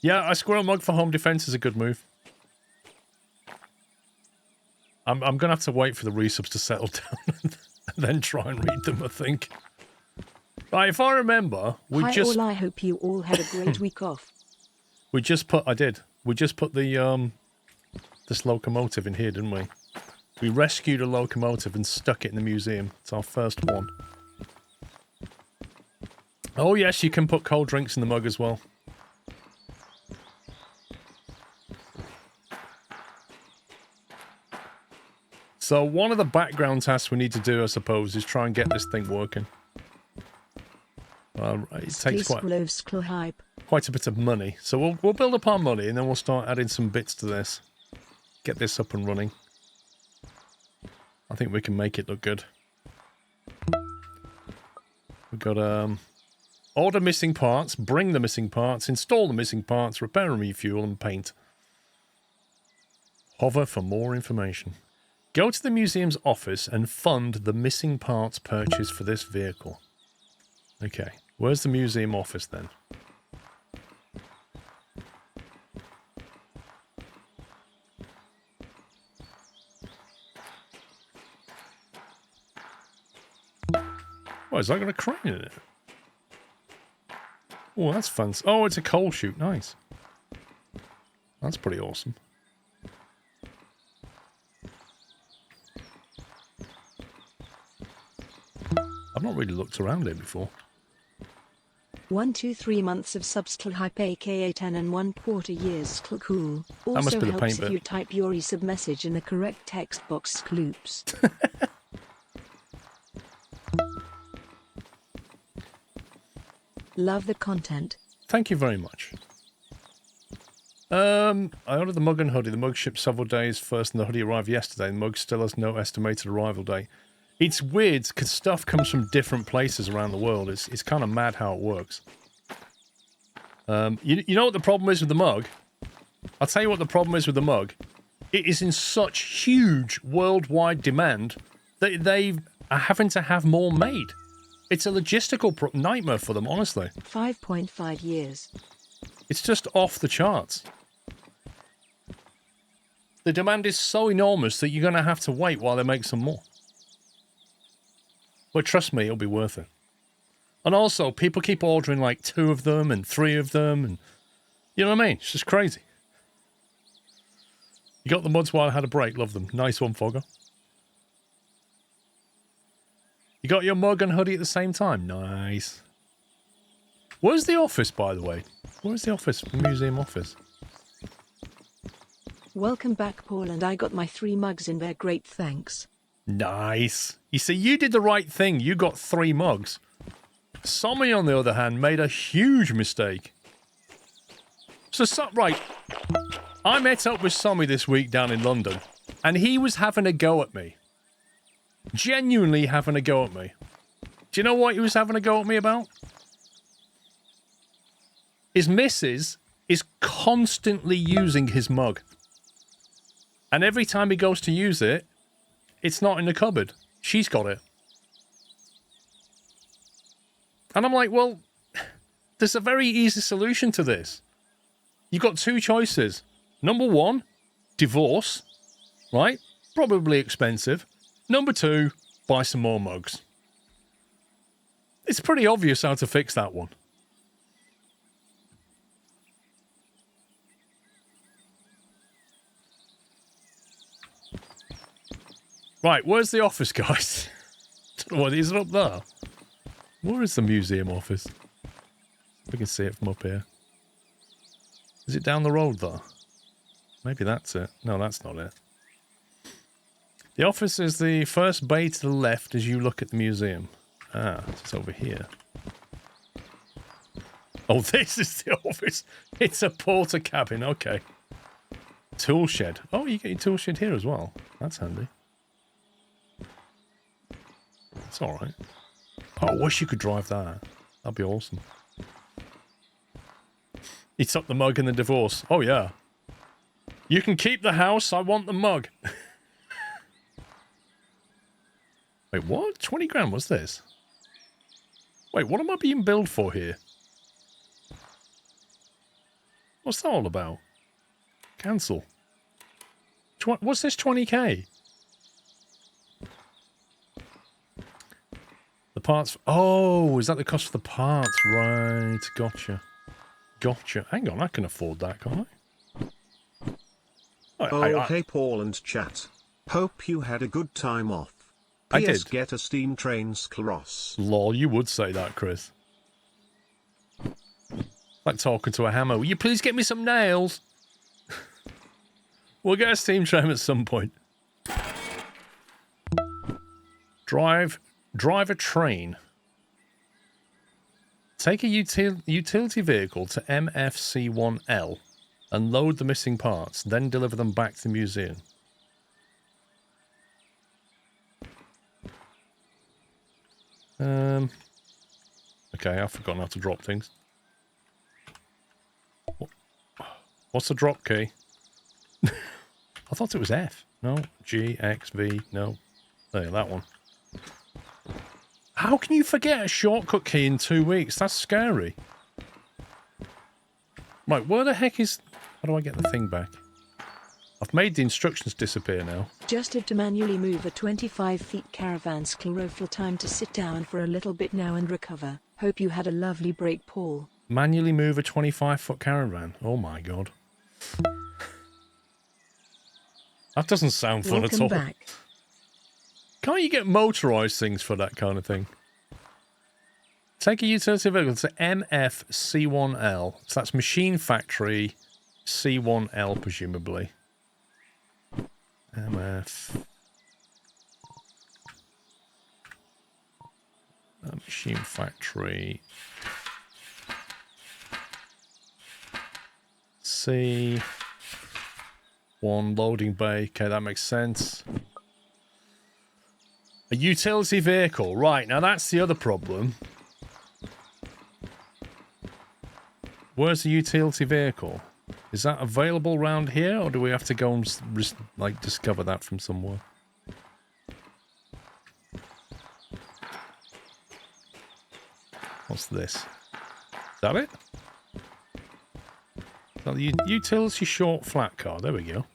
Yeah, a squirrel mug for home defense is a good move. I'm going to have to wait for the resubs to settle down and then try and read them, I think. Right, if I remember, Hi all, I hope you all had a great week off. We just put the, this locomotive in here, didn't we? We rescued a locomotive and stuck it in the museum. It's our first one. Oh yes, you can put cold drinks in the mug as well. So one of the background tasks we need to do, I suppose, is try and get this thing working. It takes quite a bit of money. So we'll build up our money and then we'll start adding some bits to this. Get this up and running. I think we can make it look good. We've got order missing parts, bring the missing parts, install the missing parts, repair and refuel, and paint. Hover for more information. Go to the museum's office and fund the missing parts purchase for this vehicle. Okay, where's the museum office then? Oh, is that got a crane in it? Oh, that's fancy. Oh, it's a coal chute. Nice. That's pretty awesome. I've not really looked around here before. 1 to 3 months of subs to hype, aka 10 and 1/4 years cool. Also that must be the helps paint if bit. you type your resub message in the correct text box. Kloops. Love the content. Thank you very much. I ordered the mug and hoodie. The mug shipped several days first and the hoodie arrived yesterday. The mug still has no estimated arrival date. It's weird because stuff comes from different places around the world. It's kind of mad how it works. You know what the problem is with the mug? I'll tell you what the problem is with the mug. It is in such huge worldwide demand that they are having to have more made. It's a logistical nightmare for them, honestly. 5.5 years. It's just off the charts. The demand is so enormous that you're going to have to wait while they make some more. But trust me, it'll be worth it. And also, people keep ordering like 2 of them and 3 of them. And you know what I mean? It's just crazy. You got the muds while I had a break. Love them. Nice one, Fogger. You got your mug and hoodie at the same time. Nice. Where's the office, by the way? Where's the office? The museum office. Welcome back, Paul, and I got my 3 mugs in there. Great, thanks. Nice. You see, you did the right thing. You got 3 mugs. Sommy, on the other hand, made a huge mistake. Right. I met up with Sommy this week down in London, and he was having a go at me. Genuinely having a go at me. Do you know what he was having a go at me about? His missus is constantly using his mug. And every time he goes to use it, it's not in the cupboard. She's got it. And I'm like, well, there's a very easy solution to this. You've got 2 choices. Number 1, divorce, right? Probably expensive. Number 2, buy some more mugs. It's pretty obvious how to fix that one. Right, where's the office, guys? What, is it up there? Where is the museum office? We can see it from up here. Is it down the road there? Maybe that's it. No, that's not it. The office is the first bay to the left as you look at the museum. Ah, it's over here. Oh, this is the office. It's a porter cabin. Okay. Tool shed. Oh, you get your tool shed here as well. That's handy. It's alright. Oh, I wish you could drive that. That'd be awesome. He took the mug and the divorce. Oh, yeah. You can keep the house. I want the mug. Wait, what? 20 grand, what's this? Wait, what am I being billed for here? What's that all about? Cancel. What's this 20k? The parts... Oh, is that the cost for the parts? Right, gotcha. Gotcha. Hang on, I can afford that, can't I? Hey Paul and chat. Hope you had a good time off. I PS did. Get a steam train Scleros. Lol, you would say that, Chris. Like talking to a hammer. Will you please get me some nails? We'll get a steam train at some point. Drive a train. Take a utility vehicle to MFC1L and load the missing parts, then deliver them back to the museum. Okay, I've forgotten how to drop things. What's the drop key? I thought it was F. No. G, X, V. No. There, that one. How can you forget a shortcut key in 2 weeks? That's scary. Right, where the heck is... How do I get the thing back? I've made the instructions disappear now. Just had to manually move a 25 feet caravan. SquirrelPlus. Time to sit down for a little bit now and recover. Hope you had a lovely break, Paul. Manually move a 25-foot caravan. Oh my god. That doesn't sound fun at all. Welcome back. Can't you get motorised things for that kind of thing? Take a utility vehicle to MFC1L. So that's Machine Factory C1L, presumably. MF... Machine Factory... C... One loading bay. Okay, that makes sense. A utility vehicle. Right, now that's the other problem. Where's the utility vehicle? Is that available around here, or do we have to go and like discover that from somewhere? What's this? Is that it? So the utility short flat car. There we go.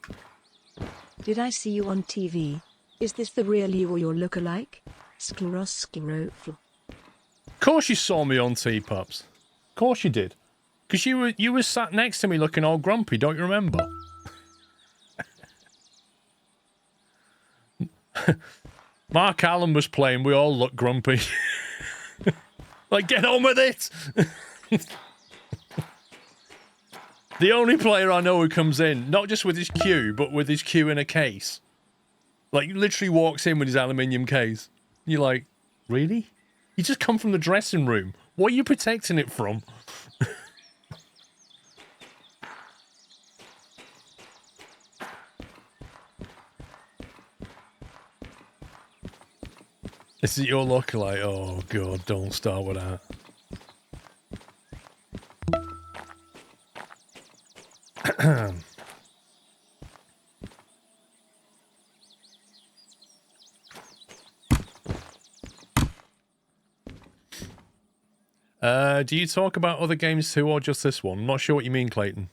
Did I see you on TV? Is this the real you or your lookalike? SquirrelPlus. Of course you saw me on T-Pups. Of course you did. Because you were sat next to me looking all grumpy, don't you remember? Mark Allen was playing, we all looked grumpy. Like, get on with it! The only player I know who comes in, not just with his cue, but with his cue in a case. Like, literally walks in with his aluminium case. You're like, really? You just come from the dressing room. What are you protecting it from? Is it your lookalike? Oh, God, don't start with that. Do you talk about other games too, or just this one? I'm not sure what you mean, Clayton.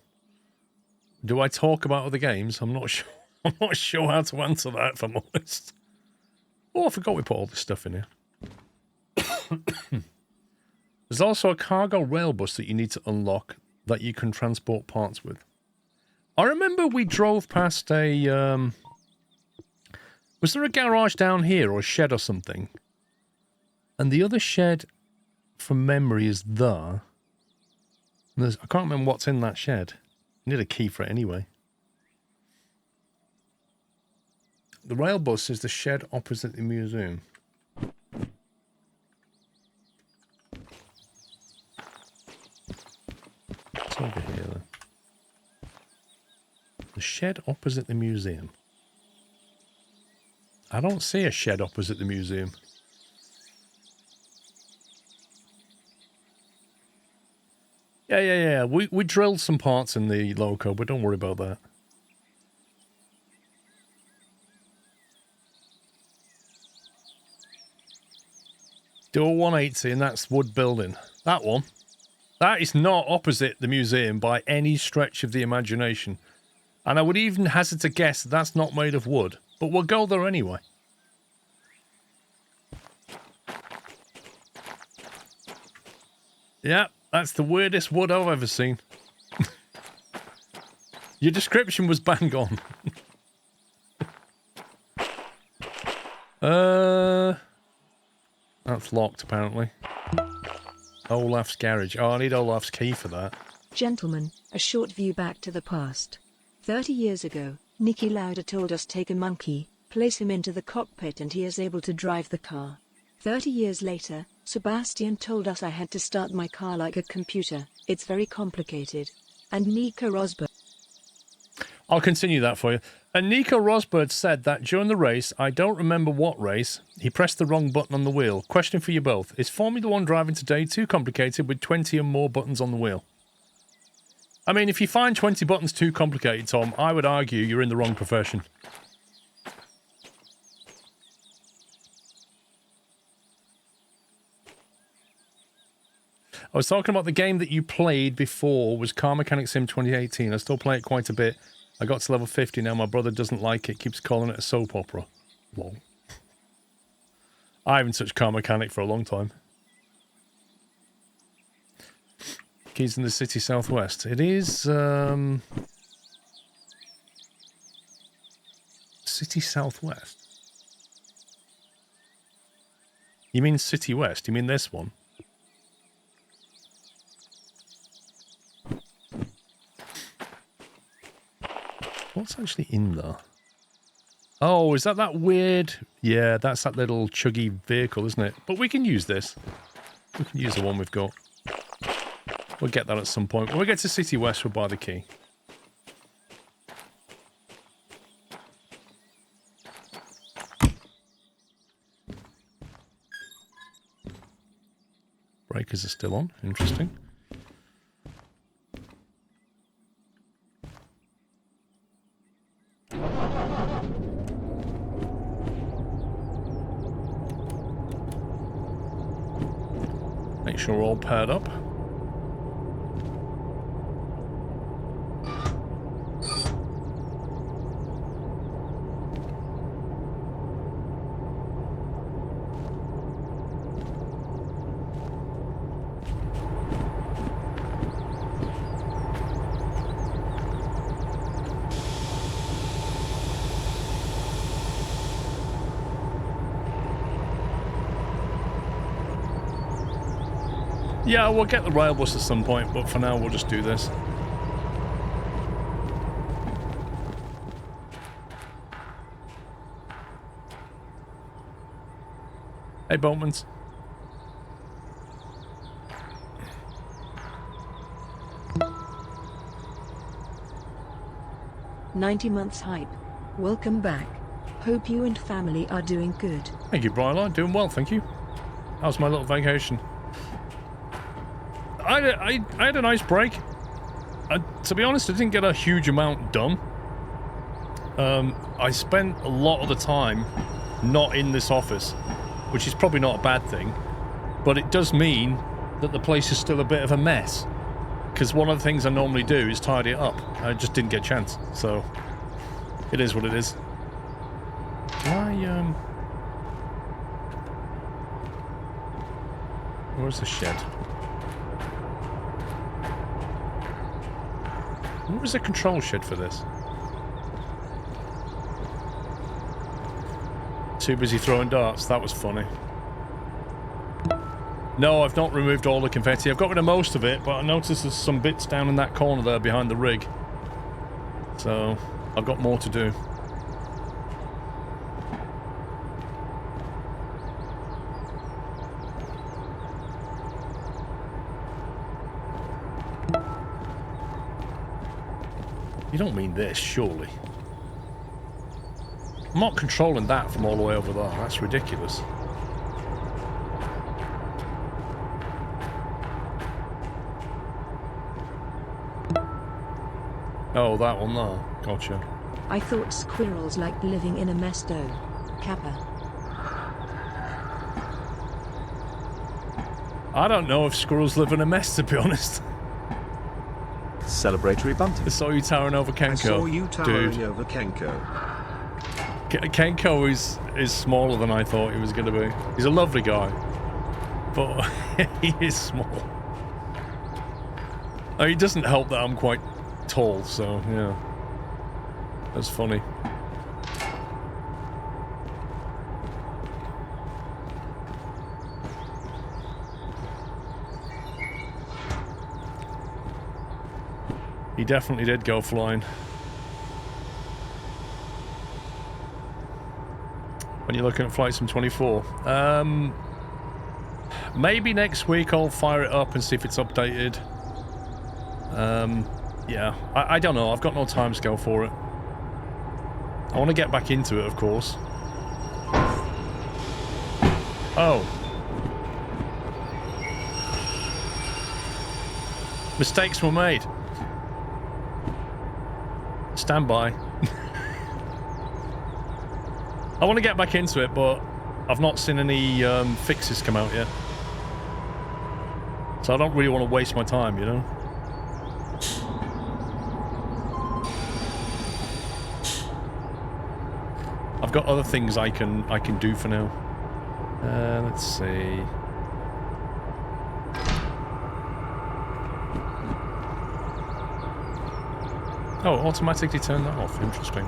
Do I talk about other games? I'm not sure. I'm not sure how to answer that, if I'm honest. Oh, I forgot we put all this stuff in here. There's also a cargo rail bus that you need to unlock that you can transport parts with. I remember we drove past a... was there a garage down here or a shed or something? And the other shed, from memory, is there. I can't remember what's in that shed. I need a key for it anyway. The rail bus is the shed opposite the museum. It's over here, then. The shed opposite the museum. I don't see a shed opposite the museum. Yeah. We drilled some parts in the loco, but don't worry about that. Do a 180 and that's wood building. That one. That is not opposite the museum by any stretch of the imagination. And I would even hazard to guess that that's not made of wood. But we'll go there anyway. Yeah, that's the weirdest wood I've ever seen. Your description was bang on. That's locked, apparently. Olaf's garage. Oh, I need Olaf's key for that. Gentlemen, a short view back to the past. 30 years ago, Niki Lauda told us take a monkey, place him into the cockpit and he is able to drive the car. 30 years later, Sebastian told us I had to start my car like a computer. It's very complicated. And Nico Rosberg. I'll continue that for you. And Nico Rosberg said that during the race, I don't remember what race, he pressed the wrong button on the wheel. Question for you both. Is Formula 1 driving today too complicated with 20 and more buttons on the wheel? I mean, if you find 20 buttons too complicated, Tom, I would argue you're in the wrong profession. I was talking about the game that you played before was Car Mechanic Sim 2018. I still play it quite a bit. I got to level 50 now. My brother doesn't like it. Keeps calling it a soap opera. Lol. I haven't touched Car Mechanic for a long time. Keys in the city southwest. It is, city southwest. You mean city west? You mean this one? What's actually in there? Oh, is that weird? Yeah, that's that little chuggy vehicle, isn't it? But we can use this. We can use the one we've got. We'll get that at some point. When we get to City West, we'll buy the key. Breakers are still on. Interesting. Make sure we're all paired up. Yeah, we'll get the rail bus at some point, but for now we'll just do this. Hey, Boatmans. "90 months hype. Welcome back. Hope you and family are doing good." Thank you, Brylar. Doing well, thank you. How's my little vacation? I had a nice break. To be honest, I didn't get a huge amount done. I spent a lot of the time not in this office, which is probably not a bad thing, but it does mean that the place is still a bit of a mess, because one of the things I normally do is tidy it up. I just didn't get a chance, so it is what it is. Where's the shed? Where is the control shed for this? Too busy throwing darts. That was funny. No, I've not removed all the confetti. I've got rid of most of it, but I noticed there's some bits down in that corner there behind the rig. So, I've got more to do. You don't mean this, surely? I'm not controlling that from all the way over there. That's ridiculous. Oh, that one there. Gotcha. "I thought squirrels liked living in a mess though. Kappa." I don't know if squirrels live in a mess, to be honest. Celebratory bunting. I saw you towering over Kenko. I saw you towering Dude. over Kenko. Kenko is smaller than I thought he was going to be. He's a lovely guy, but he is small. I mean, it doesn't help that I'm quite tall, so yeah. That's funny. He definitely did go flying. When you're looking at Flight Sim 24. Maybe next week I'll fire it up and see if it's updated. Yeah, I don't know. I've got no timescale for it. I want to get back into it, of course. Oh. Mistakes were made. Stand by. I want to get back into it, but I've not seen any fixes come out yet. So I don't really want to waste my time, you know? I've got other things I can do for now. Let's see. Oh, automatically turn that off. Interesting.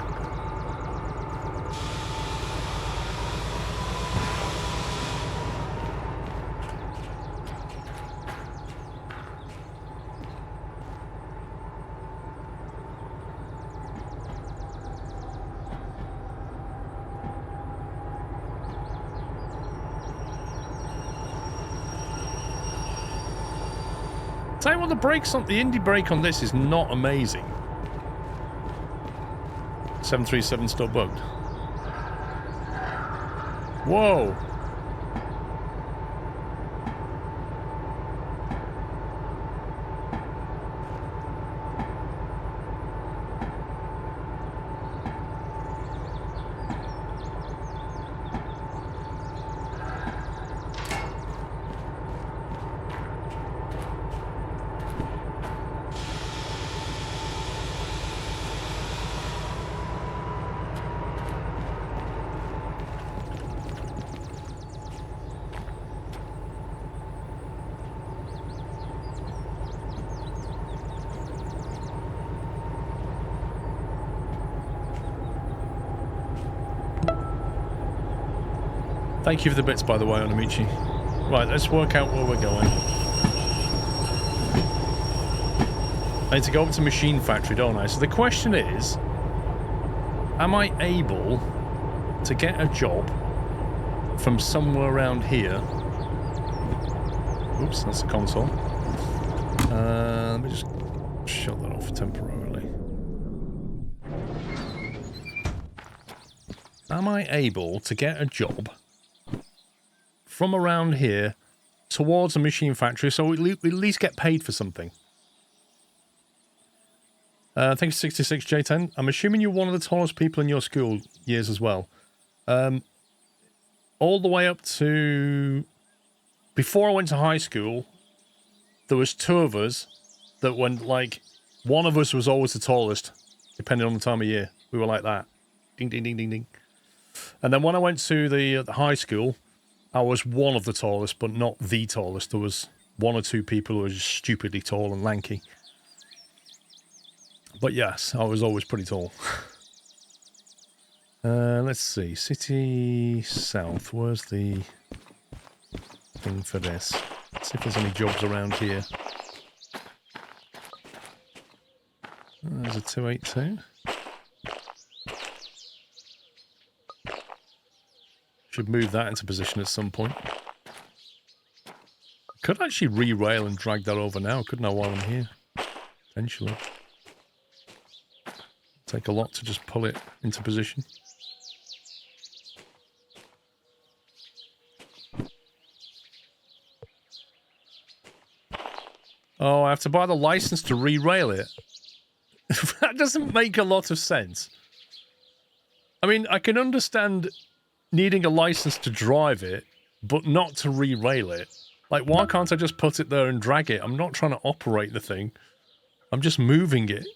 Tell you what, the brakes on the indie brake on this is not amazing. 737 still bugged. Whoa. Thank you for the bits, by the way, Onamichi. Right, let's work out where we're going. I need to go up to Machine Factory, don't I? So the question is, am I able to get a job from somewhere around here? Oops, that's the console. Let me just shut that off temporarily. Am I able to get a job from around here towards a machine factory so we at least get paid for something? Thank you, 66J10. I'm assuming you're one of the tallest people in your school years as well. All the way up to... Before I went to high school, there was two of us that went, like... One of us was always the tallest, depending on the time of year. We were like that. Ding, ding, ding, ding, ding. And then when I went to the high school, I was one of the tallest, but not the tallest. There was one or two people who were just stupidly tall and lanky. But yes, I was always pretty tall. Let's see. City South. Where's the thing for this? Let's see if there's any jobs around here. There's a 282. Should move that into position at some point. Could actually re-rail and drag that over now, couldn't I, while I'm here? Potentially. Take a lot to just pull it into position. Oh, I have to buy the license to re-rail it? That doesn't make a lot of sense. I mean, I can understand needing a license to drive it, but not to re-rail it. Like, why can't I just put it there and drag it? I'm not trying to operate the thing. I'm just moving it.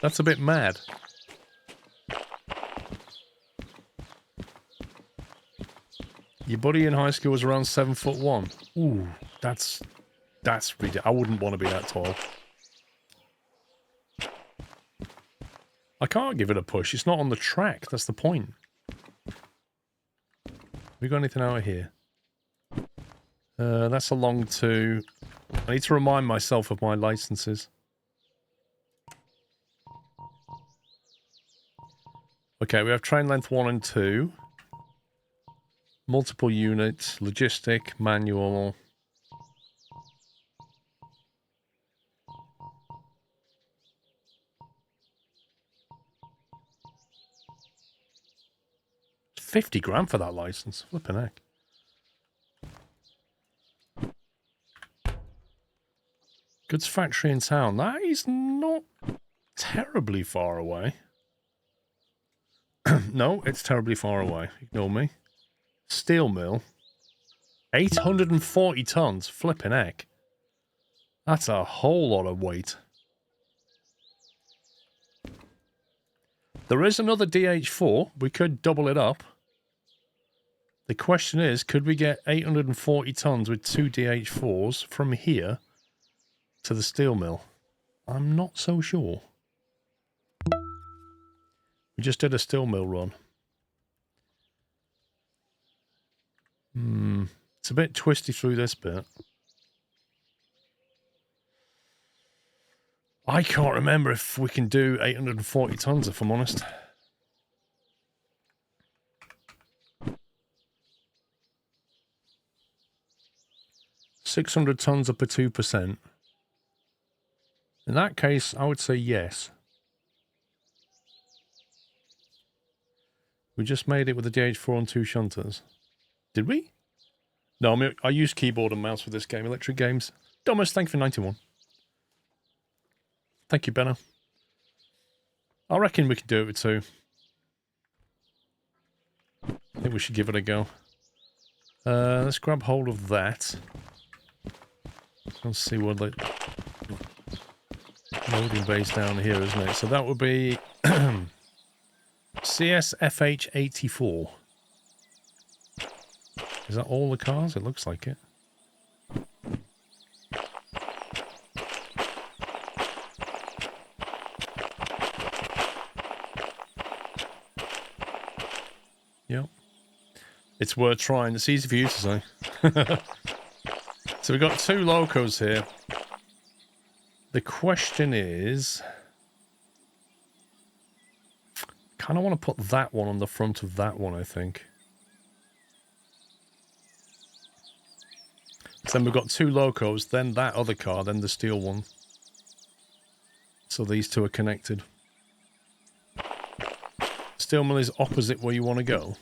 That's a bit mad. Your buddy in high school was around 7'1". Ooh, that's ridiculous. I wouldn't want to be that tall. I can't give it a push. It's not on the track. That's the point. We got anything out of here? That's along to... I need to remind myself of my licenses. Okay, we have train length 1 and 2. Multiple units, logistic, manual. $50,000 for that license. Flippin' heck. Goods factory in town. That is not terribly far away. No, it's terribly far away. Ignore me. Steel mill. 840 tons. Flippin' heck. That's a whole lot of weight. There is another DH4. We could double it up. The question is, could we get 840 tons with 2 DH4s from here to the steel mill? I'm not so sure. We just did a steel mill run. It's a bit twisty through this bit. I can't remember if we can do 840 tons, if I'm honest. $600 tons up at 2%. In that case, I would say yes. We just made it with the DH4 and 2 shunters. Did we? No, I use keyboard and mouse for this game. Electric Games. Thomas, thank you for 91. Thank you, Benno. I reckon we can do it with 2. I think we should give it a go. Let's grab hold of that. Let's see what the loading base down here, isn't it? So that would be CSFH84. Is that all the cars? It looks like it. Yep. It's worth trying. It's easy for you to say. So we've got 2 locos here. The question is... kind of want to put that one on the front of that one, I think. So then we've got 2 locos, then that other car, then the steel one. So these 2 are connected. Steel mill is opposite where you want to go.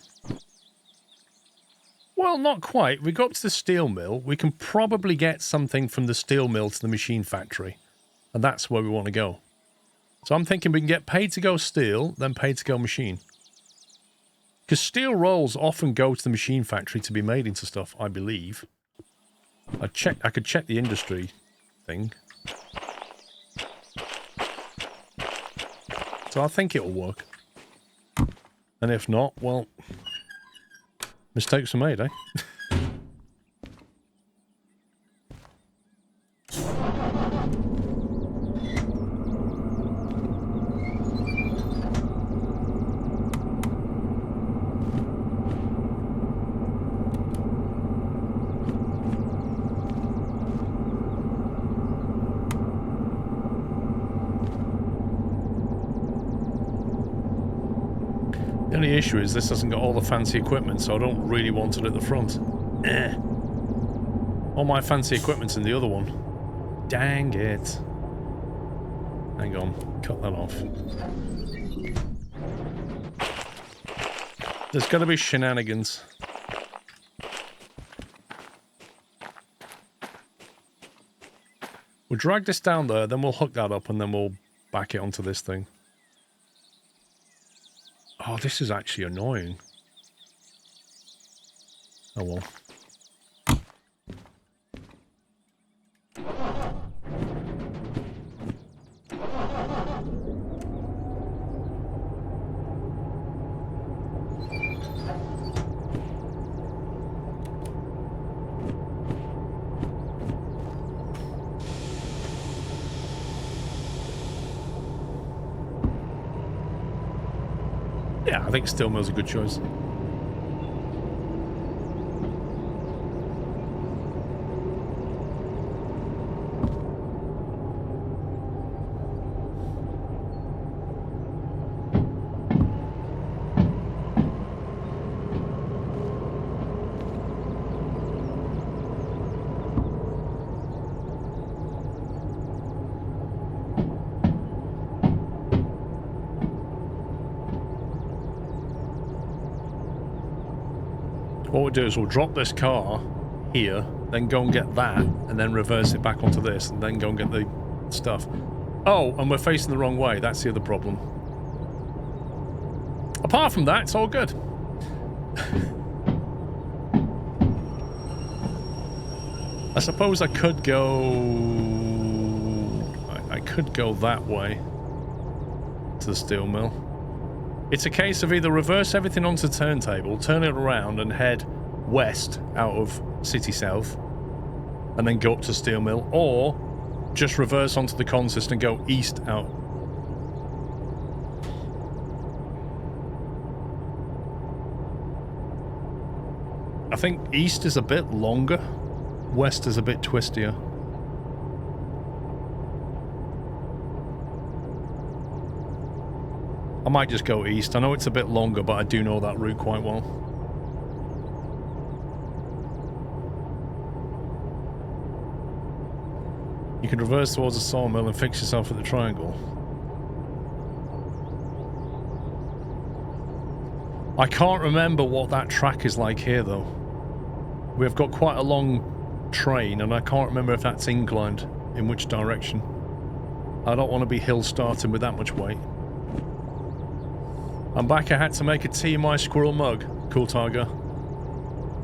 Well, not quite. We go up to the steel mill. We can probably get something from the steel mill to the machine factory. And that's where we want to go. So I'm thinking we can get paid to go steel, then paid to go machine. Because steel rolls often go to the machine factory to be made into stuff, I believe. I could check the industry thing. So I think it'll work. And if not, well... mistakes were made, eh? The only issue is this hasn't got all the fancy equipment, so I don't really want it at the front. All my fancy equipment's in the other one. Dang it. Hang on, cut that off. There's got to be shenanigans. We'll drag this down there, then we'll hook that up, and then we'll back it onto this thing. Oh, this is actually annoying. Oh well. Yeah, I think steel mill's a good choice. What we'll do is we'll drop this car here, then go and get that, and then reverse it back onto this, and then go and get the stuff. Oh, and we're facing the wrong way. That's the other problem. Apart from that, it's all good. I suppose I could go... I could go that way to the steel mill. It's a case of either reverse everything onto the turntable, turn it around and head west out of City South, and then go up to steel mill, or just reverse onto the consist and go east out. I think east is a bit longer, west is a bit twistier. I might just go east. I know it's a bit longer, but I do know that route quite well. You can reverse towards the sawmill and fix yourself at the triangle. I can't remember what that track is like here, though. We've got quite a long train, and I can't remember if that's inclined, in which direction. I don't want to be hill starting with that much weight. I'm back. I had to make a tea in my squirrel mug. Cool, Tiger.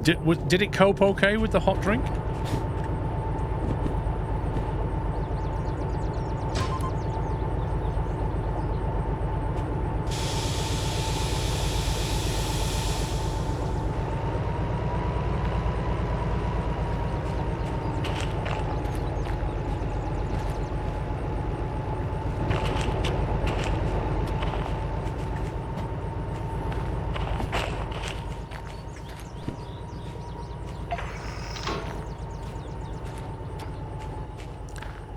Did it cope okay with the hot drink?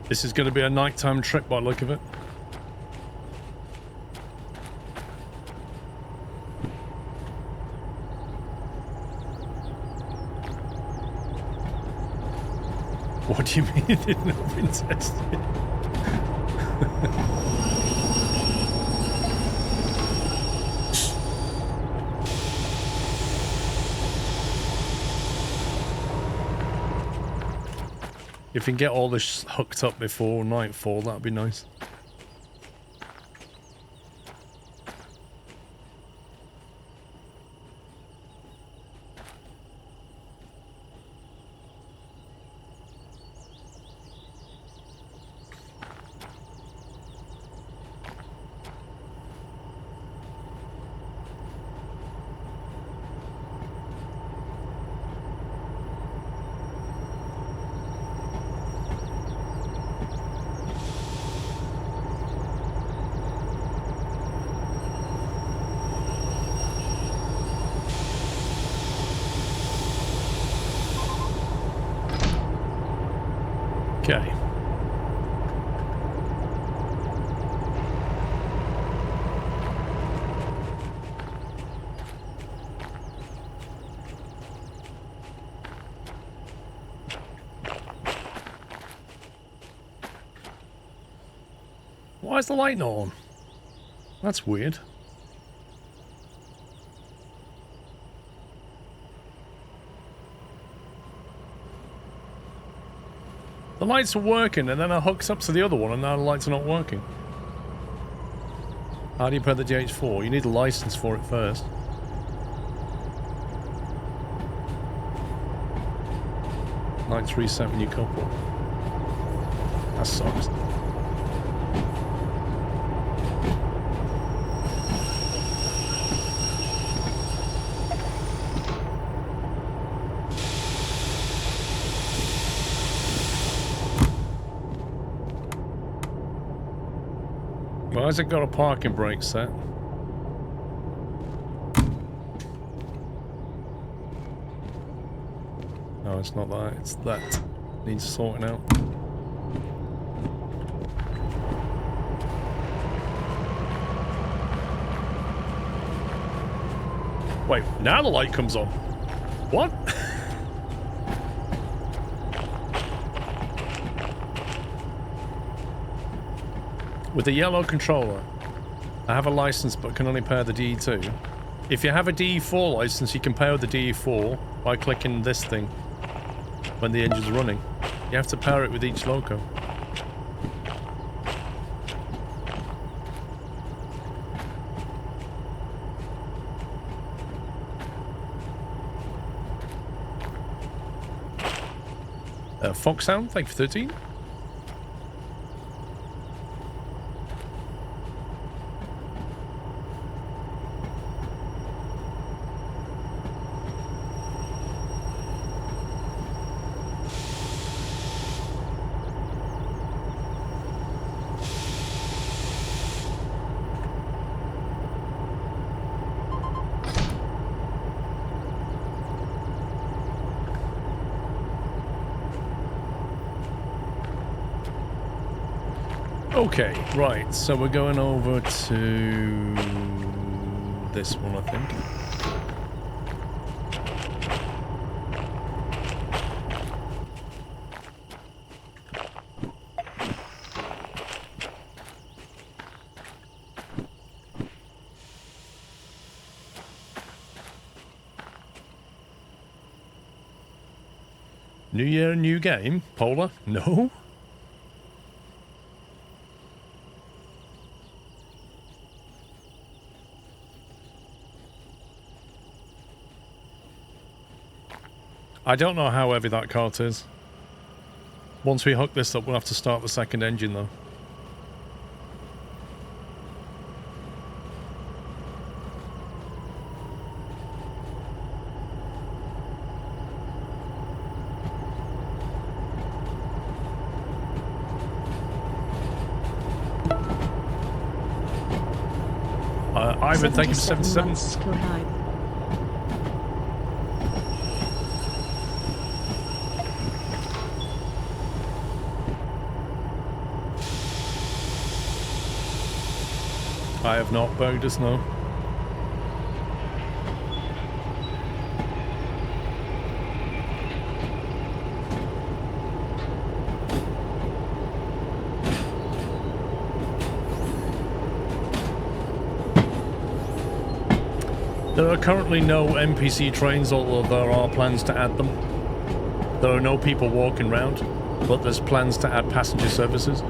This is going to be a nighttime trip by the look of it. What do you mean it didn't have been tested? If we can get all this hooked up before nightfall, that'd be nice. Okay. Why is the light not on? That's weird. The lights are working, and then it hooks up to the other one, and now the lights are not working. How do you put the GH4? You need a license for it first. Lights reset when you couple. That sucks. Why has it got a parking brake set? No, it's not that. It's that. Needs sorting out. Wait, now the light comes on. What? With a yellow controller, I have a license but can only pair the DE2. If you have a DE4 license, you can pair the DE4 by clicking this thing when the engine's running. You have to pair it with each loco. Foxhound, thank you for 13. Okay, right, so we're going over to this one, I think. New year, new game? Polar? No? I don't know how heavy that cart is. Once we hook this up, we'll have to start the second engine, though. Ivan, thank you for 77. I have not bowed us, no. There are currently no NPC trains, although there are plans to add them. There are no people walking around, but there's plans to add passenger services.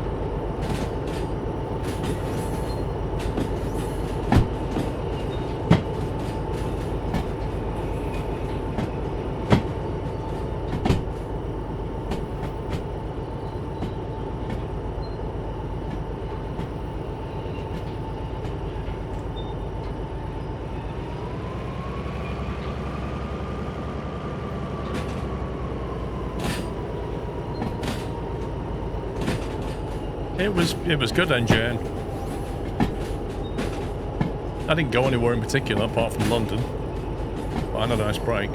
It was good engine. I didn't go anywhere in particular apart from London, but I had a nice break.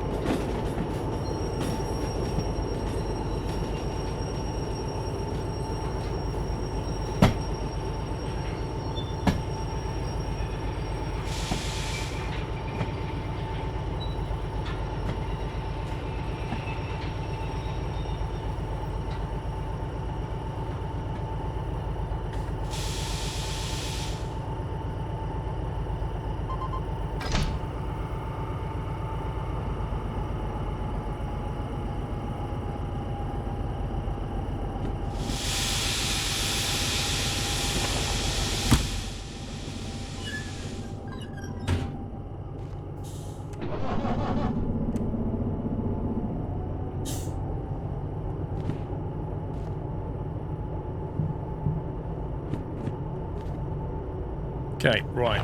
Okay, right.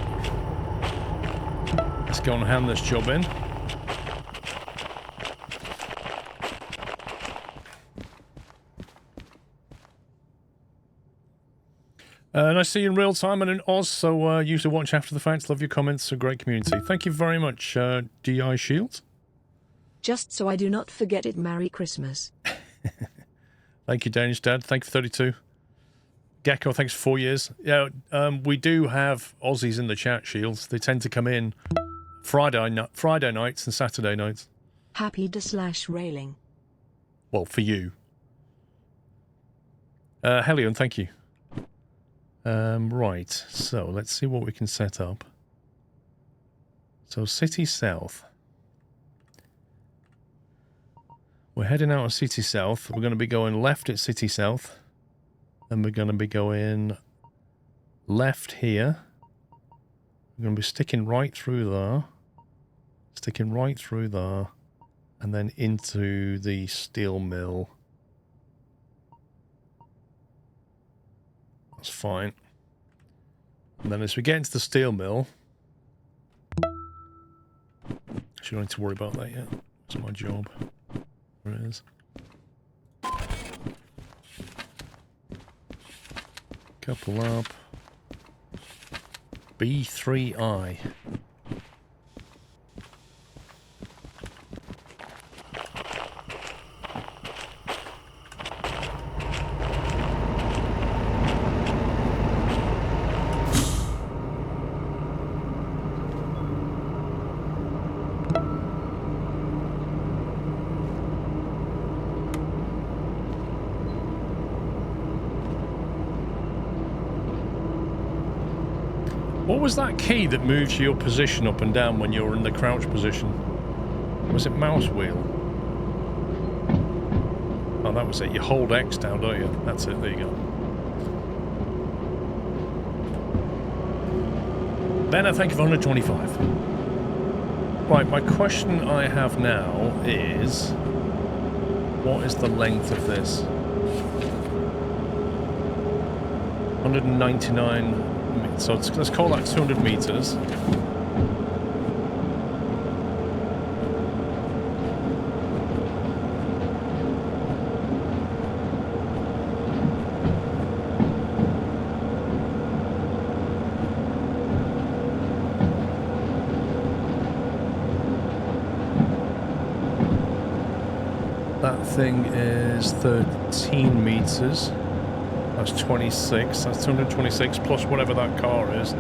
Let's go and hand this job in. Nice to see you in real time and in Oz, so usually watch after the fact. Love your comments, a great community. Thank you very much, DI Shields. Just so I do not forget it, Merry Christmas. Thank you, Danish Dad. Thank you for 32. Gecko, thanks for 4 years. Yeah, we do have Aussies in the chat, Shields. They tend to come in Friday nights and Saturday nights. Happy /railing. Well, for you. Helion, thank you. Right, so let's see what we can set up. So, City South. We're heading out of City South. We're going to be going left at City South. Then we're going to be going left here. We're going to be sticking right through there. Sticking right through there. And then into the steel mill. That's fine. And then as we get into the steel mill... Actually, don't need to worry about that yet. It's my job. There it is. Couple up. B3I. What was that key that moves your position up and down when you're in the crouch position? Was it mouse wheel? Oh, that was it. You hold X down, don't you? That's it. There you go. Benna, thank you for 125. Right, my question I have now is... What is the length of this? 199... So let's call that 200 meters. That thing is 13 meters. That's 26. That's 226 plus whatever that car is.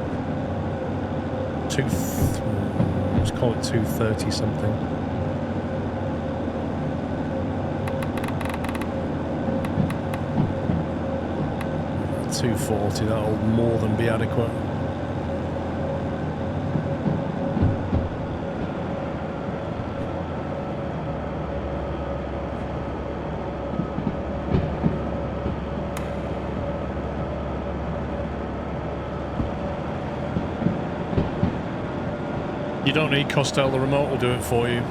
Let's call it 230 something. At 240, that'll more than be adequate. You don't need Costel, the remote will do it for you.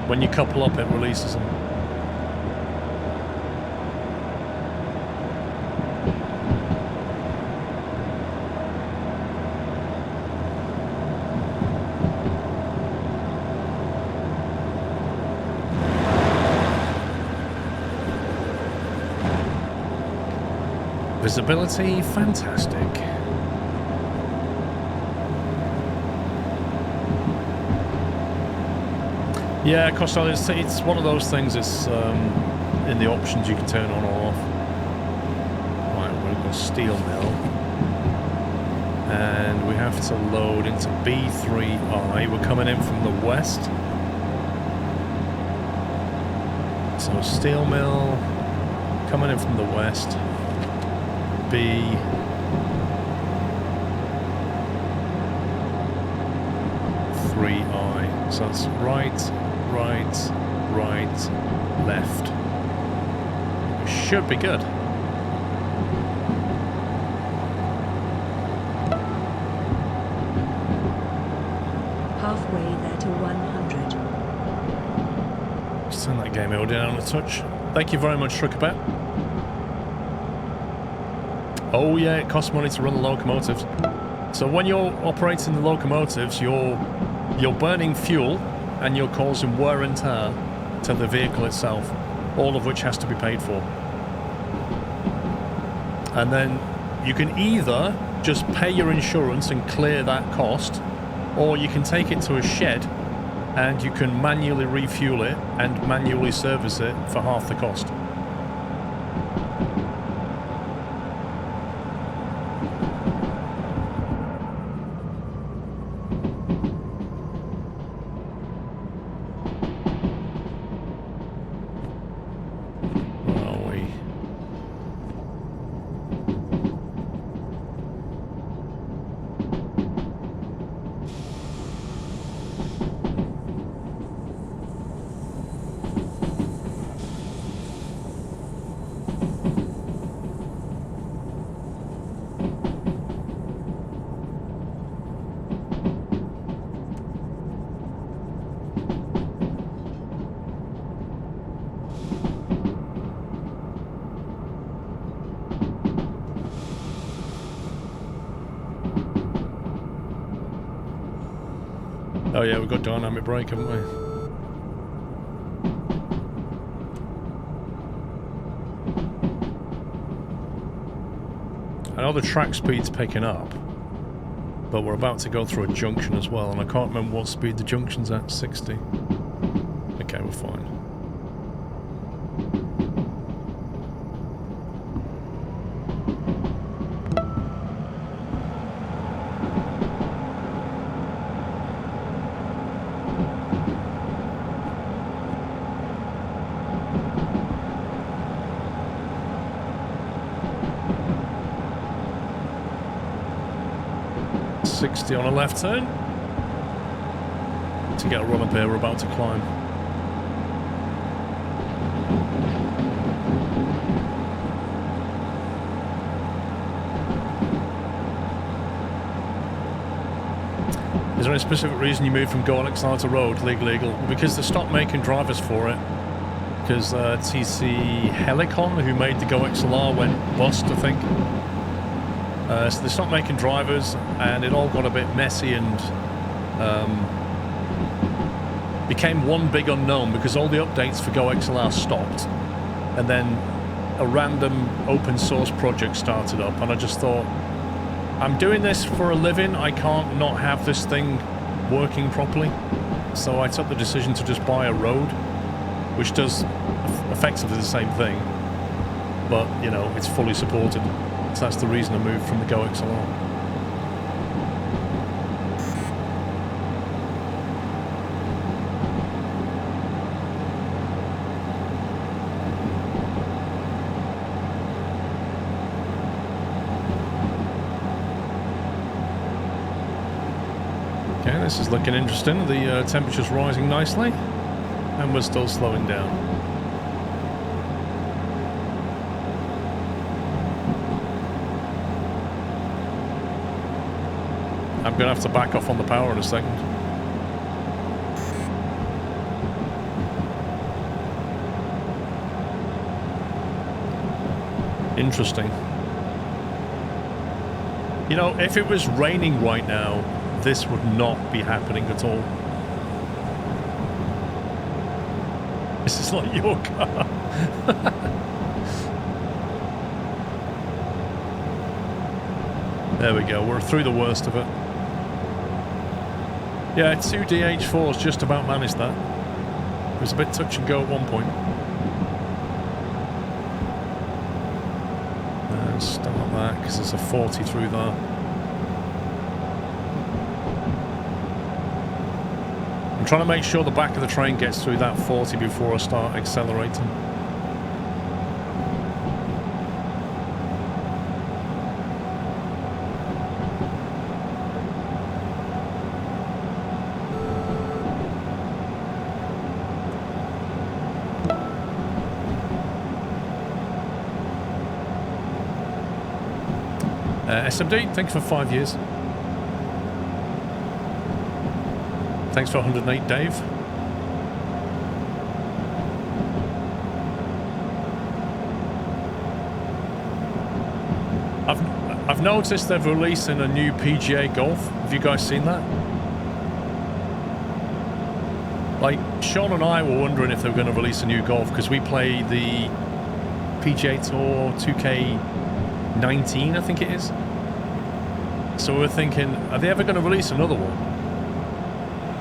When you couple up, it releases them. Visibility, fantastic. Yeah, Costel, it's one of those things, it's in the options you can turn on or off. Right, we're going to go steel mill. And we have to load into B3I. We're coming in from the west. So steel mill, coming in from the west. B3I. So that's right, left. Should be good. Halfway there to 100. Let's turn that game mode down a touch. Thank you very much, Truckerbet. Oh yeah, it costs money to run the locomotives. So when you're operating the locomotives, you're burning fuel and you're causing wear and tear to the vehicle itself, all of which has to be paid for. And then you can either just pay your insurance and clear that cost, or you can take it to a shed and you can manually refuel it and manually service it for half the cost. Oh yeah, we've got dynamic brake, haven't we? I know the track speed's picking up, but we're about to go through a junction as well, and I can't remember what speed the junction's at. 60. Okay, we're fine. On a left turn to get a run up here we're about to climb. Is there any specific reason you moved from Go XLR to road, legal? Because they stopped making drivers for it. Because TC Helicon, who made the Go XLR, went bust, I think. So they stopped making drivers, and it all got a bit messy and became one big unknown because all the updates for Go XLR stopped, and then a random open source project started up, and I just thought, I'm doing this for a living, I can't not have this thing working properly. So I took the decision to just buy a road, which does effectively the same thing, but, you know, it's fully supported. So that's the reason I moved from the Go XLR. Okay, this is looking interesting. The temperature's rising nicely, and we're still slowing down. I'm going to have to back off on the power in a second. Interesting. You know, if it was raining right now, this would not be happening at all. This is like your car. There we go, we're through the worst of it. Yeah, 2 DH4s just about managed that. It was a bit touch and go at one point. And start that, because there's a 40 through there. I'm trying to make sure the back of the train gets through that 40 before I start accelerating. SMD, thank you for 5 years. Thanks for 108, Dave. I've noticed they're releasing a new PGA Golf. Have you guys seen that? Like, Sean and I were wondering if they were going to release a new Golf because we play the PGA Tour 2K19, I think it is. So we're thinking, are they ever going to release another one?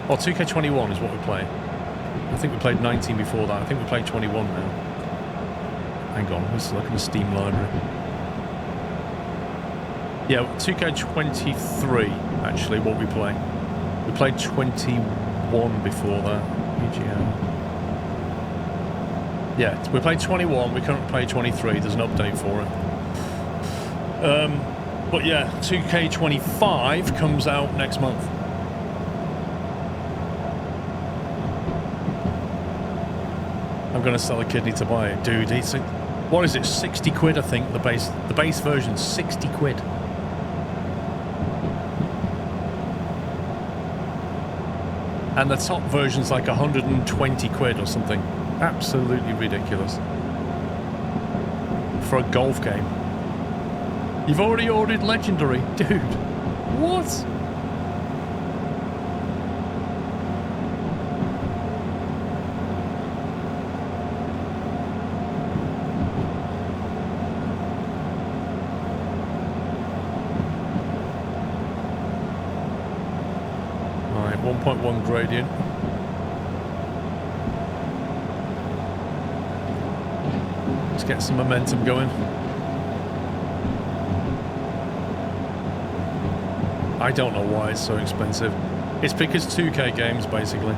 Oh, 2K21 is what we play. I think we played 19 before that. I think we played 21 now. Hang on, let's look at the Steam library. Yeah, 2K23, actually, what we play. We played 21 before that. Yeah, we played 21, we currently play 23, there's an update for it. But yeah, 2K25 comes out next month. I'm going to sell a kidney to buy it. Dude, it's a, what is it, 60 quid I think, the base version, 60 quid. And the top version's like 120 quid or something. Absolutely ridiculous. For a golf game. You've already ordered Legendary? Dude, what? Alright, 1.1 gradient. Let's get some momentum going. I don't know why it's so expensive. It's because 2K games, basically.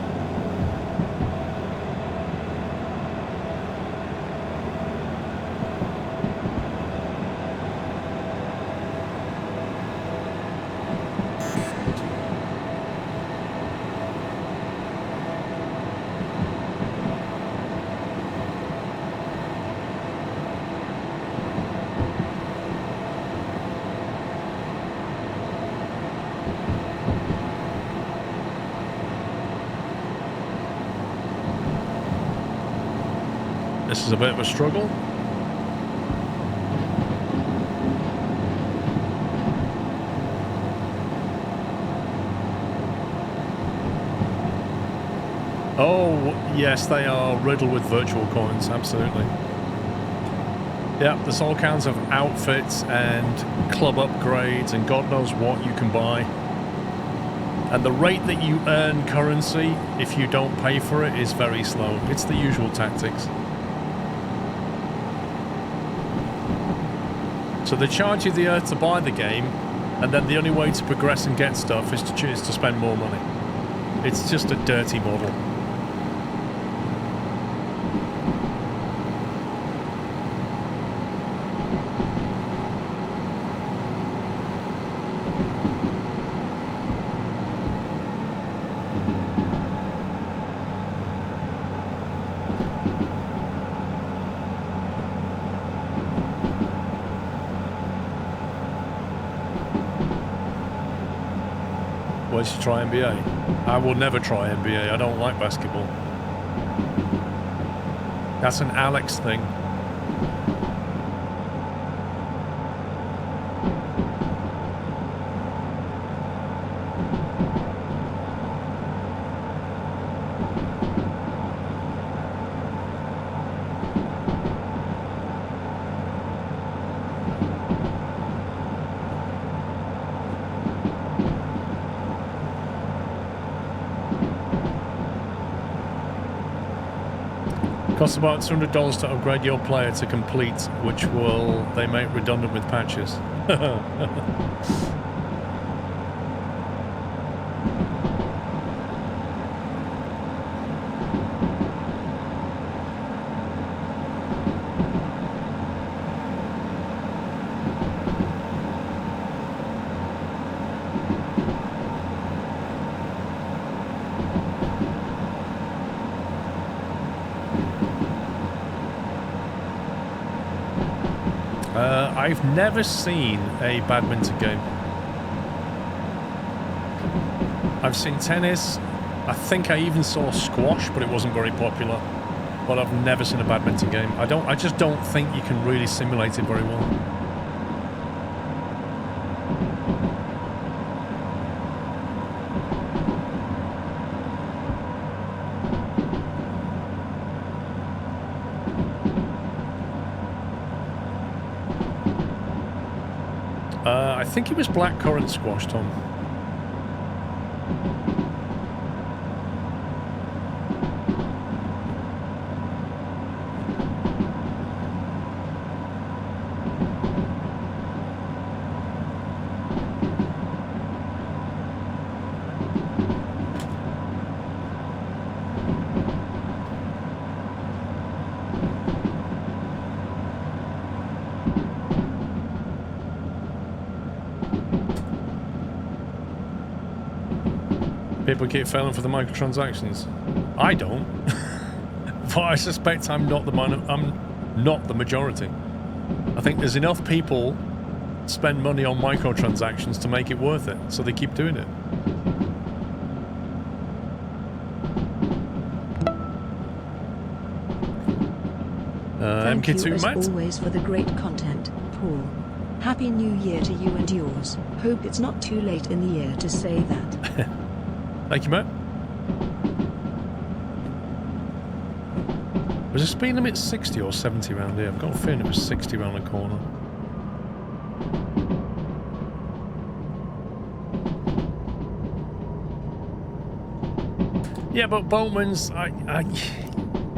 This is a bit of a struggle. Oh, yes, they are riddled with virtual coins, absolutely. Yeah, there's all kinds of outfits and club upgrades and God knows what you can buy. And the rate that you earn currency, if you don't pay for it, is very slow. It's the usual tactics. So they charge you the earth to buy the game, and then the only way to progress and get stuff is to choose to spend more money. It's just a dirty model. You should try NBA. I will never try NBA. I don't like basketball. That's an Alex thing. Costs about $200 to upgrade your player to complete, which will they make redundant with patches. I've never seen a badminton game. I've seen tennis. I think I even saw squash, but it wasn't very popular. But I've never seen a badminton game. I just don't think you can really simulate it very well. I think it was blackcurrant squash, Tom. People keep failing for the microtransactions. I don't. But I suspect I'm not the majority. I think there's enough people spend money on microtransactions to make it worth it, so they keep doing it. Thank you MK2 as Matt? always for the great content, Paul. Happy New Year to you and yours. Hope it's not too late in the year to say that. Thank you, Matt. Was the speed limit 60 or 70 around here? I've got a feeling it was 60 around the corner. Yeah, but Boatman's...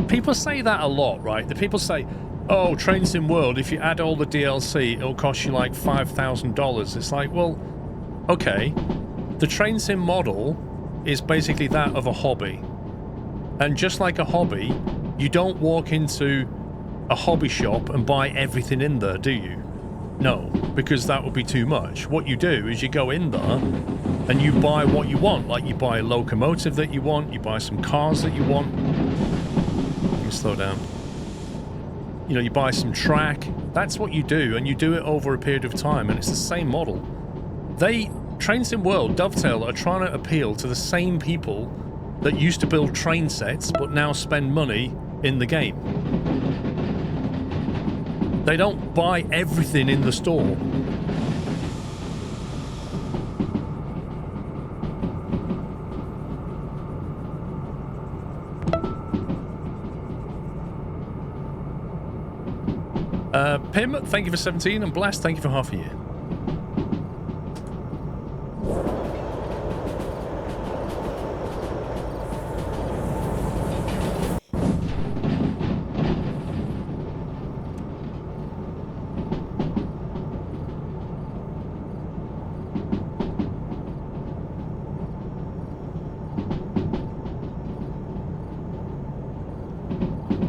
people say that a lot, right? The people say, oh, Train Sim World, if you add all the DLC, it'll cost you like $5,000. It's like, well, okay. The Train Sim model is basically that of a hobby. And just like a hobby, you don't walk into a hobby shop and buy everything in there, do you? No, because that would be too much. What you do is you go in there and you buy what you want. Like you buy a locomotive that you want, you buy some cars that you want. Let me slow down. You know, you buy some track. That's what you do, and you do it over a period of time, and it's the same model. Train Sim World, Dovetail, are trying to appeal to the same people that used to build train sets but now spend money in the game. They don't buy everything in the store. Pim, thank you for 17, and Blast, thank you for half a year.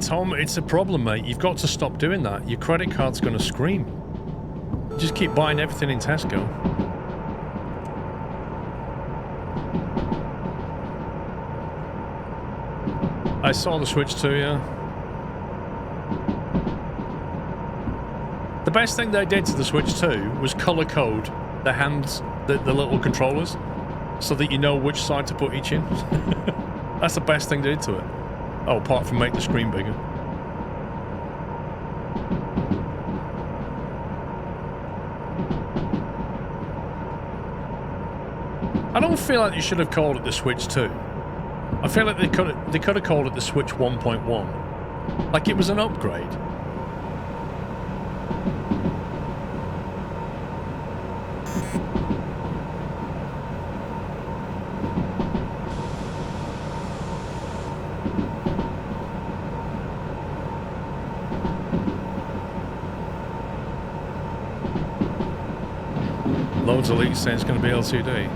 Tom, it's a problem, mate. You've got to stop doing that. Your credit card's going to scream. Just keep buying everything in Tesco. I saw the Switch too, yeah. The best thing they did to the Switch 2 was color code the hands, the little controllers, so that you know which side to put each in. That's the best thing they did to it. Oh, apart from make the screen bigger. I don't feel like they should have called it the Switch 2. I feel like they could have called it the Switch 1.1. Like it was an upgrade. Loads of leaks saying it's going to be LCD.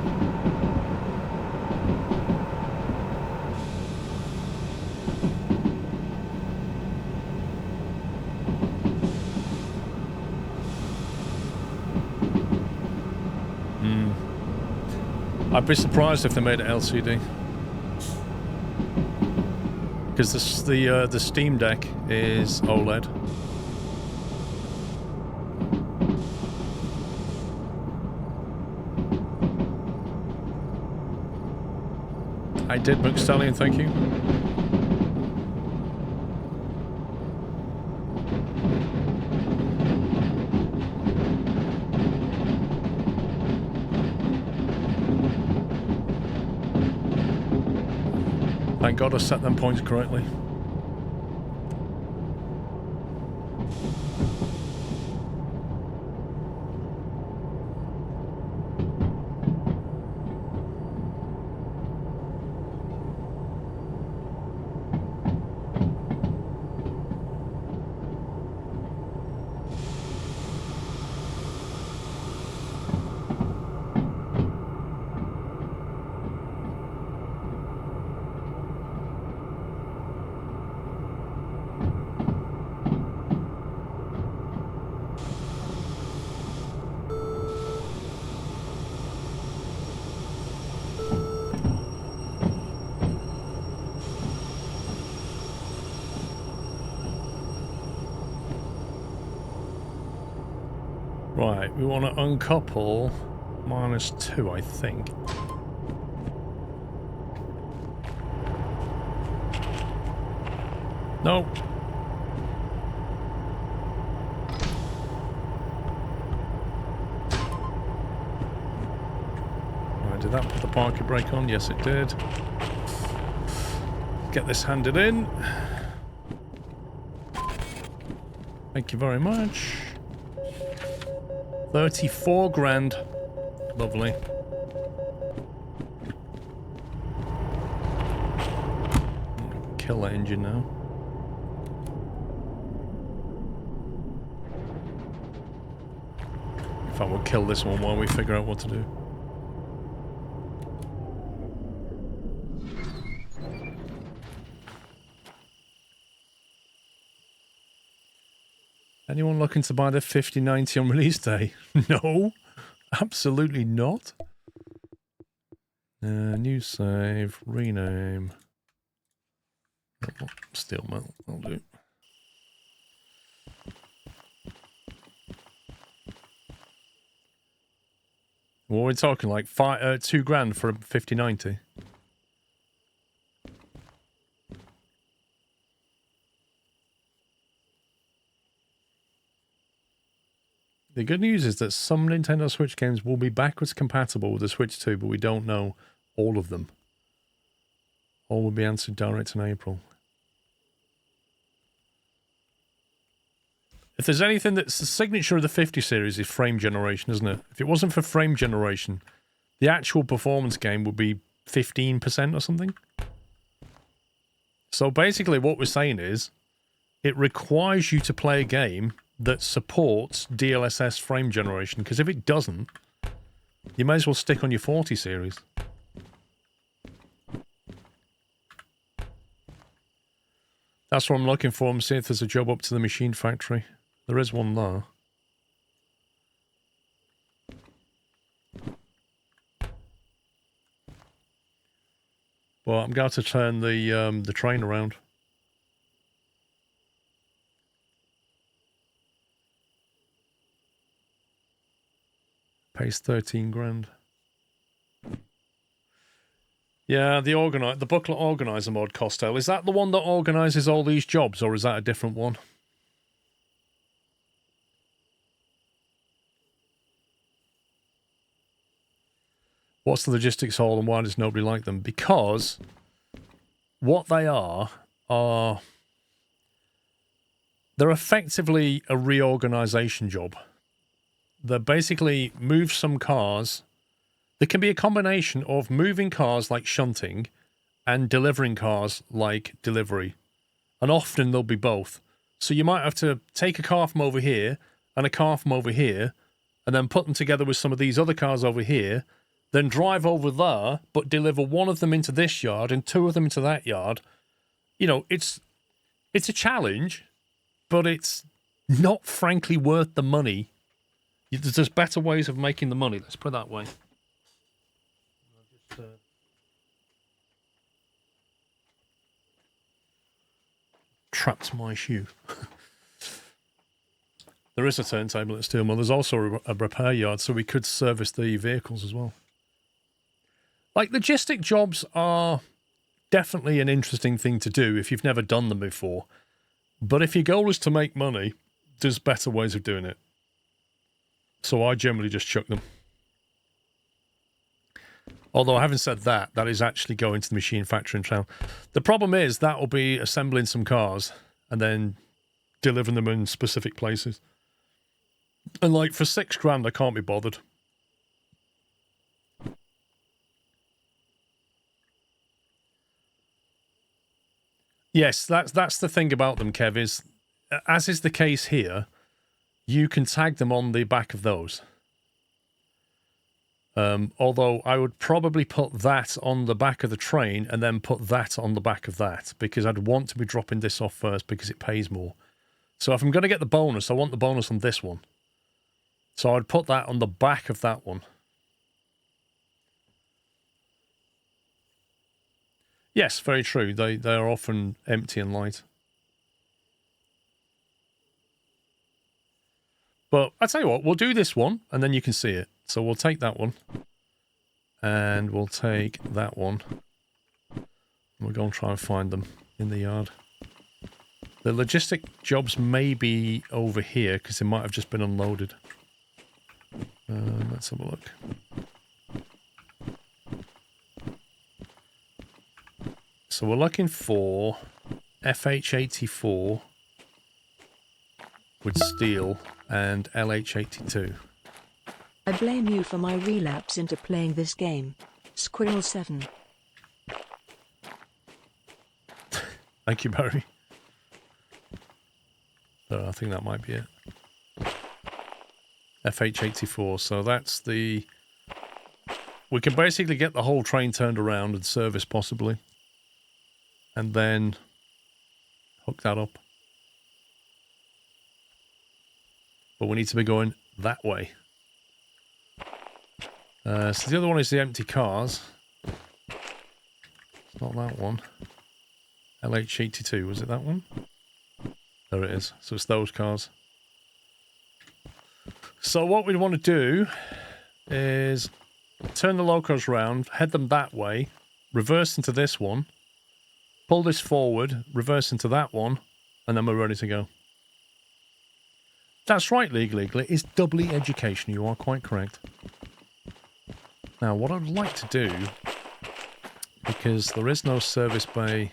I'd be surprised if they made it LCD. Because the Steam Deck is OLED. I did, McStallion, thank you. Thank God I set them points correctly. Right, we want to uncouple -2, I think. No. Right, did that put the parking brake on? Yes, it did. Get this handed in. Thank you very much. 34 grand. Lovely. Kill that engine now. In fact, we'll kill this one while we figure out what to do. Anyone looking to buy the 5090 on release day? No, absolutely not. New save, rename. Oh, steel metal, I'll do. What are we talking, like 2 grand for a 5090? The good news is that some Nintendo Switch games will be backwards compatible with the Switch 2, but we don't know all of them. All will be answered direct in April. If there's anything that's the signature of the 50 series is frame generation, isn't it? If it wasn't for frame generation, the actual performance game would be 15% or something. So basically what we're saying is, it requires you to play a game that supports DLSS frame generation, because if it doesn't, you may as well stick on your 40 series. That's what I'm looking for. I'm seeing if there's a job up to the machine factory. There is one there. Well, I'm going to turn the train around. Pays 13 grand. Yeah, the booklet organizer mod, Costello. Is that the one that organizes all these jobs, or is that a different one? What's the logistics hall and why does nobody like them? Because what they are they're effectively a reorganization job. They basically move some cars. There can be a combination of moving cars like shunting and delivering cars like delivery. And often they'll be both. So you might have to take a car from over here and a car from over here and then put them together with some of these other cars over here, then drive over there, but deliver one of them into this yard and 2 of them into that yard. You know, it's a challenge, but it's not frankly worth the money. There's better ways of making the money, let's put it that way. Trapped my shoe. There is a turntable at Steelmill. There's also a repair yard, so we could service the vehicles as well. Like, logistic jobs are definitely an interesting thing to do if you've never done them before. But if your goal is to make money, there's better ways of doing it. So I generally just chuck them. Although, having said that, that is actually going to the machine factory in town. The problem is that will be assembling some cars and then delivering them in specific places. And like, for 6 grand, I can't be bothered. Yes, that's the thing about them, Kev, is, as is the case here, you can tag them on the back of those. Although I would probably put that on the back of the train and then put that on the back of that, because I'd want to be dropping this off first because it pays more. So if I'm going to get the bonus, I want the bonus on this one. So I'd put that on the back of that one. Yes, very true. They are often empty and light. But I'll tell you what, we'll do this one, and then you can see it. So we'll take that one. And we'll take that one. We'll go and try and find them in the yard. The logistic jobs may be over here, because they might have just been unloaded. Let's have a look. So we're looking for FH84 with steel and LH82. I blame you for my relapse into playing this game. Squirrel7. Thank you, Barry. So I think that might be it. FH84, so that's the... We can basically get the whole train turned around and service possibly. And then hook that up. But we need to be going that way. So the other one is the empty cars. It's not that one. LH82, was it that one? There it is. So it's those cars. So what we want to do is turn the locos round, head them that way, reverse into this one, pull this forward, reverse into that one, and then we're ready to go. That's right, League. It's doubly education. You are quite correct. Now, what I'd like to do, because there is no service bay...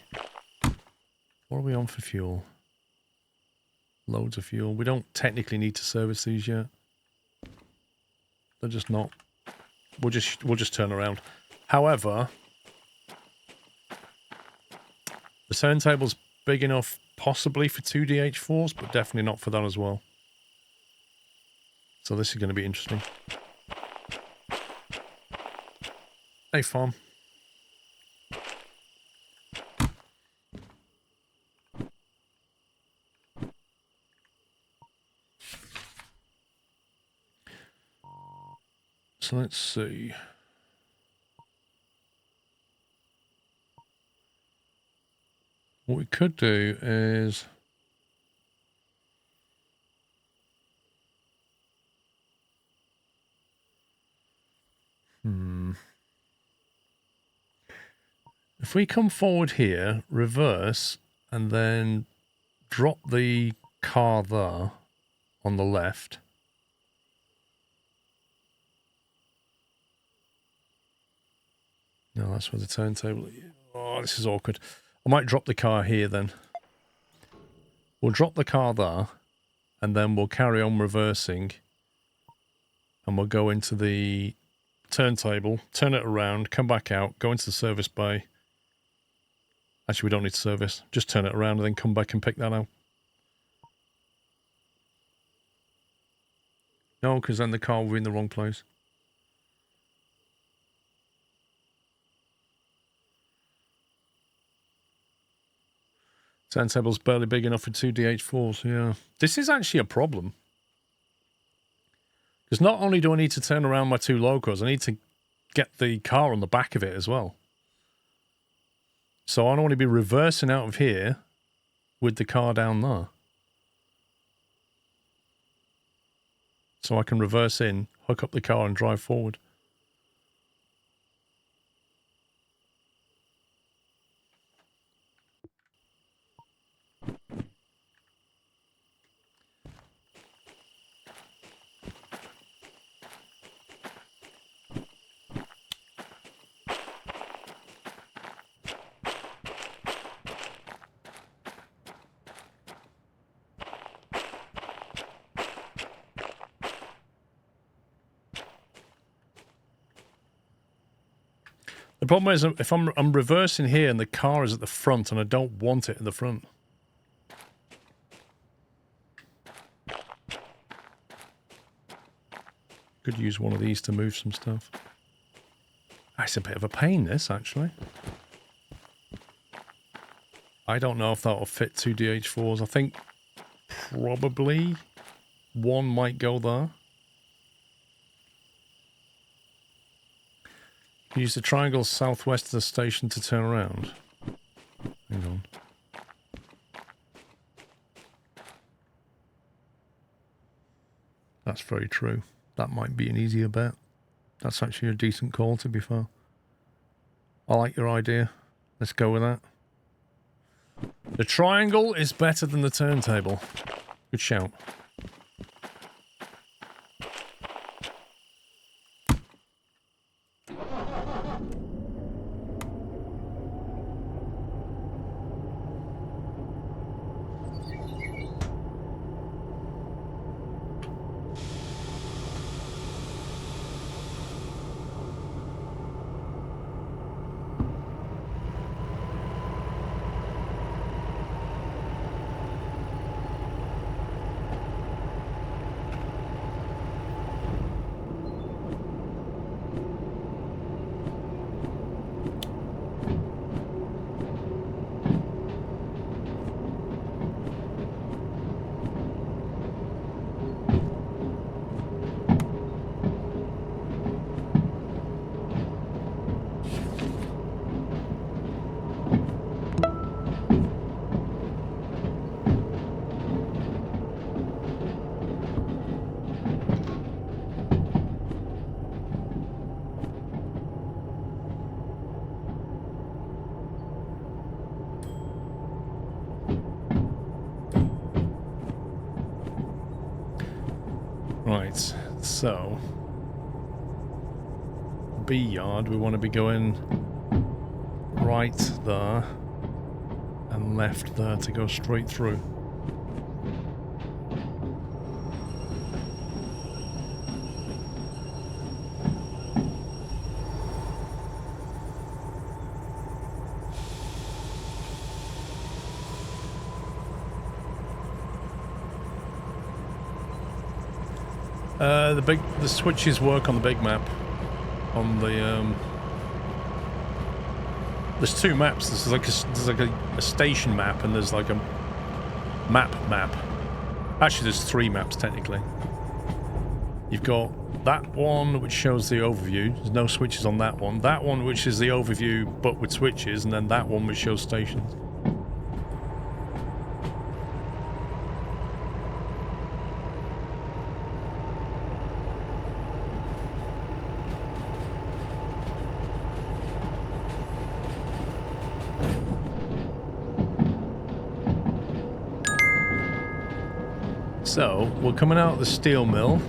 What are we on for fuel? Loads of fuel. We don't technically need to service these yet. They're just not. We'll just turn around. However, the turntable's big enough possibly for 2DH4s, but definitely not for that as well. So this is going to be interesting. Hey, farm. So let's see. What we could do is... If we come forward here, reverse, and then drop the car there on the left. No, that's where the turntable is. Oh, this is awkward. I might drop the car here then. We'll drop the car there, and then we'll carry on reversing. And we'll go into the turntable, turn it around, come back out, go into the service bay. Actually, we don't need to service. Just turn it around and then come back and pick that out. No, because then the car will be in the wrong place. Turntable's barely big enough for 2DH4s, yeah. This is actually a problem. Because not only do I need to turn around my two locos, I need to get the car on the back of it as well. So I don't want to be reversing out of here with the car down there. So I can reverse in, hook up the car and drive forward. The problem is, if I'm reversing here and the car is at the front and I don't want it in the front. Could use one of these to move some stuff. It's a bit of a pain, this, actually. I don't know if that will fit 2DH4s. I think probably one might go there. Use the triangle southwest of the station to turn around. Hang on. That's very true. That might be an easier bet. That's actually a decent call, to be fair. I like your idea. Let's go with that. The triangle is better than the turntable. Good shout. Right, so B yard, we want to be going right there and left there to go straight through. The switches work on the big map. On the there's two maps. There's like a station map and there's like a map. Actually, there's three maps technically. You've got that one which shows the overview. There's no switches on that one. That one which is the overview but with switches, and then that one which shows stations. So, we're coming out of the steel mill.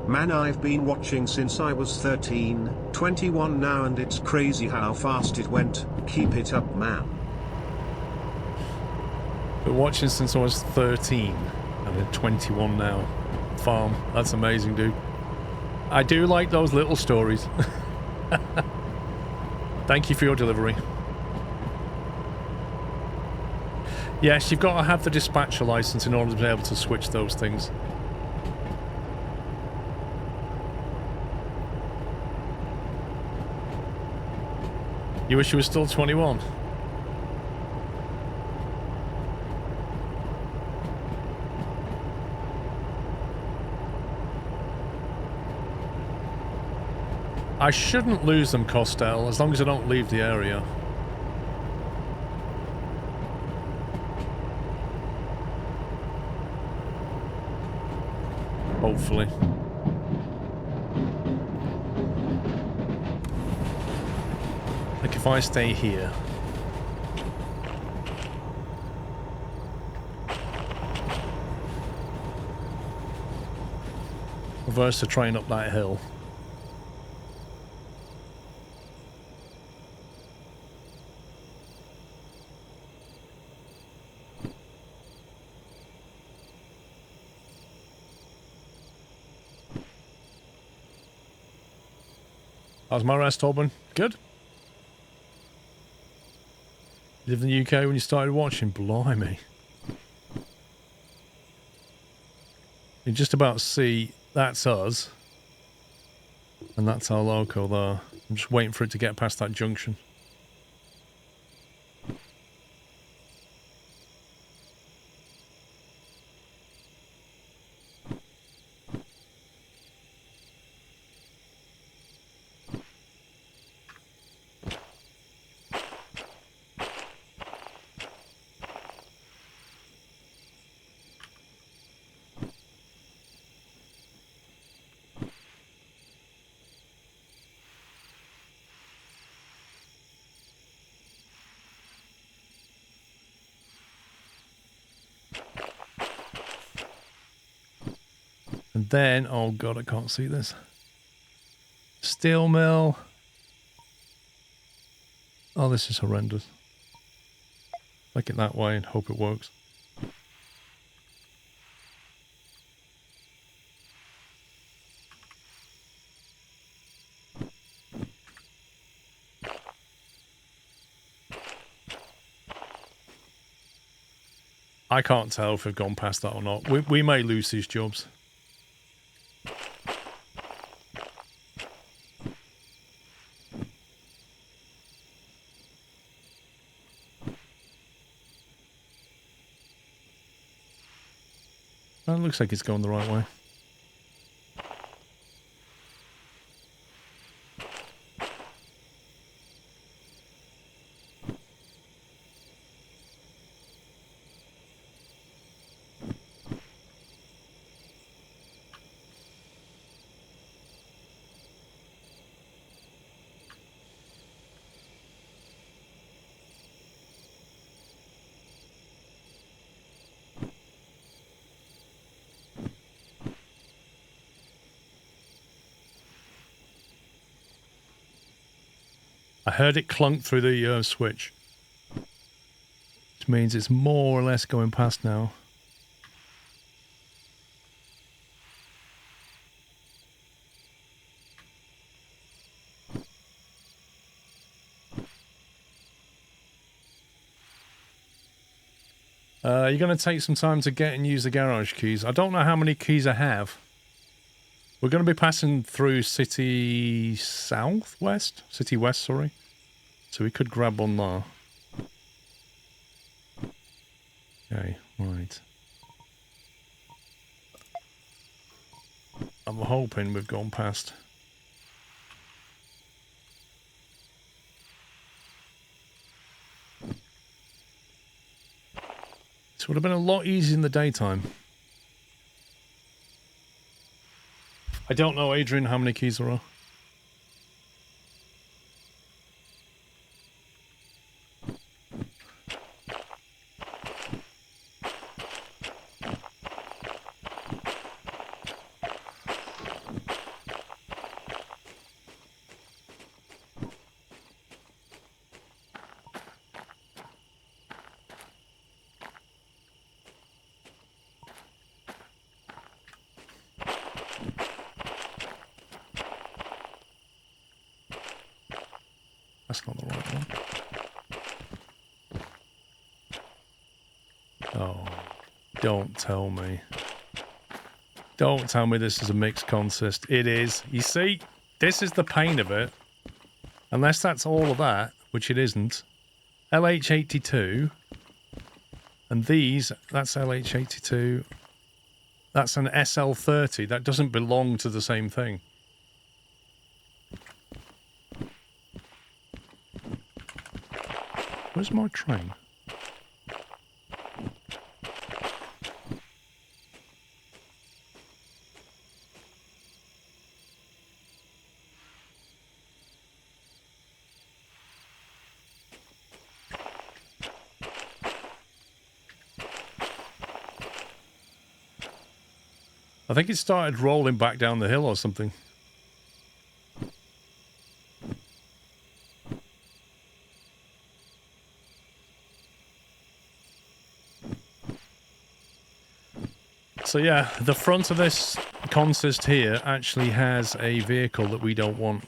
Man, I've been watching since I was 13, 21 now, and it's crazy how fast it went. Keep it up, man. Been watching since I was 13, and I'm 21 now. Farm. That's amazing, dude. I do like those little stories. Thank you for your delivery. Yes, you've got to have the dispatcher license in order to be able to switch those things. You wish you were still 21? I shouldn't lose them, Costel, as long as I don't leave the area. Hopefully. Like if I stay here. Reverse the train up that hill. How's my rest, Auburn? Good? You lived in the UK when you started watching? Blimey. You just about see that's us. And that's our loco there. I'm just waiting for it to get past that junction. And then, oh god, I can't see this. Steel mill. Oh, this is horrendous. Make it that way and hope it works. I can't tell if we've gone past that or not. We may lose these jobs. That looks like it's going the right way. I heard it clunk through the switch. Which means it's more or less going past now. You're going to take some time to get and use the garage keys. I don't know how many keys I have. We're going to be passing through City Southwest? City West, sorry. So we could grab one there. Okay, right. I'm hoping we've gone past. This would have been a lot easier in the daytime. I don't know, Adrian, how many keys there are. That's not the right one. Oh, don't tell me. Don't tell me this is a mixed consist. It is. You see, this is the pain of it. Unless that's all of that, which it isn't. LH82. And these, that's LH82. That's an SL30. That doesn't belong to the same thing. Where's my train? I think it started rolling back down the hill or something. So yeah, the front of this consist here actually has a vehicle that we don't want.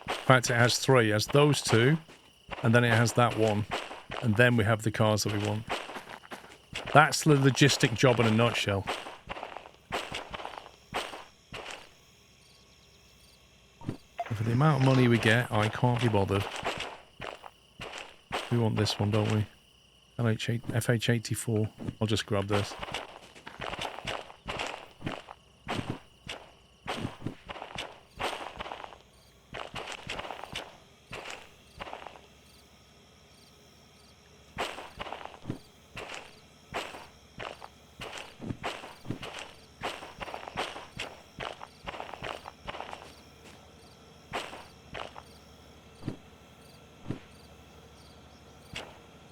In fact, it has three. It has those two, and then it has that one. And then we have the cars that we want. That's the logistic job in a nutshell. And for the amount of money we get, I can't be bothered. We want this one, don't we? FH84. I'll just grab this.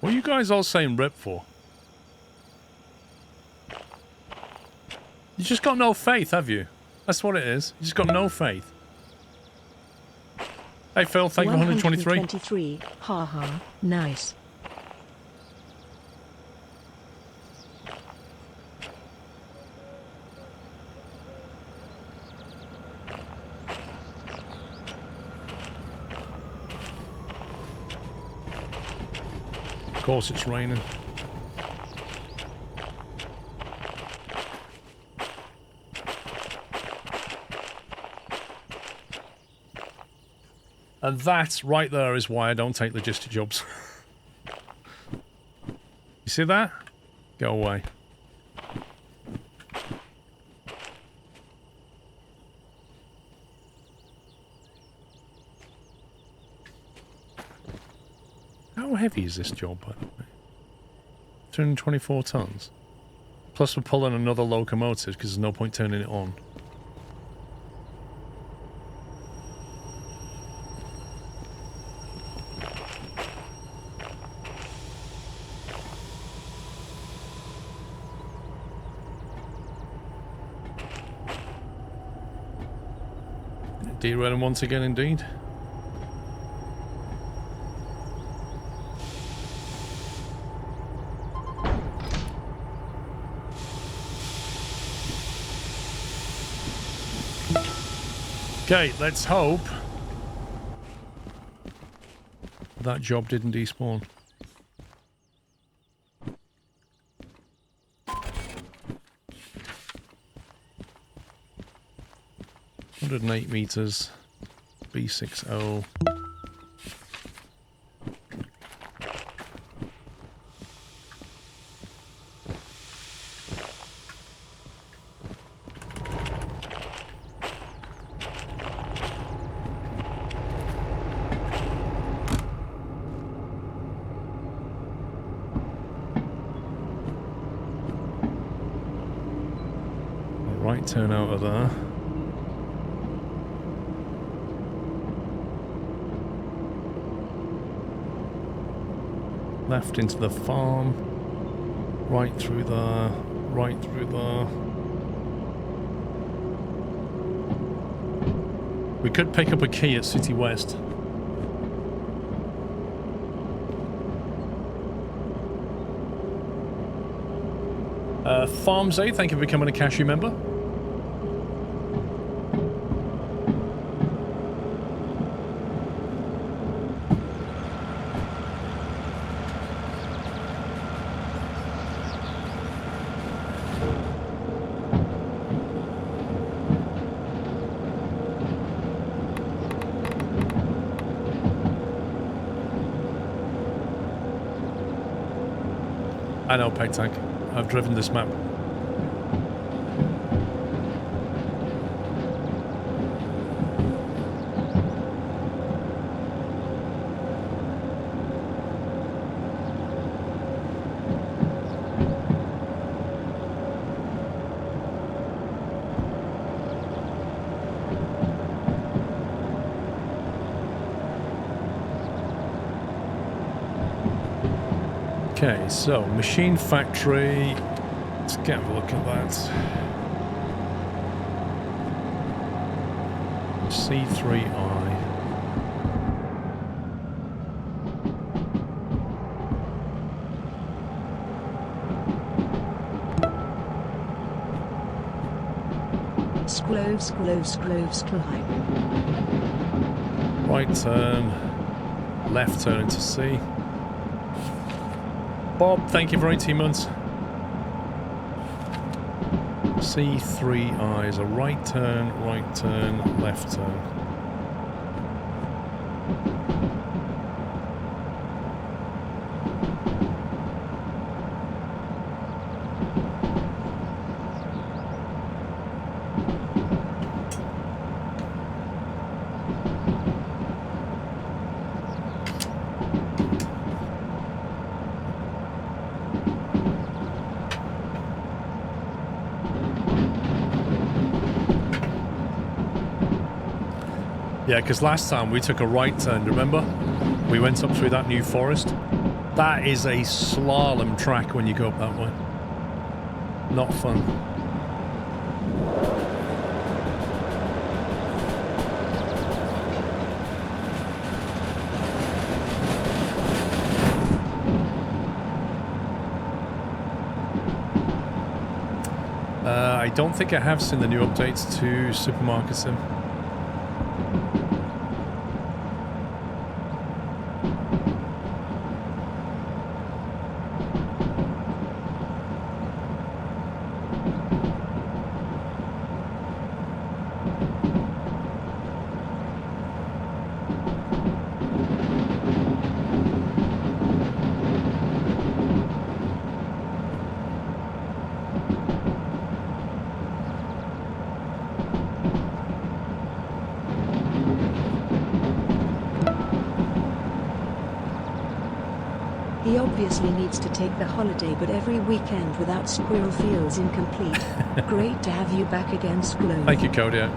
What are you guys all saying rip for? You just got no faith, have you? That's what it is. You just got no faith. Hey Phil, thank you for 123. 123. Ha ha. Nice. Of course it's raining. And that right there is why I don't take logistic jobs. You see that? Go away. How heavy is this job, by the way? 224 tons. Plus we're pulling another locomotive because there's no point turning it on. Derailing once again, indeed. Okay, let's hope that job didn't despawn. .8 meters, B60. Right turn out of there. Left into the farm, right through there, right through there. We could pick up a key at City West. Farms A, thank you for becoming a cashew member. I know, Peg Tank. I've driven this map. Okay, so machine factory. Let's get a look at that. C3I. Sclove. Right turn. Left turn into C. Bob, thank you for 18 months. C3I is a right turn, left turn. Yeah, because last time we took a right turn, remember? We went up through that new forest. That is a slalom track when you go up that way. Not fun. I don't think I have seen the new updates to Supermarket Sim. He obviously needs to take the holiday, but every weekend without Squirrel feels incomplete. Great to have you back again, Squirrel. Thank you, Kodia.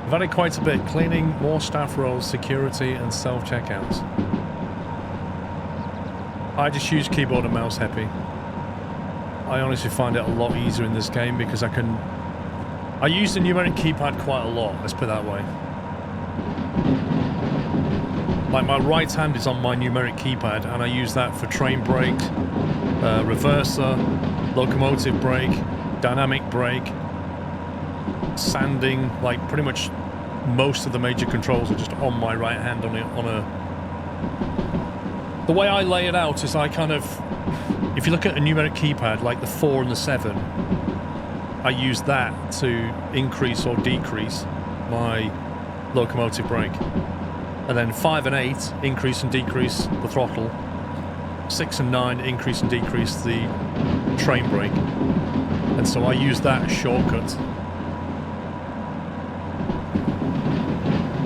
I've added quite a bit. Cleaning, more staff roles, security, and self-checkouts. I just use keyboard and mouse happy. I honestly find it a lot easier in this game because I use the numeric keypad quite a lot, let's put it that way. Like my right hand is on my numeric keypad and I use that for train brake, reverser, locomotive brake, dynamic brake, sanding, like pretty much most of the major controls are just on my right hand on a... The way I lay it out is I kind of... If you look at a numeric keypad, like the 4 and the 7, I use that to increase or decrease my locomotive brake. And then 5 and 8 increase and decrease the throttle. 6 and 9 increase and decrease the train brake. And so I use that as shortcut.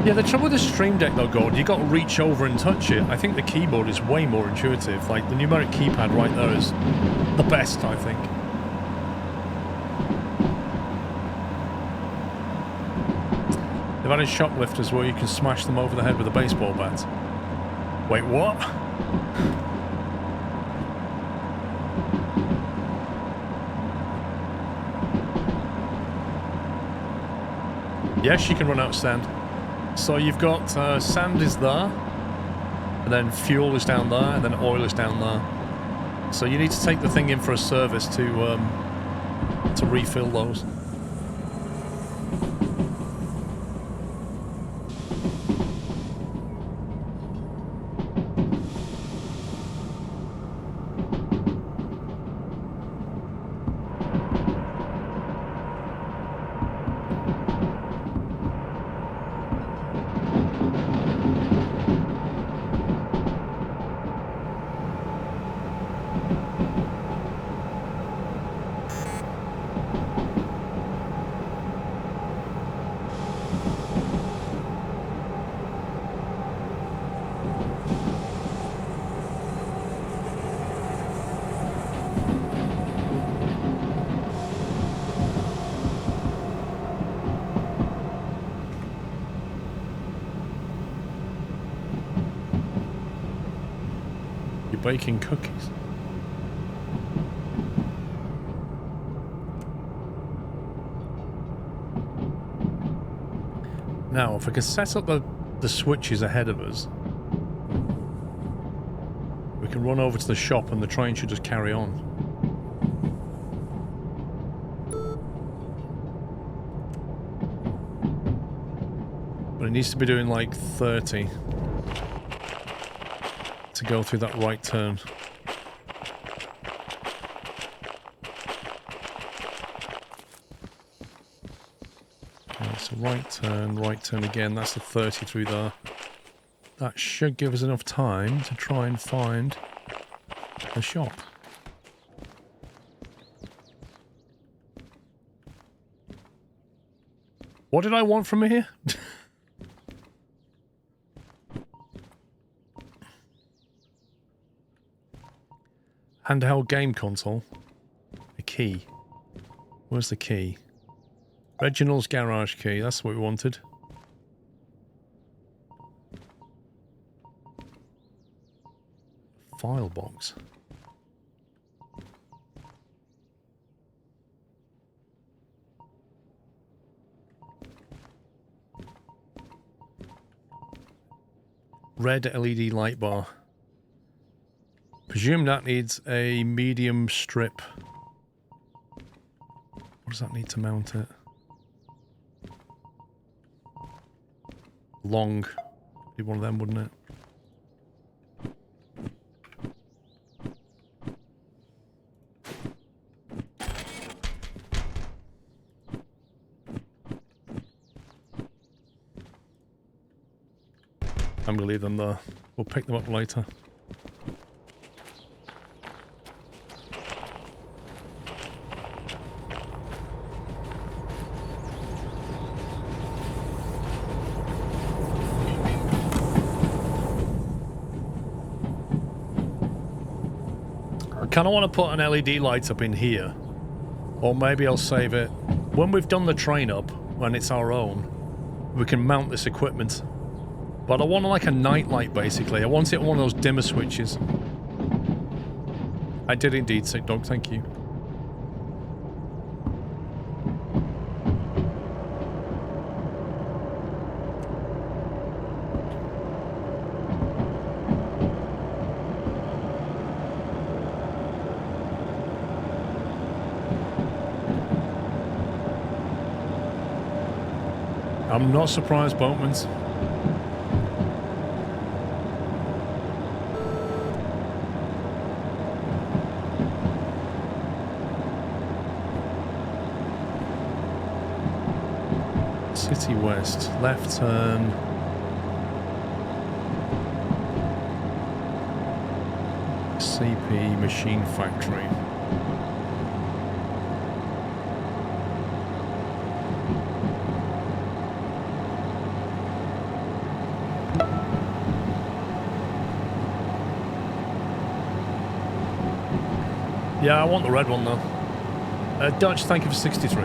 Yeah, the trouble with the Stream Deck though, Gord, you got to reach over and touch it. I think the keyboard is way more intuitive. Like the numeric keypad right there is the best, I think. They've added shoplifters where you can smash them over the head with a baseball bat. Wait, what? Yes, you can run out of sand. So you've got sand is there, and then fuel is down there, and then oil is down there. So you need to take the thing in for a service to refill those. Baking cookies. Now, if I can set up the switches ahead of us, we can run over to the shop and the train should just carry on. But it needs to be doing like 30. To go through that right turn. Okay, so right turn again. That's the 30 through there. That should give us enough time to try and find a shop. What did I want from here? Handheld game console. A key. Where's the key? Reginald's garage key. That's what we wanted. File box. red LED light bar. Presume that needs a medium strip. What does that need to mount it? Long. Be one of them, wouldn't it? I'm gonna leave them there. We'll pick them up later. I kind of want to put an LED light up in here. Or maybe I'll save it. When we've done the train up, when it's our own, we can mount this equipment. But I want like a night light, basically. I want it on one of those dimmer switches. I did indeed, Sick Dog, thank you. I'm not surprised, Boatmans. City West, left turn. CP Machine Factory. Yeah, I want the red one though. Dutch, thank you for 63.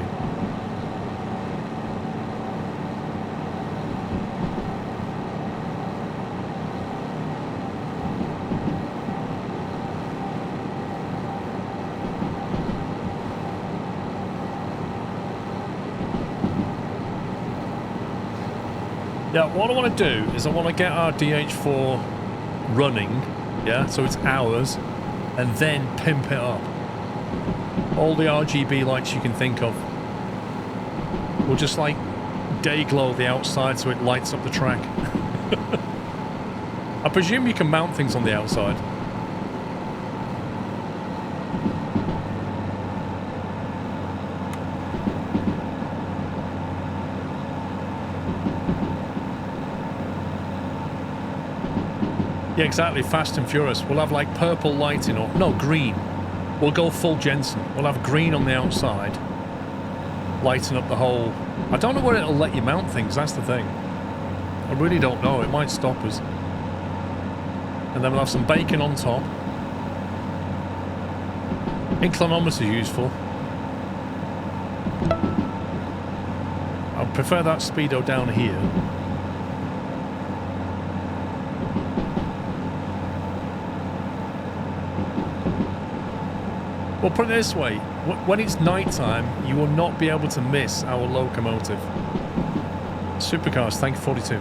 Yeah, what I want to do is I want to get our DH4 running, yeah, so it's ours, and then pimp it up. All the RGB lights you can think of. We'll just like day glow the outside so it lights up the track. I presume you can mount things on the outside. Yeah, exactly. Fast and Furious. We'll have like purple lighting or no, green. We'll go full Jensen. We'll have green on the outside, lighting up the whole. I don't know where it'll let you mount things. That's the thing. I really don't know. It might stop us. And then we'll have some bacon on top. Inclinometer useful. I prefer that speedo down here. Well, put it this way, when it's night time, you will not be able to miss our locomotive. Supercars, thank you, 42.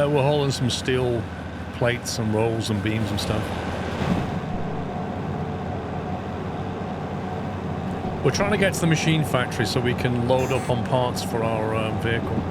We're hauling some steel plates and rolls and beams and stuff. We're trying to get to the machine factory so we can load up on parts for our vehicle.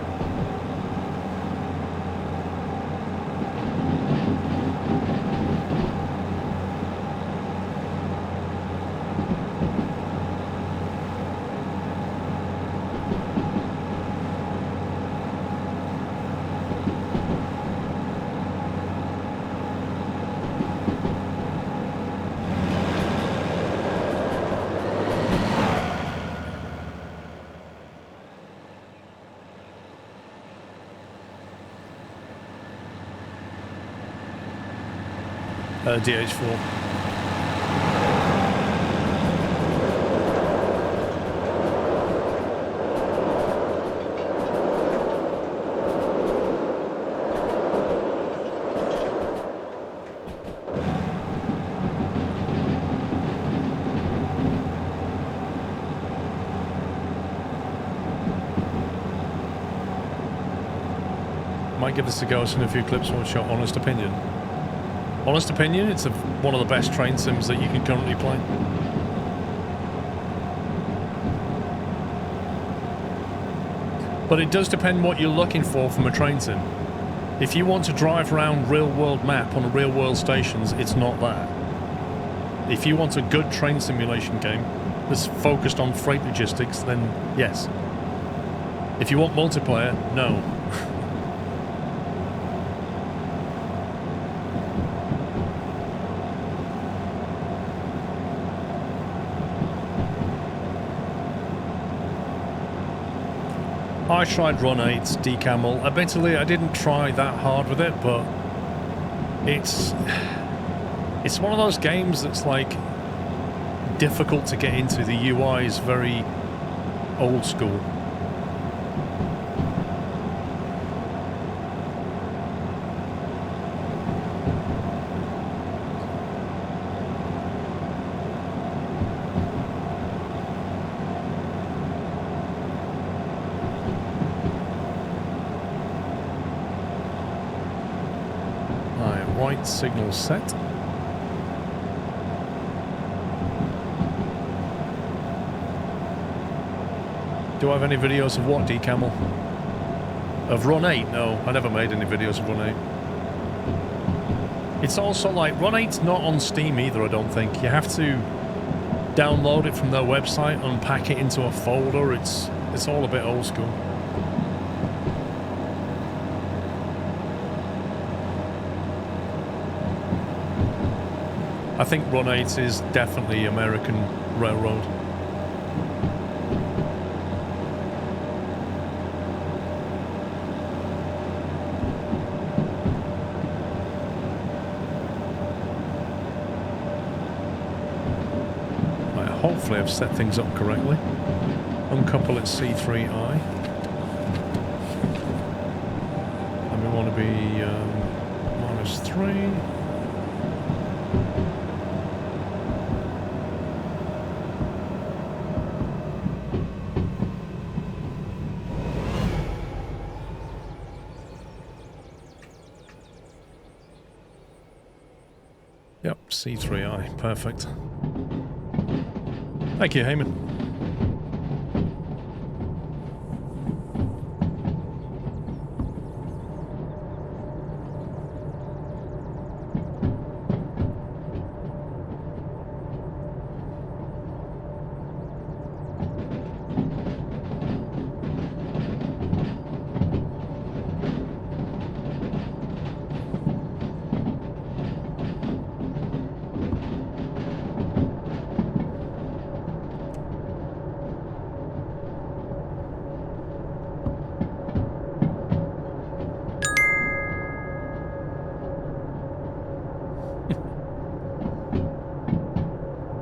DH4. Might give this a go. I've seen a few clips. One shot. Honest opinion. Honest opinion. It's one of the best train sims that you can currently play. But it does depend what you're looking for from a train sim. If you want to drive around real-world map on real-world stations, it's not that. If you want a good train simulation game that's focused on freight logistics, then yes. If you want multiplayer, no. I tried Run 8's Decamel. Admittedly, I didn't try that hard with it, but it's one of those games that's like difficult to get into. The UI is very old school. Signal set. Do I have any videos of what, Decamel? Of Run 8? No, I never made any videos of Run 8. It's also like, Run 8's not on Steam either, I don't think. You have to download it from their website, unpack it into a folder. It's all a bit old school. I think Run 8 is definitely American Railroad. Right, hopefully I've set things up correctly. Uncouple at C3I. And we want to be -3. C3I, perfect. Thank you, Heyman.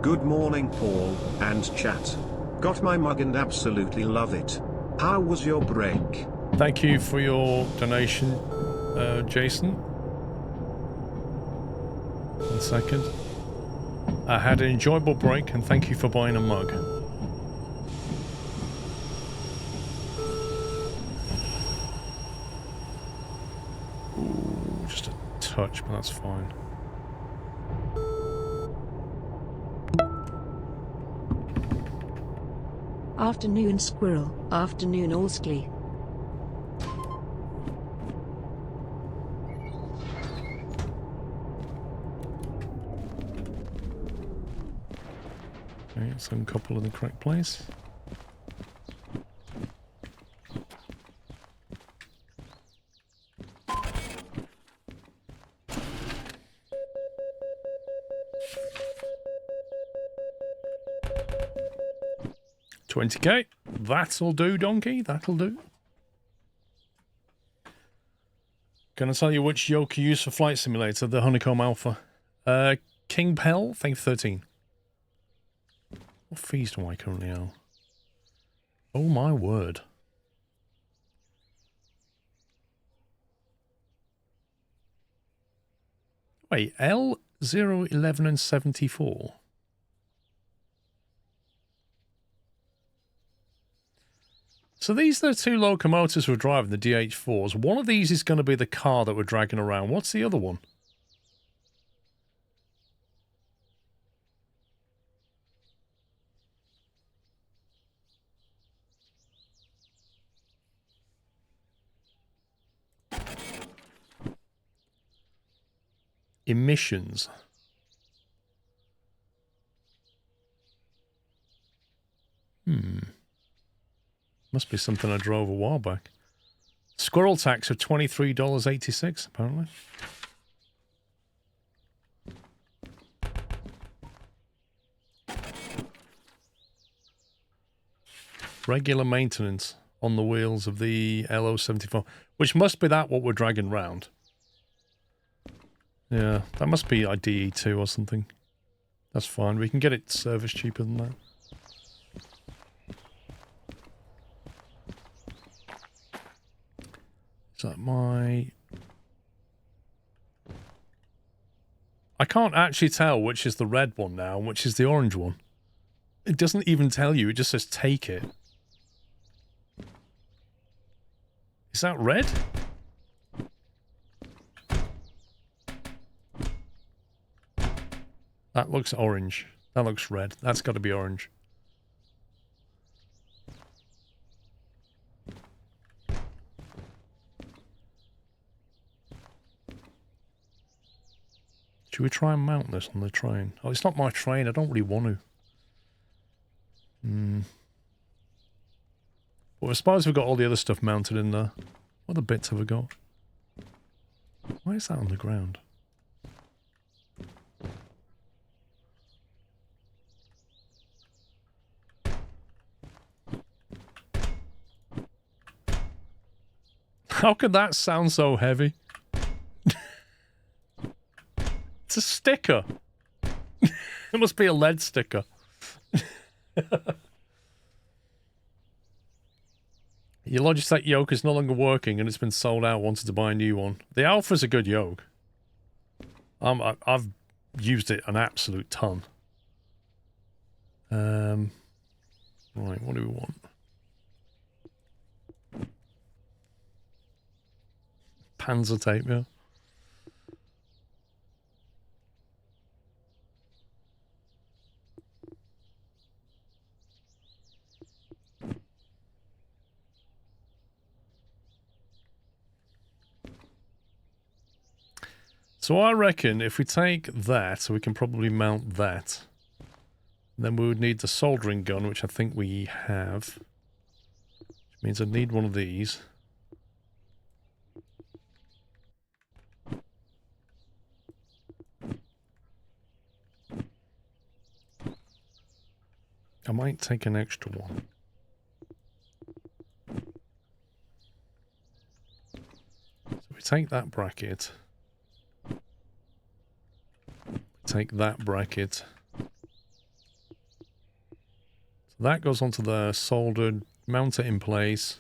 Good morning, Paul and chat. Got my mug and absolutely love it. How was your break? Thank you for your donation, Jason. 1 second. I had an enjoyable break and thank you for buying a mug. Ooh, just a touch, but that's fine. Afternoon Squirrel, afternoon Allscly. Okay, let's uncouple in the correct place. $20K. That'll do, donkey. That'll do. Can I tell you which yoke you use for Flight Simulator? The Honeycomb Alpha. King Pell, thank you for 13. What fees do I currently owe? Oh my word. Wait, L 0, 11 and 74. So these are the two locomotives we're driving, the DH4s. One of these is going to be the car that we're dragging around. What's the other one? Emissions. Must be something I drove a while back. Squirrel tax of $23.86, apparently. Regular maintenance on the wheels of the LO74, which must be that what we're dragging round. Yeah, that must be a DE2 or something. That's fine. We can get it serviced cheaper than that. Is that my... I can't actually tell which is the red one now and which is the orange one. It doesn't even tell you. It just says take it. Is that red? That looks orange. That looks red. That's got to be orange. Should we try and mount this on the train? Oh, it's not my train. I don't really want to. Well, I suppose we've got all the other stuff mounted in there. What other bits have we got? Why is that on the ground? How could that sound so heavy? It's a sticker. It must be a lead sticker. Your Logitech yoke is no longer working and it's been sold out. Wanted to buy a new one. The Alpha's a good yoke. I've used it an absolute ton. Right, what do we want? Panzer tape, yeah. So I reckon if we take that, we can probably mount that. Then we would need the soldering gun, which I think we have. Which means I'd need one of these. I might take an extra one. So we take that bracket. Take that bracket. So that goes onto the soldered, mount it in place.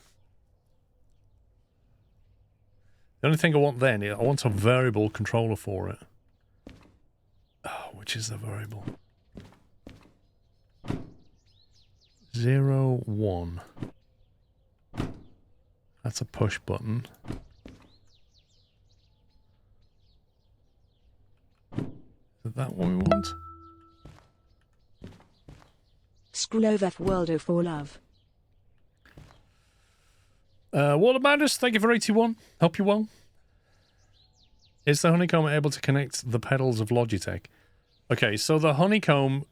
The only thing I want then, I want a variable controller for it. Oh, which is the variable? 0, 1. That's a push button. Is that what we want? SquirrelPlus World for love. Water Madness, thank you for 81. Hope you well. Is the honeycomb able to connect the pedals of Logitech? Okay, so the honeycomb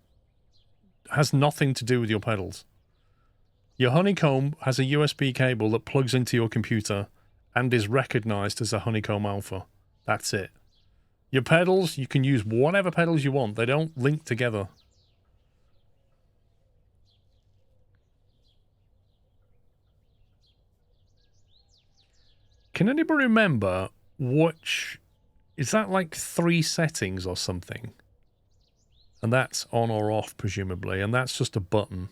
has nothing to do with your pedals. Your honeycomb has a USB cable that plugs into your computer and is recognized as a honeycomb alpha. That's it. Your pedals, you can use whatever pedals you want. They don't link together. Can anybody remember which Is that like 3 settings or something? And that's on or off, presumably, and that's just a button.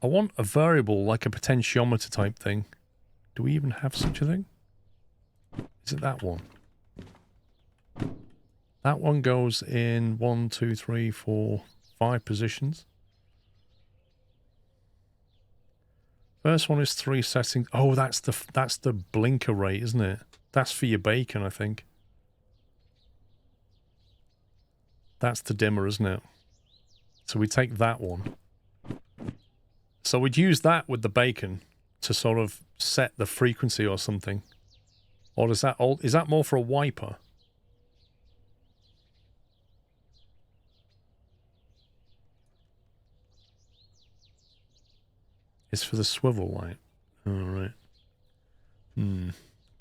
I want a variable, like a potentiometer type thing. Do we even have such a thing? Is it that one? That one goes in 1, 2, 3, 4, 5 positions. First one is 3 settings. Oh, that's the blinker rate, isn't it? That's for your bacon, I think. That's the dimmer, isn't it? So we take that one. So we'd use that with the bacon to sort of set the frequency or something. Or is that more for a wiper? It's for the swivel light. Alright.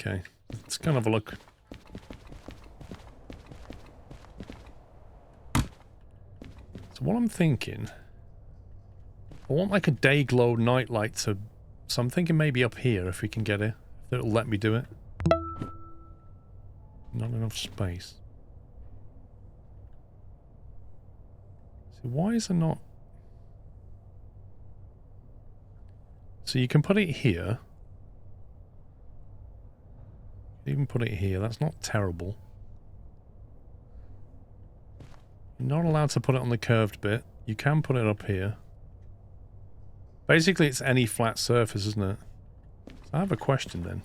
Okay. Let's go and have a look. So what I'm thinking... I want like a day glow night light to... So I'm thinking maybe up here if we can get it. If it'll let me do it. Not enough space. So why is there not... So you can put it here. Even put it here. That's not terrible. You're not allowed to put it on the curved bit. You can put it up here. Basically, it's any flat surface, isn't it? So I have a question then.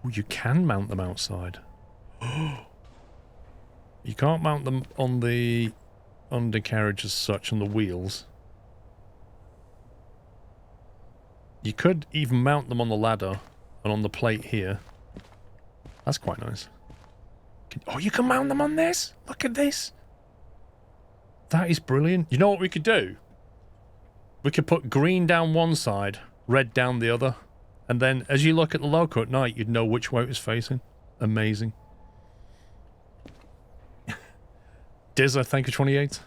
Oh, you can mount them outside. You can't mount them on the undercarriage as such, on the wheels. You could even mount them on the ladder and on the plate here. That's quite nice. Oh, you can mount them on this? Look at this. That is brilliant. You know what we could do? We could put green down one side, red down the other. And then as you look at the loco at night, you'd know which way it was facing. Amazing. Dizza, thank you, 28.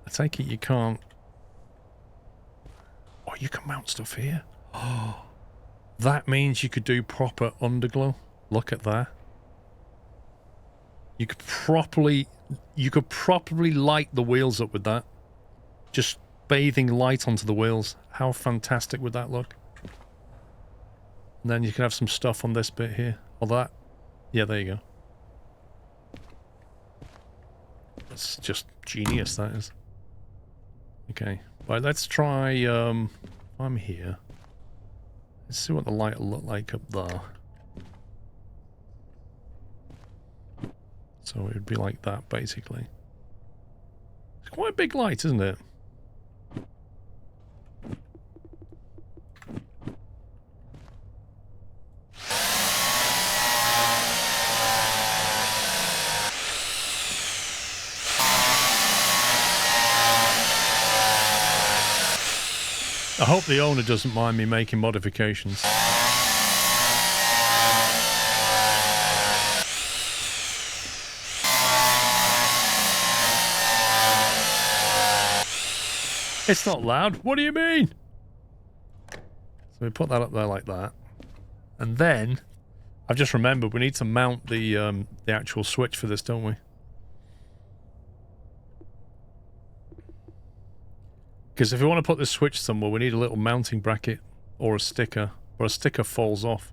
I take it you can't... Oh, you can mount stuff here. Oh, that means you could do proper underglow. Look at that. You could properly light the wheels up with that. Just bathing light onto the wheels. How fantastic would that look? And then you can have some stuff on this bit here. Or that. Yeah, there you go. That's just genius, that is. Okay. Right, let's try, I'm here. Let's see what the light will look like up there. So it would be like that, basically. It's quite a big light, isn't it? I hope the owner doesn't mind me making modifications. It's not loud. What do you mean? So we put that up there like that. And then, I've just remembered we need to mount the actual switch for this, don't we? Because if we want to put this switch somewhere, we need a little mounting bracket or a sticker. Or a sticker falls off.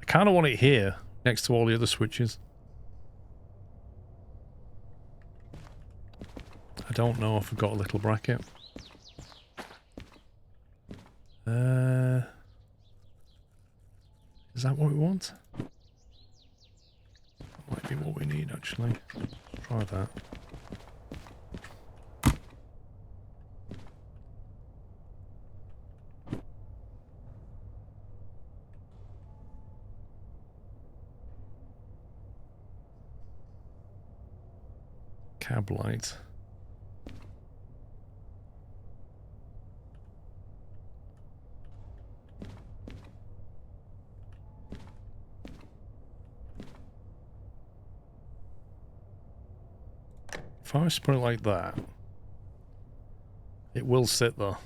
I kind of want it here, next to all the other switches. I don't know if I've got a little bracket. Is that what we want? That might be what we need, actually. Let's try that. Cab light. If I was to put it like that, it will sit there.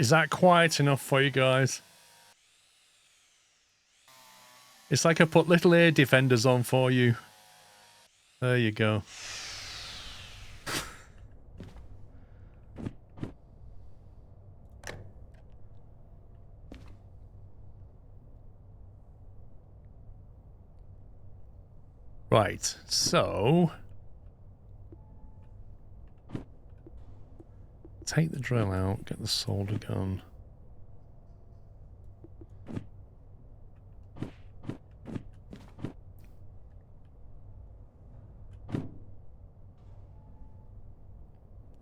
Is that quiet enough for you guys? It's like I put little ear defenders on for you. There you go. Right, so take the drill out, get the solder gun.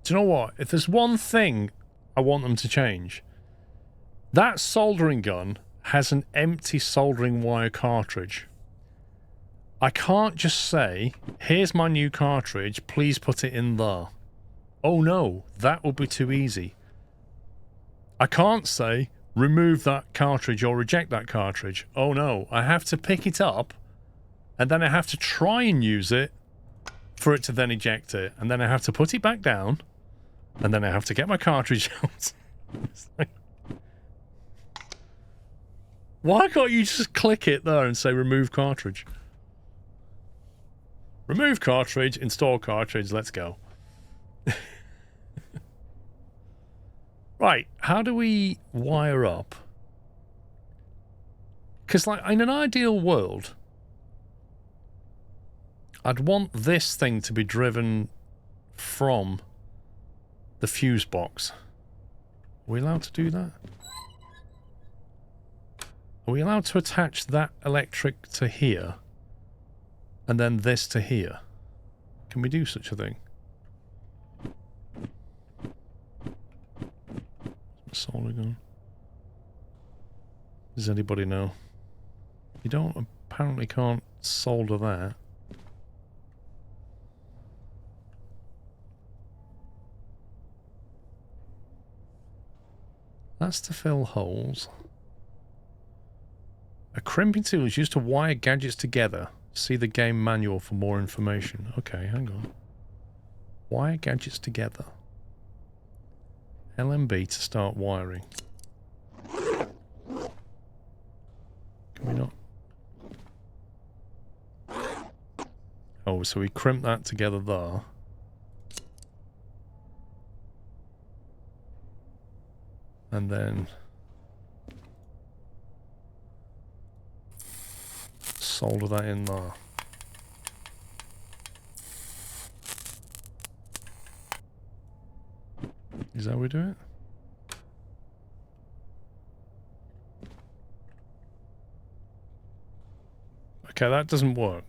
Do you know what? If there's one thing I want them to change, that soldering gun has an empty soldering wire cartridge. I can't just say, here's my new cartridge, please put it in there. Oh no, that would be too easy. I can't say, remove that cartridge or reject that cartridge. Oh no, I have to pick it up, and then I have to try and use it for it to then eject it, and then I have to put it back down, and then I have to get my cartridge out. It's like, why can't you just click it there and say remove cartridge? Remove cartridge, install cartridge, let's go. Right, how do we wire up? Because, like, in an ideal world, I'd want this thing to be driven from the fuse box. Are we allowed to do that? Are we allowed to attach that electric to here? And then this to here? Can we do such a thing? Solder gun. Does anybody know? You don't apparently can't solder that. That's to fill holes. A crimping tool is used to wire gadgets together. See the game manual for more information. Okay, hang on. Wire gadgets together. LMB to start wiring. Can we not? Oh, so we crimp that together there. And then solder that in there. Is that how we do it? Okay, that doesn't work.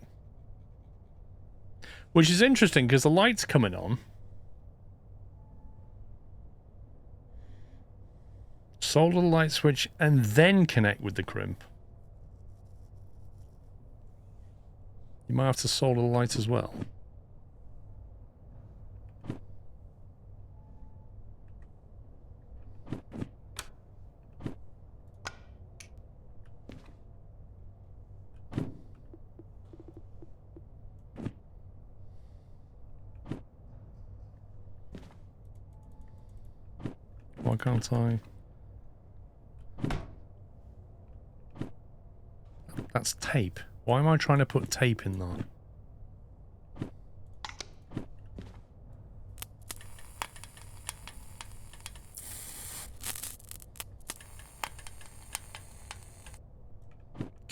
Which is interesting because the light's coming on. Solder the light switch and then connect with the crimp. You might have to solder the light as well. Why can't I? That's tape. Why am I trying to put tape in there?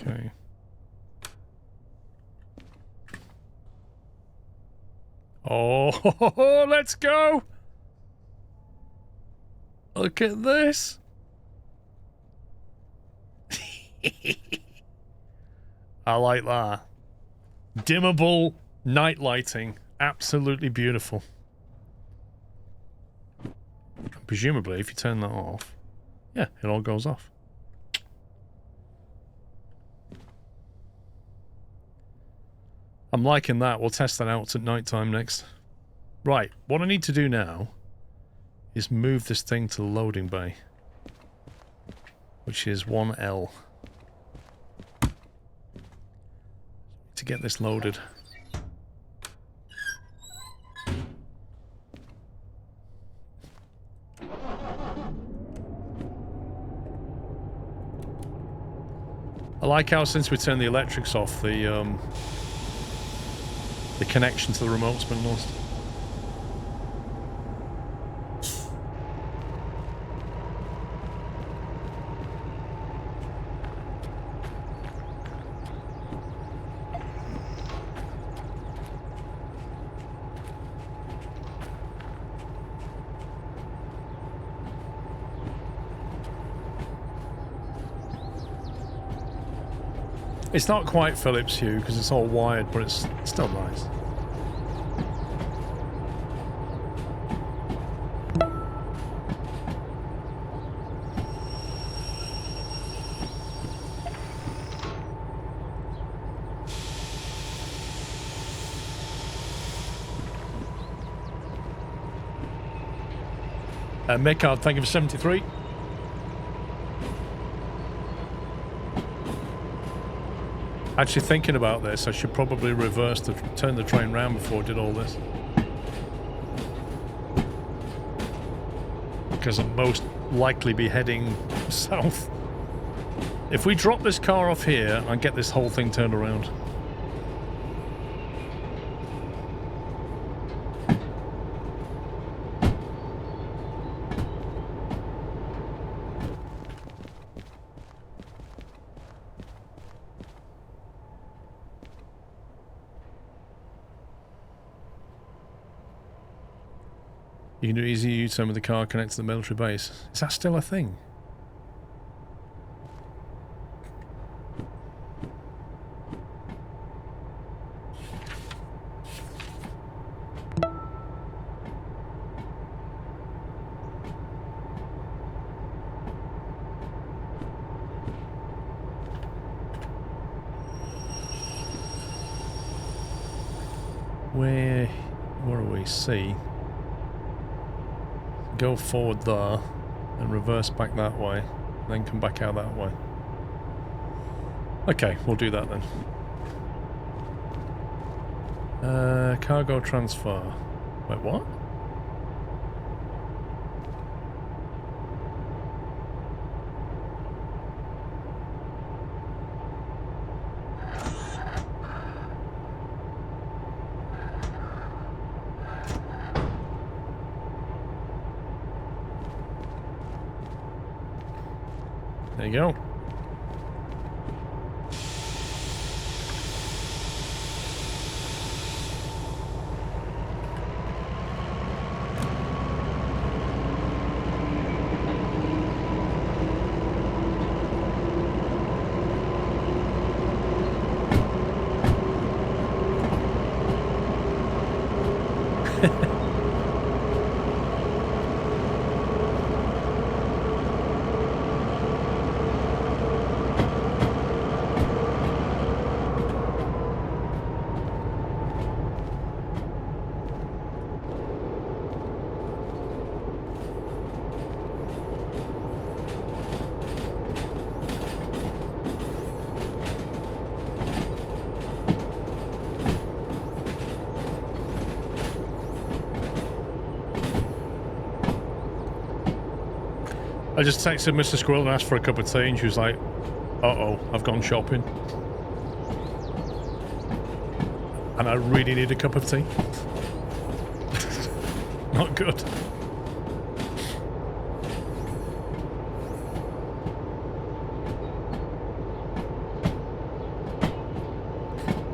Okay. Oh, let's go! Look at this! I like that. Dimmable night lighting. Absolutely beautiful. Presumably, if you turn that off, yeah, it all goes off. I'm liking that. We'll test that out at night time next. Right, what I need to do now is move this thing to the loading bay, which is 1L. To get this loaded. I like how since we turned the electrics off, the connection to the remote's been lost. It's not quite Philips Hue because it's all wired, but it's still nice. Mickard, thank you for 73. Actually thinking about this, I should probably turn the train round before I did all this. Because I'll most likely be heading south. If we drop this car off here and get this whole thing turned around. You can do easy U-turn with the car connected to the military base. Is that still a thing? Where are we? C. Go forward there and reverse back that way, then come back out that way. Okay, we'll do that then. Cargo transfer. Wait, what? There you go. I just texted Mr. Squirrel and asked for a cup of tea, and she was like, uh-oh, I've gone shopping. And I really need a cup of tea. Not good.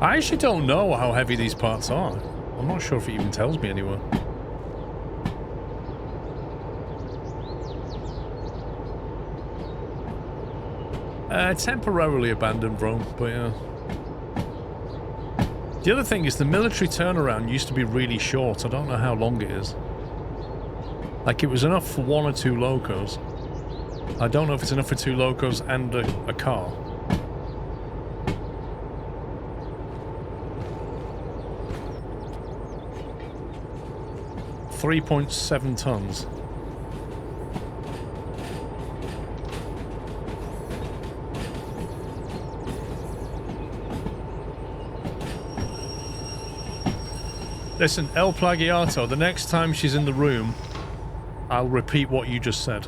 I actually don't know how heavy these parts are. I'm not sure if it even tells me anywhere. Temporarily abandoned, bro, but yeah. The other thing is the military turnaround used to be really short. I don't know how long it is. Like, it was enough for 1 or 2 locos. I don't know if it's enough for 2 locos and a car. $3.7 tons. Listen, El Plagiato, the next time she's in the room, I'll repeat what you just said.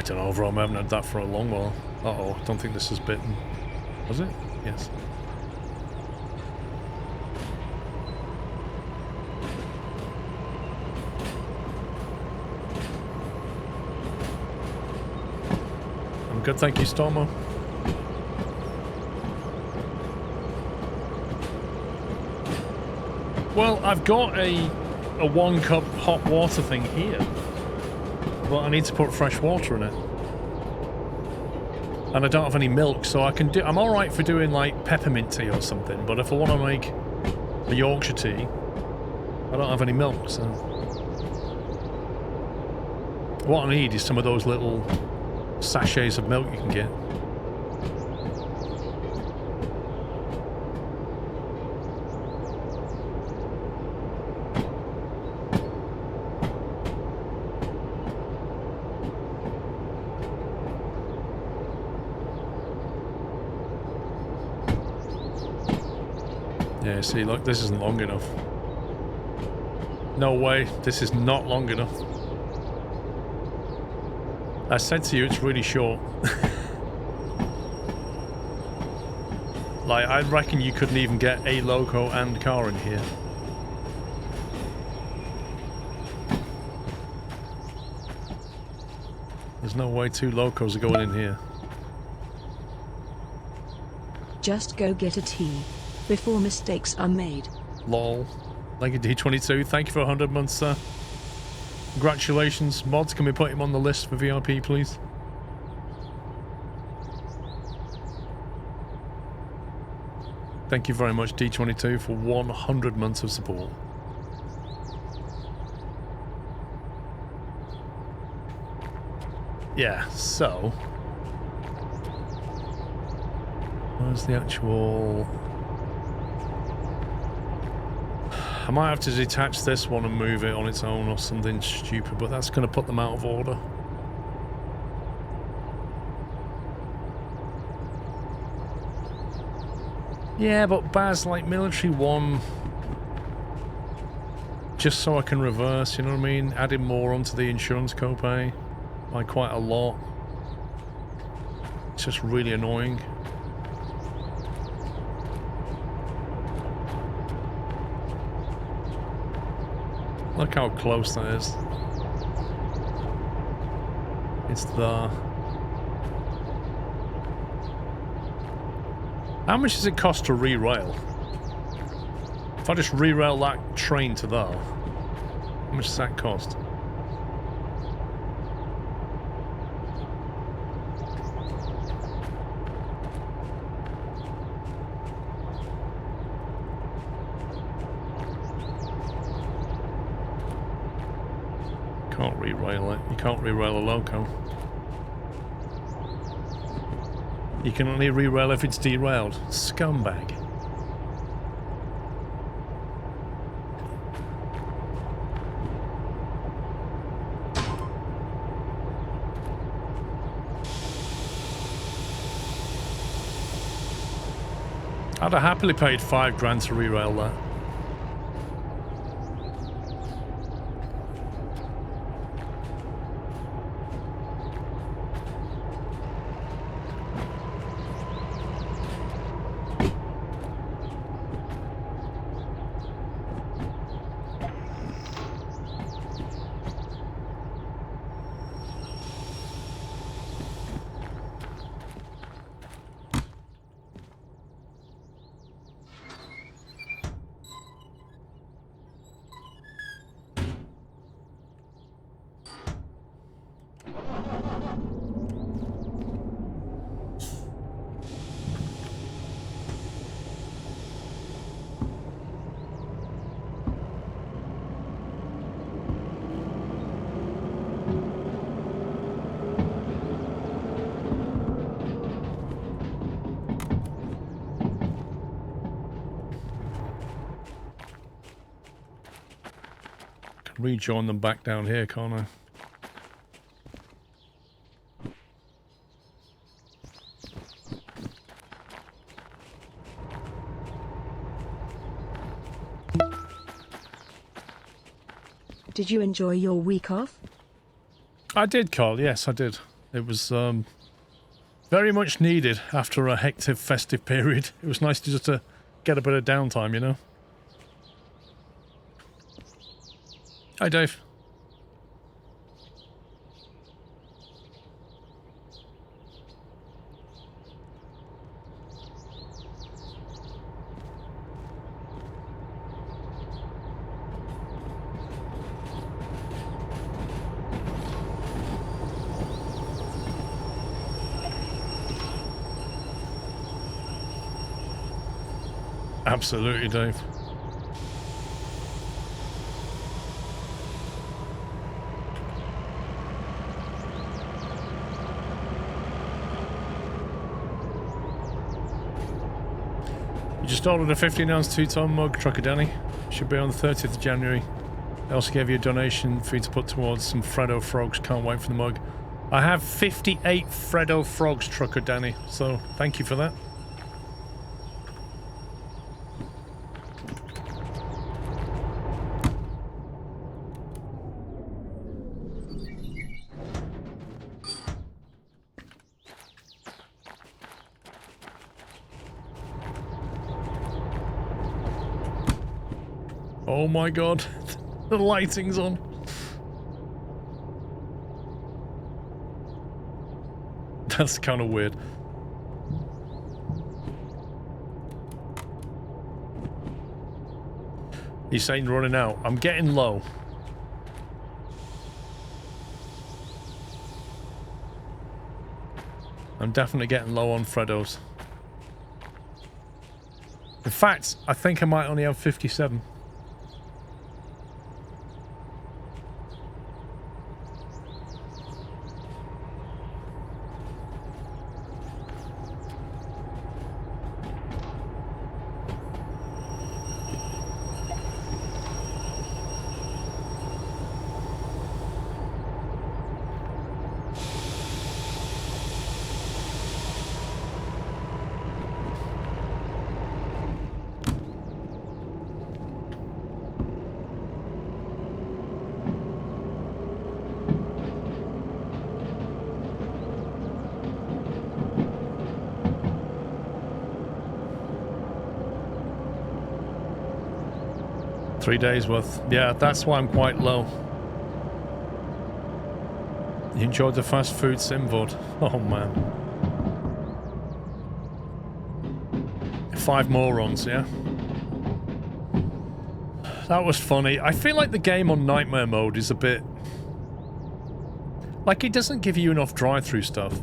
don't know, Rome, I haven't had that for a long while. Uh-oh, I don't think this is bitten. Was it? Yes. I'm good, thank you, Stormo. Well, I've got a 1 cup hot water thing here, but I need to put fresh water in it. And I don't have any milk, so I can do... I'm alright for doing, like, peppermint tea or something, but if I want to make a Yorkshire tea, I don't have any milk, so... What I need is some of those little sachets of milk you can get. Yeah, see, look, this isn't long enough. No way, this is not long enough. I said to you, it's really short. Like, I reckon you couldn't even get a loco and car in here. There's no way 2 locos are going in here. Just go get a tea before mistakes are made. Lol. Thank you, D22. Thank you for 100 months, sir. Congratulations. Mods, can we put him on the list for VIP, please? Thank you very much, D22, for 100 months of support. Yeah, so... where's the actual... I might have to detach this one and move it on its own or something stupid, but that's going to put them out of order. Yeah, but Baz, like, military 1... just so I can reverse, you know what I mean? Adding more onto the insurance copay by quite a lot. It's just really annoying. Look how close that is. It's there. How much does it cost to re-rail? If I just re-rail that train to there, how much does that cost? Can't re-rail it. You can't re-rail a loco. You can only re-rail if it's derailed. Scumbag. I'd have happily paid £5 to re-rail that. Rejoin them back down here, can't I? Did you enjoy your week off? I did, Carl. Yes, I did. It was very much needed after a hectic festive period. It was nice to just to get a bit of downtime, you know? Hi, Dave. Absolutely, Dave. You just ordered a 15-ounce 2-ton mug, Trucker Danny. Should be on the 30th of January. I also gave you a donation for you to put towards some Freddo frogs. Can't wait for the mug. I have 58 Freddo frogs, Trucker Danny, so thank you for that. Oh my god, the lighting's on. That's kind of weird. He's saying running out. I'm getting low. I'm definitely getting low on Freddos. In fact, I think I might only have 57. Three days worth. Yeah, that's why I'm quite low. You enjoyed the fast food sim VOD? Oh man. 5 more runs, yeah? That was funny. I feel like the game on nightmare mode is a bit... like, it doesn't give you enough drive-through stuff.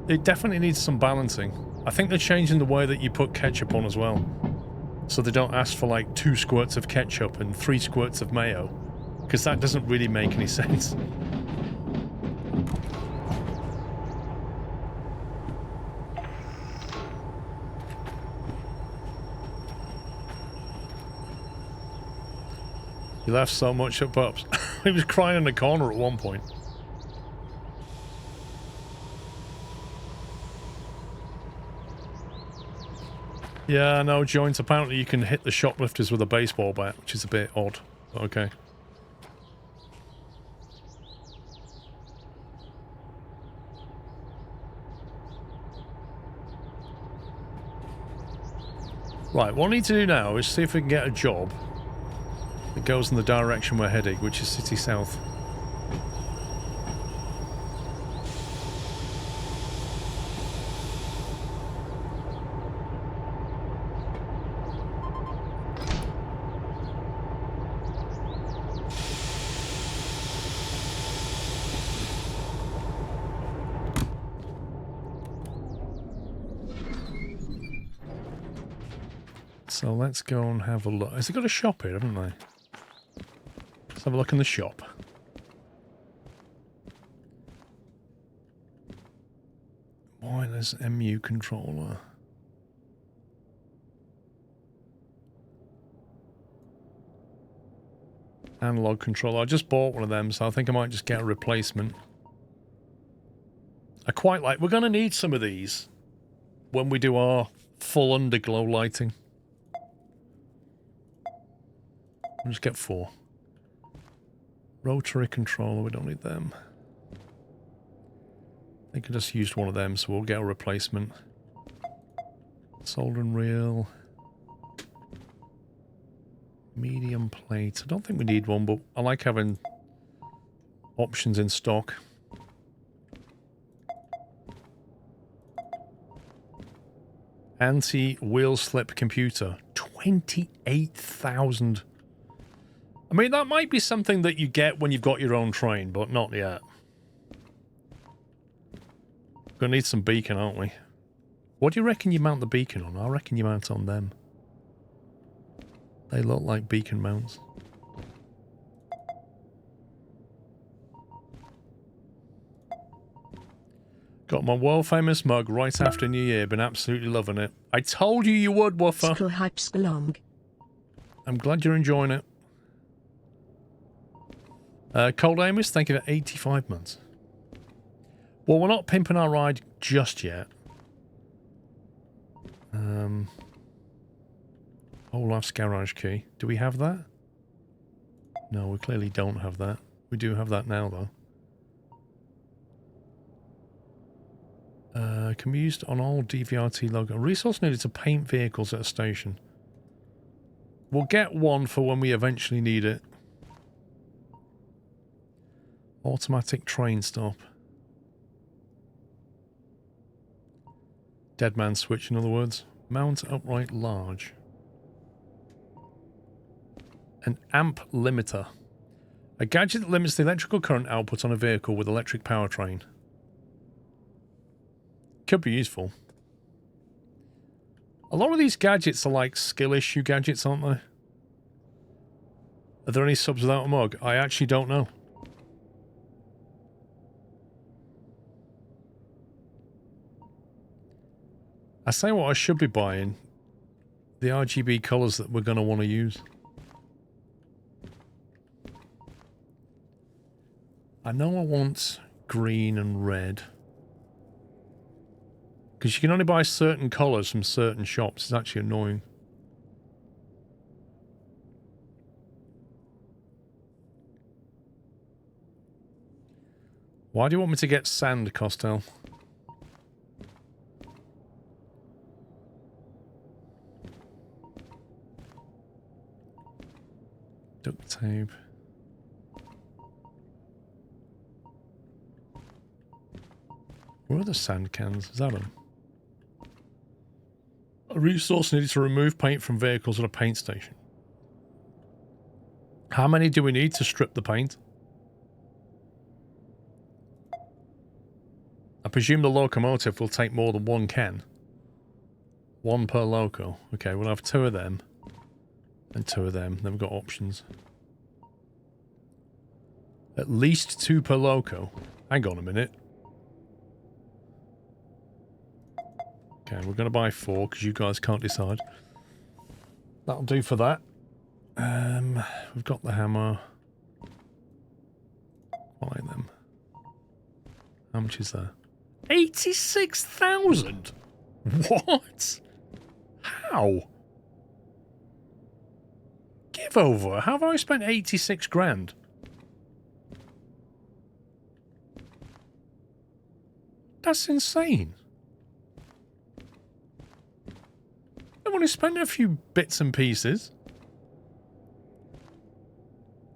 It definitely needs some balancing. I think they're changing the way that you put ketchup on as well. So they don't ask for like 2 squirts of ketchup and 3 squirts of mayo. Because that doesn't really make any sense. He laughed so much at Bubs. He was crying in the corner at one point. Yeah, no, joints. Apparently you can hit the shoplifters with a baseball bat, which is a bit odd. Okay. Right, what I need to do now is see if we can get a job that goes in the direction we're heading, which is City South. So let's go and have a look. Has they got a shop here, haven't they? Let's have a look in the shop. Wireless MU controller. Analog controller. I just bought one of them, so I think I might just get a replacement. I quite like... we're going to need some of these when we do our full underglow lighting. I'll just get 4. Rotary controller, we don't need them. I think I just used one of them, so we'll get a replacement. Soldering reel. Medium plate. I don't think we need one, but I like having options in stock. Anti-wheel slip computer. 28,000. I mean, that might be something that you get when you've got your own train, but not yet. Gonna need some beacon, aren't we? What do you reckon you mount the beacon on? I reckon you mount on them. They look like beacon mounts. Got my world-famous mug right after New Year. Been absolutely loving it. I told you you would, Woofer. I'm glad you're enjoying it. Cold Amos, thank you for 85 months. Well, we're not pimping our ride just yet. Olaf's garage key. Do we have that? No, we clearly don't have that. We do have that now, though. Can be used on all DVRT logo. Resource needed to paint vehicles at a station. We'll get one for when we eventually need it. Automatic train stop. Dead man switch, in other words. Mount upright large. An amp limiter. A gadget that limits the electrical current output on a vehicle with electric powertrain. Could be useful. A lot of these gadgets are like skill issue gadgets, aren't they? Are there any subs without a mug? I actually don't know. I say what I should be buying. The RGB colours that we're going to want to use. I know I want green and red. Because you can only buy certain colours from certain shops. It's actually annoying. Why do you want me to get sand, Costel? Duct tape. Where are the sand cans? Is that them? A resource needed to remove paint from vehicles at a paint station. How many do we need to strip the paint? I presume the locomotive will take more than one can. One per loco. Okay, we'll have 2 of them. And 2 of them. Then we've got options. At least 2 per loco. Hang on a minute. Okay, we're going to buy 4 because you guys can't decide. That'll do for that. We've got the hammer. Buy them. How much is that? 86,000? What? How? Give over. How have I spent 86 grand? That's insane. I've only spent a few bits and pieces.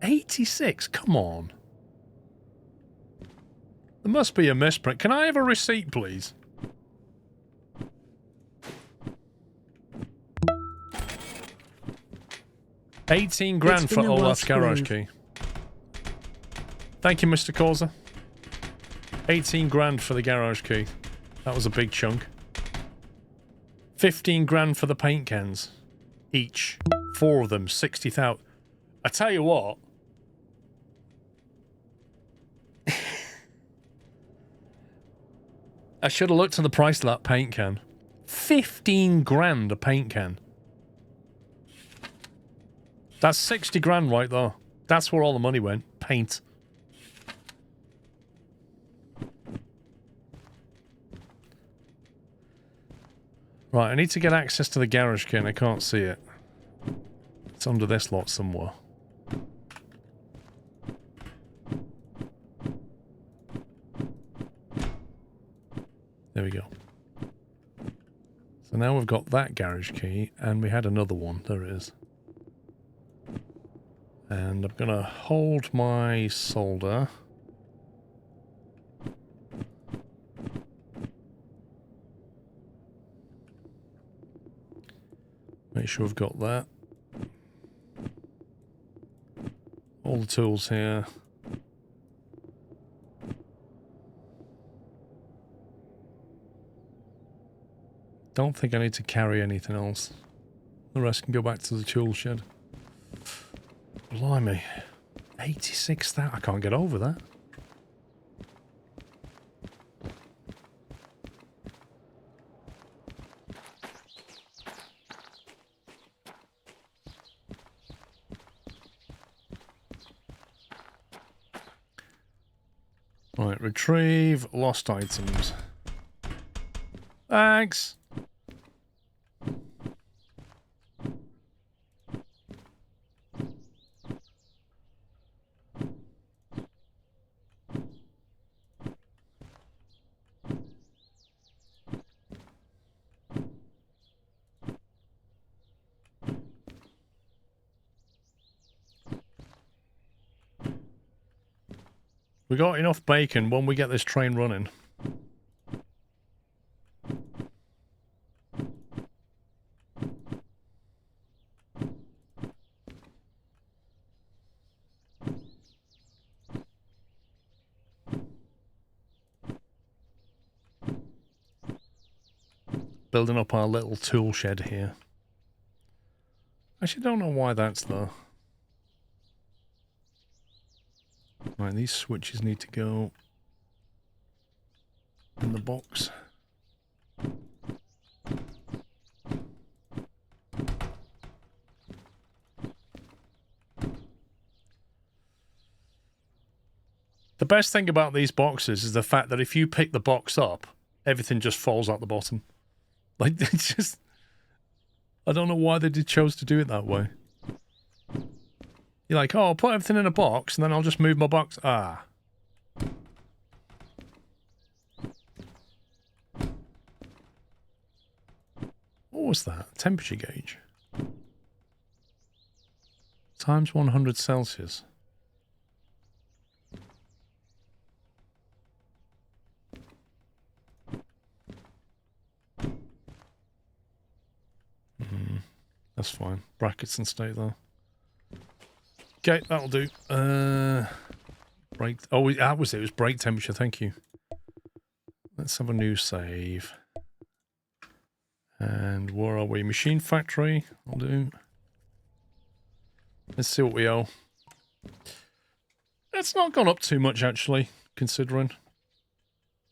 86? Come on. There must be a misprint. Can I have a receipt, please? $18 grand for Olaf's garage key. Thank you, Mr. Causa. 18 grand for the garage key. That was a big chunk. 15 grand for the paint cans. Each. 4 of them. 60,000. I tell you what. I should have looked at the price of that paint can. 15 grand a paint can. That's 60 grand right there. That's where all the money went. Paint. Right, I need to get access to the garage key and I can't see it. It's under this lot somewhere. There we go. So now we've got that garage key, and we had another one. There it is. And I'm going to hold my solder. Make sure we've got that. All the tools here. Don't think I need to carry anything else. The rest can go back to the tool shed. Blimey. 86,000. I can't get over that. Right, retrieve lost items. Thanks. We got enough bacon when we get this train running. Building up our little tool shed here. Actually, don't know why that's there. Right, these switches need to go in the box. The best thing about these boxes is the fact that if you pick the box up, everything just falls out the bottom. Like, it's just... I don't know why they chose to do it that way. You're like, oh, I'll put everything in a box, and then I'll just move my box. Ah. What was that? Temperature gauge. Times 100 Celsius. That's fine. Brackets and stay there. Okay, that'll do. Break. Oh, that was it. It was break temperature. Thank you. Let's have a new save. And where are we? Machine factory. I'll do. Let's see what we owe. It's not gone up too much, actually, considering.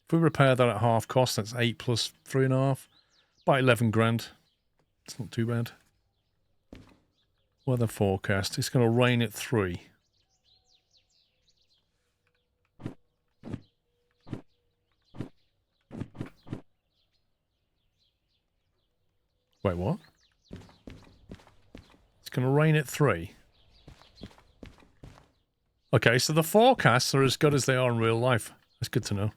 If we repair that at half cost, that's 8 plus 3.5. About 11 grand. It's not too bad. Weather forecast. It's going to rain at 3. Wait, what? It's going to rain at 3. Okay, so the forecasts are as good as they are in real life. That's good to know.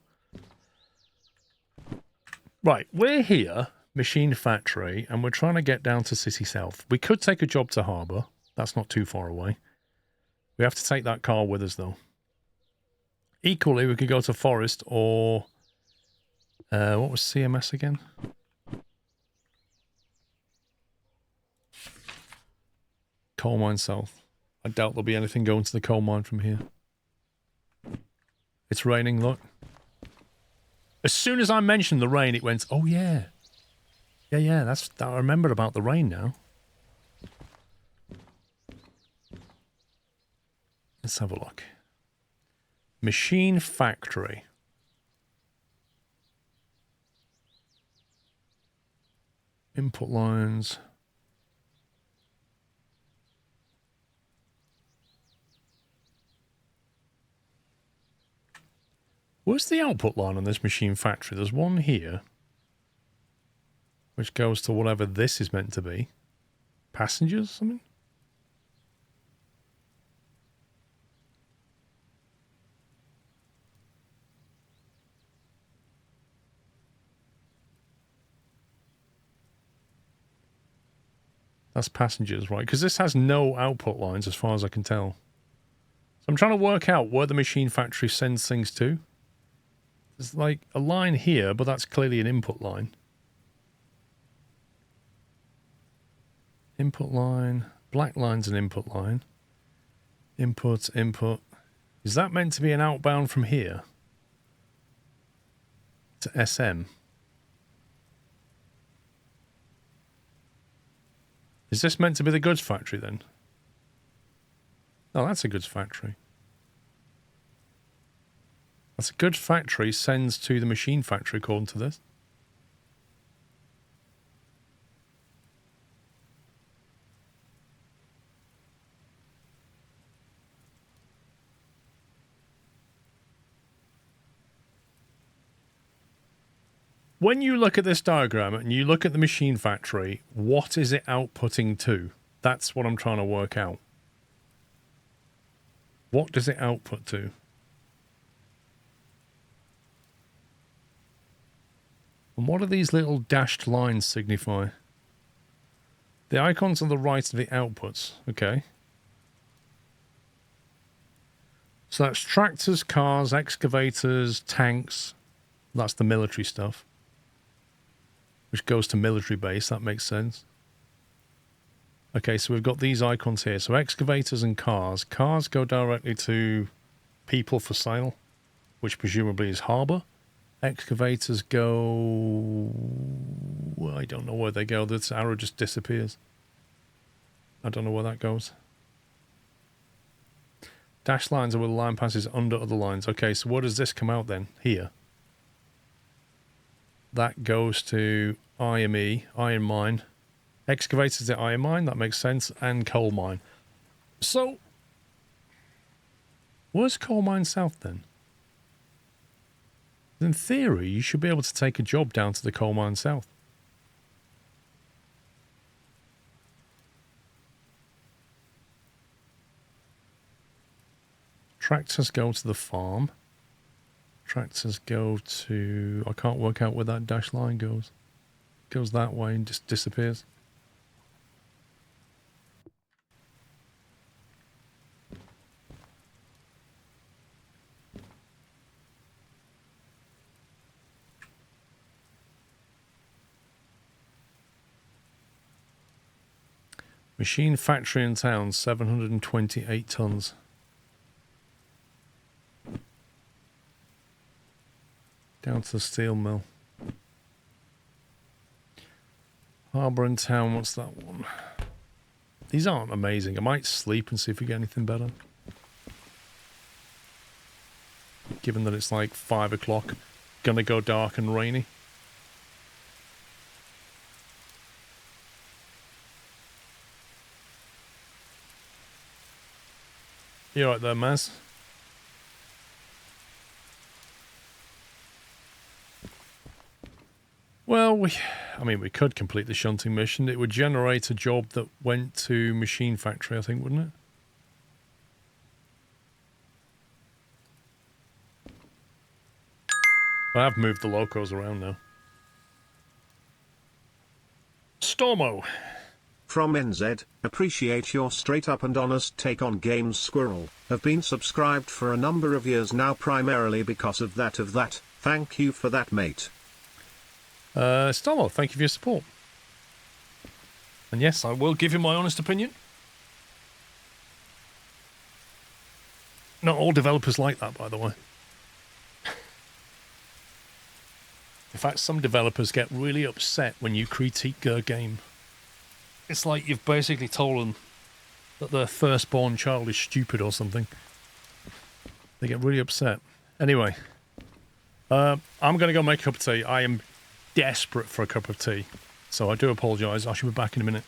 Right, we're here, Machine Factory, and we're trying to get down to City South. We could take a job to Harbour. That's not too far away. We have to take that car with us, though. Equally, we could go to Forest or... what was CMS again? Coal Mine South. I doubt there'll be anything going to the coal mine from here. It's raining, look. As soon as I mentioned the rain, it went, oh yeah. Yeah, that's... I remember about the rain now. Let's have a look. Machine Factory. Input lines. Where's the output line on this Machine Factory? There's one here, which goes to whatever this is meant to be. Passengers, something? That's passengers, right? Because this has no output lines as far as I can tell. So I'm trying to work out where the machine factory sends things to. There's like a line here, but that's clearly an input line. Input line. Black line's an input line. Input, input. Is that meant to be an outbound from here to SM? Is this meant to be the goods factory then? Oh, that's a goods factory. That's a goods factory sends to the machine factory according to this. When you look at this diagram and you look at the machine factory, what is it outputting to? That's what I'm trying to work out. What does it output to? And what do these little dashed lines signify? The icons on the right are the outputs. Okay. So that's tractors, cars, excavators, tanks. That's the military stuff. Which goes to military base. That makes sense. Okay, so we've got these icons here. So excavators and cars. Cars go directly to people for sale, which presumably is harbour. Excavators go... Well, I don't know where they go. This arrow just disappears. I don't know where that goes. Dash lines are where the line passes under other lines. Okay, so where does this come out then? Here. That goes to IME, iron mine. Excavators at iron mine, that makes sense, and coal mine. So, where's coal mine south then? In theory, you should be able to take a job down to the coal mine south. Tractors go to the farm. Tractors go to... I can't work out where that dash line goes. It goes that way and just disappears. Machine factory in town, 728 tons. Down to the steel mill. Harbour in town, what's that one? These aren't amazing. I might sleep and see if we get anything better. Given that it's like 5 o'clock. Gonna go dark and rainy. You alright there, Maz? Well, we could complete the shunting mission. It would generate a job that went to machine factory, I think, wouldn't it? I have moved the locos around now. Stormo. From NZ, appreciate your straight up and honest take on games, Squirrel. Have been subscribed for a number of years now, primarily because of that. Thank you for that, mate. Stormo, thank you for your support. And yes, I will give you my honest opinion. Not all developers like that, by the way. In fact, some developers get really upset when you critique their game. It's like you've basically told them that their firstborn child is stupid or something. They get really upset. Anyway, I'm going to go make a cup of tea. I am desperate for a cup of tea. So I do apologise. I should be back in a minute.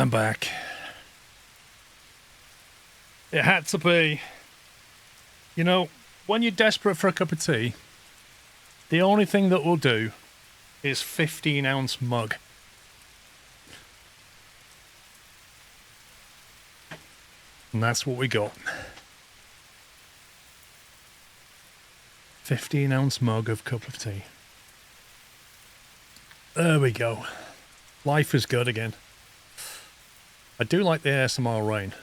I'm back. It had to be. You know, when you're desperate for a cup of tea, the only thing that will do is 15-ounce mug. And that's what we got. 15-ounce mug of cup of tea. There we go. Life is good again. I do like the ASMR rain.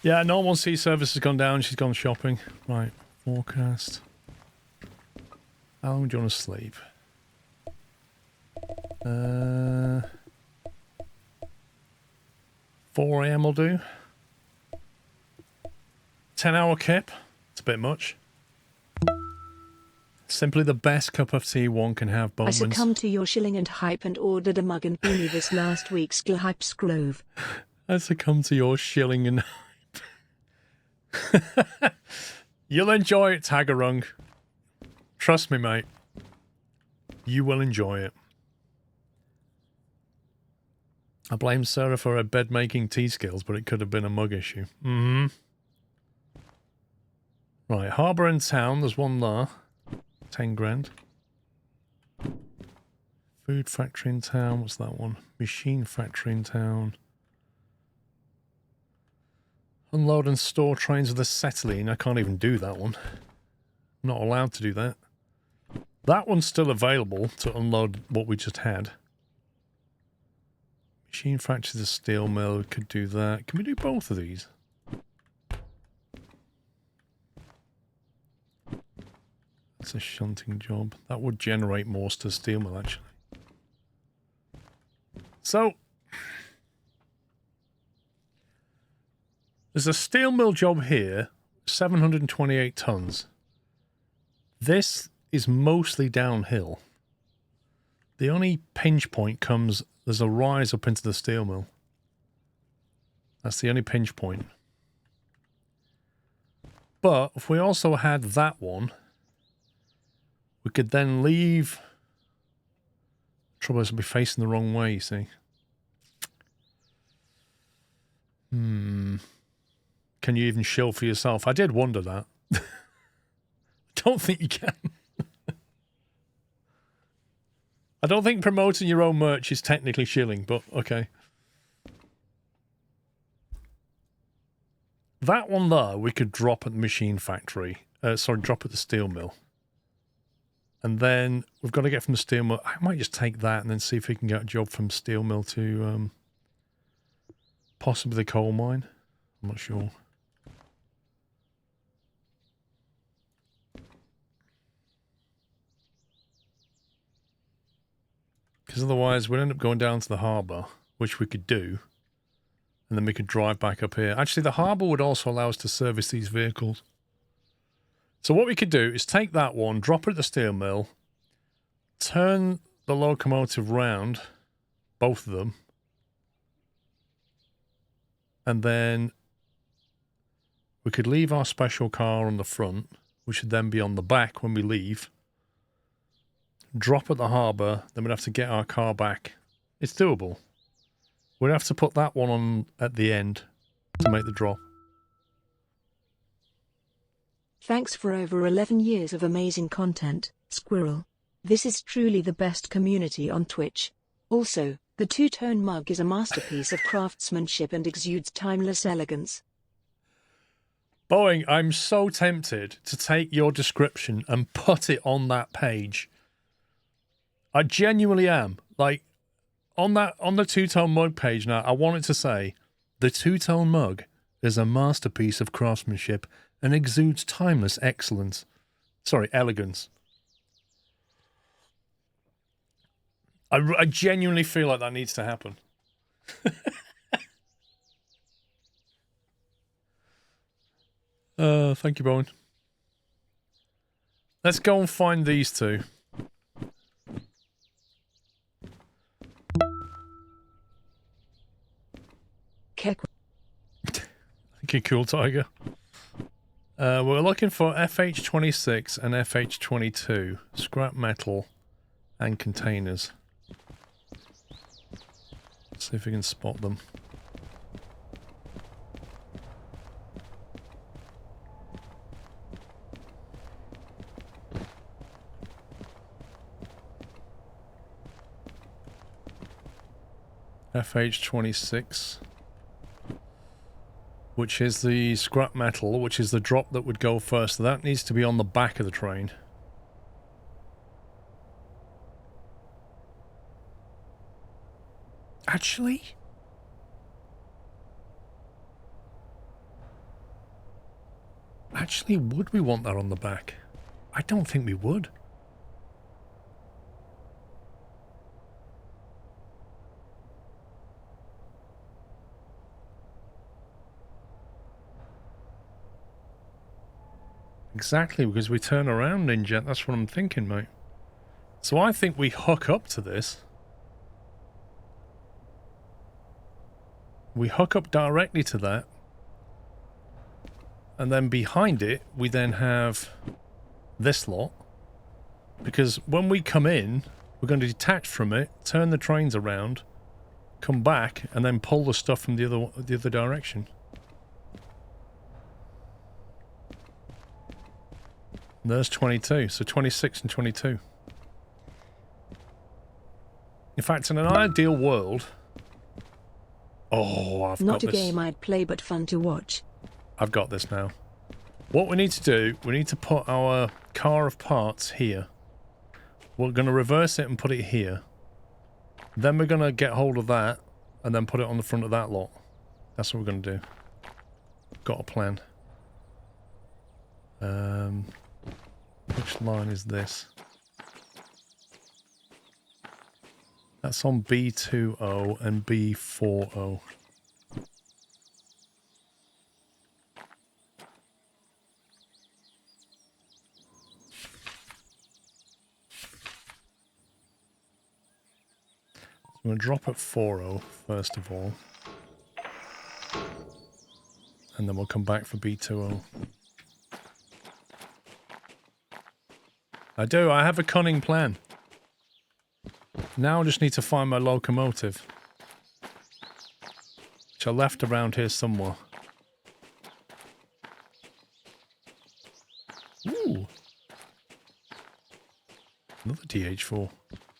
Yeah, normal sea service has gone down. She's gone shopping. Right, forecast. How long do you want to sleep? 4 AM will do. 10-hour kip. It's a bit much. Simply the best cup of tea one can have, I Bowman's. succumbed to your shilling and hype and ordered a mug and beanie this last week. Hype Scrove. I succumb to your shilling and hype. You'll enjoy it, Tagarung. Trust me, mate. You will enjoy it. I blame Sarah for her bed-making tea skills, but it could have been a mug issue. Mm-hmm. Right, harbour in town. There's one there. 10 grand. Food factory in town. What's that one? Machine factory in town. Unload and store trains with acetylene. I can't even do that one. I'm not allowed to do that. That one's still available to unload what we just had. Machine factory, the steel mill. We could do that. Can we do both of these? That's a shunting job. That would generate more to steel mill, actually. So, there's a steel mill job here, 728 tons. This is mostly downhill. The only pinch point comes, there's a rise up into the steel mill. That's the only pinch point. But if we also had that one, we could then leave. Trouble is, we'll be facing the wrong way, you see. Can you even shill for yourself? I did wonder that. I don't think you can. I don't think promoting your own merch is technically shilling, but okay. That one there, we could drop at the machine factory. Drop at the steel mill. And then we've got to get from the steel mill. I might just take that and then see if we can get a job from steel mill to possibly the coal mine. I'm not sure. Because otherwise we'd end up going down to the harbour, which we could do. And then we could drive back up here. Actually, the harbour would also allow us to service these vehicles. So what we could do is take that one, drop it at the steel mill, turn the locomotive round, both of them, and then we could leave our special car on the front, which would then be on the back when we leave, drop at the harbour, then we'd have to get our car back. It's doable. We'd have to put that one on at the end to make the drop. Thanks for over 11 years of amazing content, Squirrel. This is truly the best community on Twitch. Also, the two-tone mug is a masterpiece of craftsmanship and exudes timeless elegance. Boeing, I'm so tempted to take your description and put it on that page. I genuinely am. Like, on the two-tone mug page now, I want it to say, the two-tone mug is a masterpiece of craftsmanship and exudes timeless excellence. Sorry, elegance. I genuinely feel like that needs to happen. Thank you, Bowen. Let's go and find these two. Kek Okay, cool, Tiger. We're looking for FH26 and FH22. Scrap metal and containers. See if we can spot them. FH26, which is the scrap metal, which is the drop that would go first. So that needs to be on the back of the train. Actually, would we want that on the back? I don't think we would. Exactly, because we turn around, Ninja. That's what I'm thinking, mate. So I think we hook up to this. We hook up directly to that. And then behind it, we then have this lot. Because when we come in, we're going to detach from it, turn the trains around, come back, and then pull the stuff from the other direction. And there's 22, so 26 and 22. In fact, in an ideal world... Oh, I've got this. Not a game I'd play, but fun to watch. I've got this now. What we need to do, we need to put our car of parts here. We're going to reverse it and put it here. Then we're going to get hold of that and then put it on the front of that lot. That's what we're going to do. Got a plan. Which line is this? That's on B20 and B40. I'm going to drop at 40 first of all. And then we'll come back for B20. I have a cunning plan. Now I just need to find my locomotive. Which I left around here somewhere. Ooh. Another DH4.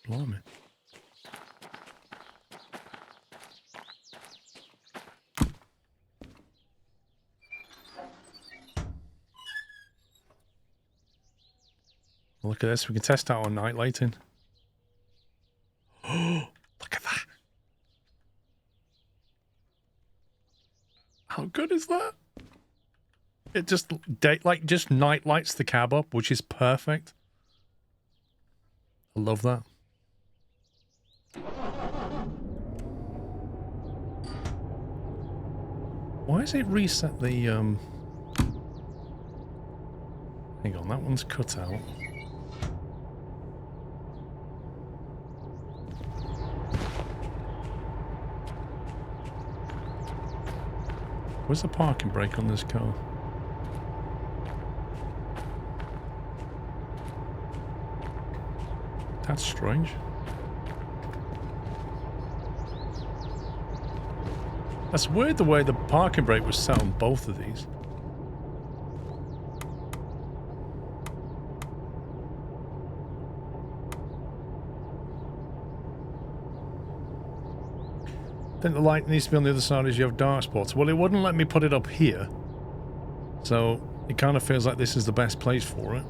Blimey. Look at this, we can test out our night lighting. Oh, look at that. How good is that? It just just night lights the cab up, which is perfect. I love that. Why has it reset the hang on, that one's cut out. Where's the parking brake on this car? That's strange. That's weird the way the parking brake was set on both of these. I think the light needs to be on the other side as you have dark spots. Well, it wouldn't let me put it up here. So it kind of feels like this is the best place for it.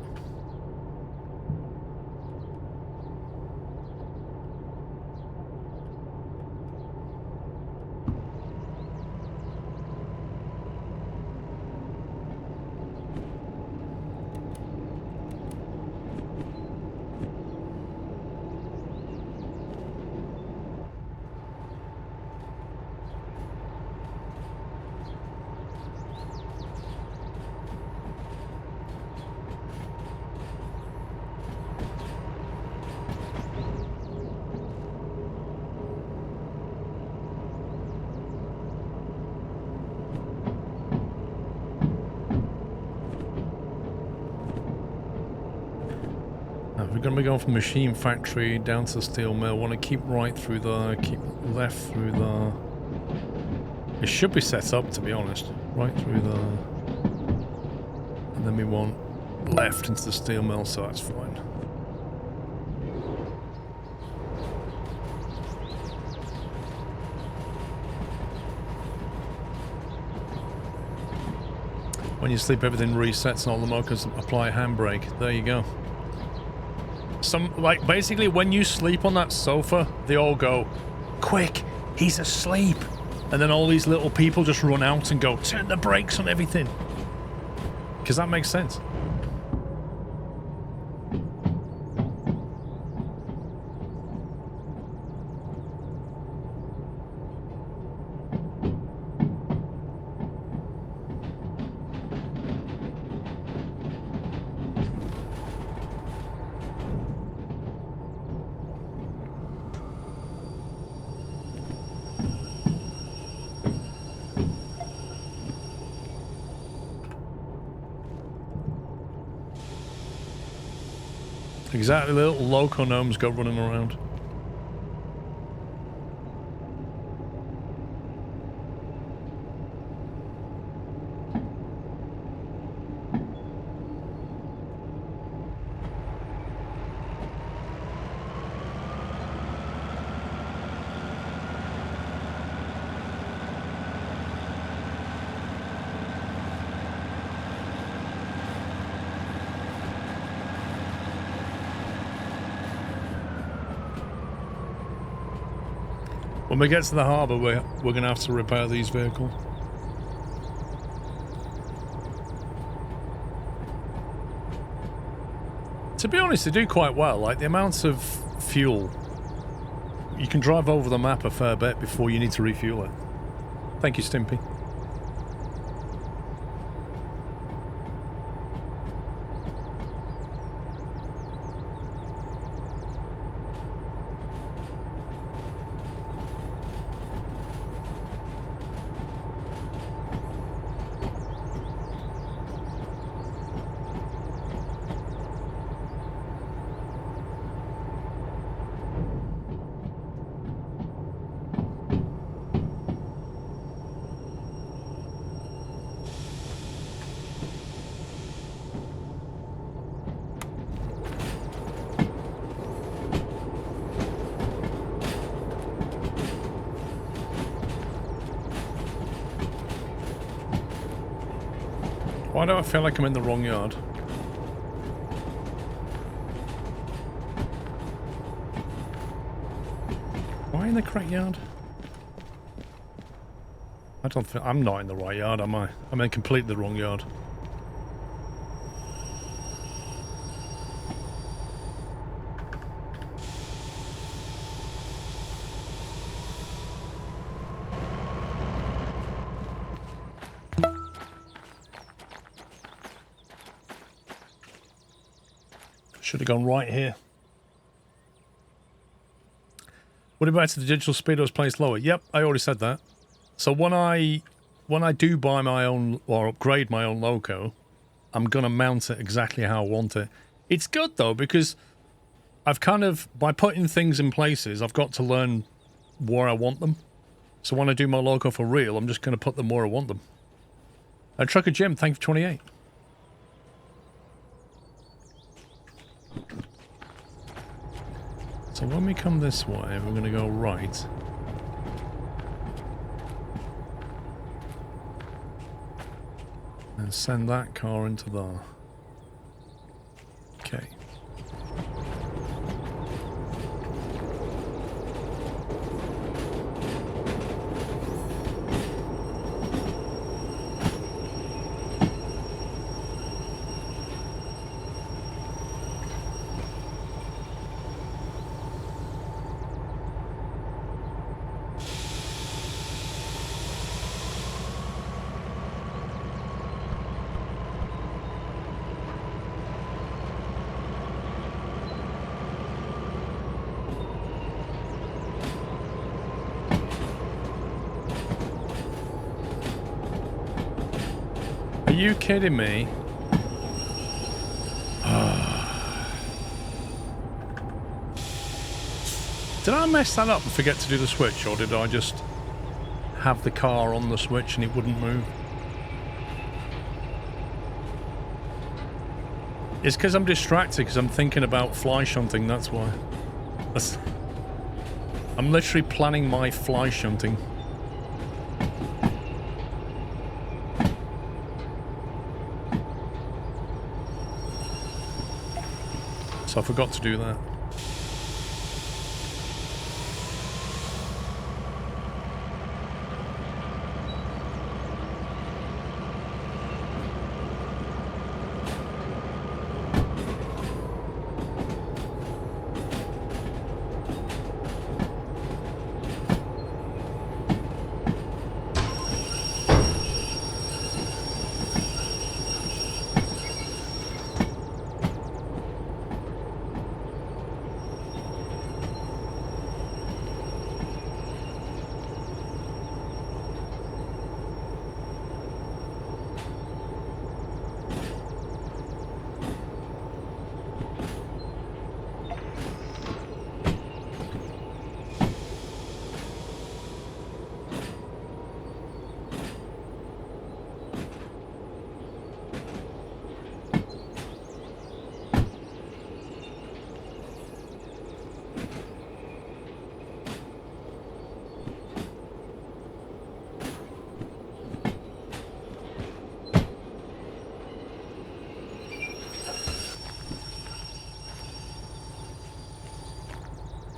we're going to be going from machine factory down to the steel mill. Want to keep right through there, keep left through there. It should be set up, to be honest. Right through there. And then we want left into the steel mill, so that's fine. When you sleep, everything resets and all the motors apply a handbrake. There you go. Like, basically, when you sleep on that sofa, they all go, quick, he's asleep. And then all these little people just run out and go, turn the brakes on everything. Because that makes sense. Exactly, little loco gnomes go running around. When we get to the harbour, we're going to have to repair these vehicles. To be honest, they do quite well. Like, the amount of fuel, you can drive over the map a fair bit before you need to refuel it. Thank you, Stimpy. Why do I feel like I'm in the wrong yard? Am I in the correct yard? I don't think I'm not in the right yard, am I? I'm in completely the wrong yard. Should have gone right here. What about the digital speedos placed lower? Yep, I already said that. So when I do buy my own or upgrade my own loco, I'm gonna mount it exactly how I want it. It's good though, because I've kind of, by putting things in places, I've got to learn where I want them. So when I do my loco for real, I'm just gonna put them where I want them. Trucker Jim, thank you for 28. So when we come this way, we're going to go right. And send that car into there. Okay. Are you kidding me? Did I mess that up and forget to do the switch, or did I just have the car on the switch and it wouldn't move? It's because I'm distracted, because I'm thinking about fly shunting, that's why. I'm literally planning my fly shunting. So I forgot to do that.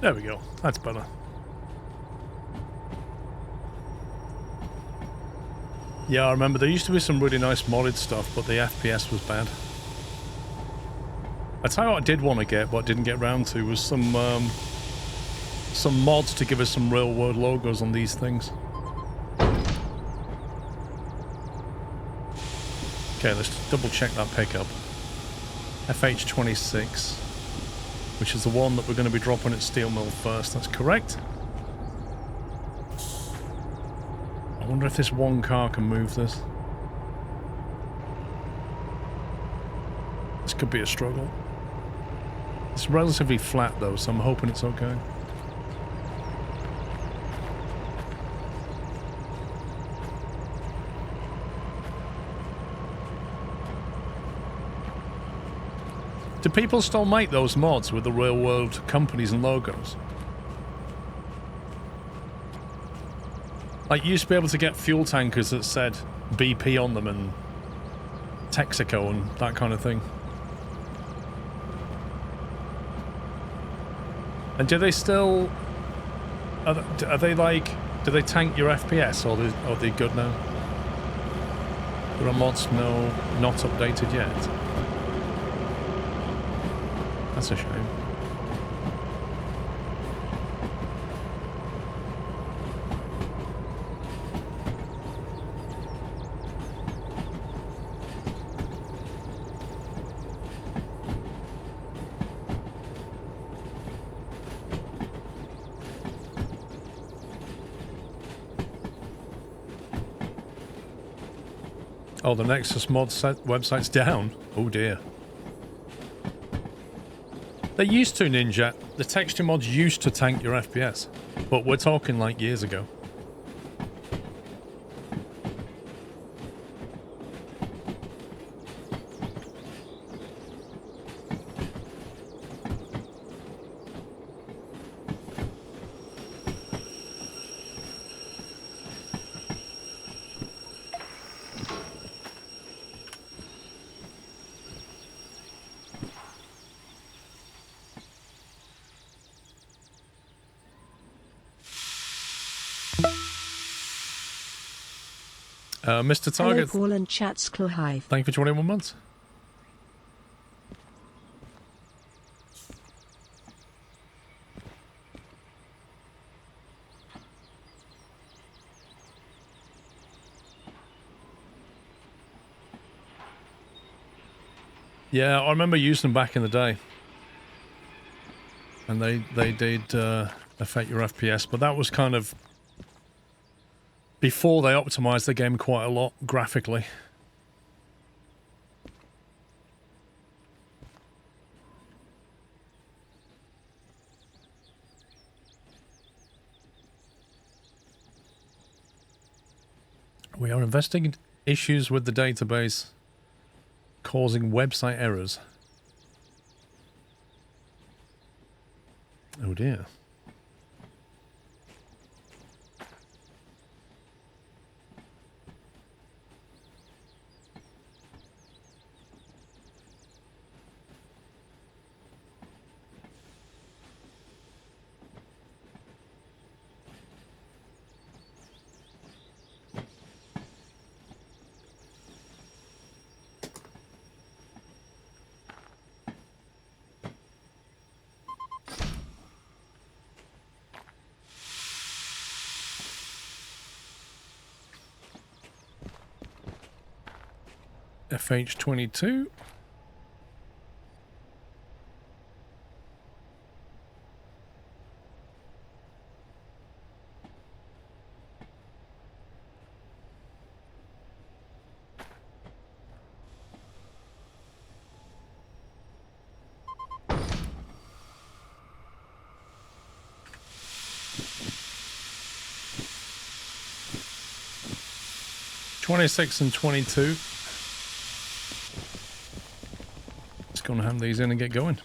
There we go. That's better. Yeah, I remember there used to be some really nice modded stuff, but the FPS was bad. I tell you what I did want to get, but didn't get round to, was some mods to give us some real-world logos on these things. Okay, let's double-check that pickup. FH26. Which is the one that we're going to be dropping at Steel Mill first. That's correct. I wonder if this one car can move this. This could be a struggle. It's relatively flat though, so I'm hoping it's okay. Do people still make those mods with the real world companies and logos? Like, you used to be able to get fuel tankers that said BP on them and Texaco and that kind of thing. And do they still... Are they like... Do they tank your FPS, or are they good now? There are mods not updated yet. That's a shame. Oh, the Nexus mod website's down. Oh dear. They used to, Ninja. The texture mods used to tank your FPS, but we're talking like years ago. Mr. Target. Hello, Paul and Chats Clawhive. Thank you for 21 months. Yeah, I remember using them back in the day. And they did affect your FPS, but that was kind of before they optimized the game quite a lot graphically. We are investigating issues with the database causing website errors. Oh dear. FH22. $26 and $22. Just gonna hand these in and get going.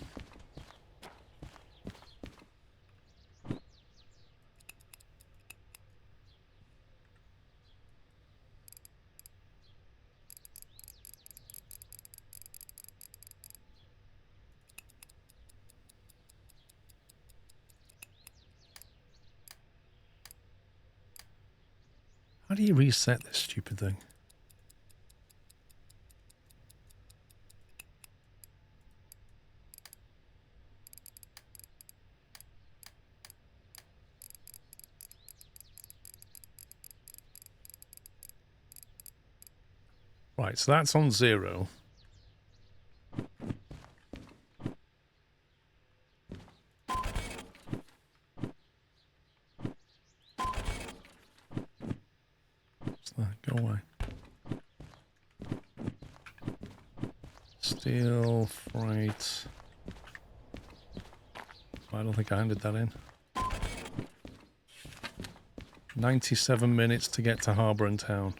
How do you reset this stupid thing? Right, so that's on 0. What's that? Go away. Steel, freight. I don't think I handed that in. 97 minutes to get to Harbour and Town.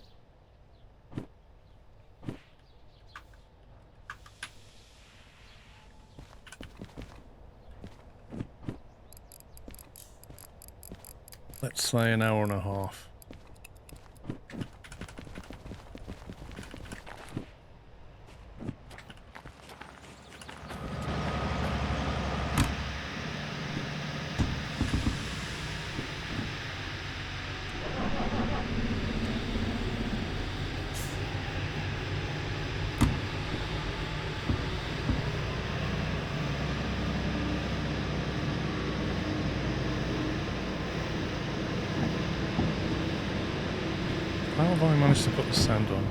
Let's say an hour and a half. How have I managed to put the sand on?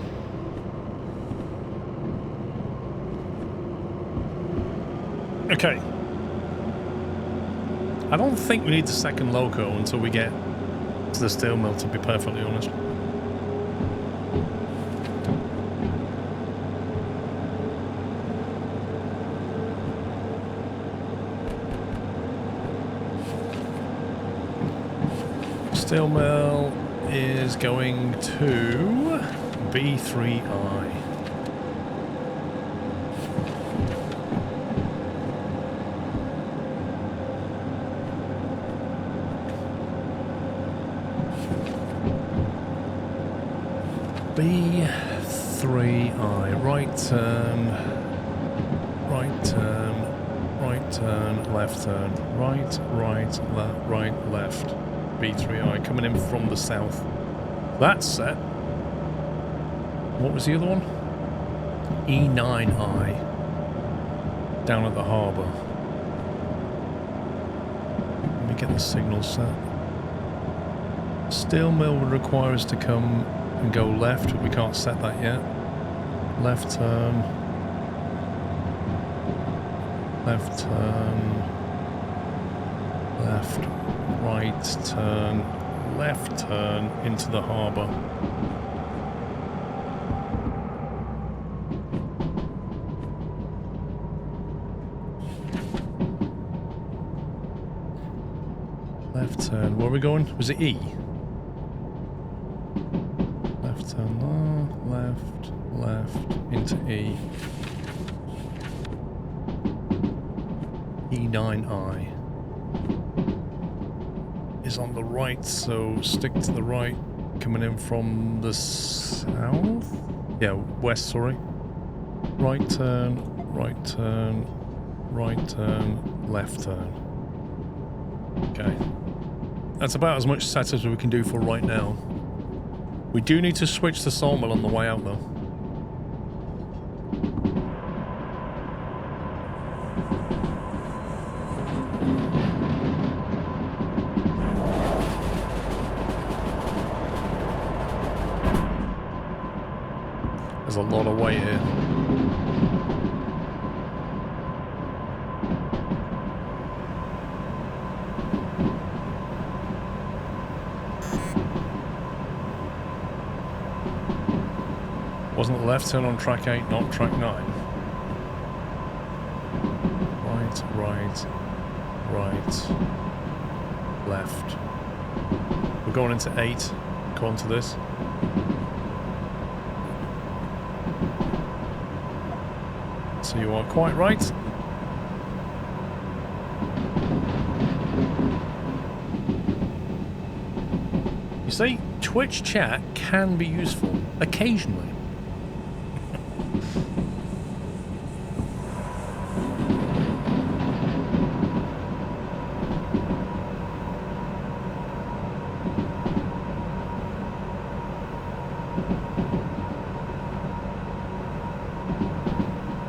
Okay. I don't think we need the second loco until we get to the steel mill, to be perfectly honest. Steel mill is going to B3I. B3I. Right turn, right turn, right turn, left turn, right, right, left. B3I coming in from the south. That's set. What was the other one? E9I. Down at the harbour. Let me get the signal set. Steel mill would require us to come and go left, but we can't set that yet. Left turn. Left turn. Left. Right turn, left turn into the harbour. Left turn, where are we going? Was it E? Left turn. left into E. E9I is on the right, so stick to the right, coming in from the south? Yeah, west, sorry. Right turn, right turn, right turn, left turn. Okay. That's about as much setup as we can do for right now. We do need to switch the sawmill on the way out, though. There's a lot of weight here. Wasn't the left turn on track 8, not track 9? Right, right, right, left. We're going into 8, according to this. So you are quite right. You see, Twitch chat can be useful, occasionally.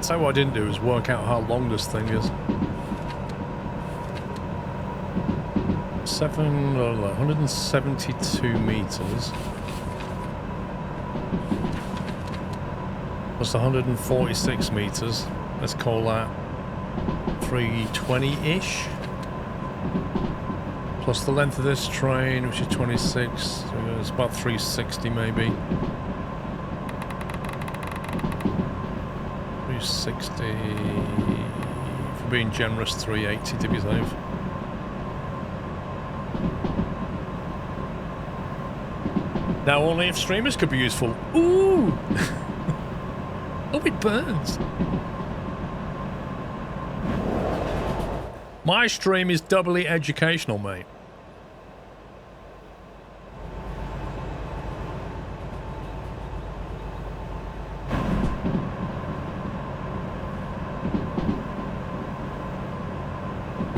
So what I didn't do is work out how long this thing is. 172 meters. Plus 146 meters. Let's call that 320-ish. Plus the length of this train, which is 26. So it's about 360 maybe. 360, for being generous, 380 to be safe. Now only if streamers could be useful. Ooh! Oh, it burns. My stream is doubly educational, mate.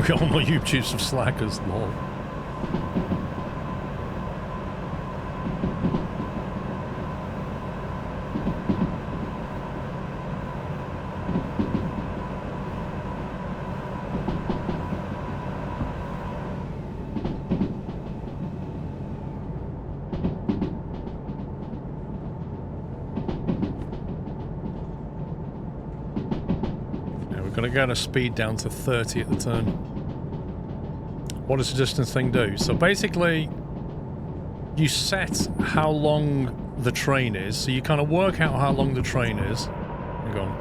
All my YouTubes of slackers, lol. Yeah, we're gonna get our speed down to 30 at the turn. What does the distance thing do? So basically, you set how long the train is. So you kind of work out how long the train is. Hang on.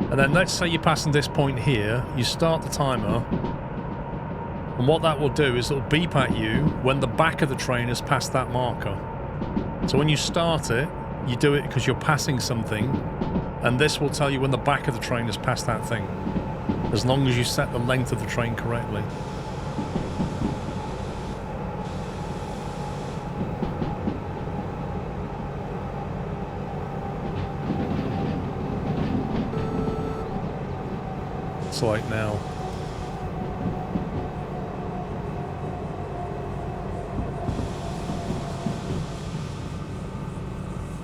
And then let's say you're passing this point here. You start the timer. And what that will do is it'll beep at you when the back of the train has passed that marker. So when you start it, you do it because you're passing something. And this will tell you when the back of the train has passed that thing. As long as you set the length of the train correctly. Like now.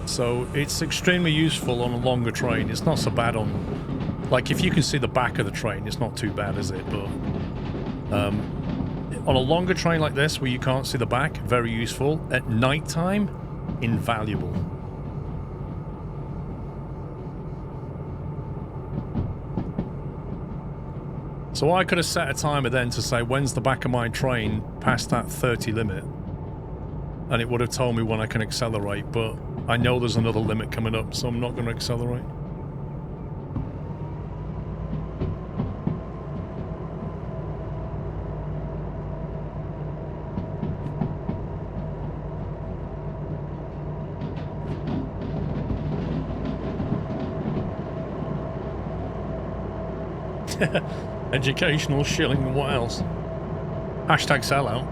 So it's extremely useful on a longer train. It's not so bad on, like, if you can see the back of the train, it's not too bad, is it? But on a longer train like this where you can't see the back, very useful. At night time, invaluable. So I could have set a timer then to say, when's the back of my train past that 30 limit? And it would have told me when I can accelerate, but I know there's another limit coming up, so I'm not going to accelerate. Educational shilling and what else? Hashtag sellout.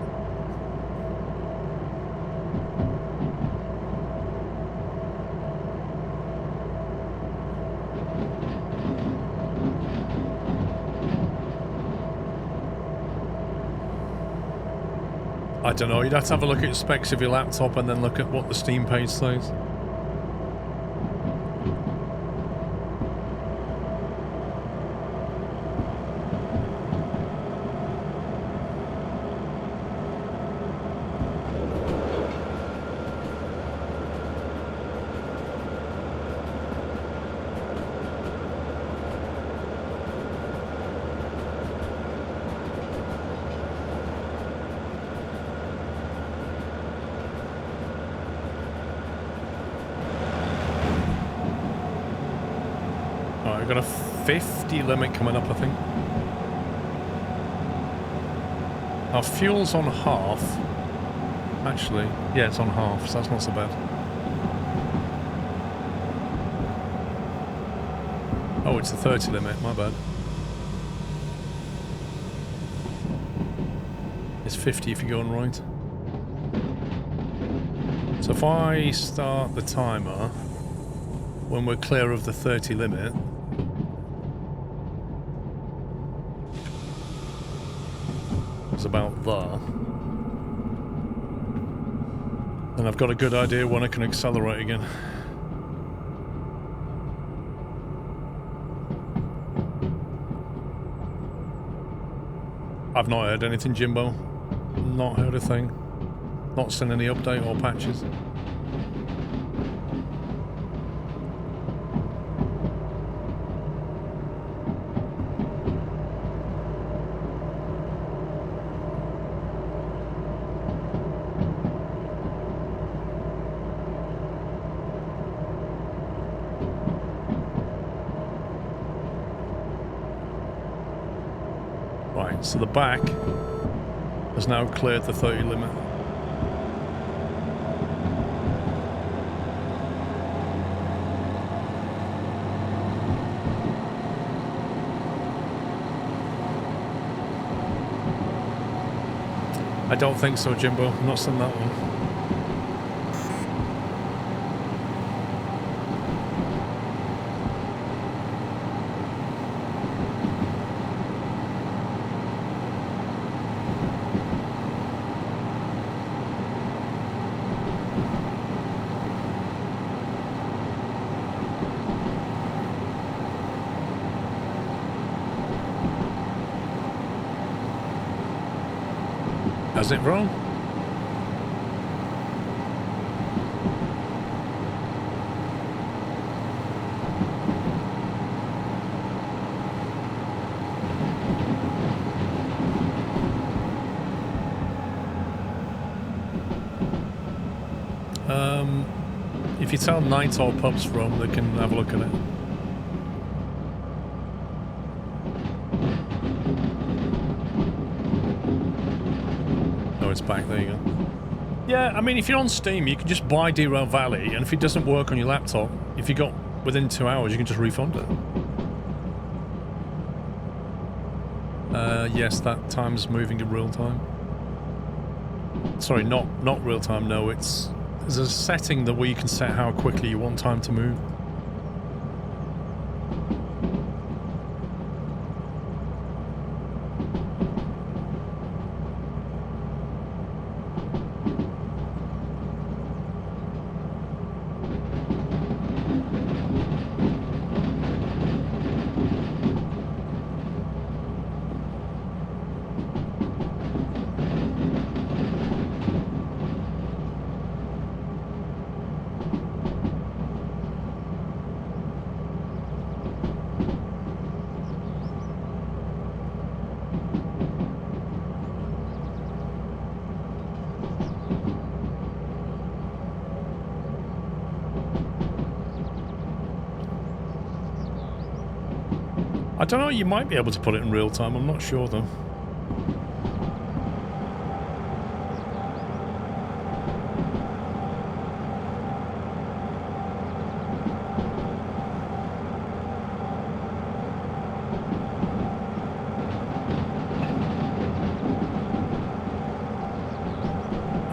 I don't know, you'd have to have a look at specs of your laptop and then look at what the Steam page says. We've got a 50 limit coming up, I think. Our fuel's on half. Actually, yeah, it's on half, so that's not so bad. Oh, it's the 30 limit, my bad. It's 50 if you're going right. So if I start the timer when we're clear of the 30 limit, it's about there. And I've got a good idea when I can accelerate again. I've not heard anything, Jimbo. Not heard a thing. Not seen any update or patches. Right, so the back has now cleared the 30 limit. I don't think so, Jimbo. I'm not seen that one. Has it wrong? If you tell Night or Pubs from, they can have a look at it. It's back, there you go. Yeah, I mean, if you're on Steam, you can just buy Derail Valley, and if it doesn't work on your laptop, if you got within 2 hours, you can just refund it. Yes, that time's moving in real time. Sorry, not real time, no, there's a setting that where you can set how quickly you want time to move. I don't know, you might be able to put it in real time, I'm not sure though.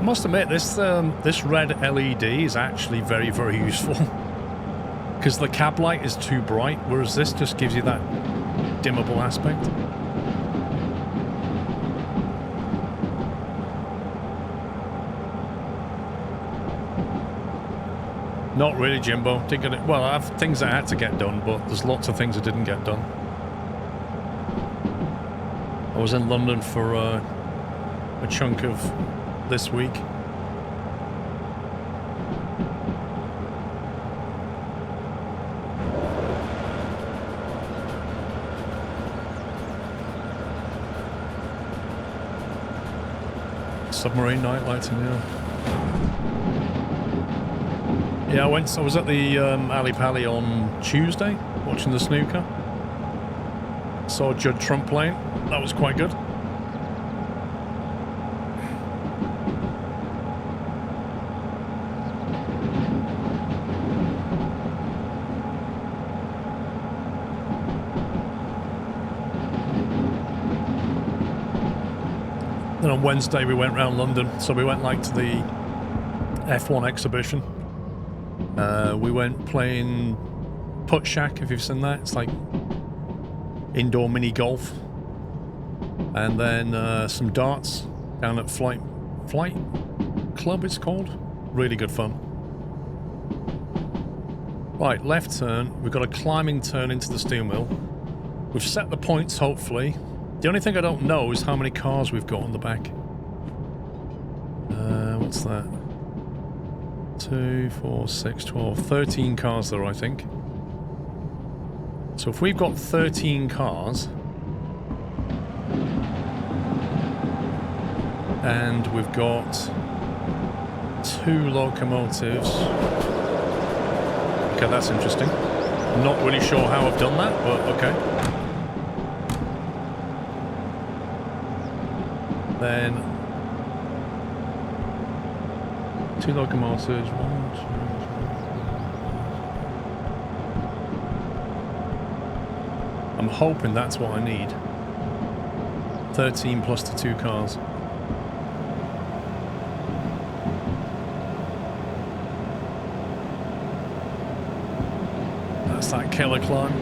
must admit, this red LED is actually very, very useful. Because the cab light is too bright, whereas this just gives you that dimmable aspect. Not really, Jimbo. Didn't get it. Well, I have things that I had to get done, but there's lots of things I didn't get done. I was in London for a chunk of this week. Submarine night lighting, yeah. Yeah, I was at the Ali Pally on Tuesday, watching the snooker. Saw Judd Trump playing. That was quite good. Then on Wednesday we went round London, so we went like to the F1 exhibition. We went playing Putt Shack, if you've seen that. It's like indoor mini golf. And then some darts down at Flight Club, it's called. Really good fun. Right, left turn. We've got a climbing turn into the steel mill. We've set the points, hopefully. The only thing I don't know is how many cars we've got on the back. What's that? 2, 4, 6, 12, 13 cars there, I think. So if we've got 13 cars, and we've got 2 locomotives. Okay, that's interesting. I'm not really sure how I've done that, but okay. Then 2 locomotives, 1, 2, 3. I'm hoping that's what I need. 13 plus the 2 cars. That's that killer climb.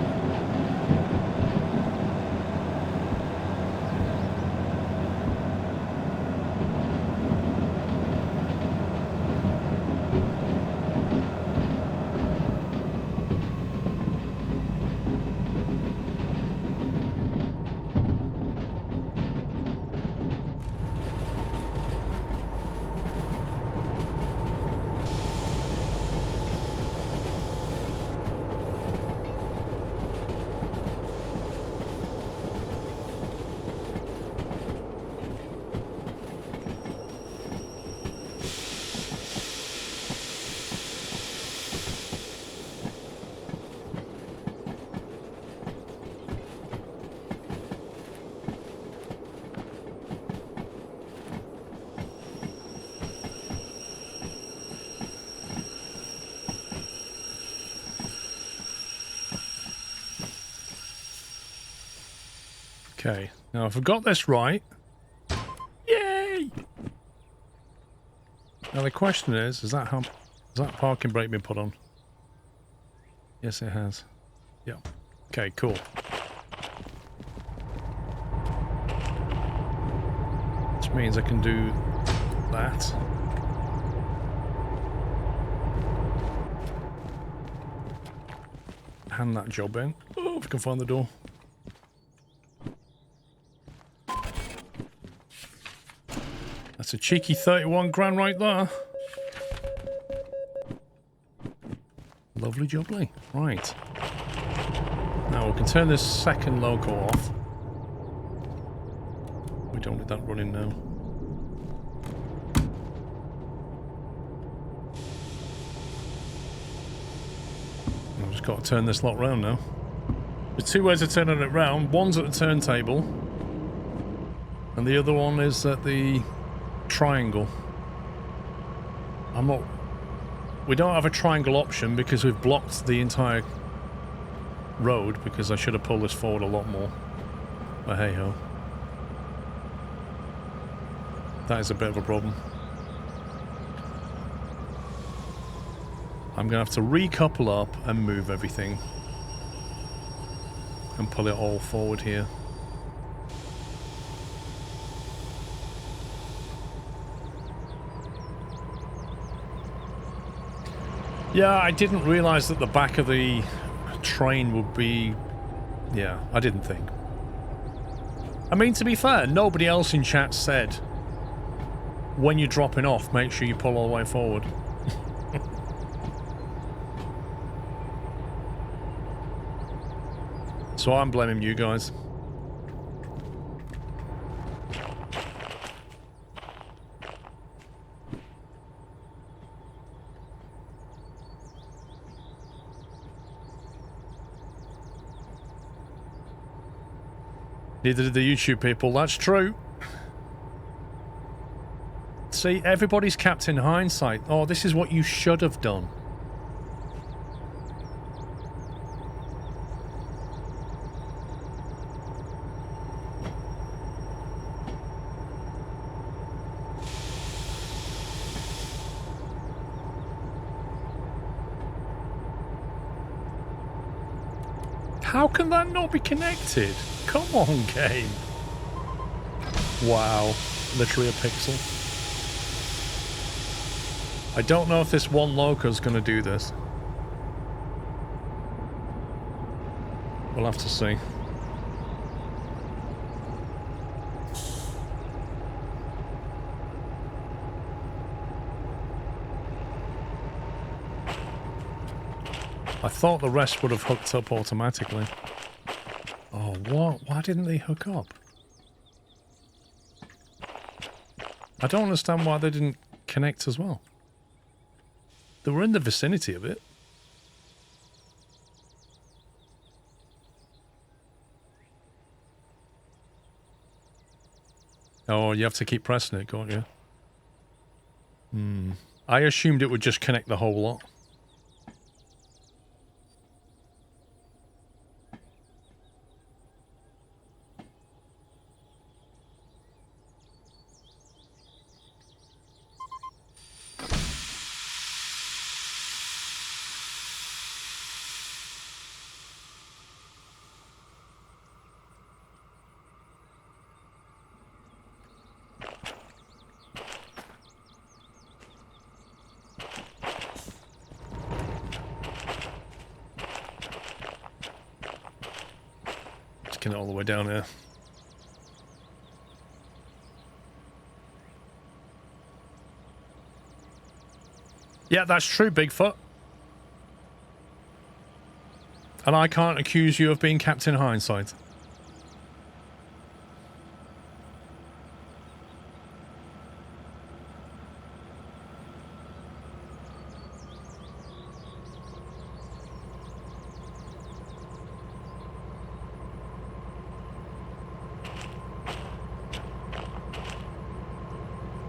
Okay, now if I've got this right, yay! Now the question is that parking brake been put on? Yes, it has. Yeah. Okay, cool. Which means I can do that. Hand that job in. Oh, if I can find the door. That's a cheeky 31 grand right there. Lovely jubbly. Right. Now we can turn this second loco off. We don't need that running now. I've just got to turn this lot round now. There's 2 ways of turning it round. One's at the turntable, and the other one is at the triangle. We don't have a triangle option because we've blocked the entire road, because I should have pulled this forward a lot more. But hey ho. That is a bit of a problem. I'm going to have to recouple up and move everything. And pull it all forward here. Yeah, I didn't realise that the back of the train would be... Yeah, I didn't think. I mean, to be fair, nobody else in chat said when you're dropping off, make sure you pull all the way forward. So I'm blaming you guys. Neither did the YouTube people, that's true. See, everybody's capped in hindsight. Oh, this is what you should have done. How can that not be connected? Come on, game. Wow. Literally a pixel. I don't know if this one loco's going to do this. We'll have to see. I thought the rest would have hooked up automatically. Oh, what? Why didn't they hook up? I don't understand why they didn't connect as well. They were in the vicinity of it. Oh, you have to keep pressing it, can't you? I assumed it would just connect the whole lot. Get it all the way down here. Yeah, that's true, Bigfoot. And I can't accuse you of being Captain Hindsight.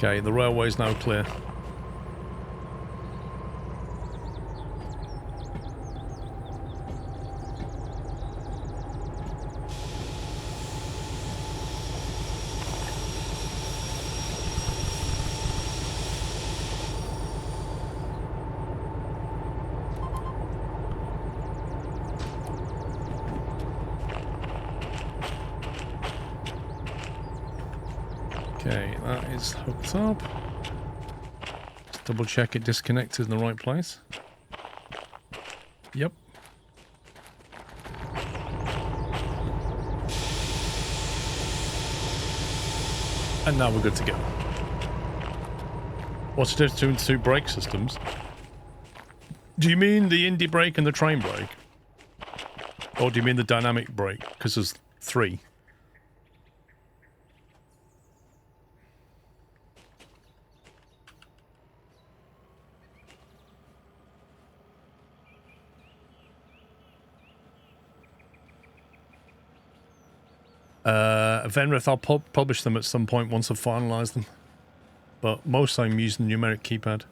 Okay, the railway's now clear. Okay, that is hooked up. Just double check it disconnected in the right place. Yep. And now we're good to go. What's the difference between two brake systems? Do you mean the indie brake and the train brake? Or do you mean the dynamic brake? Because there's three. Venrith, I'll publish them at some point once I've finalised them. But most I'm using the numeric keypad.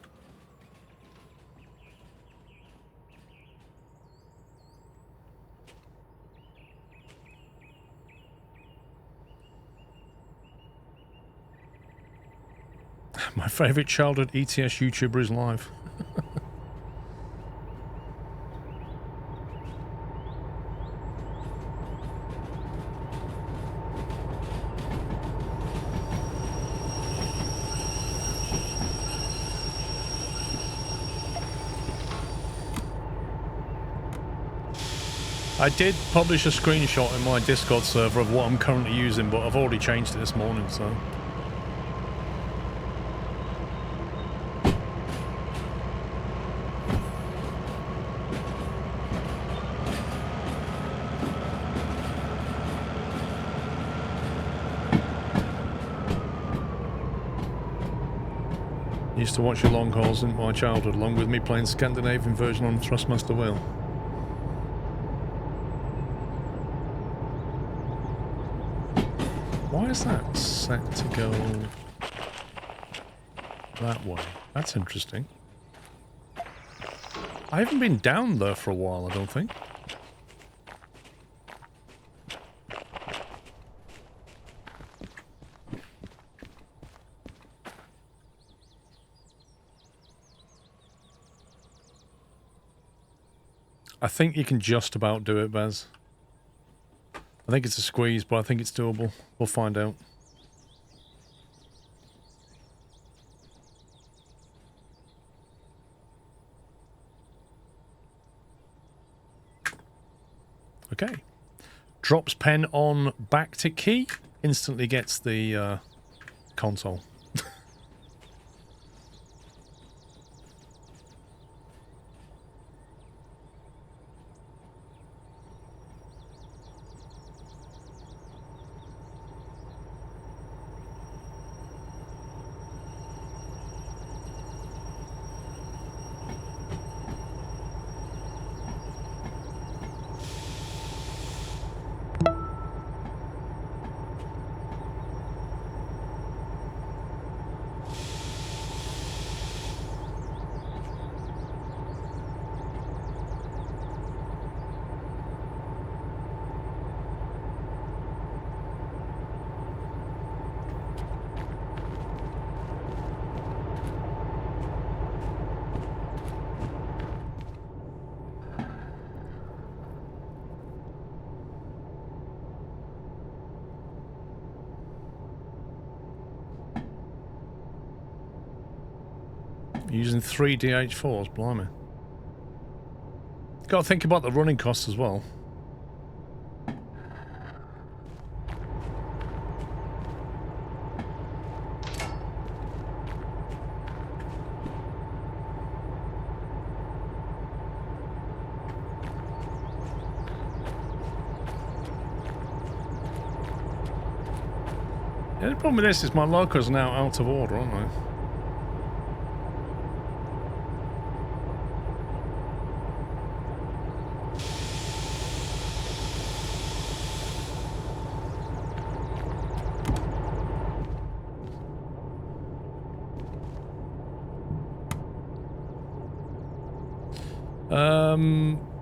My favourite childhood ETS YouTuber is live. I did publish a screenshot in my Discord server of what I'm currently using, but I've already changed it this morning, so... Used to watch your long hauls in my childhood, along with me playing Scandinavian version on Thrustmaster Wheel. Why is that set to go that way? That's interesting. I haven't been down there for a while, I don't think. I think you can just about do it, Baz. I think it's a squeeze, but I think it's doable. We'll find out. Okay. Drops pen on backtick key. Instantly gets the console. Using 3 DH4s, blimey. Got to think about the running costs as well. Yeah, the problem with this is my locos are now out of order, aren't they?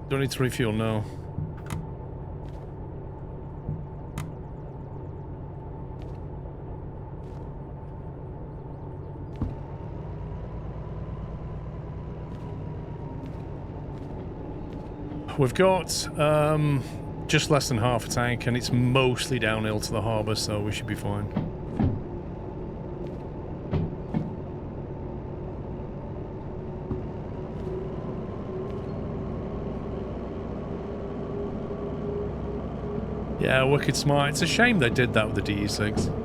Don't need to refuel, no. We've got just less than half a tank, and it's mostly downhill to the harbour, so we should be fine. Yeah, wicked smart. It's a shame they did that with the DE6.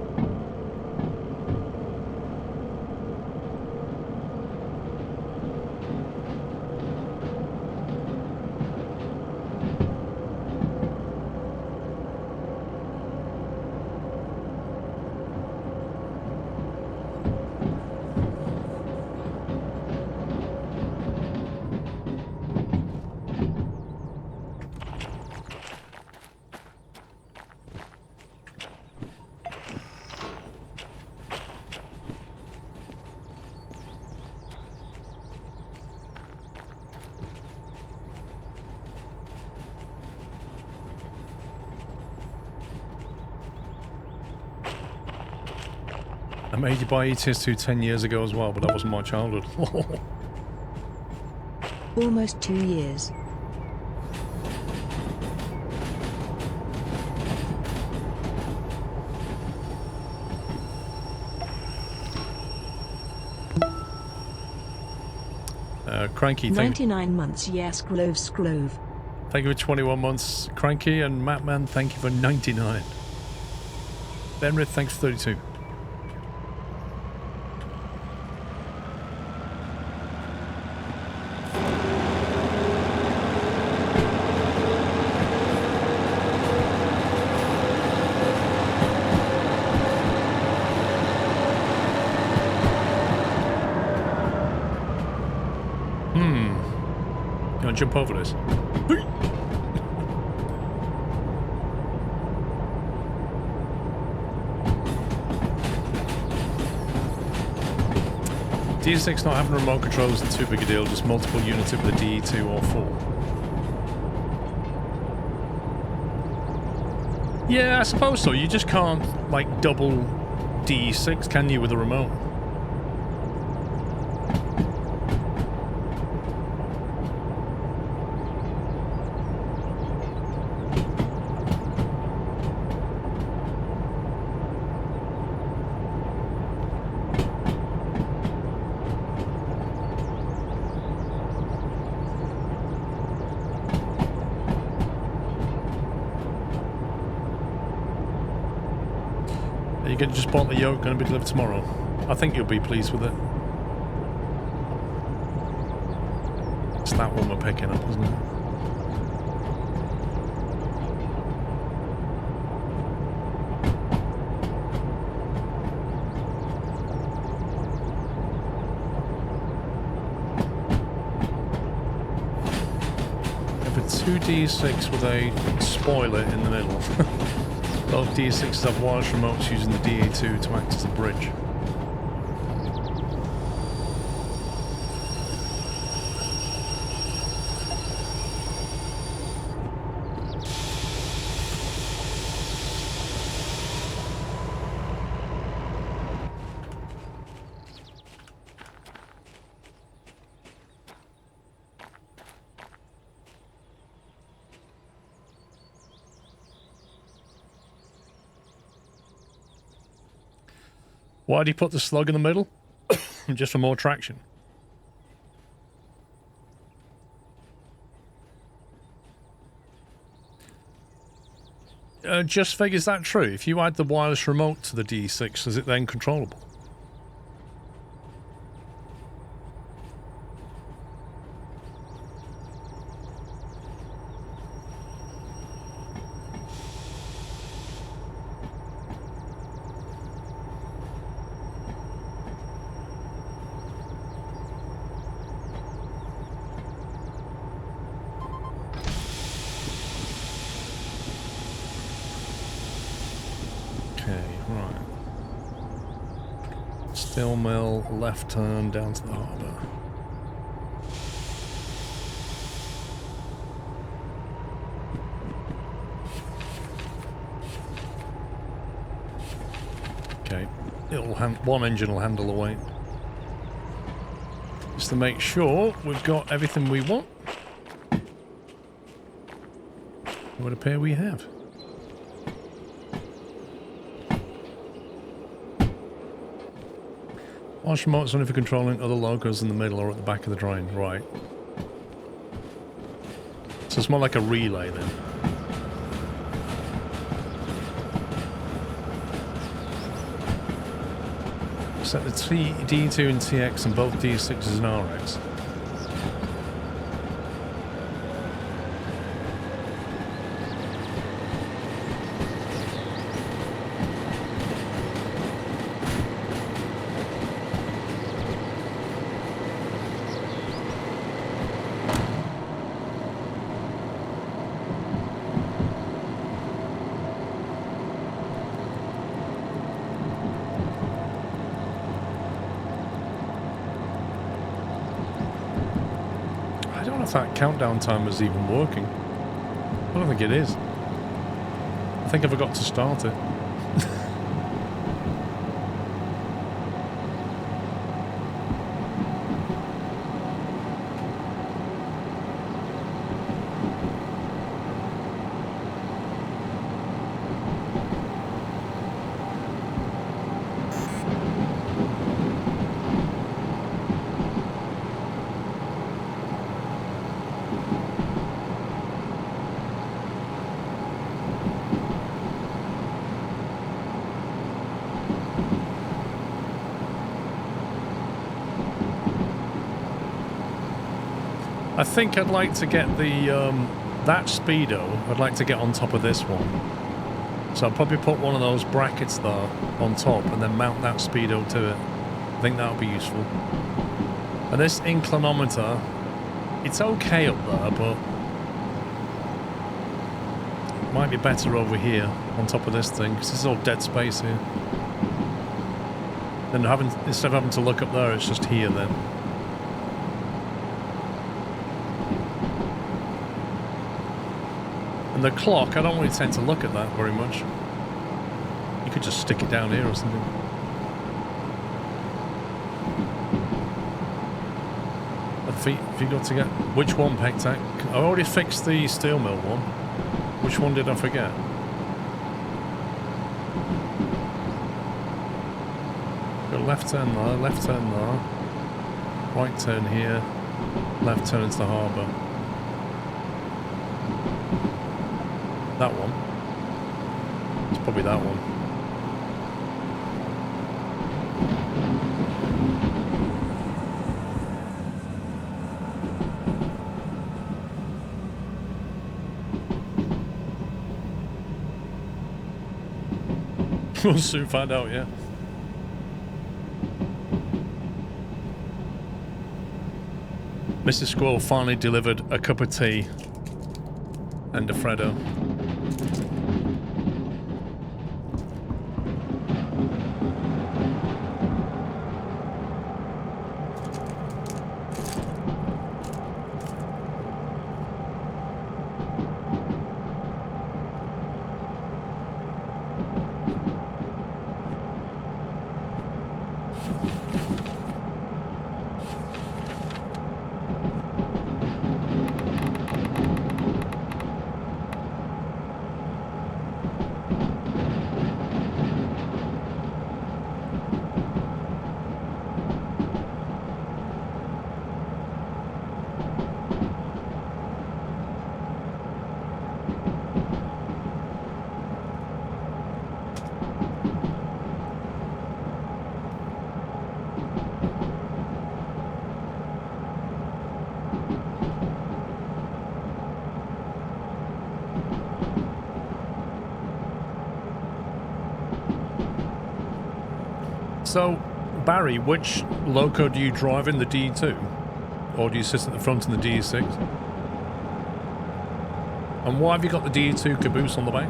I made you buy ETS2 10 years ago as well, but that wasn't my childhood. Almost 2 years. Cranky thing. 99 months, yes, Skrlove. Thank you for 21 months. Cranky and Matman, thank you for 99. Benrith, thanks for 32. You want to jump over this? D6 not having remote control isn't too big a deal, just multiple units with the DE2 or 4. Yeah, I suppose so. You just can't, like, double DE6, can you, with a remote? You can just bought the yoke, going to be delivered tomorrow. I think you'll be pleased with it. It's that one we're picking up, isn't it? Have a 2D6 with a spoiler in the middle. Both D6s have wireless remotes using the DA2 to act as a bridge. Why did he put the slug in the middle? Just for more traction. Just Fig, is that true? If you add the wireless remote to the D6, is it then controllable? Steel mill, left turn down to the harbour. Okay, one engine will handle the weight. Just to make sure we've got everything we want. It would appear we have. Watch remotes only for controlling other logos in the middle or at the back of the drawing. Right. So it's more like a relay then. Set the D2 and TX and both D6s and RX. That countdown timer is even working. I don't think it is. I think I forgot to start it. I think I'd like to get the that speedo. I'd like to get on top of this one. So I'll probably put one of those brackets there on top and then mount that speedo to it. I think that would be useful. And this inclinometer, it's okay up there, but it might be better over here on top of this thing because this is all dead space here. Then instead of having to look up there, it's just here then. And the clock, I don't really tend to look at that very much. You could just stick it down here or something. Have you got to get... Which one, Pectac? I already fixed the steel mill one. Which one did I forget? Got left turn there, left turn there. Right turn here. Left turn into the harbour. That one. It's probably that one. We'll soon find out, yeah. Mr. Squirrel finally delivered a cup of tea and a Freddo. So, Barry, which loco do you drive in, the DE2? Or do you sit at the front in the DE6? And why have you got the DE2 caboose on the back?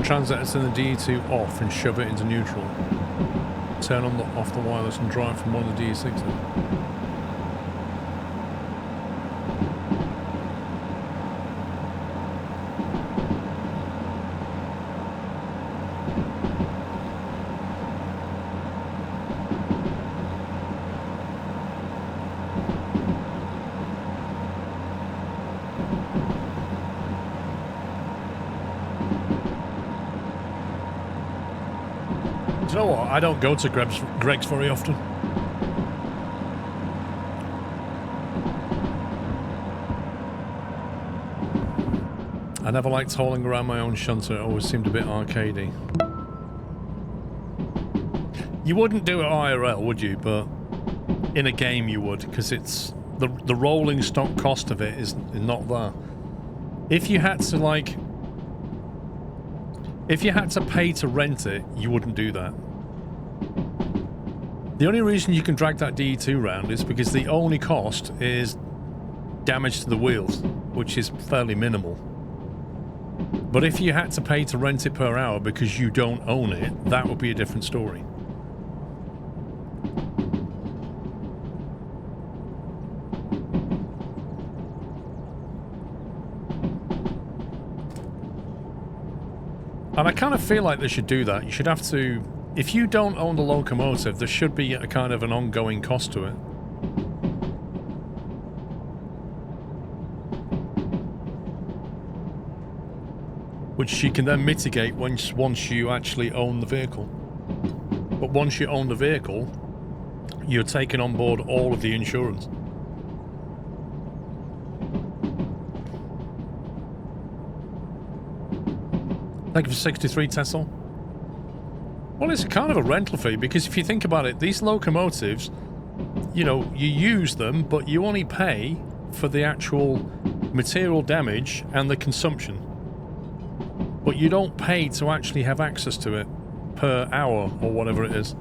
Transit us in the DE2 off and shove it into neutral. Turn on off the wireless and drive from one of the DE6s. You know what? I don't go to Greg's very often. I never liked hauling around my own shunter. It always seemed a bit arcadey. You wouldn't do it IRL, would you? But in a game you would, because it's the rolling stock cost of it is not there. If you had to like... If you had to pay to rent it, you wouldn't do that. The only reason you can drag that DE2 round is because the only cost is damage to the wheels, which is fairly minimal. But if you had to pay to rent it per hour because you don't own it, that would be a different story. And I kind of feel like they should do that. You should have to... If you don't own the locomotive, there should be a kind of an ongoing cost to it. which you can then mitigate once you actually own the vehicle. But once you own the vehicle, you're taking on board all of the insurance. Thank you for 63, Tessel. Well, it's kind of a rental fee, because if you think about it, these locomotives, you know, you use them, but you only pay for the actual material damage and the consumption. But you don't pay to actually have access to it per hour or whatever it is.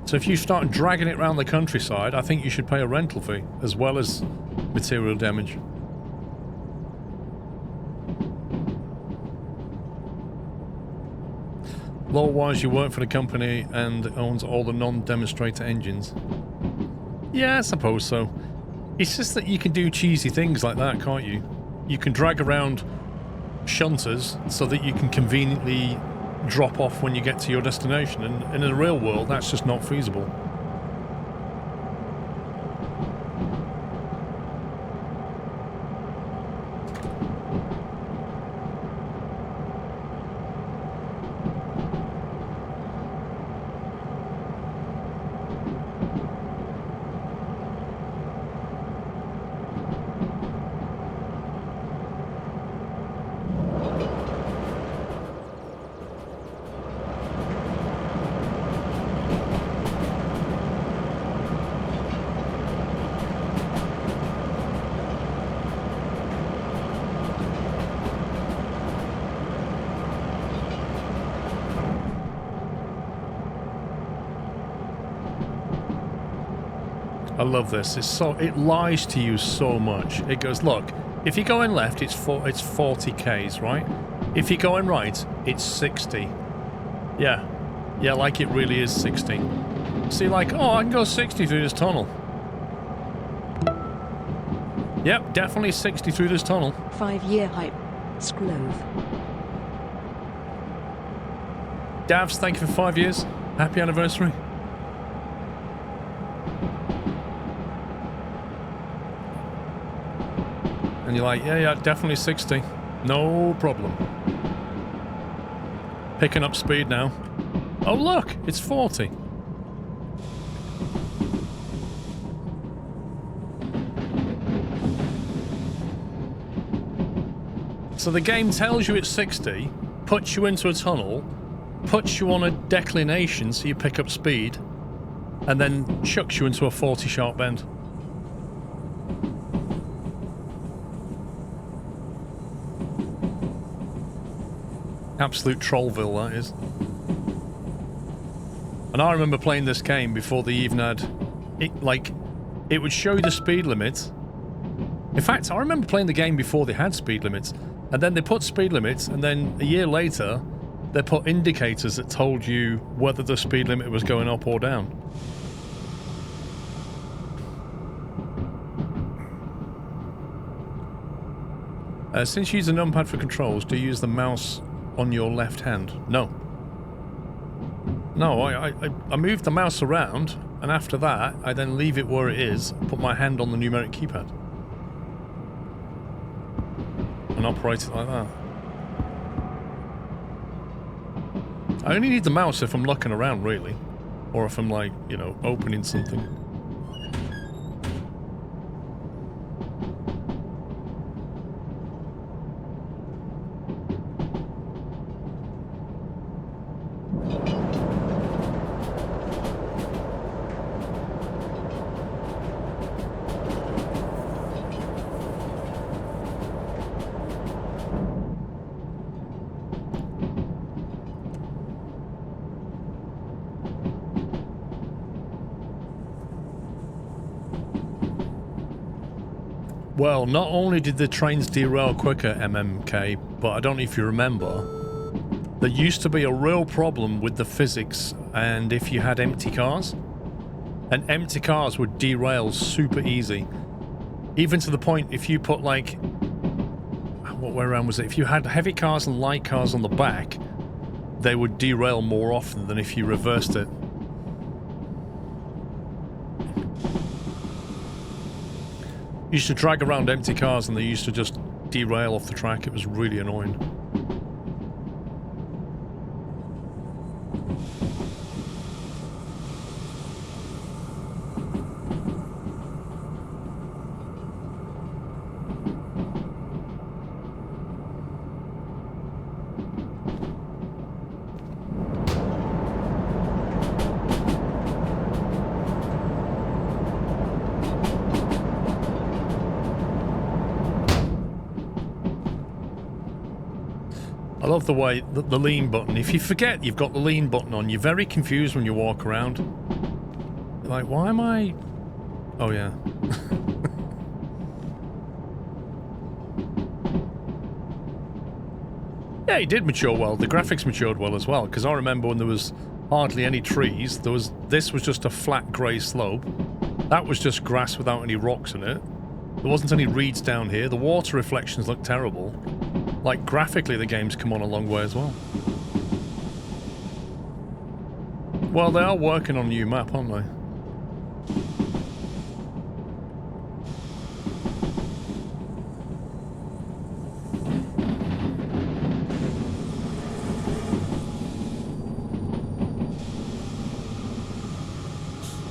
So if you start dragging it around the countryside, I think you should pay a rental fee as well as material damage. Law-wise, you work for the company and owns all the non-demonstrator engines. Yeah, I suppose so. It's just that you can do cheesy things like that, can't you? You can drag around shunters so that you can conveniently drop off when you get to your destination, and in the real world, that's just not feasible. I love this. It lies to you so much. It goes, look, if you're going left, it's 40 k's, right? If you're going right, it's 60. Yeah, like it really is 60. So you're like, oh, I can go 60 through this tunnel. Yep, definitely 60 through this tunnel. 5-year hype. Sclove. Davs, thank you for 5 years. Happy anniversary. And you're like, yeah, definitely 60. No problem. Picking up speed now. Oh, look, it's 40. So the game tells you it's 60, puts you into a tunnel, puts you on a declination so you pick up speed, and then chucks you into a 40 sharp bend. Absolute Trollville, that is. And I remember playing this game before they even had... It would show you the speed limit. In fact, I remember playing the game before they had speed limits. And then they put speed limits, and then a year later, they put indicators that told you whether the speed limit was going up or down. Since you use a numpad for controls, do you use the mouse on your left hand? No. No, I move the mouse around, and after that, I then leave it where it is, put my hand on the numeric keypad, and operate it like that. I only need the mouse if I'm looking around, really, or if I'm, like, you know, opening something. Well, not only did the trains derail quicker, MMK, but I don't know if you remember, there used to be a real problem with the physics, and if you had empty cars, and empty cars would derail super easy. Even to the point, if you put, like, what way around was it? If you had heavy cars and light cars on the back, they would derail more often than if you reversed it. Used to drag around empty cars and they used to just derail off the track. It was really annoying. I love the way that the lean button, if you forget you've got the lean button on, you're very confused when you walk around. Like, why am I... Oh, yeah. Yeah, it did mature well. The graphics matured well as well, because I remember when there was hardly any trees, this was just a flat grey slope. That was just grass without any rocks in it. There wasn't any reeds down here. The water reflections looked terrible. Like, graphically, the game's come on a long way as well. Well, they are working on a new map, aren't they?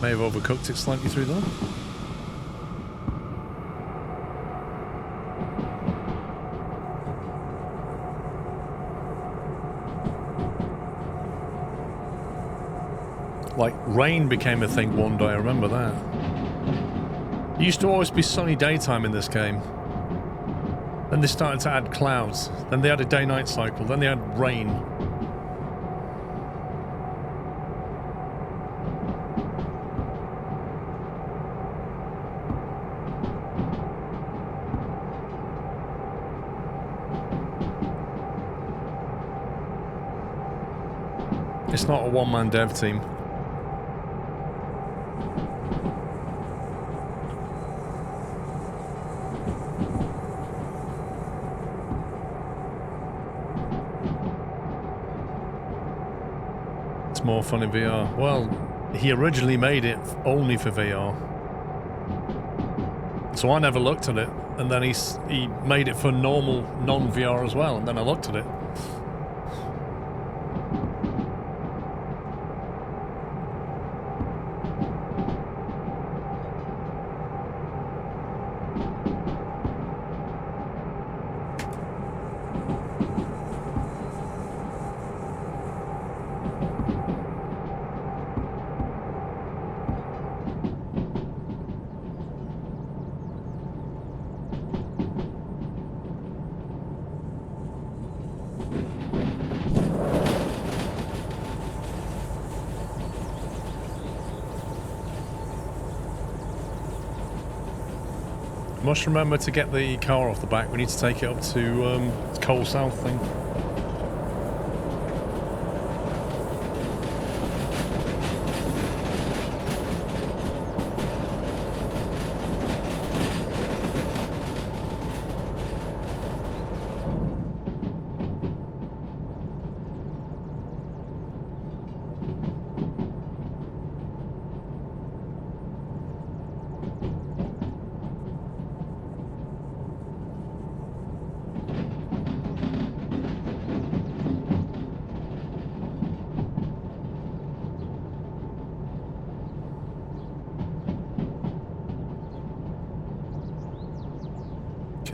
May have overcooked it slightly through there. Like, rain became a thing one day, I remember that. It used to always be sunny daytime in this game. Then they started to add clouds. Then they had a day-night cycle. Then they had rain. It's not a one-man dev team. More fun in VR. Well, he originally made it only for VR, so I never looked at it, and then he made it for normal non-VR as well, and then I looked at it. Must remember to get the car off the back. We need to take it up to Coal South thing.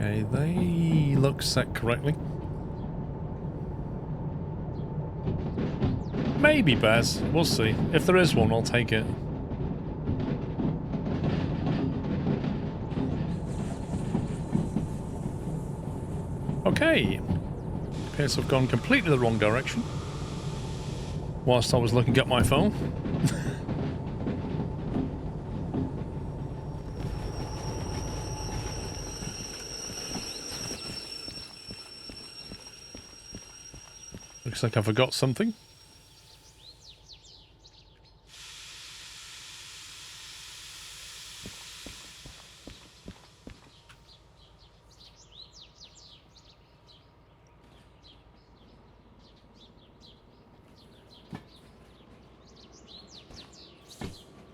Okay, they look set correctly. Maybe Bez, we'll see. If there is one, I'll take it. Okay. Appears to have gone completely the wrong direction. Whilst I was looking at my phone. Looks like I forgot something.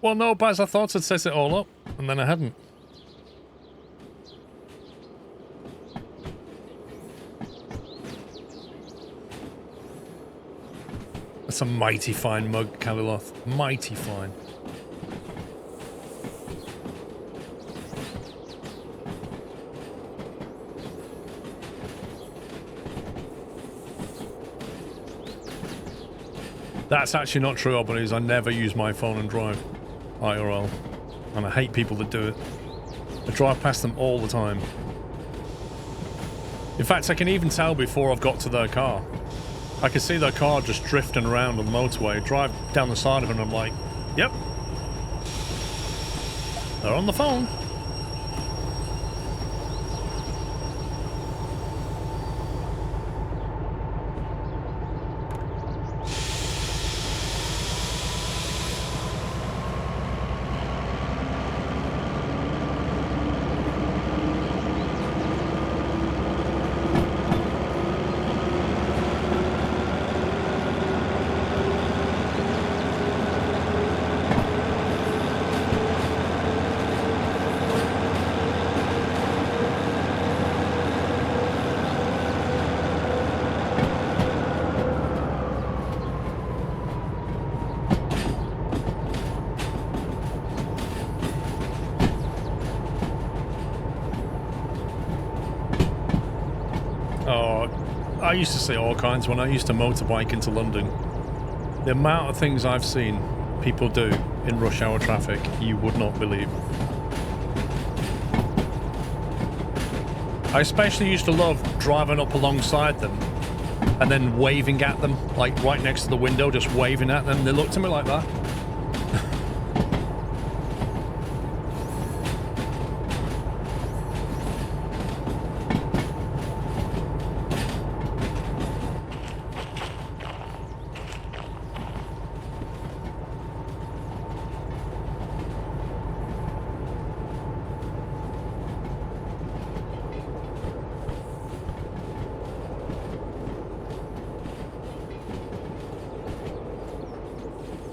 Well, no, Baz, I thought I'd set it all up, and then I hadn't. That's a mighty fine mug, Kaliloth. Mighty fine. That's actually not true, Albanese. I never use my phone and drive IRL. And I hate people that do it. I drive past them all the time. In fact, I can even tell before I've got to their car. I can see their car just drifting around on the motorway. I drive down the side of it and I'm like, yep. They're on the phone. I used to see all kinds when I used to motorbike into London. The amount of things I've seen people do in rush hour traffic, you would not believe. I especially used to love driving up alongside them and then waving at them, like right next to the window, just waving at them. They looked at me like that.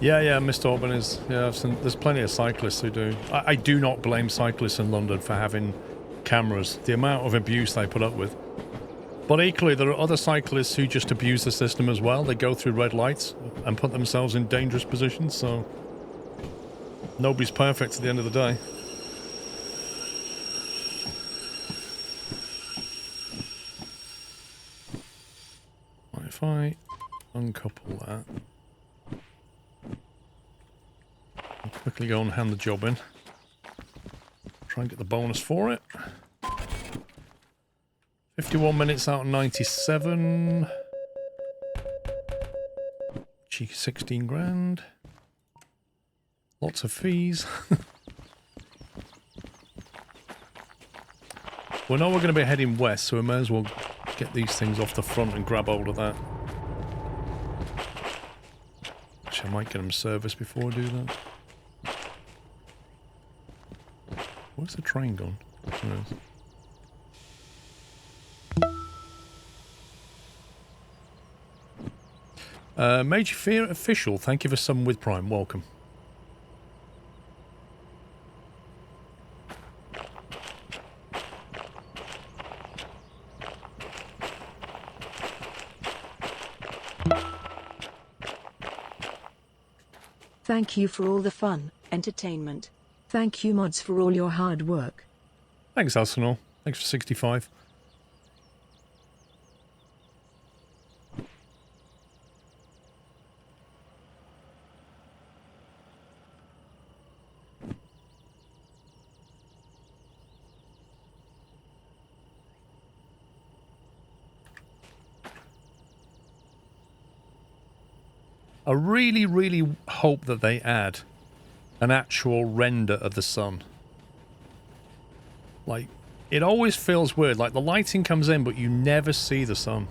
Yeah, Mr. Auburn is. Yeah, there's plenty of cyclists who do. I do not blame cyclists in London for having cameras. The amount of abuse they put up with. But equally, there are other cyclists who just abuse the system as well. They go through red lights and put themselves in dangerous positions, so nobody's perfect at the end of the day. Right, if I uncouple that. Quickly go and hand the job in. Try and get the bonus for it. 51 minutes out of 97. Cheeky 16 grand. Lots of fees. We know we're going to be heading west, so we may as well get these things off the front and grab hold of that. Actually, I might get them serviced before I do that. Where's the train gone? There it is. Major Fear Official, thank you for summon with Prime. Welcome. Thank you for all the fun, entertainment. Thank you mods for all your hard work. Thanks, Arsenal. Thanks for 65. I really, really hope that they add an actual render of the sun. Like, it always feels weird. Like, the lighting comes in, but you never see the sun.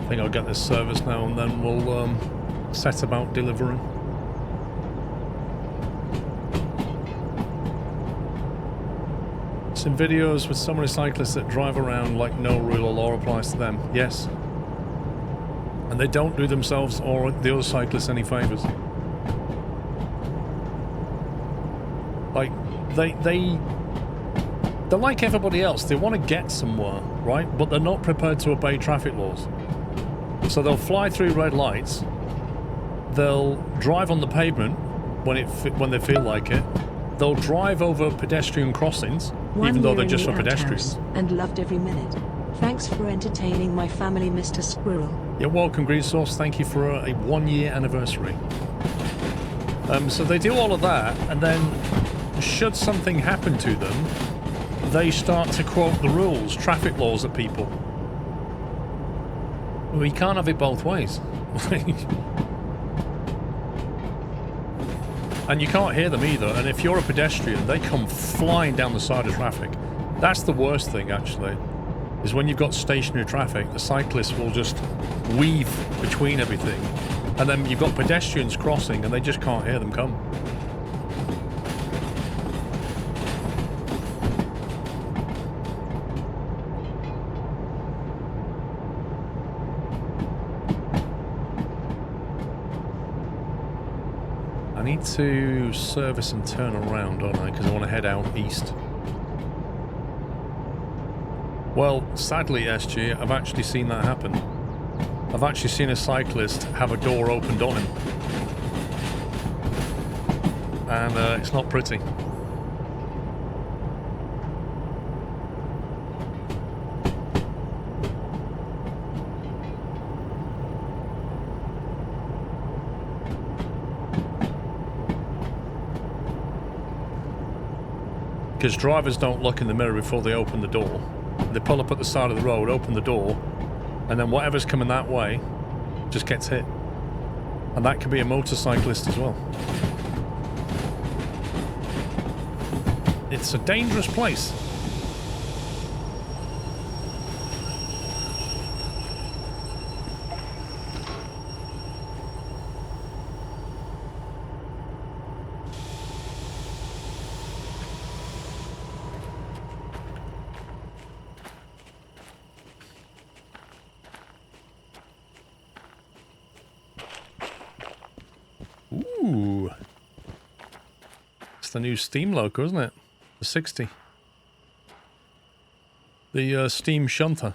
think I'll get this service now and then we'll set about delivering. Some videos with some cyclists that drive around like no rule or law applies to them. Yes. And they don't do themselves or the other cyclists any favours. Like, they're like everybody else. They want to get somewhere, right? But they're not prepared to obey traffic laws. So they'll fly through red lights. They'll drive on the pavement when they feel like it. They'll drive over pedestrian crossings, even though they're just for pedestrians. And loved every minute. Thanks for entertaining my family, Mr. Squirrel. You're welcome, Green Sauce. Thank you for a 1-year anniversary. So they do all of that, and then should something happen to them, they start to quote the rules, traffic laws at people. Well, you can't have it both ways. And you can't hear them either, and if you're a pedestrian, they come flying down the side of traffic. That's the worst thing, actually, is when you've got stationary traffic, the cyclists will just weave between everything, and then you've got pedestrians crossing, and they just can't hear them come. I need to service and turn around, don't I? Because I want to head out east. Well, sadly, SG, I've actually seen that happen. I've actually seen a cyclist have a door opened on him. And it's not pretty. Because drivers don't look in the mirror before they open the door. They pull up at the side of the road, open the door, and then whatever's coming that way just gets hit. And that could be a motorcyclist as well. It's a dangerous place. Ooh. It's the new Steam Loco, isn't it? The 60. The Steam Shunter.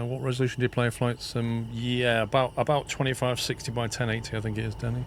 What resolution do you play flights? Yeah, about 2560 by 1080, I think it is, Danny.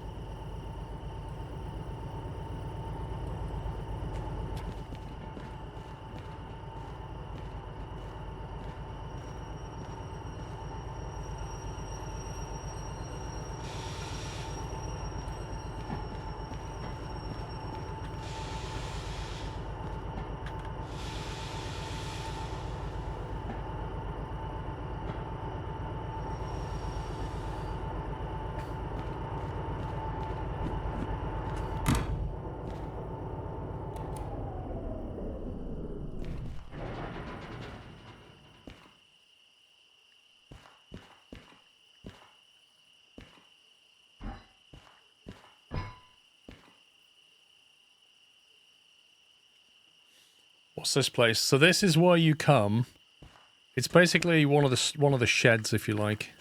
What's this place? So this is where you come. It's basically one of the sheds, if you like.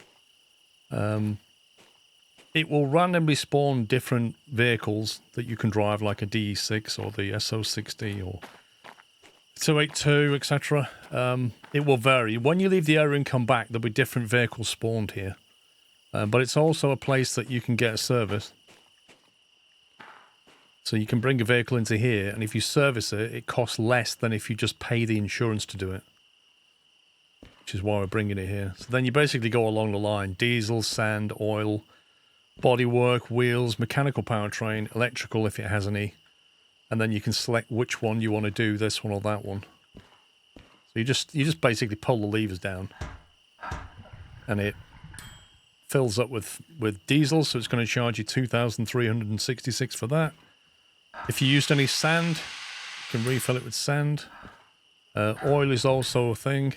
It will randomly spawn different vehicles that you can drive, like a DE6 or the SO60 or 282, etc. It will vary. When you leave the area and come back, there'll be different vehicles spawned here. But it's also a place that you can get a service. So you can bring a vehicle into here, and if you service it, it costs less than if you just pay the insurance to do it. Which is why we're bringing it here. So then you basically go along the line. Diesel, sand, oil, bodywork, wheels, mechanical powertrain, electrical if it has any. And then you can select which one you want to do, this one or that one. So you just basically pull the levers down. and it fills up with diesel, so it's going to charge you $2,366 for that. If you used any sand, you can refill it with sand. Oil is also a thing.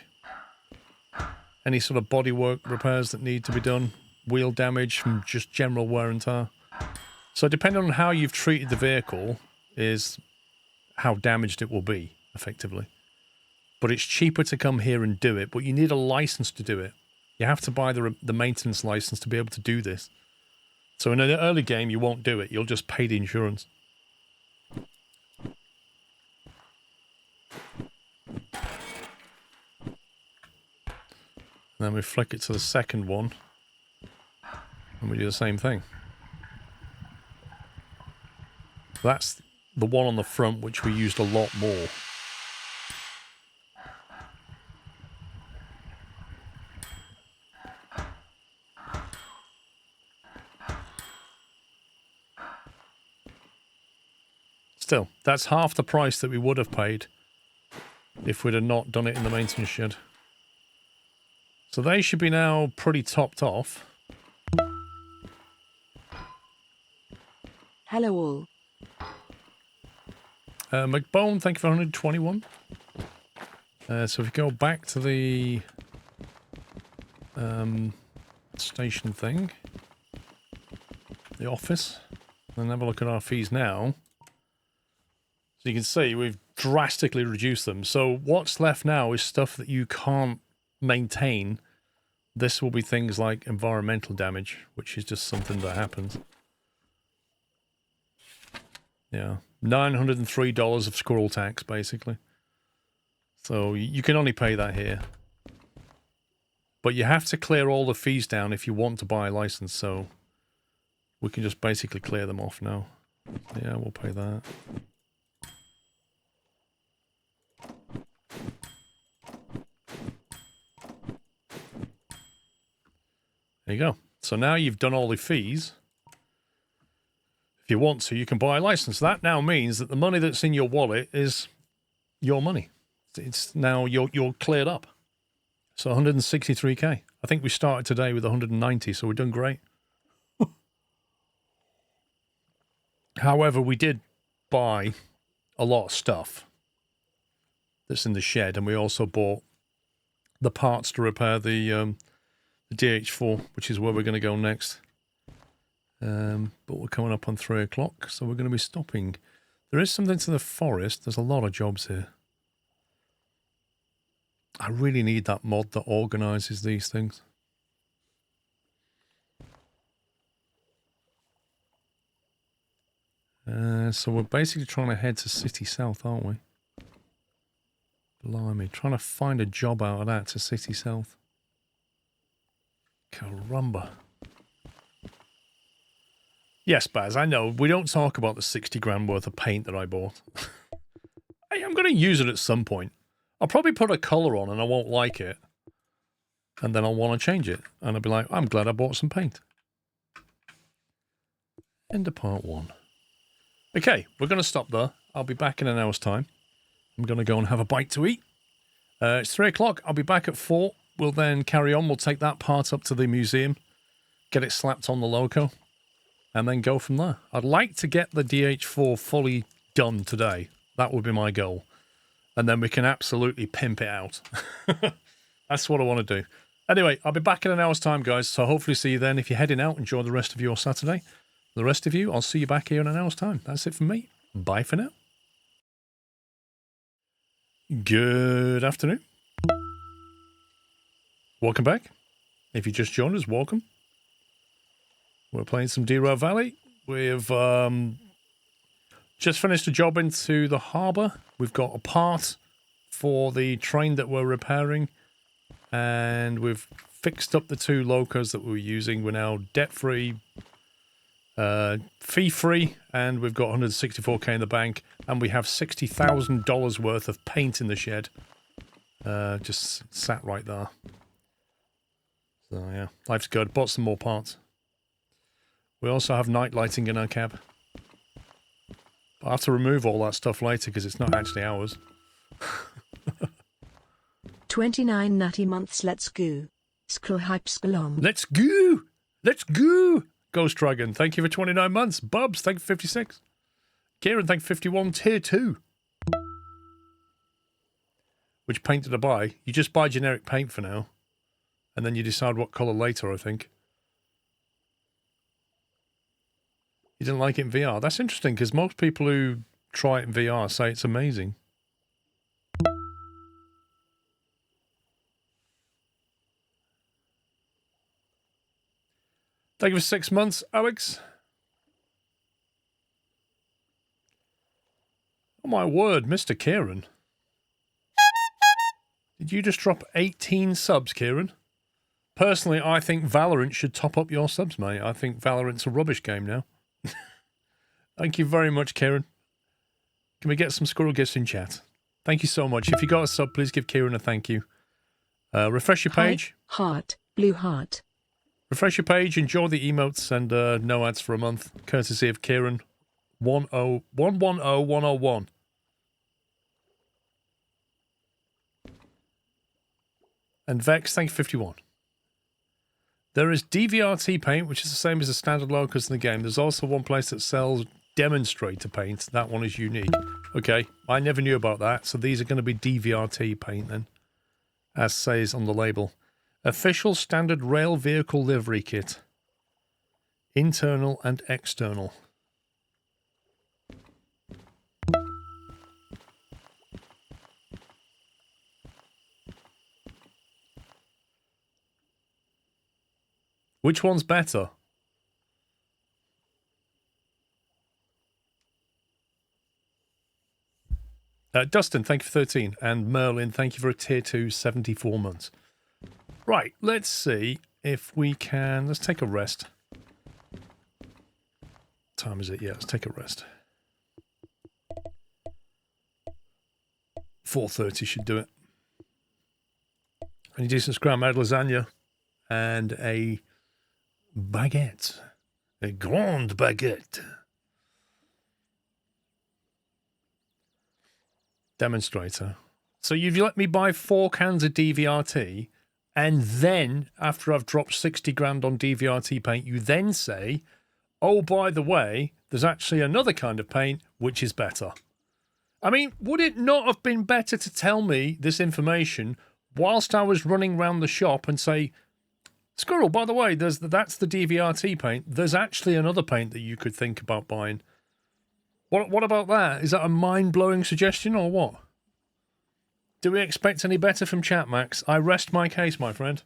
Any sort of bodywork repairs that need to be done. Wheel damage from just general wear and tear. So depending on how you've treated the vehicle is how damaged it will be, effectively. But it's cheaper to come here and do it, but you need a license to do it. You have to buy the maintenance license to be able to do this. So in an early game, you won't do it. You'll just pay the insurance. And then we flick it to the second one. And we do the same thing. That's the one on the front, which we used a lot more. Still, that's half the price that we would have paid if we'd have not done it in the maintenance shed. So they should be now pretty topped off. Hello all. McBone, thank you for 121. So if we go back to the station thing, the office, and have a look at our fees now. So you can see we've drastically reduced them. So what's left now is stuff that you can't maintain. This will be things like environmental damage, which is just something that happens. Yeah, $903 of squirrel tax, basically. So you can only pay that here. But you have to clear all the fees down if you want to buy a license, so we can just basically clear them off now. Yeah, we'll pay that. There you go. So now you've done all the fees. If you want to, you can buy a license. That now means that the money that's in your wallet is your money. It's now you're cleared up. So 163k. I think we started today with 190, so we're done great. However, we did buy a lot of stuff that's in the shed, and we also bought the parts to repair the DH4, which is where we're going to go next. But we're coming up on 3 o'clock, so we're going to be stopping. There is something to the forest. There's a lot of jobs here. I really need that mod that organises these things. So we're basically trying to head to City South, aren't we? Blimey, trying to find a job out of that to City South. Caramba. Yes, Baz, I know. We don't talk about the 60 grand worth of paint that I bought. I'm going to use it at some point. I'll probably put a colour on and I won't like it. And then I'll want to change it. And I'll be like, I'm glad I bought some paint. End of part 1. Okay, we're going to stop there. I'll be back in an hour's time. I'm going to go and have a bite to eat. It's 3 o'clock. I'll be back at 4. We'll then carry on. We'll take that part up to the museum. Get it slapped on the loco. And then go from there. I'd like to get the DH4 fully done today. That would be my goal. And then we can absolutely pimp it out. That's what I want to do. Anyway, I'll be back in an hour's time, guys. So hopefully see you then. If you're heading out, enjoy the rest of your Saturday. The rest of you, I'll see you back here in an hour's time. That's it from me. Bye for now. Good afternoon. Welcome back. If you just joined us, welcome. We're playing some Derail Valley. We've just finished a job into the harbour. We've got a part for the train that we're repairing. And we've fixed up the 2 locos that we were using. We're now debt-free, fee-free, and we've got 164k in the bank. And we have $60,000 worth of paint in the shed. Just sat right there. So, yeah, life's good. Bought some more parts. We also have night lighting in our cab. But I have to remove all that stuff later because it's not actually ours. 29 nutty months, let's go. Scroll hype skalom. Let's go! Let's go! Ghost Dragon, thank you for 29 months. Bubs, thank you for 56. Kieran, thank you for 51. Tier 2. Which paint did I buy? You just buy generic paint for now. And then you decide what colour later, I think. You didn't like it in VR. That's interesting, because most people who try it in VR say it's amazing. Thank you for 6 months, Alex. Oh my word, Mr. Kieran. Did you just drop 18 subs, Kieran? Personally, I think Valorant should top up your subs, mate. I think Valorant's a rubbish game now. Thank you very much, Kieran. Can we get some squirrel gifts in chat? Thank you so much. If you got a sub, please give Kieran a thank you. Refresh your page. Heart, blue heart. Refresh your page, enjoy the emotes, and no ads for a month. Courtesy of Kieran 110101. And Vex, thank you 51. There is DVRT paint, which is the same as the standard locals in the game. There's also one place that sells demonstrator paint. That one is unique. Okay, I never knew about that, so these are going to be DVRT paint then, as says on the label. Official standard rail vehicle livery kit. Internal and external. Which one's better? Dustin, thank you for 13. And Merlin, thank you for a tier 2, 74 months. Right, let's see if we can... Let's take a rest. What time is it? Yeah, let's take a rest. 4:30 should do it. Any decent scram-made lasagna and a baguette. A grande baguette. Demonstrator. So you've let me buy 4 cans of DVRT, and then, after I've dropped 60 grand on DVRT paint, you then say, oh, by the way, there's actually another kind of paint which is better. I mean, would it not have been better to tell me this information whilst I was running around the shop and say, Squirrel, by the way, that's the DVRT paint. There's actually another paint that you could think about buying. What about that? Is that a mind-blowing suggestion or what? Do we expect any better from chat, Max? I rest my case, my friend.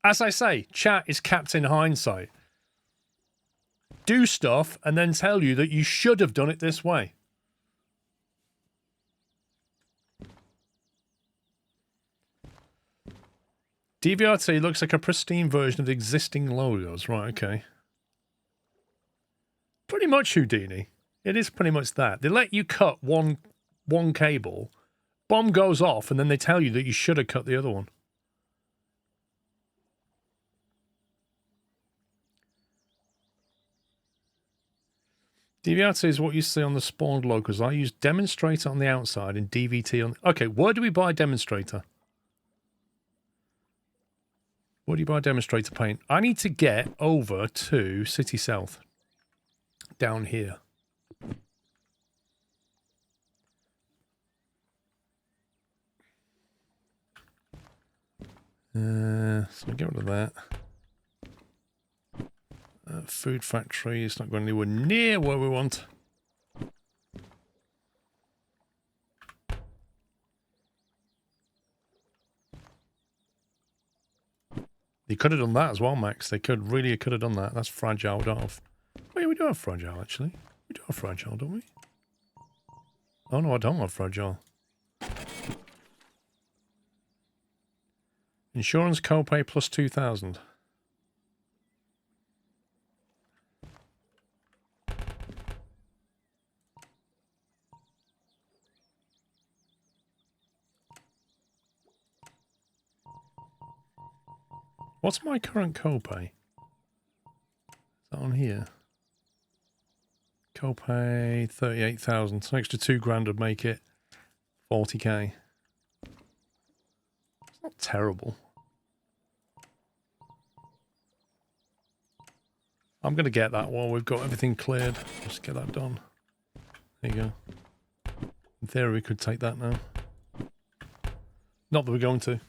As I say, chat is Captain Hindsight. Do stuff and then tell you that you should have done it this way. DVRT looks like a pristine version of the existing logos. Right, okay. Pretty much, Houdini. It is pretty much that. They let you cut one cable, bomb goes off, and then they tell you that you should have cut the other one. DVRT is what you see on the spawned locals. I use demonstrator on the outside and DVT on... Okay, where do we buy demonstrator? Where do you buy demonstrator paint? I need to get over to City South. Down here. So get rid of that. Food factory, it's not going anywhere near where we want. They could have done that as well, Max. They could have done that. That's fragile. We don't have... Oh, yeah, we do have fragile, actually. We do have fragile, don't we? Oh, no, I don't have fragile. Insurance copay plus 2,000. What's my current copay? Is that on here? Copay 38,000. So an extra 2 grand would make it 40k. terrible. I'm going to get that while we've got everything cleared. Just get that done. There you go. In theory, we could take that now. Not that we're going to.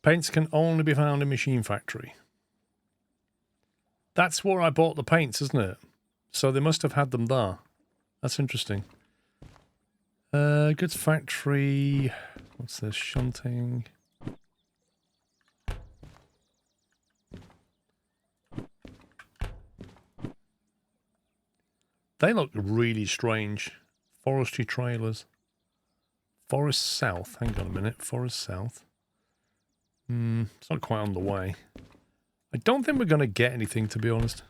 Paints can only be found in Machine Factory. That's where I bought the paints, isn't it? So they must have had them there. That's interesting. Goods Factory. What's this? Shunting. They look really strange. Forestry trailers. Forest South. Hang on a minute. Forest South. It's not quite on the way. I don't think we're going to get anything, to be honest.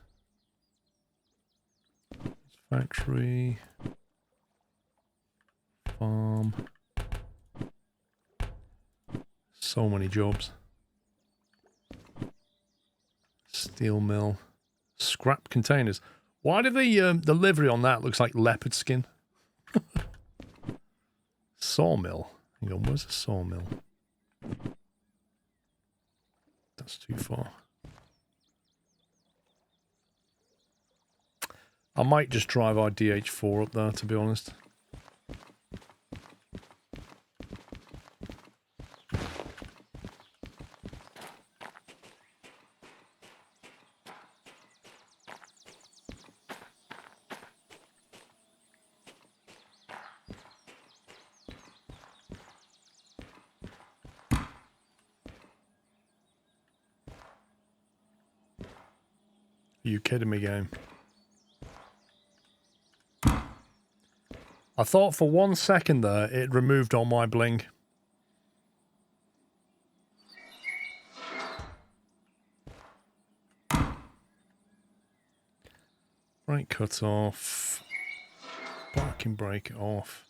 Factory. Farm. So many jobs. Steel mill. Scrap containers. Why do the livery on that looks like leopard skin? Sawmill. Hang on, where's the sawmill? That's too far. I might just drive our DH4 up there, to be honest. Are you kidding me, game? I thought for 1 second there it removed all my bling. Brake cut off. Parking brake off.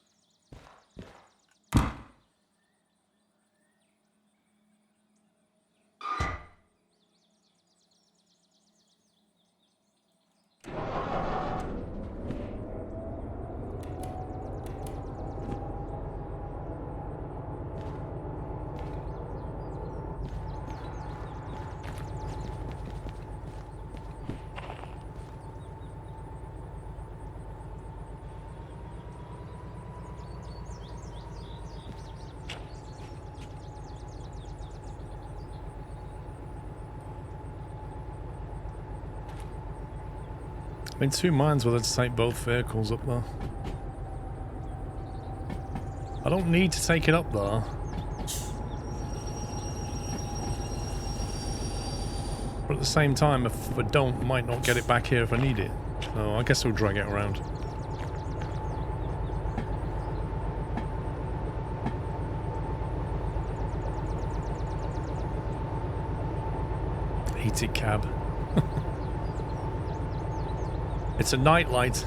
I'm in two minds whether to take both vehicles up there. I don't need to take it up there. But at the same time, if I don't, I might not get it back here if I need it. So I guess we'll drag it around. Heated cab. It's a night light.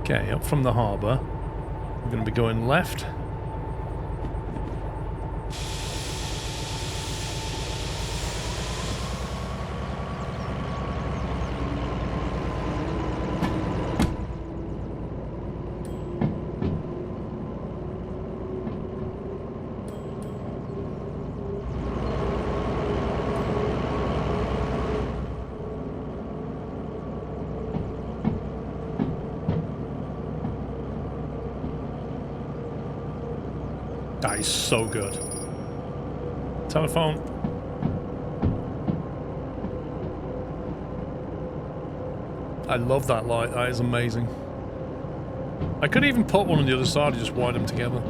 Okay, up from the harbour. We're going to be going left. That is so good. Telephone. I love that light. That is amazing. I could even put one on the other side and just wire them together.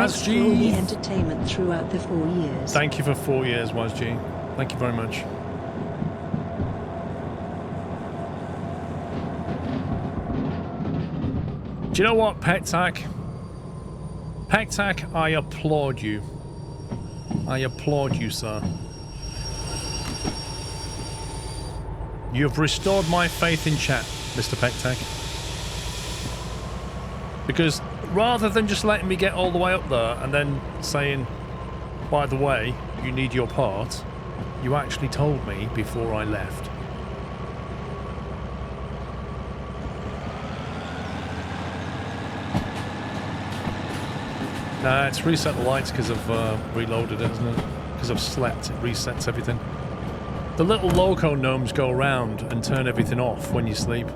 Thanks for all the entertainment throughout the 4 years. Thank you for 4 years, WazG. Thank you very much. Do you know what, Pectac? Pectac, I applaud you. I applaud you, sir. You have restored my faith in chat, Mr. Pectac. Because rather than just letting me get all the way up there and then saying, by the way, you need your part, you actually told me before I left. Nah, it's reset the lights because I've reloaded it, isn't it? Because I've slept, it resets everything. The little loco gnomes go around and turn everything off when you sleep.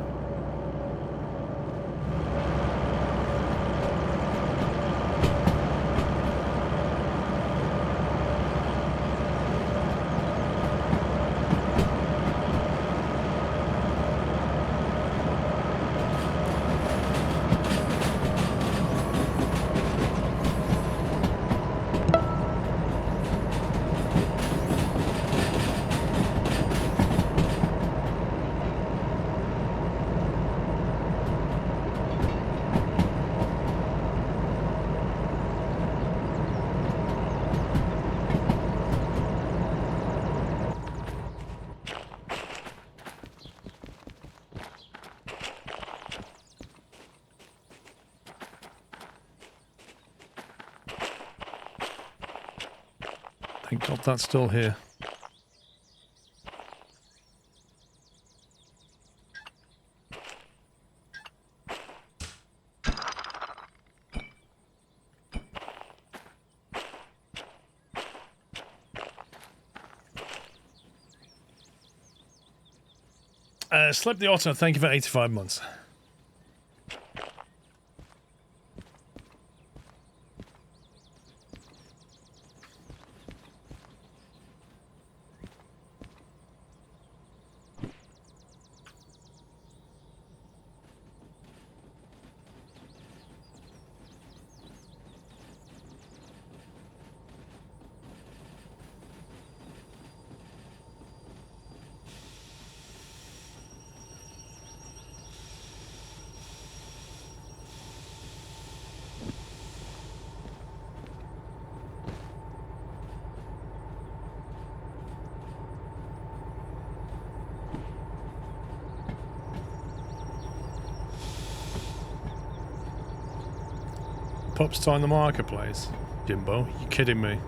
Thank God that's still here. Slip the Otter, thank you for 85 months. Pups time the marketplace. Jimbo, you kidding me?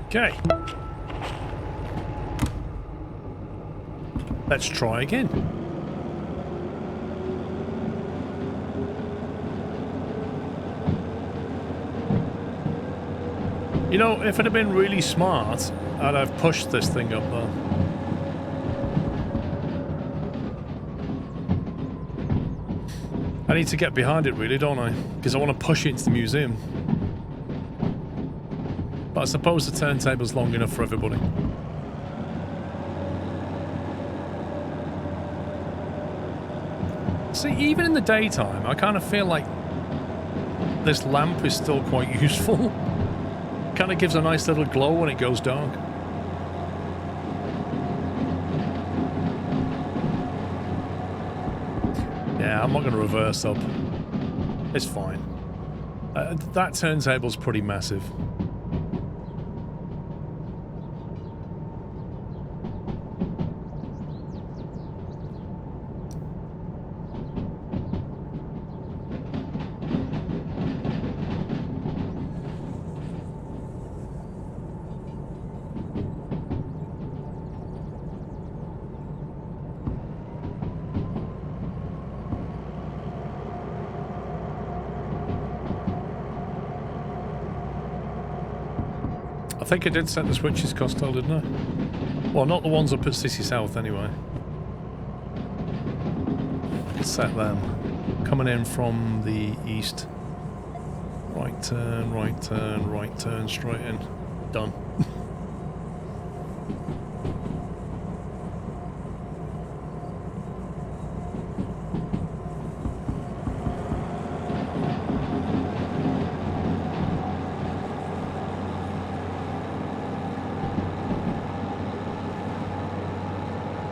Okay. Let's try again. You know, if it had been really smart, I'd have pushed this thing up there. I need to get behind it really, don't I? Because I want to push it into the museum. But I suppose the turntable's long enough for everybody. See, even in the daytime, I kind of feel like this lamp is still quite useful. Kind of gives a nice little glow when it goes dark. Yeah, I'm not going to reverse up. It's fine. That turntable's pretty massive. I think I did set the switches Costello, didn't I? Well, not the ones up at City South anyway. I could set them. Coming in from the east. Right turn, right turn, right turn, straight in. Done.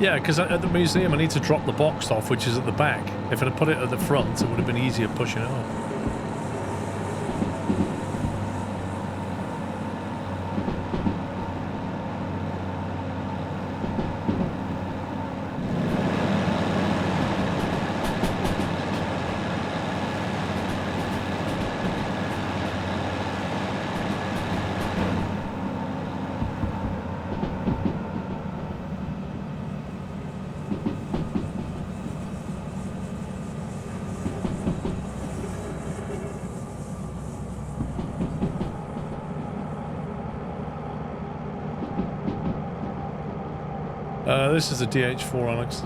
Yeah, because at the museum I need to drop the box off, which is at the back. If I'd put it at the front, it would have been easier pushing it off. This is a DH4, Alex.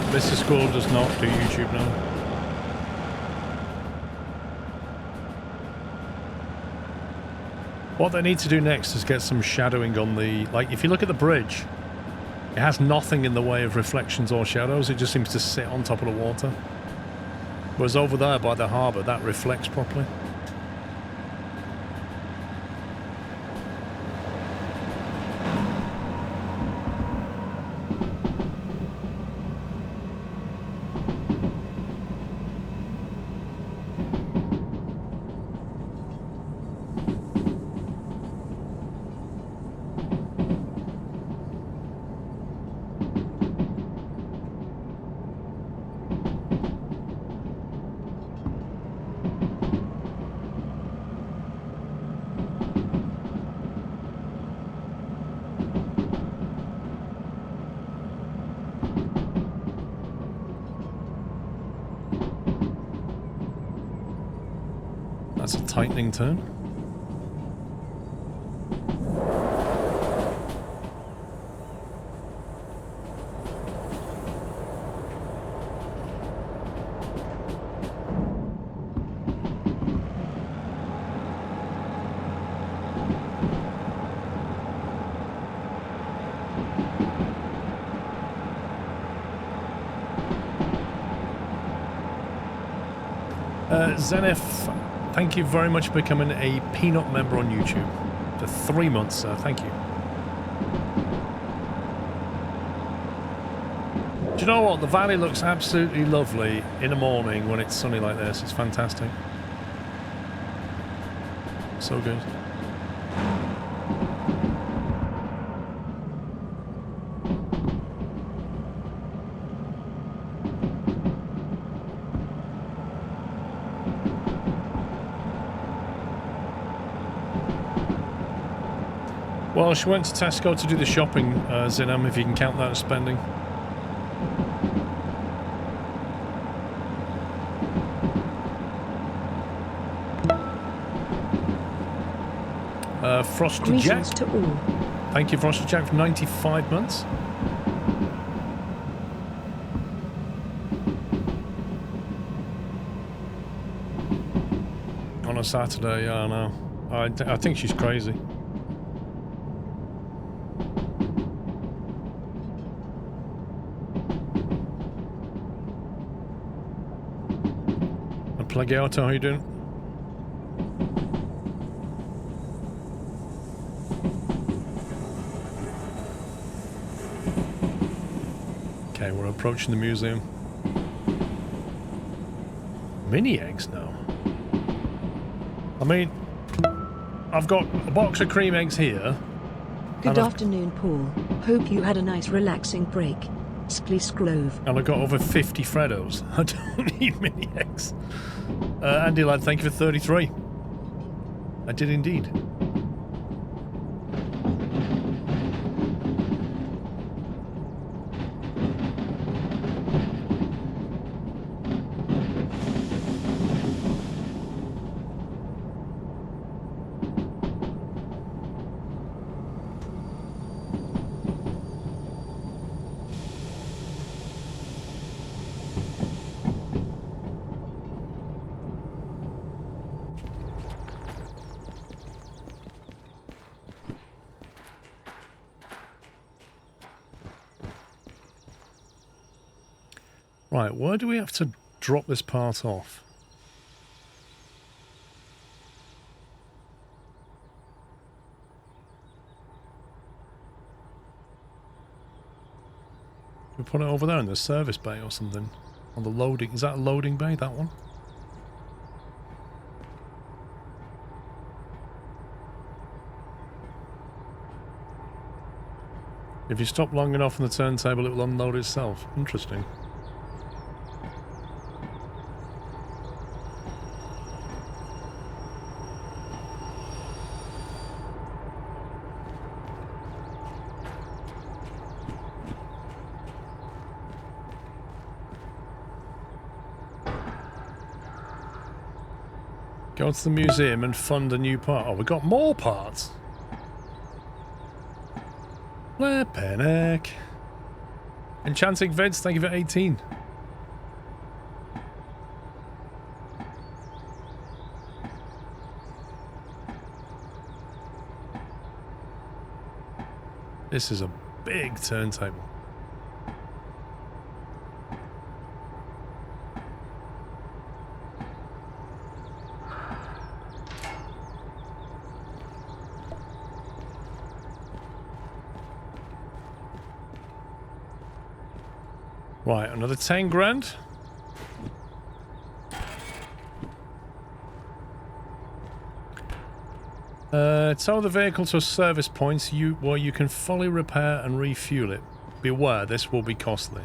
Mr. Squirrel does not do YouTube now. What they need to do next is get some shadowing on the... Like, if you look at the bridge, it has nothing in the way of reflections or shadows. It just seems to sit on top of the water. Whereas over there by the harbour, that reflects properly. That's a tightening turn. Zenith, thank you very much for becoming a Peanut member on YouTube. For 3 months, sir. Thank you. Do you know what? The valley looks absolutely lovely in the morning when it's sunny like this. It's fantastic. So good. Well, she went to Tesco to do the shopping, Zinam, if you can count that as spending. Frosty Jack. To all. Thank you, Frosty Jack, for 95 months. On a Saturday, yeah, I know. I think she's crazy. Plagiato, how you doing? Okay, we're approaching the museum. Mini eggs now. I mean, I've got a box of cream eggs here. Good afternoon, Paul. Hope you had a nice relaxing break. Sklove. And I got over 50 Freddos. I don't need mini eggs. Andy lad, thank you for 33. I did indeed. Right, where do we have to drop this part off? We put it over there in the service bay or something. On the loading. Is that a loading bay, that one? If you stop long enough on the turntable, it will unload itself. Interesting. Go to the museum and fund a new part. Oh, we got more parts. Flippin' Enchanting Vids, thank you for 18. This is a big turntable. Right, another 10 grand. Tow the vehicle to a service point where you can fully repair and refuel it. Beware, this will be costly.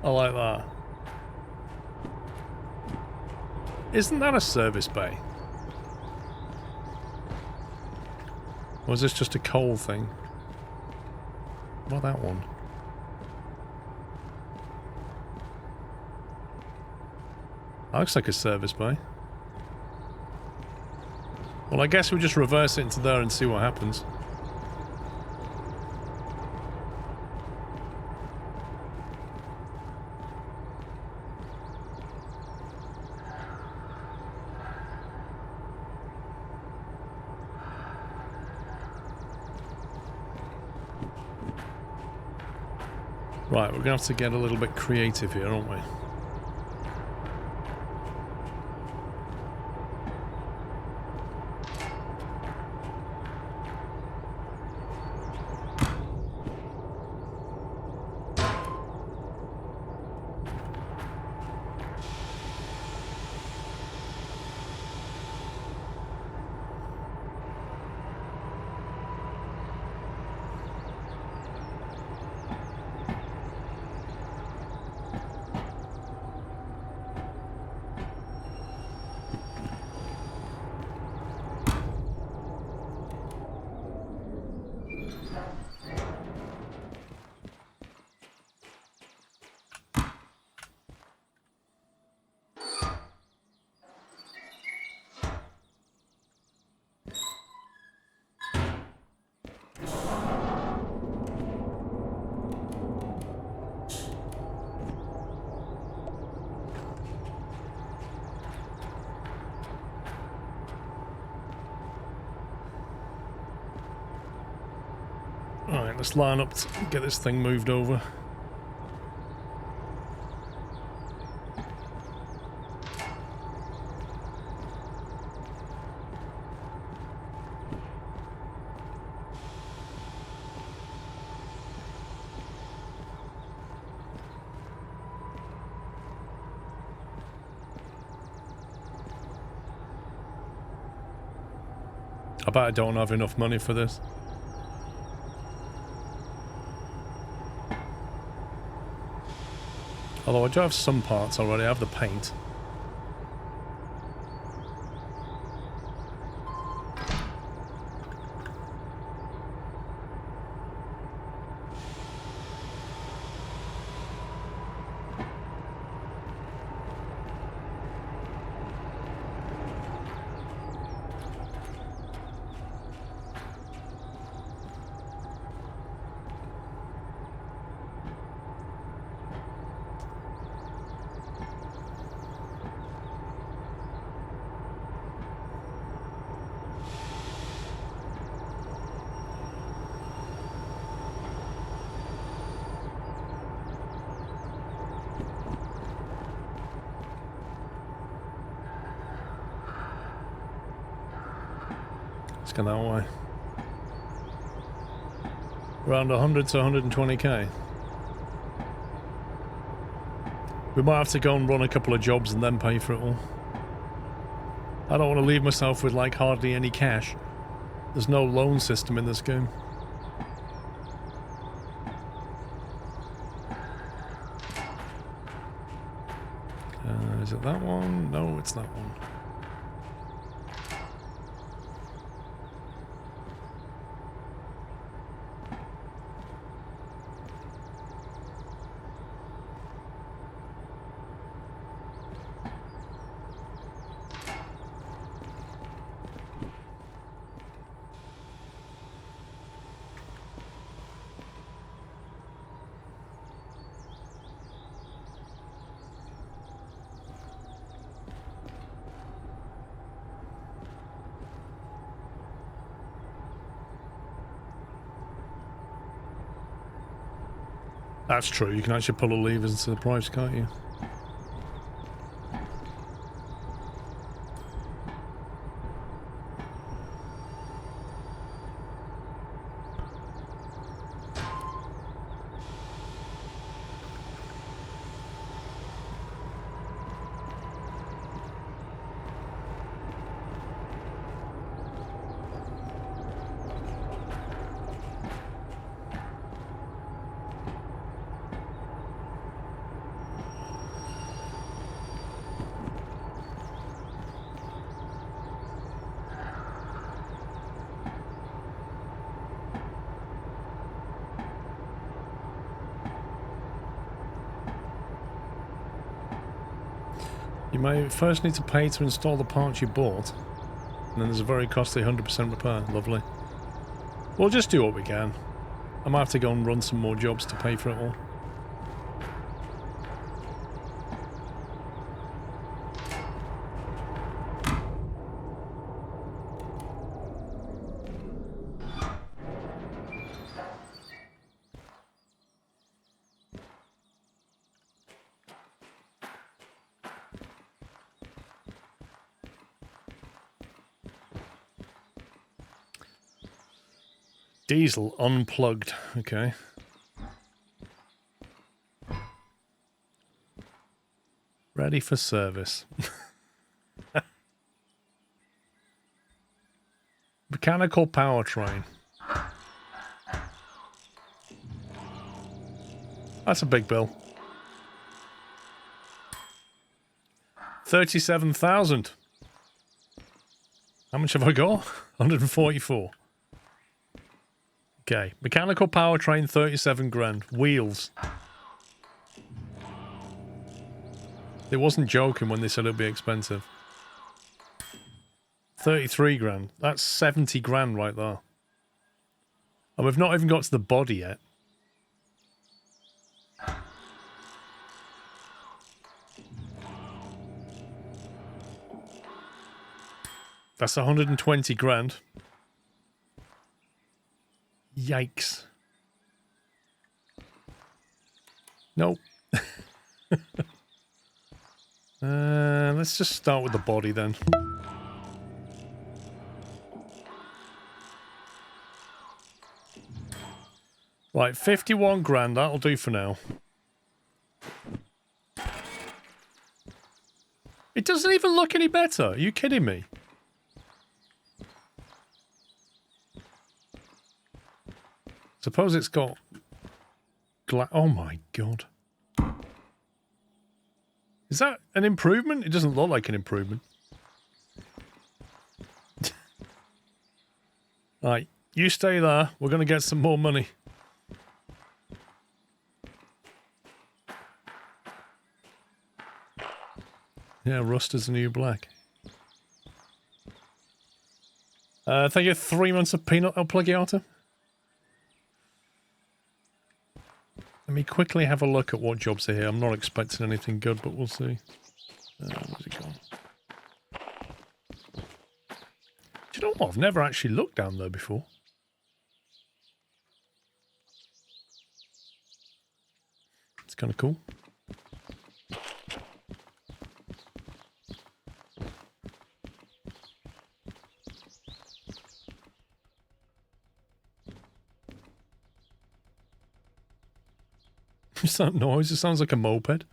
I like that. Isn't that a service bay? Or is this just a coal thing? What about that one? That looks like a service bay. Well, I guess we just reverse it into there and see what happens. Right, we're going to have to get a little bit creative here, aren't we? Alright, let's line up to get this thing moved over. I bet I don't have enough money for this. Although I do have some parts already, I have the paint. Let's go that way. Around 100 to 120k. We might have to go and run a couple of jobs and then pay for it all. I don't want to leave myself with like hardly any cash. There's no loan system in this game. Is it that one? No, it's that one. That's true, you can actually pull the levers into the price, can't you? You may first need to pay to install the parts you bought, and then there's a very costly 100% repair. Lovely. We'll just do what we can. I might have to go and run some more jobs to pay for it all. Diesel unplugged. Okay. Ready for service. Mechanical powertrain. That's a big bill. 37,000. How much have I got? 144. Okay, mechanical powertrain, 37 grand. Wheels. It wasn't joking when they said it'd be expensive. 33 grand. That's 70 grand right there. And we've not even got to the body yet. That's 120 grand. Yikes. Nope. Let's just start with the body then. Right, 51 grand, that'll do for now. It doesn't even look any better. Are you kidding me? Suppose it's got... Oh my god. Is that an improvement? It doesn't look like an improvement. Right, you stay there. We're going to get some more money. Yeah, rust is the new black. Thank you, 3 months of peanut El Plugiata. Let me quickly have a look at what jobs are here. I'm not expecting anything good, but we'll see. Where's it gone? Do you know what? I've never actually looked down there before. It's kind of cool. What's that noise? It sounds like a moped.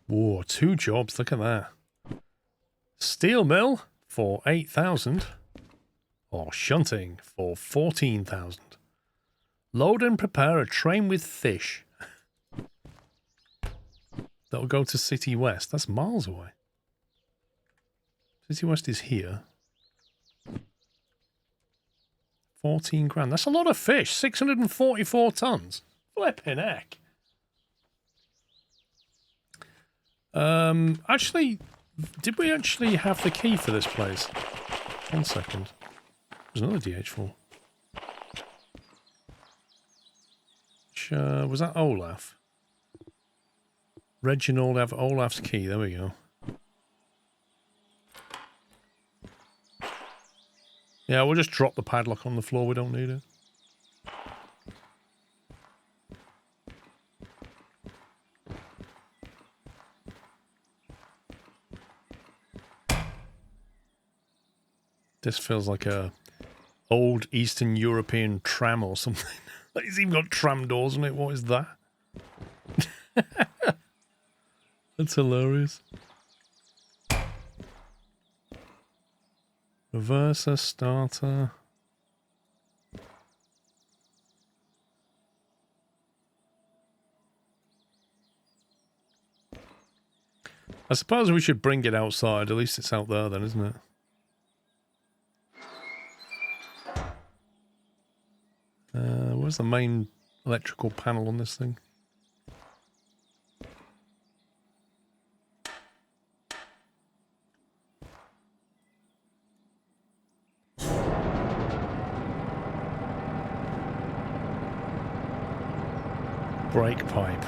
Whoa, 2 jobs. Look at that. Steel mill for 8,000. Or shunting for 14,000. Load and prepare a train with fish. That'll go to City West. That's miles away. City West is here. 14 grand. That's a lot of fish. 644 tons. Flipping heck. Actually, did we actually have the key for this place? 1 second. There's another DH4. Was that Olaf? Reginald have Olaf's key. There we go. Yeah, we'll just drop the padlock on the floor. We don't need it. This feels like a old Eastern European tram or something. It's even got tram doors on it. What is that? That's hilarious. Reverser, starter. I suppose we should bring it outside. At least it's out there then, isn't it? Where's the main electrical panel on this thing? Brake pipe.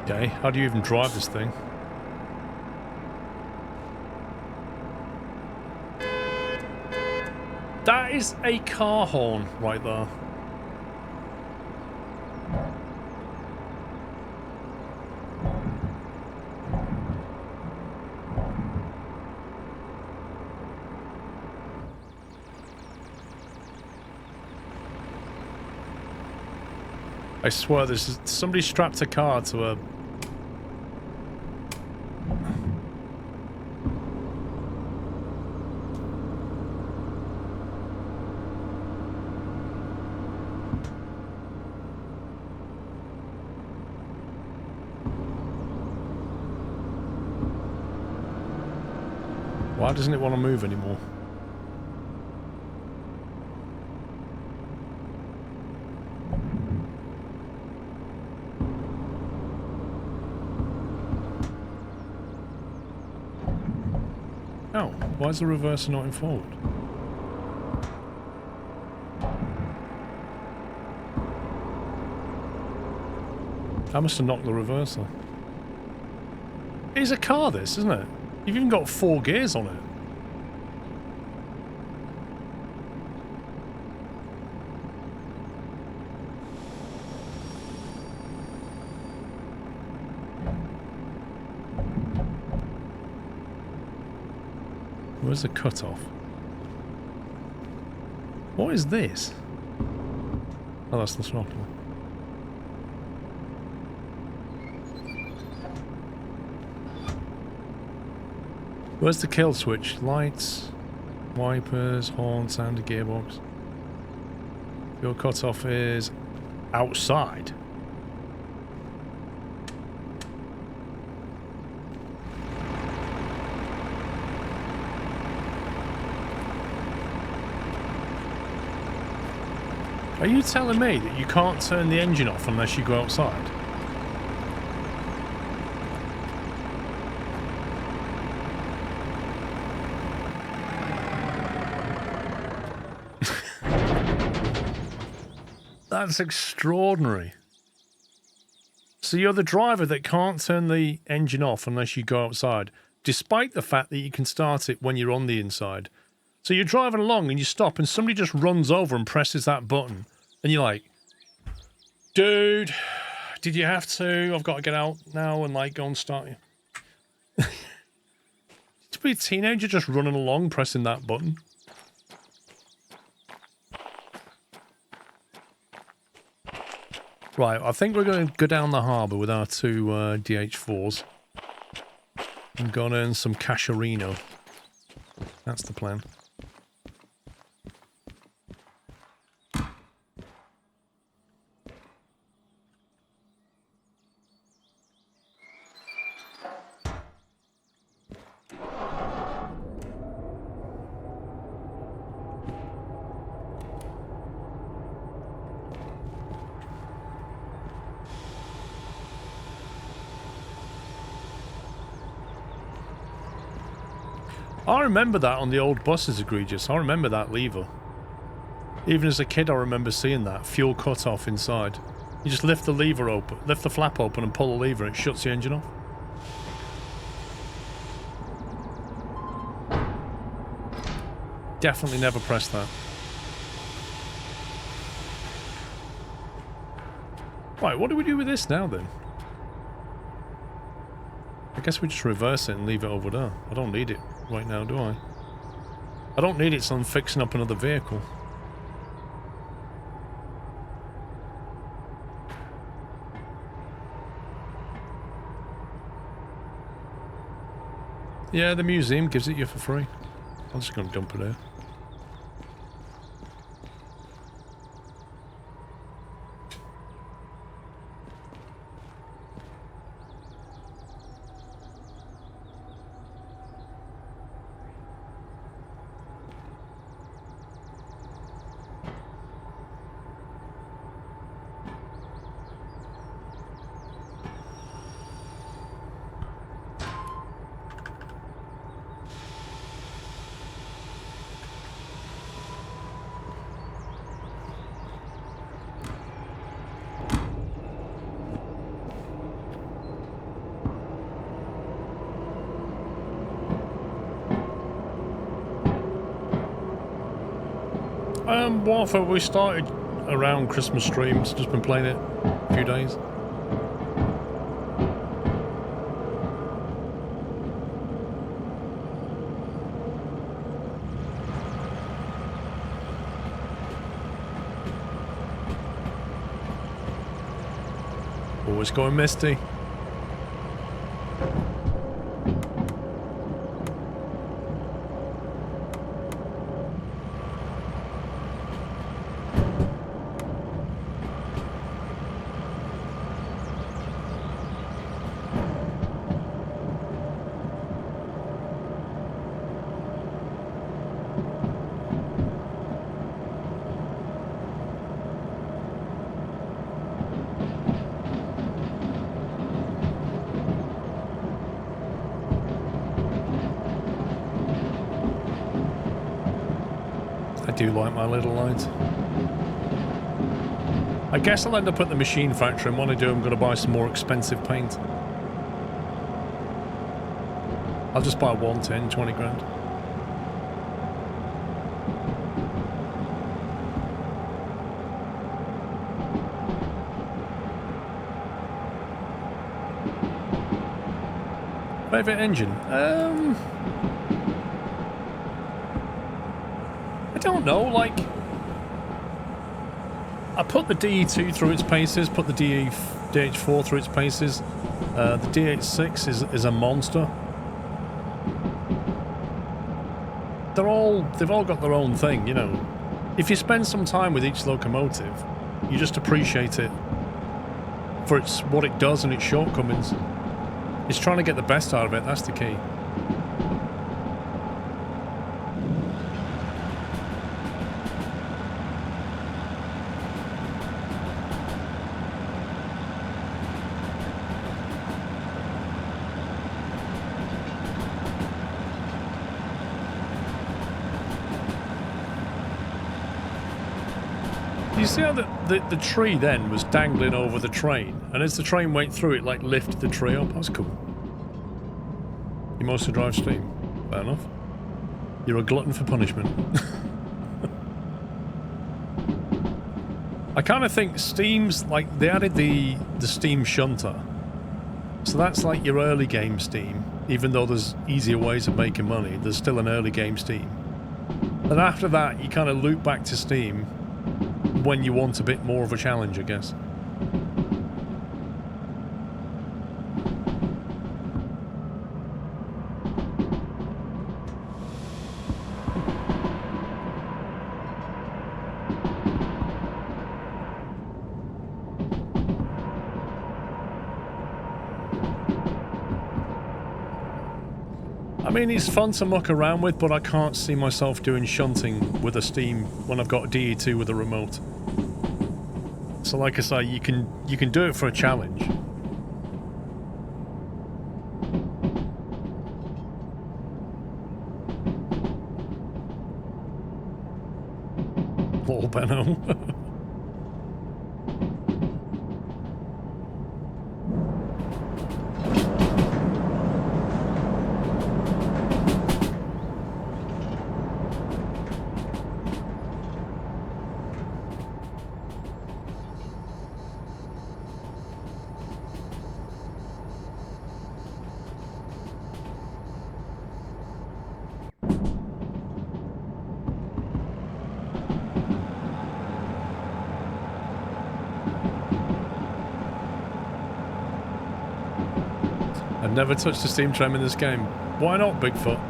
Okay, how do you even drive this thing? That is a car horn right there. I swear this is somebody strapped a car to a Why doesn't it want to move anymore? Oh, why is the reverser not in forward? I must have knocked the reverser. It's a car, this, isn't it? You've even got 4 gears on it. Where's the cutoff? What is this? Oh, that's the throttle. Where's the kill switch? Lights, wipers, horn, sound, gearbox. Your cutoff is outside. Are you telling me that you can't turn the engine off unless you go outside? That's extraordinary. So you're the driver that can't turn the engine off unless you go outside, despite the fact that you can start it when you're on the inside. So you're driving along and you stop and somebody just runs over and presses that button. And you're like, dude, did you have to? I've got to get out now and like go and start you. To be a teenager just running along pressing that button. Right, I think we're going to go down the harbour with our two DH4s. And go and earn some casherino. That's the plan. I remember that on the old buses, egregious. I remember that lever. Even as a kid, I remember seeing that. Fuel cut off inside. You just lift the lever open, lift the flap open and pull the lever and it shuts the engine off. Definitely never pressed that. Right, what do we do with this now then? I guess we just reverse it and leave it over there. I don't need it right now, do I? I don't need it, so I'm fixing up another vehicle. Yeah, the museum gives it you for free. I'm just going to dump it there. Warfare, we started around Christmas streams, just been playing it a few days. Oh, it's going misty. I do like my little lights. I guess I'll end up at the machine factory, and when I do, I'm going to buy some more expensive paint. I'll just buy 110, 20 grand. Favorite engine? I don't know, like, I put the DE2 through its paces, put the DH4 through its paces. The DH6 is a monster. They've all got their own thing, you know. If you spend some time with each locomotive, you just appreciate it for what it does and its shortcomings. It's trying to get the best out of it, that's the key. Do you see how the tree then was dangling over the train? And as the train went through, it like lifted the tree up. That's cool. You mostly drive Steam. Fair enough. You're a glutton for punishment. I kind of think Steam's like, they added the Steam shunter. So that's like your early game Steam. Even though there's easier ways of making money, there's still an early game Steam. And after that, you kind of loop back to Steam when you want a bit more of a challenge, I guess. I mean, it's fun to muck around with, but I can't see myself doing shunting with a Steam when I've got a DE2 with a remote. So like I say, you can do it for a challenge. Lol, Benno. Never touched a steam tram in this game. Why not, Bigfoot?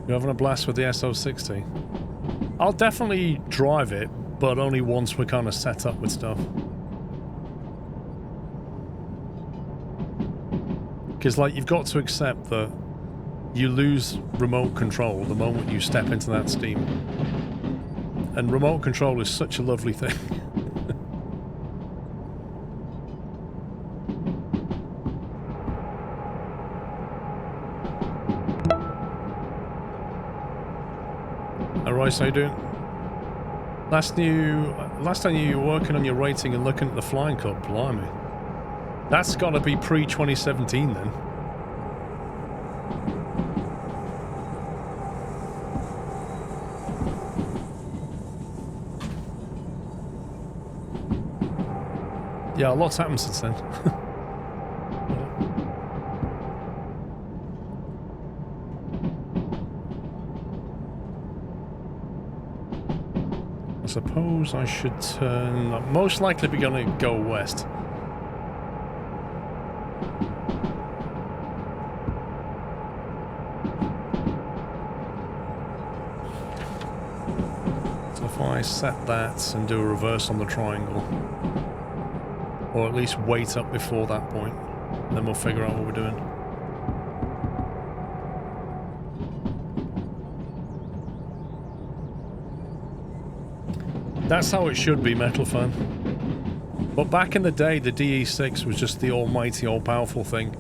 You're having a blast with the SO60? I'll definitely drive it, but only once we're kind of set up with stuff. Because, like, you've got to accept that you lose remote control the moment you step into that Steam. And remote control is such a lovely thing. Alright, so you doing? Last time you were working on your rating and looking at the Flying Club, blimey. That's got to be pre-2017 then. Yeah, a lot's happened since then. I suppose I should turn... I'm most likely be going to go west. So if I set that and do a reverse on the triangle, or at least wait up before that point, then we'll figure out what we're doing. That's how it should be, Metal Fan. But back in the day, the DE6 was just the almighty, all-powerful thing.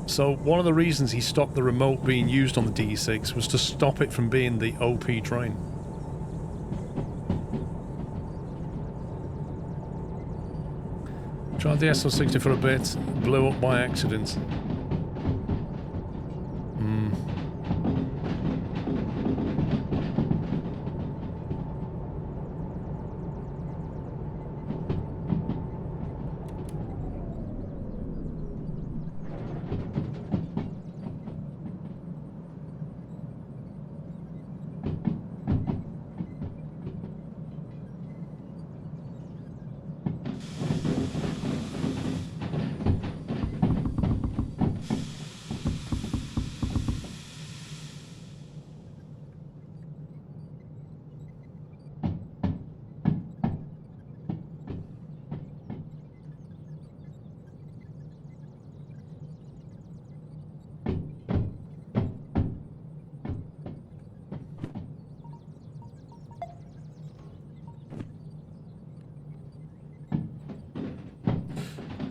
So one of the reasons he stopped the remote being used on the DE6 was to stop it from being the OP train. Tried the SO60 for a bit, blew up by accident.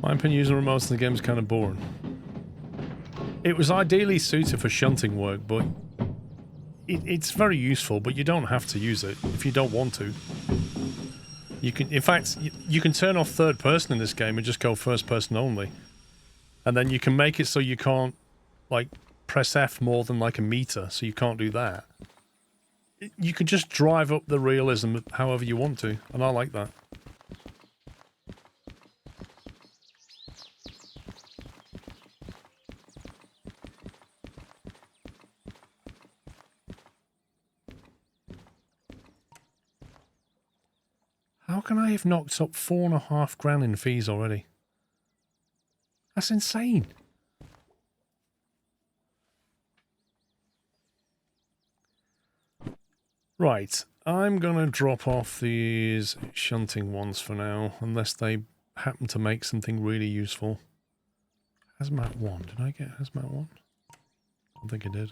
My opinion, using remotes in the game is kind of boring. It was ideally suited for shunting work, but it's very useful, but you don't have to use it if you don't want to. You can, in fact, you can turn off third person in this game and just go first person only. And then you can make it so you can't, like, press F more than like a meter, so you can't do that. You can just drive up the realism however you want to, and I like that. How can I have knocked up $4,500 in fees already? That's insane. Right, I'm gonna drop off these shunting ones for now, unless they happen to make something really useful. Hazmat 1. Did I get Hazmat 1? I don't think I did.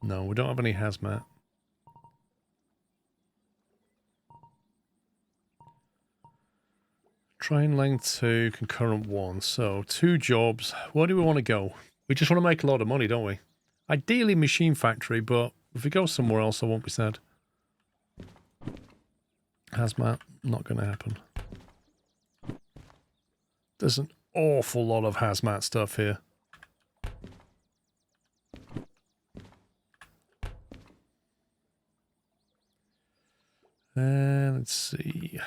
No, we don't have any Hazmat. Train length 2, concurrent 1. So, 2 jobs. Where do we want to go? We just want to make a lot of money, don't we? Ideally, machine factory, but if we go somewhere else, I won't be sad. Hazmat, not going to happen. There's an awful lot of hazmat stuff here. Let's see.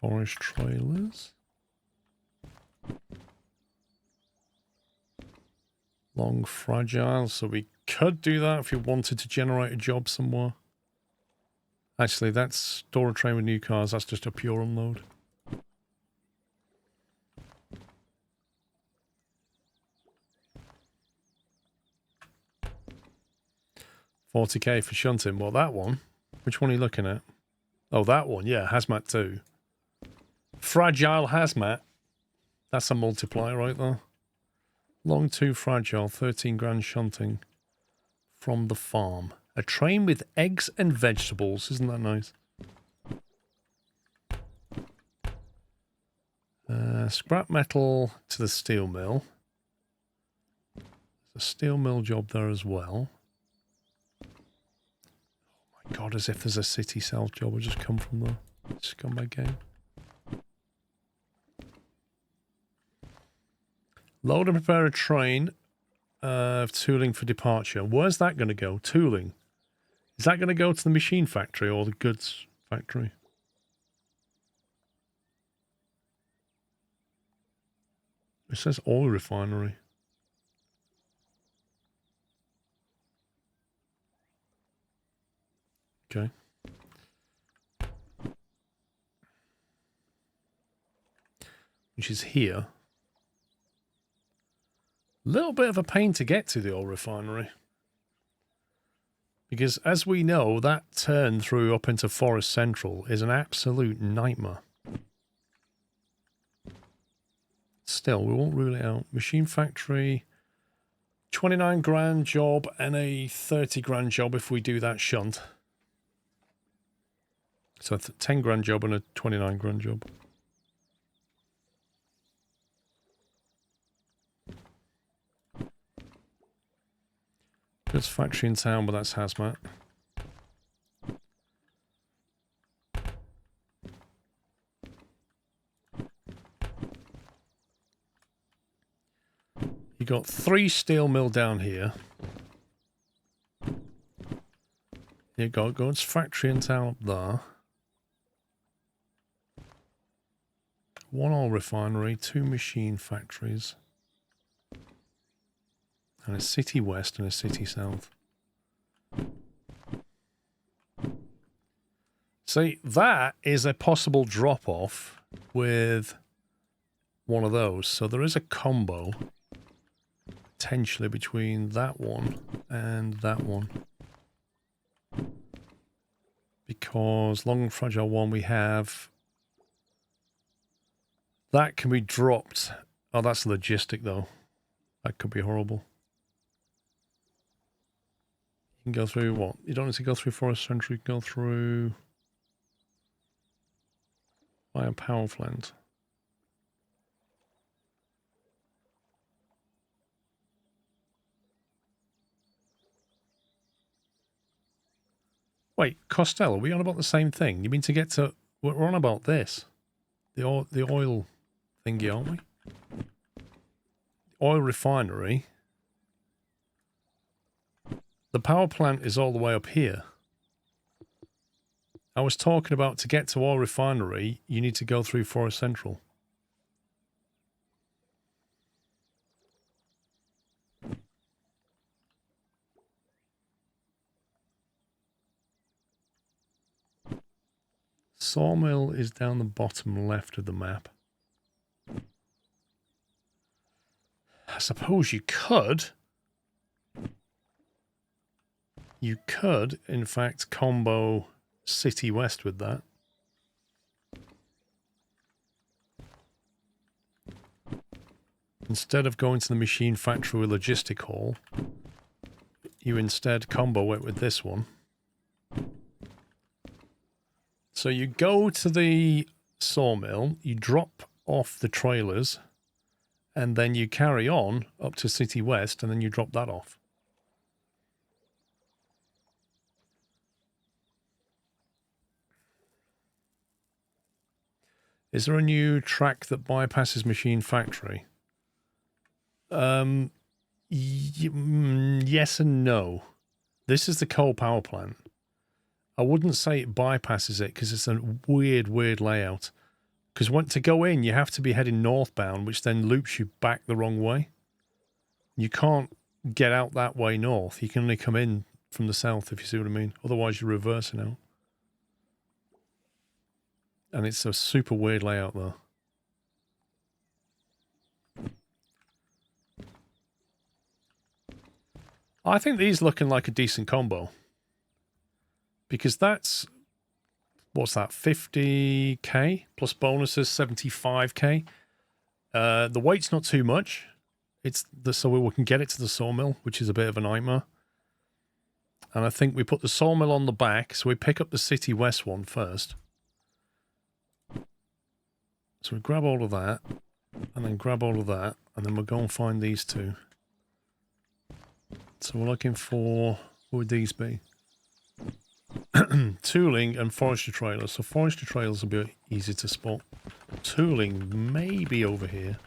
Forest trailers. Long fragile, so we could do that if you wanted to generate a job somewhere. Actually, that's store a train with new cars, that's just a pure unload. $40K for shunting. Well, that one. Which one are you looking at? Oh, that one. Yeah, Hazmat 2. Fragile Hazmat. That's a multiplier right there. Long 2 fragile, 13 grand shunting from the farm. A train with eggs and vegetables. Isn't that nice? Scrap metal to the steel mill. There's a steel mill job there as well. Oh my god, as if there's a city south job. I just come from the scumbag game. Load and prepare a train of tooling for departure. Where's that going to go? Tooling. Is that going to go to the machine factory or the goods factory? It says oil refinery. Okay. Which is here. Little bit of a pain to get to the oil refinery. Because as we know, that turn through up into Forest Central is an absolute nightmare. Still, we won't rule it out. Machine factory, 29 grand job and a 30 grand job if we do that shunt. So 10 grand job and a 29 grand job. Goods factory in town, but that's hazmat. You got 3 steel mill down here. You got goods factory in town up there. 1 oil refinery, 2 machine factories. And a city west and a city south. See, that is a possible drop-off with one of those. So there is a combo potentially between that one and that one. Because long and fragile one we have... That can be dropped. Oh, that's logistic though. That could be horrible. You can go through what? You don't need to go through Forest Central, you can go through... By a power plant. Wait, Costello, are we on about the same thing? You mean to get to... We're on about this. The oil thingy, aren't we? Oil refinery. The power plant is all the way up here. I was talking about to get to oil refinery, you need to go through Forest Central. Sawmill is down the bottom left of the map. I suppose you could. You could, in fact, combo City West with that. Instead of going to the machine factory with logistic hall, you instead combo it with this one. So you go to the sawmill, you drop off the trailers, and then you carry on up to City West, and then you drop that off. Is there a new track that bypasses Machine Factory? Yes and no. This is the coal power plant. I wouldn't say it bypasses it because it's a weird layout. Because to go in, you have to be heading northbound, which then loops you back the wrong way. You can't get out that way north. You can only come in from the south, if you see what I mean. Otherwise, you're reversing out. And it's a super weird layout, though. I think these looking like a decent combo. Because that's... What's that? 50k plus bonuses, 75k. The weight's not too much. It's so we can get it to the sawmill, which is a bit of a nightmare. And I think we put the sawmill on the back, so we pick up the City West one first. So we grab all of that, and then grab all of that, and then we'll go and find these two. So we're looking for... What would these be? Tooling and forestry trailers. So forestry trailers will be easy to spot. Tooling may be over here.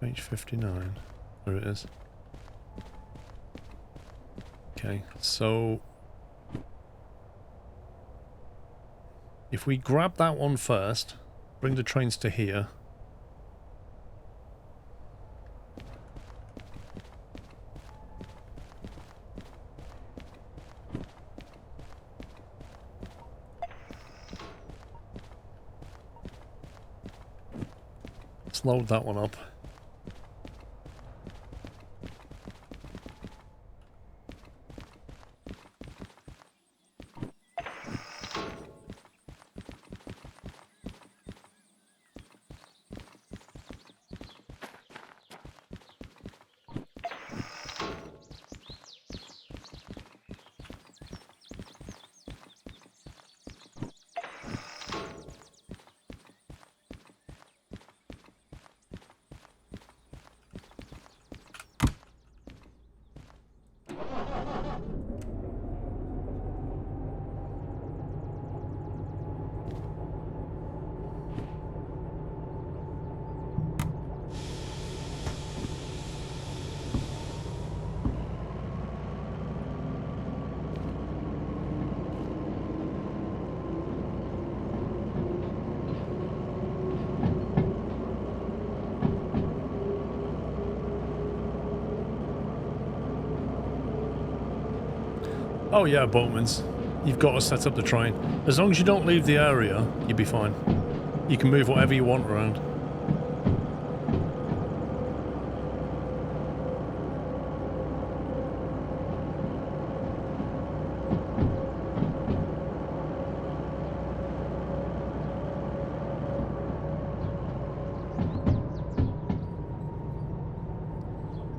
H59. There it is. Okay, so if we grab that one first, bring the trains to here. Let's load that one up. Oh yeah, boatmans. You've got to set up the train. As long as you don't leave the area, you'll be fine. You can move whatever you want around.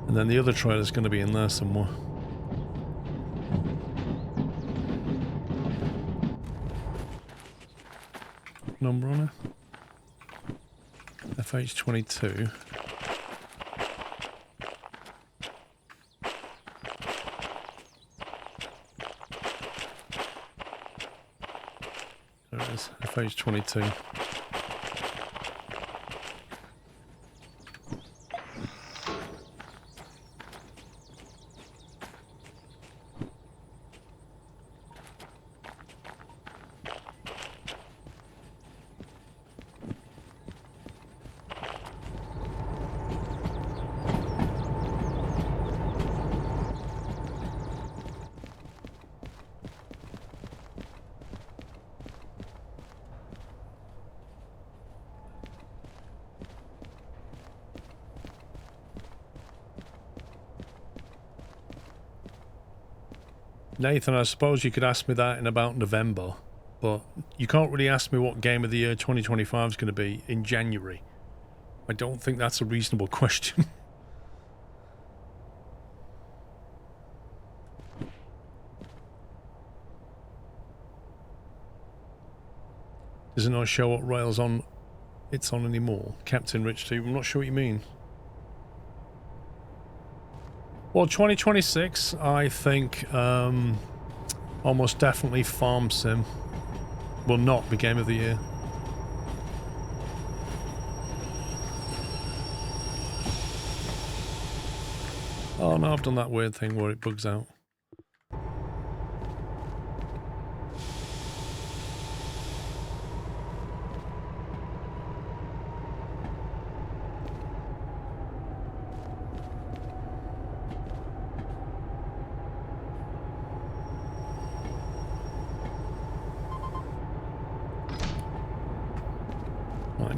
And then the other trailer's going to be in there somewhere. number on it. FH22. There it is, FH22. Nathan, I suppose you could ask me that in about November, but you can't really ask me what game of the year 2025 is going to be in January. I don't think that's a reasonable question. Does it not show what rails on it's on anymore? Captain Rich 2, I'm not sure what you mean. Well, 2026, I think almost definitely Farm Sim will not be Game of the Year. Oh no, I've done that weird thing where it bugs out.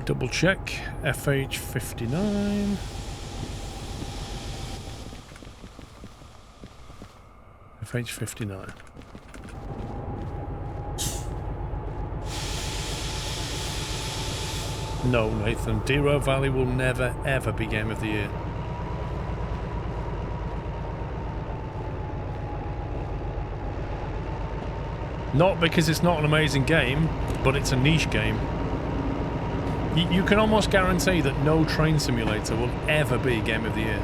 Double check. FH59. FH59. No, Nathan. Derail Valley will never, ever be Game of the Year. Not because it's not an amazing game, but it's a niche game. You can almost guarantee that no train simulator will ever be Game of the Year.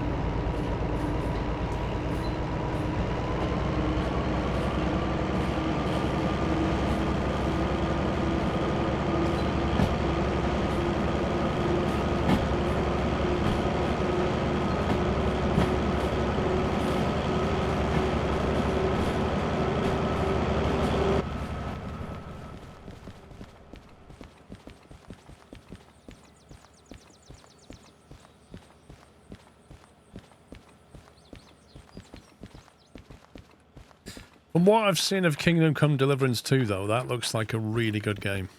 From what I've seen of Kingdom Come Deliverance 2, though, that looks like a really good game.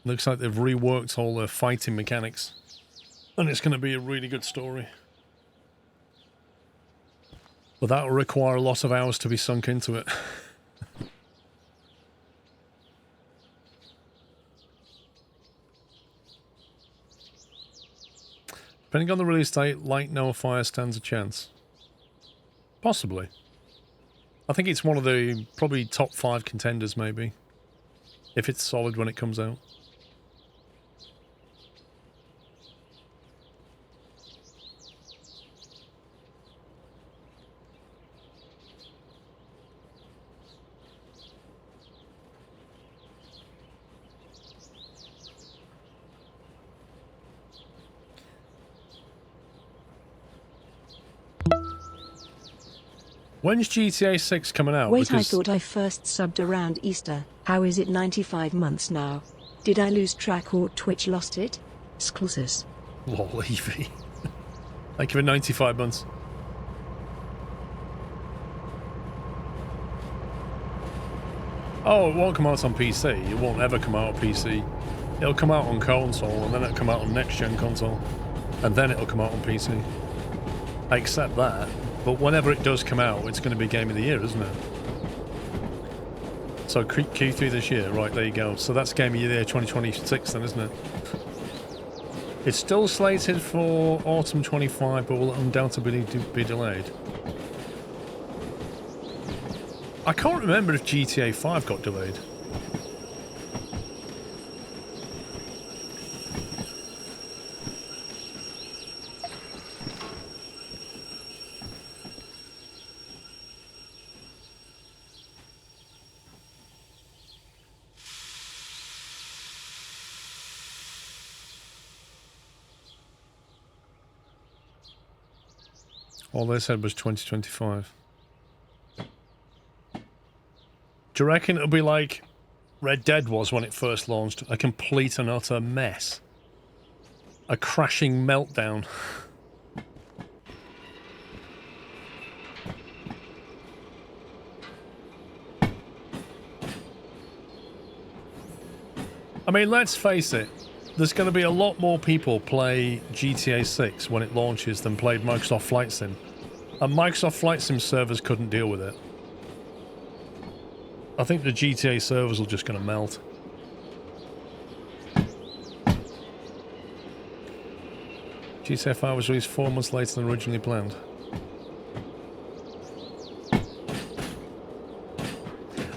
Looks like they've reworked all the fighting mechanics. And it's going to be a really good story. But that will require a lot of hours to be sunk into it. Depending on the release date, Light No Fire stands a chance. Possibly. I think it's one of the probably top 5 contenders, maybe. If it's solid when it comes out. When's GTA 6 coming out? Wait, I thought I first subbed around Easter. How is it 95 months now? Did I lose track or Twitch lost it? Exclusives. Lol, Evie. Thank you for 95 months. Oh, it won't come out on PC. It won't ever come out on PC. It'll come out on console, and then it'll come out on next-gen console. And then it'll come out on PC. I accept that. But whenever it does come out, it's going to be Game of the Year, isn't it? So Q3 this year, right, there you go. So that's Game of the Year 2026 then, isn't it? It's still slated for autumn 25, but will undoubtedly be delayed. I can't remember if GTA 5 got delayed. All they said was 2025. Do you reckon it'll be like Red Dead was when it first launched? A complete and utter mess. A crashing meltdown. I mean, let's face it. There's going to be a lot more people play GTA 6 when it launches than played Microsoft Flight Sim. And Microsoft Flight Sim servers couldn't deal with it. I think the GTA servers are just going to melt. GTA 5 was released 4 months later than originally planned.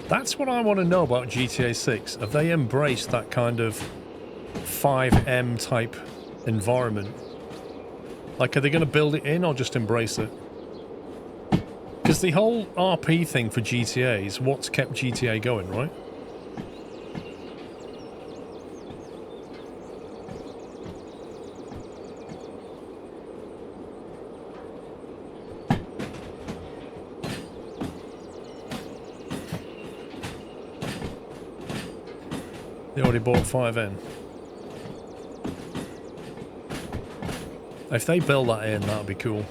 That's what I want to know about GTA 6. Have they embraced that kind of 5M type environment? Like, are they going to build it in or just embrace it? Because the whole RP thing for GTA is what's kept GTA going, right? They already bought 5M. If they build that in, that'd be cool.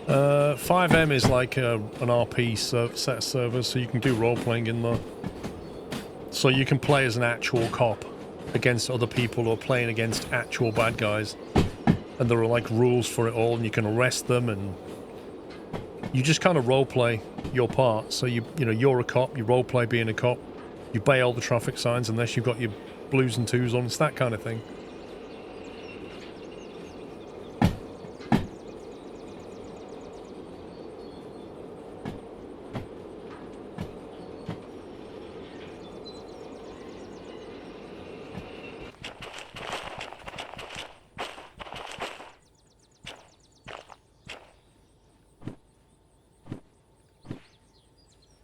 5M is like an RP set of servers, so you can do role-playing in there. So you can play as an actual cop against other people who are playing against actual bad guys. And there are like rules for it all, and you can arrest them, and you just kind of role-play your part. So you know, you're a cop, you role-play being a cop, you obey all the traffic signs unless you've got your blues and twos on. It's that kind of thing.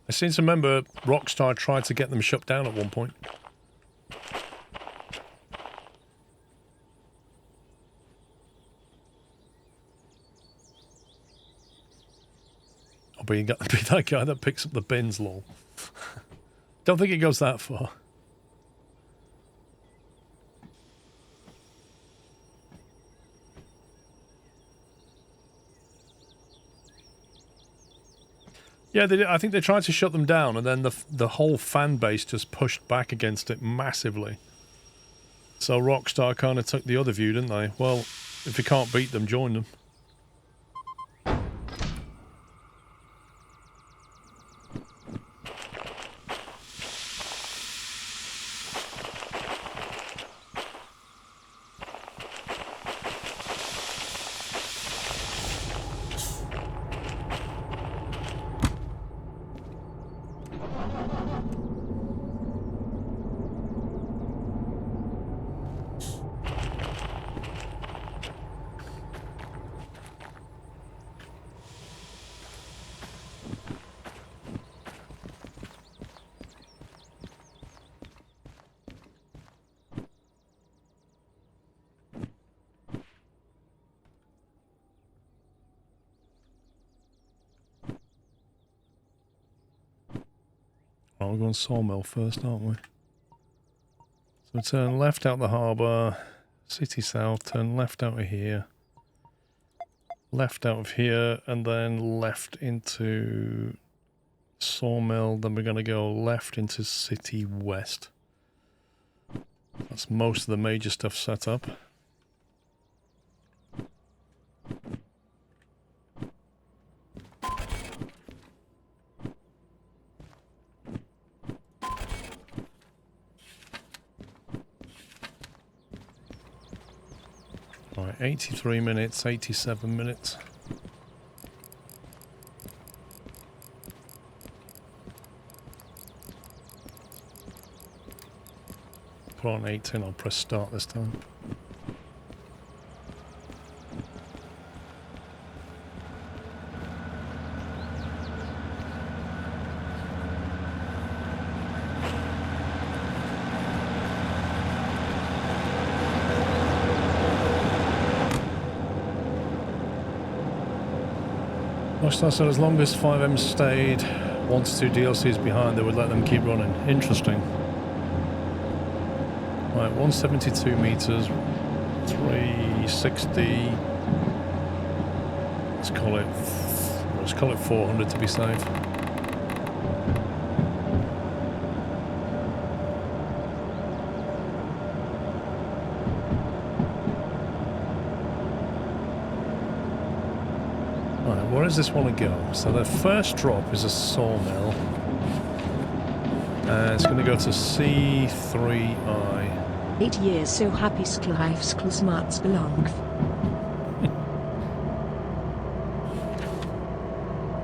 I seem to remember Rockstar tried to get them shut down at one point. I'll be that guy that picks up the bins, lol. Don't think it goes that far. Yeah, they did. I think they tried to shut them down, and then the whole fan base just pushed back against it massively. So Rockstar kind of took the other view, didn't they? Well, if you can't beat them, join them. Oh, we're going Sawmill first, aren't we? So turn left out the harbour, city south, turn left out of here, left out of here, and then left into Sawmill. Then we're going to go left into city west. That's most of the major stuff set up. Right, 83 minutes, 87 minutes. Put on 18, I'll press start this time. Rockstar said as long as 5M stayed 1 to 2 DLCs behind, they would let them keep running. Interesting. Right, 172 meters, 360. Let's call it 400 to be safe. Right, where does this want to go? So the first drop is a sawmill. It's going to go to C3I. 8 years so happy Sklife smarts belong.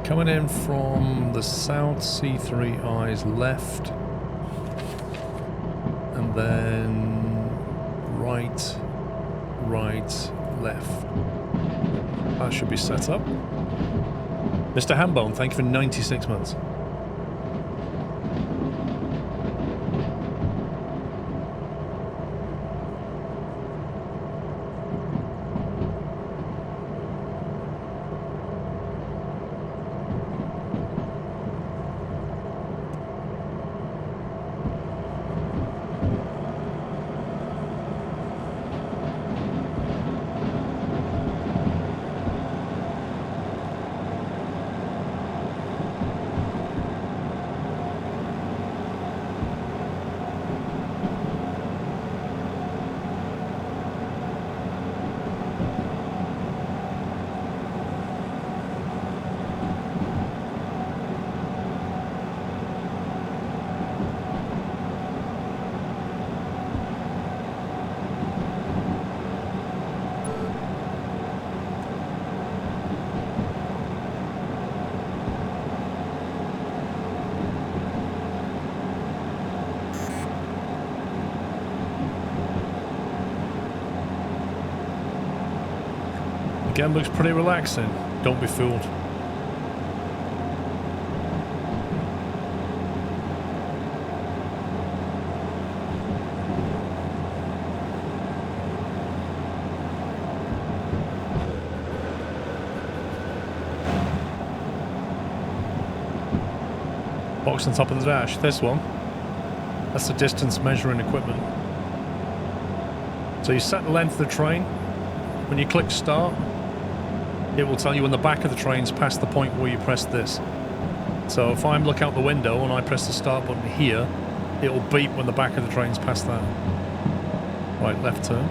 Coming in from the south, C3I's left. And then right, left. That should be set up. Mr. Hambone, thank you for 96 months. The game looks pretty relaxing. Don't be fooled. Box on top of the dash. This one. That's the distance measuring equipment. So you set the length of the train. When you click start, it will tell you when the back of the train's past the point where you press this. So if I look out the window and I press the start button here, it will beep when the back of the train's past that. Right, left turn.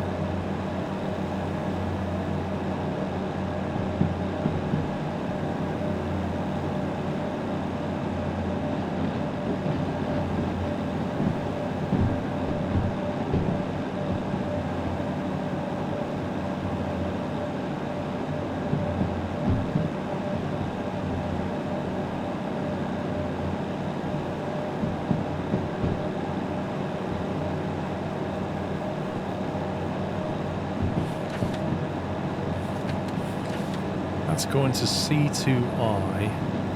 Going to C2I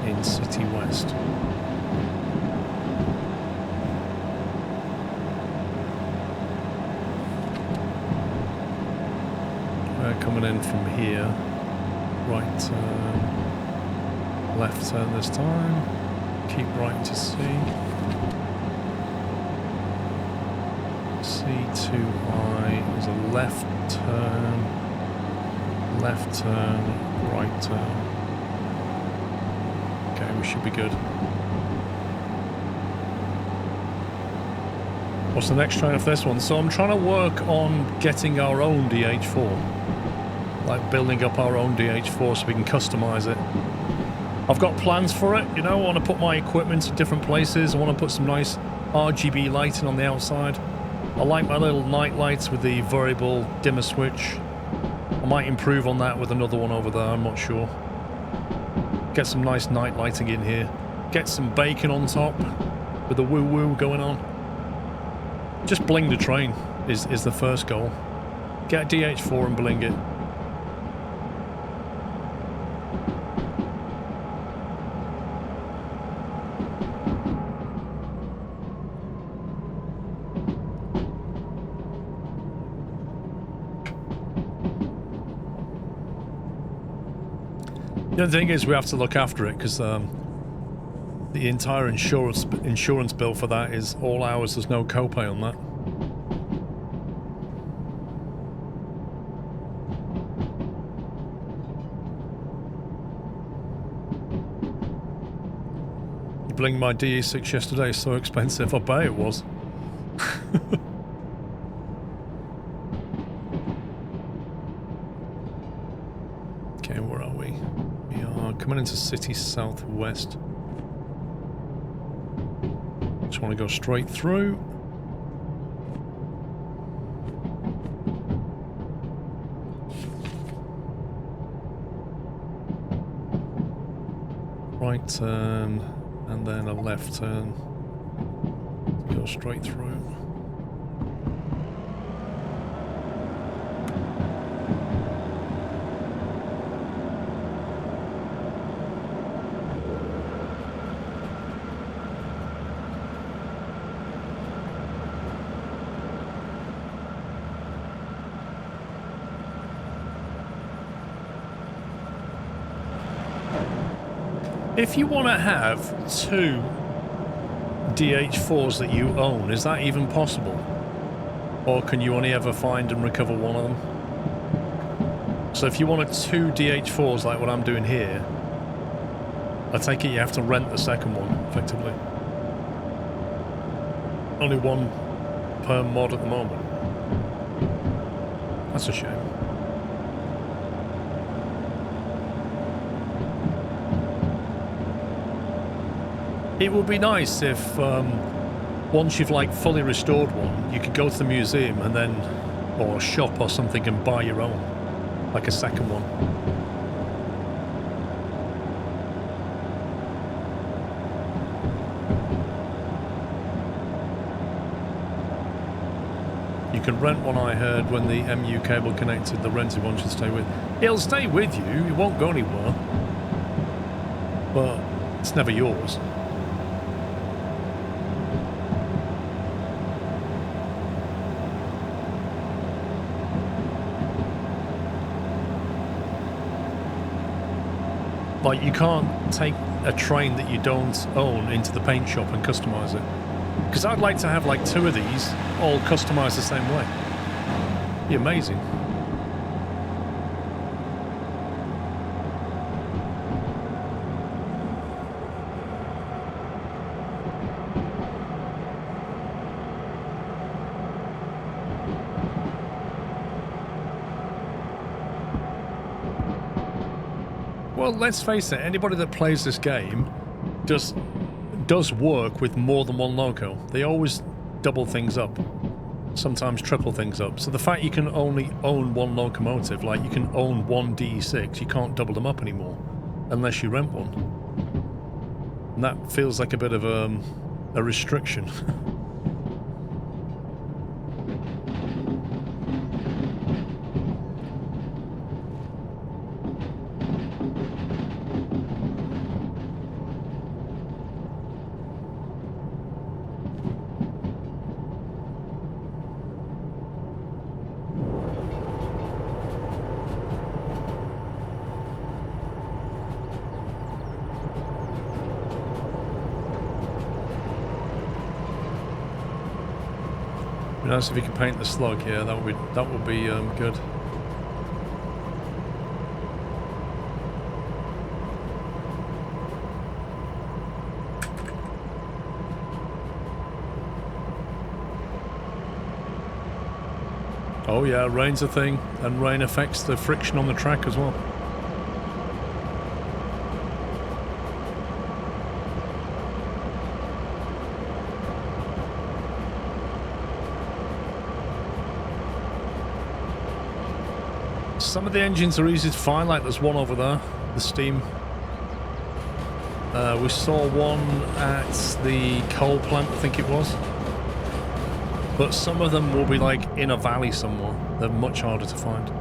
in City West. Coming in from here, right turn, left turn this time, keep right to C. C2I is a left turn, right turn. Okay, we should be good. What's the next train of this one? So I'm trying to work on getting our own DH4. Like building up our own DH4 so we can customize it. I've got plans for it, you know, I want to put my equipment in different places. I want to put some nice RGB lighting on the outside. I like my little night lights with the variable dimmer switch. I might improve on that with another one over there, I'm not sure. Get some nice night lighting in here. Get some bacon on top with the woo-woo going on. Just bling the train is the first goal. Get a DH4 and bling it. The other thing is we have to look after it because the entire insurance bill for that is all ours. There's no copay on that. You blinged my DE6 yesterday. So expensive. I bet it was. Okay, where are we? We are coming into City Southwest. Just want to go straight through. Right turn, and then a left turn. Go straight through. If you want to have 2 DH4s that you own, is that even possible? Or can you only ever find and recover one of them? So if you wanted 2 DH4s like what I'm doing here, I take it you have to rent the second one, effectively. Only one per mod at the moment. That's a shame. It would be nice if once you've like fully restored one, you could go to the museum and then, or a shop or something, and buy your own, like a second one. You can rent one, I heard, when the MU cable connected. The rented one should stay with. It'll stay with you. It won't go anywhere. But it's never yours. Like, you can't take a train that you don't own into the paint shop and customise it. Because I'd like to have like 2 of these all customised the same way. It'd be amazing. Well, let's face it, anybody that plays this game does work with more than one loco. They always double things up, sometimes triple things up. So the fact you can only own one locomotive, like you can own one DE6, you can't double them up anymore unless you rent one. And that feels like a bit of a restriction. Be nice if you could paint the slug here. That would be good. Oh yeah, rain's a thing, and rain affects the friction on the track as well. Some of the engines are easy to find, like there's one over there, the steam. We saw one at the coal plant, I think it was. But some of them will be like in a valley somewhere. They're much harder to find.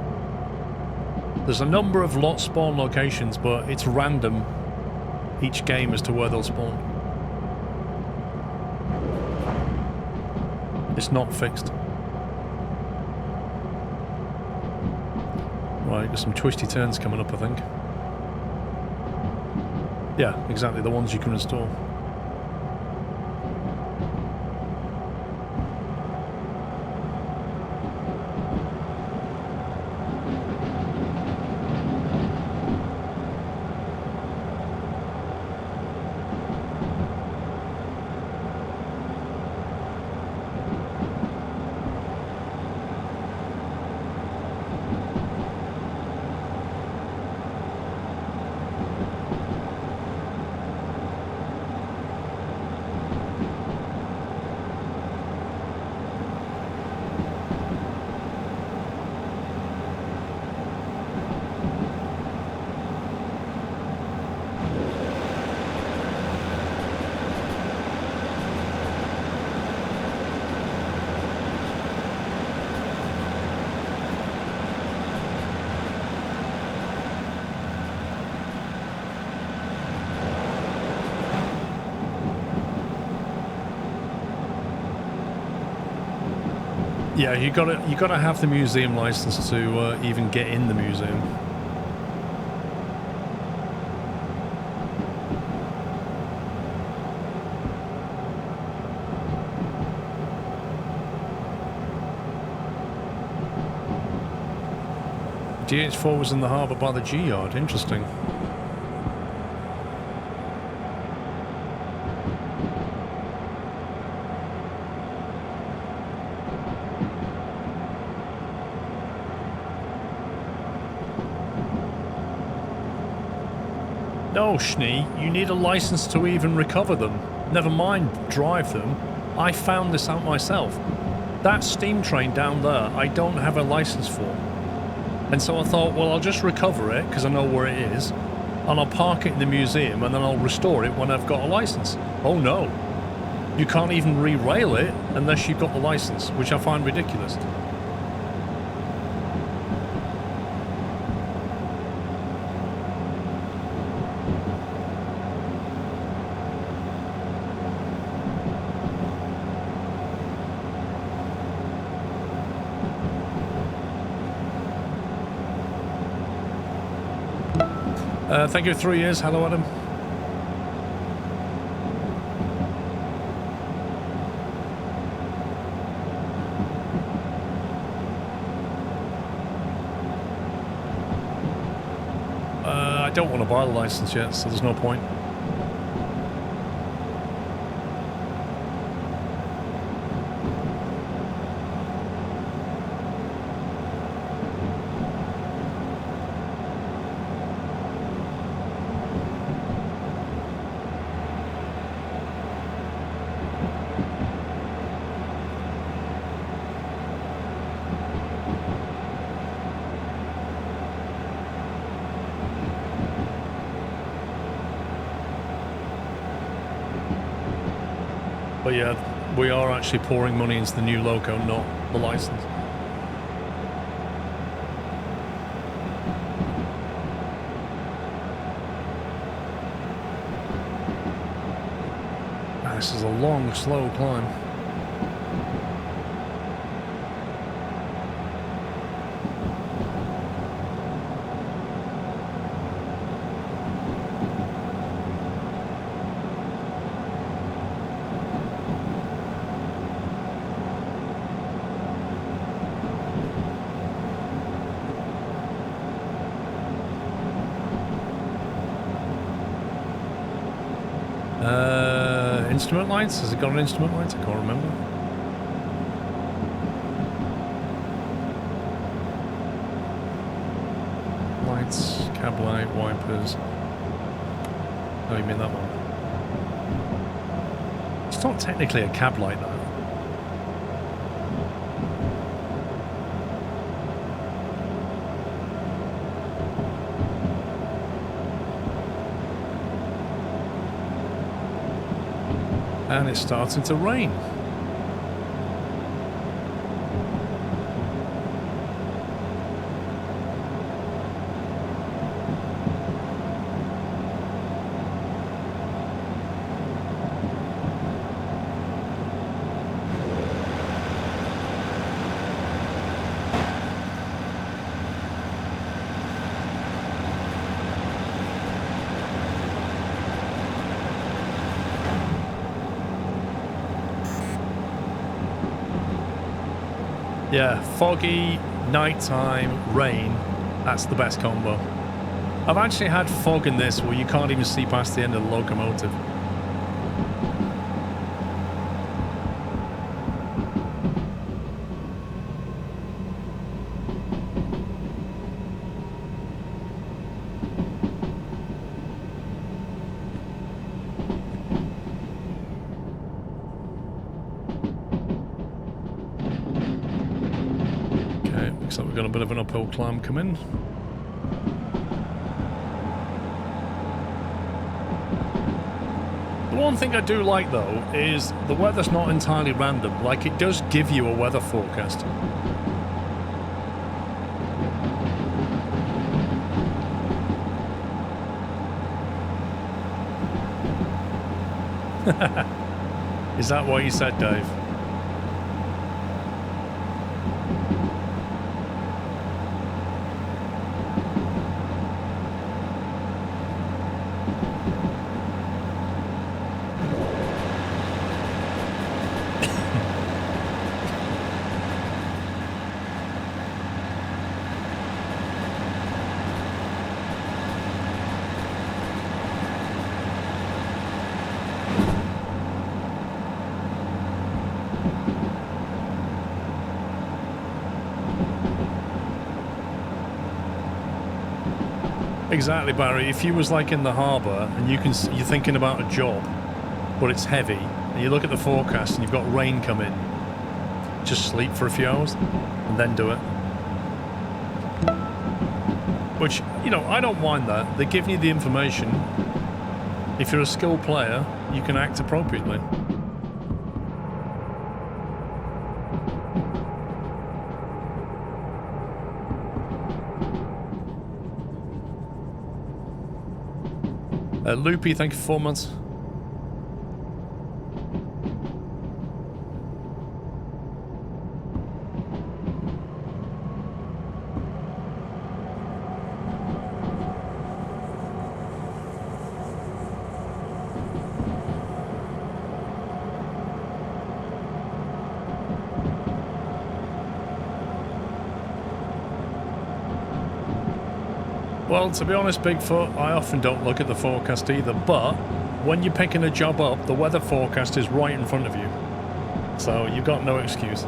There's a number of lot spawn locations, but it's random each game as to where they'll spawn. It's not fixed. Right, got some twisty turns coming up, I think. Yeah, exactly, the ones you can restore. Yeah, you gotta have the museum license to even get in the museum. DH4 was in the harbour by the G yard. Interesting. No, Schnee, you need a license to even recover them. Never mind drive them. I found this out myself. That steam train down there, I don't have a license for. And so I thought, well, I'll just recover it, because I know where it is, and I'll park it in the museum, and then I'll restore it when I've got a license. Oh no. You can't even re-rail it unless you've got the license, which I find ridiculous. Thank you for 3 years. Hello, Adam. I don't want to buy the license yet, so there's no point. But yeah, we are actually pouring money into the new loco, not the license. This is a long, slow climb. Instrument lights? Has it got an instrument light? I can't remember. Lights, cab light, wipers. Oh, you mean that one? It's not technically a cab light though. And it's starting to rain. Yeah, foggy, nighttime, rain. That's the best combo. I've actually had fog in this where you can't even see past the end of the locomotive. Okay, looks like we've got a bit of an uphill climb coming. The one thing I do like, though, is the weather's not entirely random. Like, it does give you a weather forecast. Is that what you said, Dave? Exactly, Barry. If you was like in the harbour and you're thinking about a job, but it's heavy, and you look at the forecast and you've got rain coming, just sleep for a few hours and then do it. Which, you know, I don't mind that. They're giving you the information. If you're a skilled player, you can act appropriately. Loopy, thank you for 4 months. Well, to be honest, Bigfoot, I often don't look at the forecast either, but when you're picking a job up, the weather forecast is right in front of you. So you've got no excuse.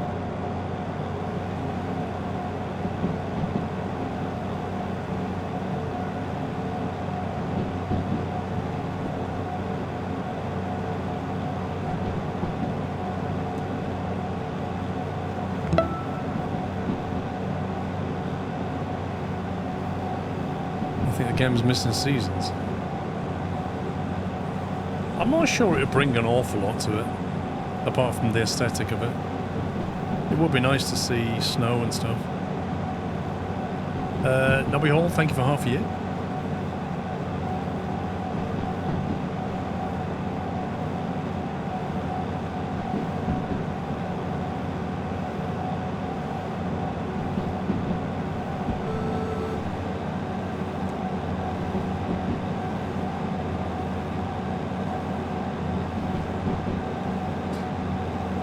Game's missing seasons. I'm not sure it would bring an awful lot to it, apart from the aesthetic of it. It would be nice to see snow and stuff. Nobby Hall, thank you for half a year.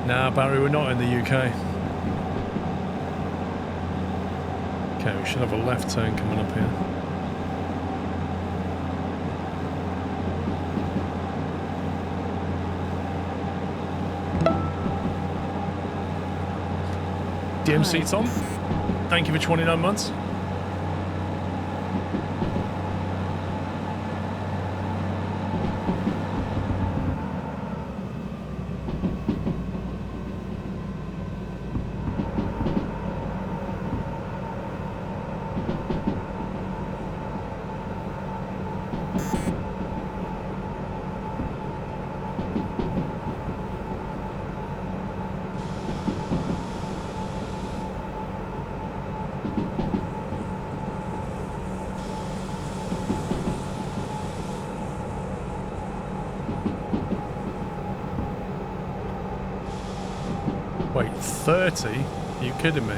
Nah, Barry, we're not in the UK. Okay, we should have a left turn coming up here. DMC Tom, thank you for 29 months. Wait, 30? Are you kidding me?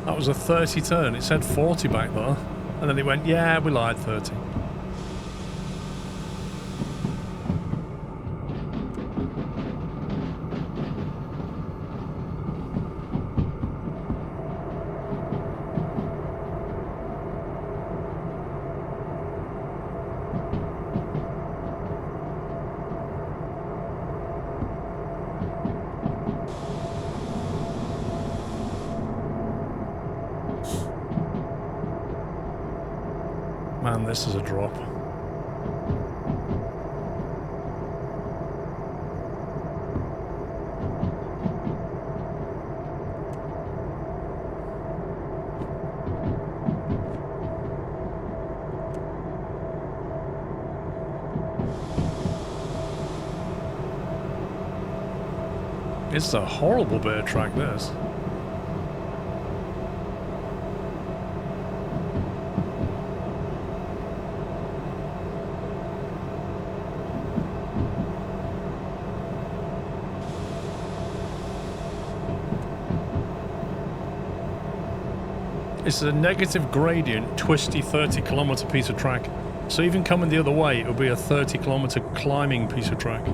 That was a 30 turn. It said 40 back there. And then it went, yeah, we lied, 30. Man, this is a drop. It's a horrible bit of track, this. It's a negative gradient, twisty 30-kilometer piece of track. So even coming the other way, it would be a 30-kilometer climbing piece of track.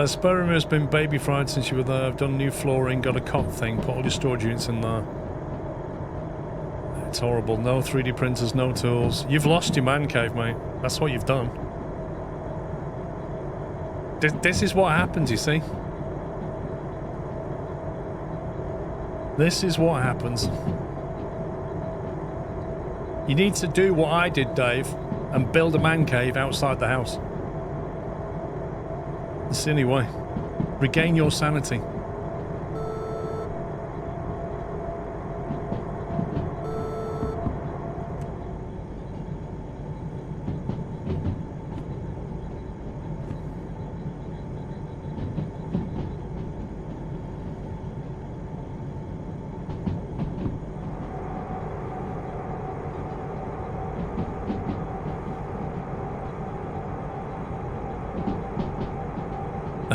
Spare room has been baby fried since you were there. I've done new flooring, got a cot thing, put all your storage units in there. It's horrible. No 3D printers, no tools. You've lost your man cave, mate. That's what you've done. This is what happens, you see. This is what happens. You need to do what I did, Dave, and build a man cave outside the house. It's the only way. Regain your sanity.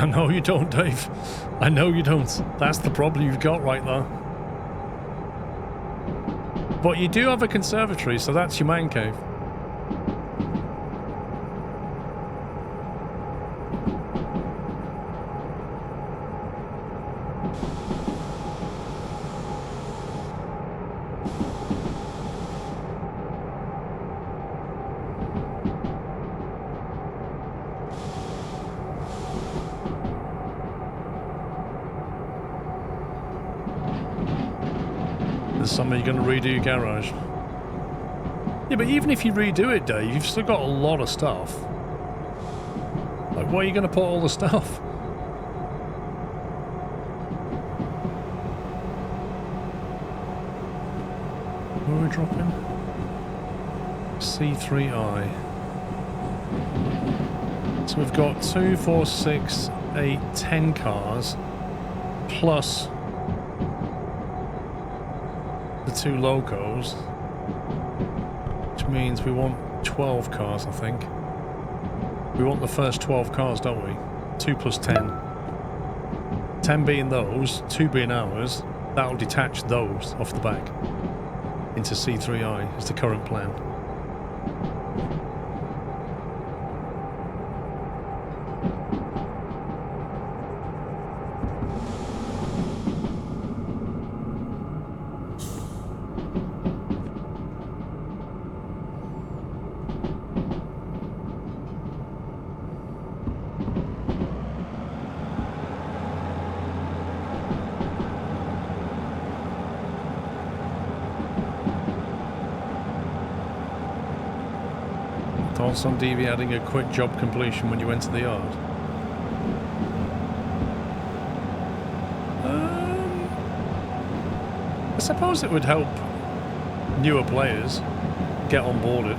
No, you don't, Dave. I know you don't. That's the problem you've got right there. But you do have a conservatory, so that's your man cave. Summer you're going to redo your garage. Yeah, but even if you redo it, Dave, you've still got a lot of stuff. Like, where are you going to put all the stuff? Where are we dropping? C3I. So we've got 2, 4, 6, 8, 10 cars plus the 2 locos, which means we want 12 cars, I think. We want the first 12 cars, don't we? 2 plus 10. 10 being those, 2 being ours. That'll detach those off the back into C3I, is the current plan. Thoughts on DV adding a quick job completion when you enter the yard? I suppose it would help newer players get onboarded.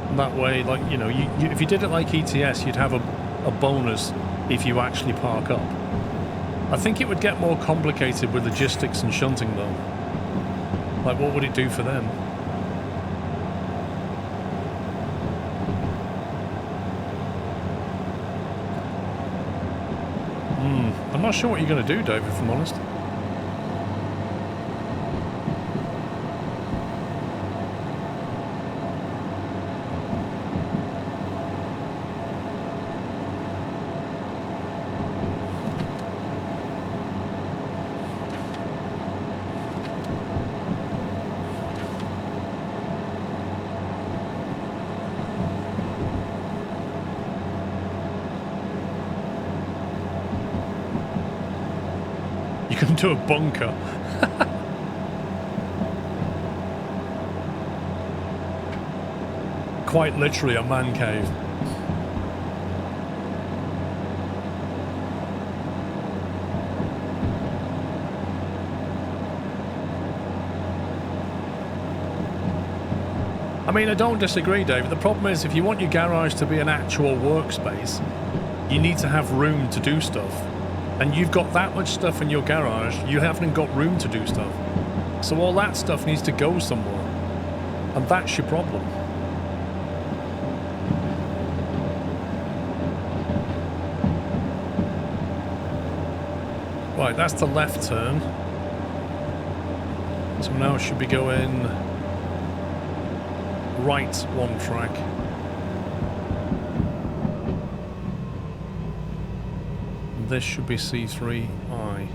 And that way, like, you know, if you did it like ETS, you'd have a bonus if you actually park up. I think it would get more complicated with logistics and shunting, though. Like, what would it do for them? I'm not sure what you're going to do, Dave, if I'm honest. You can do a bunker. Quite literally a man cave. I mean, I don't disagree, David. The problem is, if you want your garage to be an actual workspace, you need to have room to do stuff. And you've got that much stuff in your garage, you haven't got room to do stuff. So all that stuff needs to go somewhere. And that's your problem. Right, that's the left turn. So now it should be going right one track. This should be C3I.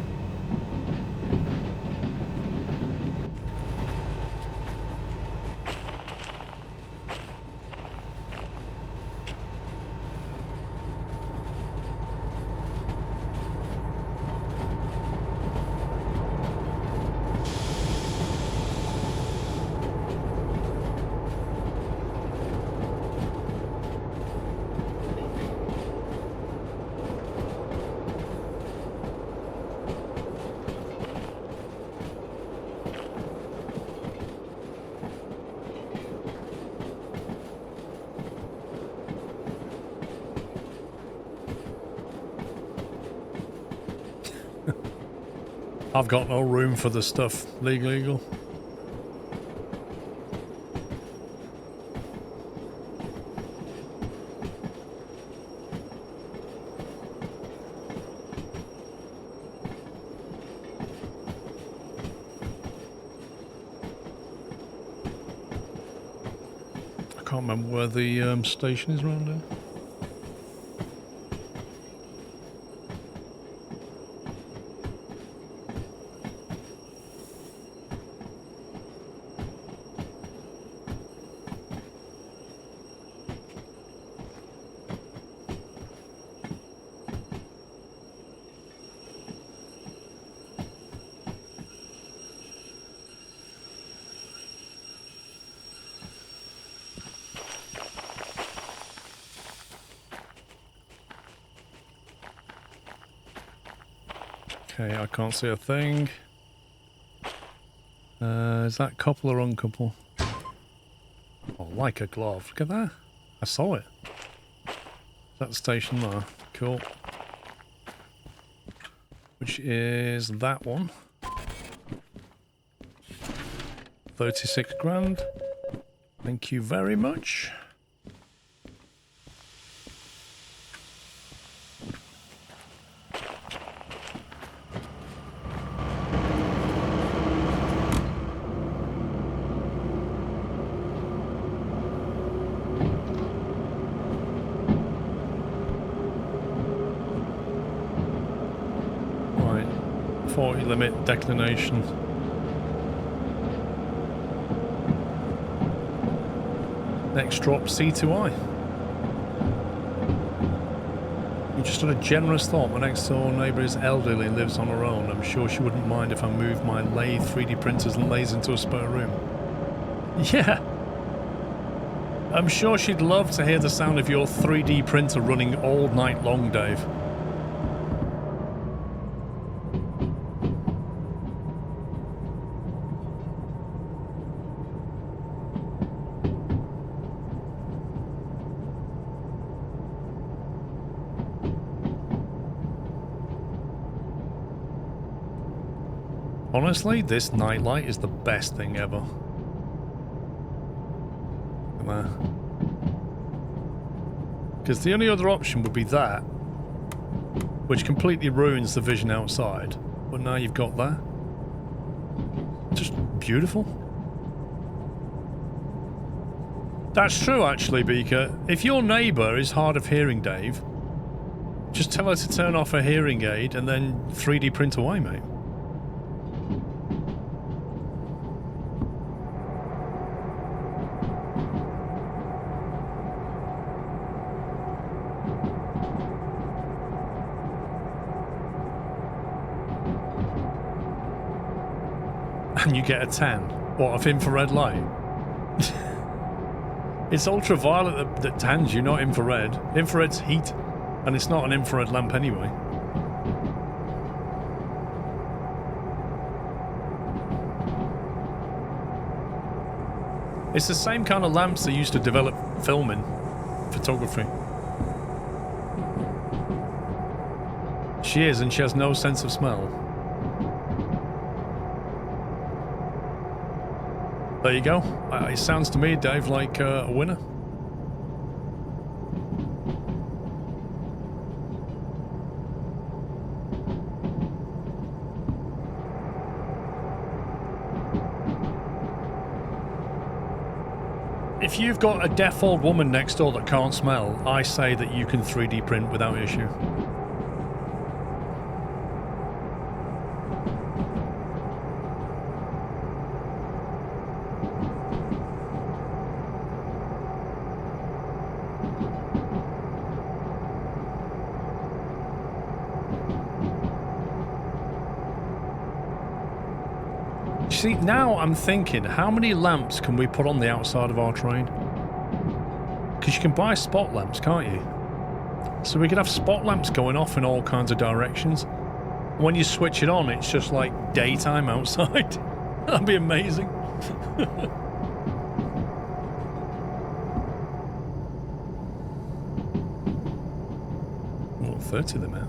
I've got no room for the stuff. Legal. I can't remember where the station is around here. Okay, I can't see a thing. Is that couple or uncouple? Oh, like a glove. Look at that. I saw it. Is that the station there? Cool. Which is that one. 36 grand. Thank you very much. Right, 40 limit declination. Next drop, C2I. You just had a generous thought. My next door neighbour is elderly and lives on her own. I'm sure she wouldn't mind if I moved my lathe 3D printers and lathes into a spare room. Yeah. I'm sure she'd love to hear the sound of your 3D printer running all night long, Dave. Honestly, this nightlight is the best thing ever. Look at that. Because the only other option would be that, which completely ruins the vision outside. But now you've got that. Just beautiful. That's true, actually, Beaker. If your neighbour is hard of hearing, Dave, just tell her to turn off her hearing aid and then 3D print away, mate. And you get a tan. What, of infrared light? It's ultraviolet that tans you, not infrared. Infrared's heat, and it's not an infrared lamp anyway. It's the same kind of lamps they used to develop film in photography. She is, and she has no sense of smell. There you go. It sounds to me, Dave, like a winner. If you've got a deaf old woman next door that can't smell, I say that you can 3D print without issue. See, now I'm thinking, how many lamps can we put on the outside of our train? Because you can buy spot lamps, can't you? So we could have spot lamps going off in all kinds of directions. When you switch it on, it's just like daytime outside. That'd be amazing. Well, 30 of them out.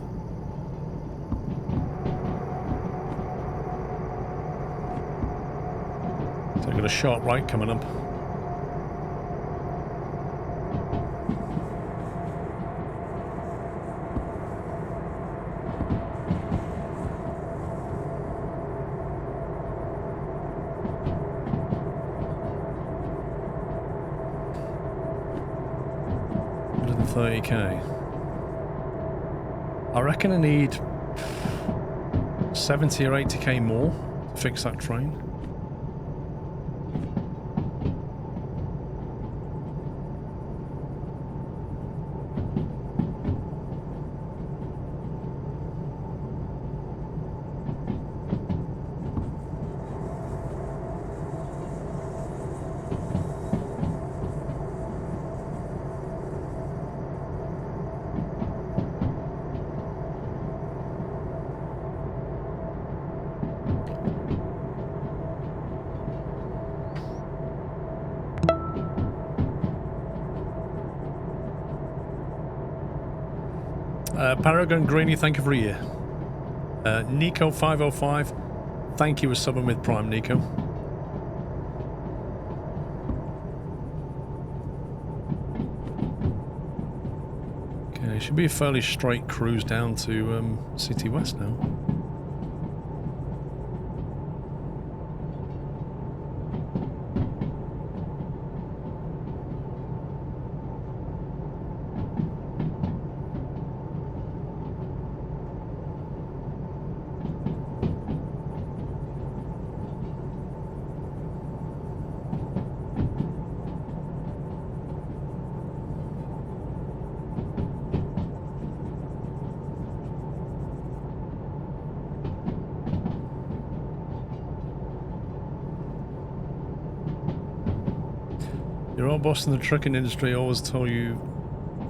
So I've got a sharp right coming up. $130K. I reckon I need 70 or 80K more to fix that train. Paragon Greeny, thank you for a year. Nico505, thank you for subbing with Prime, Nico. Okay, should be a fairly straight cruise down to City West now. Your old boss in the trucking industry always told you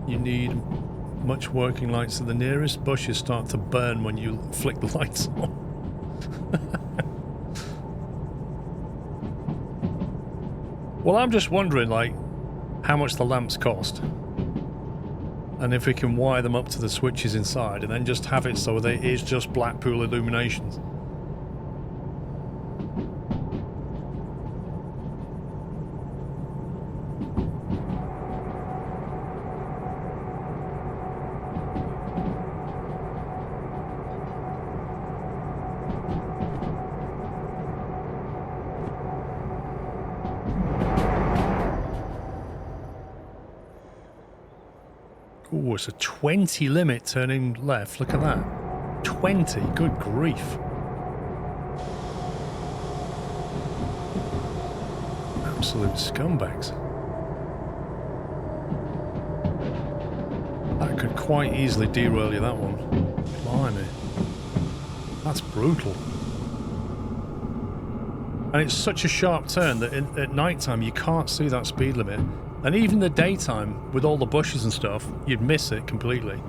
you need much working lights, so the nearest bushes start to burn when you flick the lights on. Well, I'm just wondering, like, how much the lamps cost. And if we can wire them up to the switches inside and then just have it so that it is just Blackpool illuminations. Ooh, it's a 20 limit turning left. Look at that. 20. Good grief. Absolute scumbags. That could quite easily derail you, that one. Blimey. That's brutal. And it's such a sharp turn that at night time you can't see that speed limit. And even the daytime, with all the bushes and stuff, you'd miss it completely.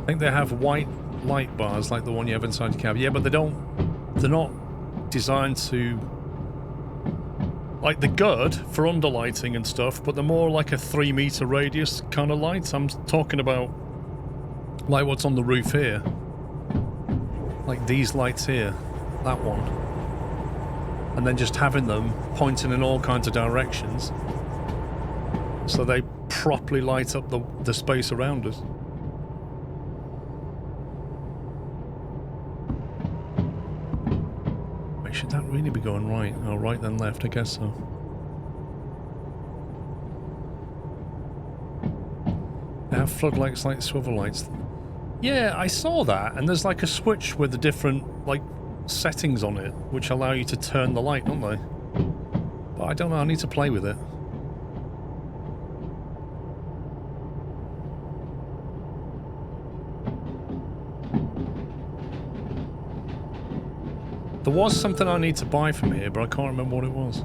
I think they have white light bars like the one you have inside your cab. Yeah, but they're not designed to... Like, they're good for underlighting and stuff, but they're more like a 3-meter radius kind of light. I'm talking about like what's on the roof here. Like these lights here. That one. And then just having them pointing in all kinds of directions so they properly light up the space around us. Wait, should that really be going right? Oh, right then left, I guess so. They have floodlights like swivel lights. Yeah, I saw that, and there's like a switch with the different like settings on it which allow you to turn the light, don't they? But I don't know, I need to play with it. There was something I need to buy from here, but I can't remember what it was.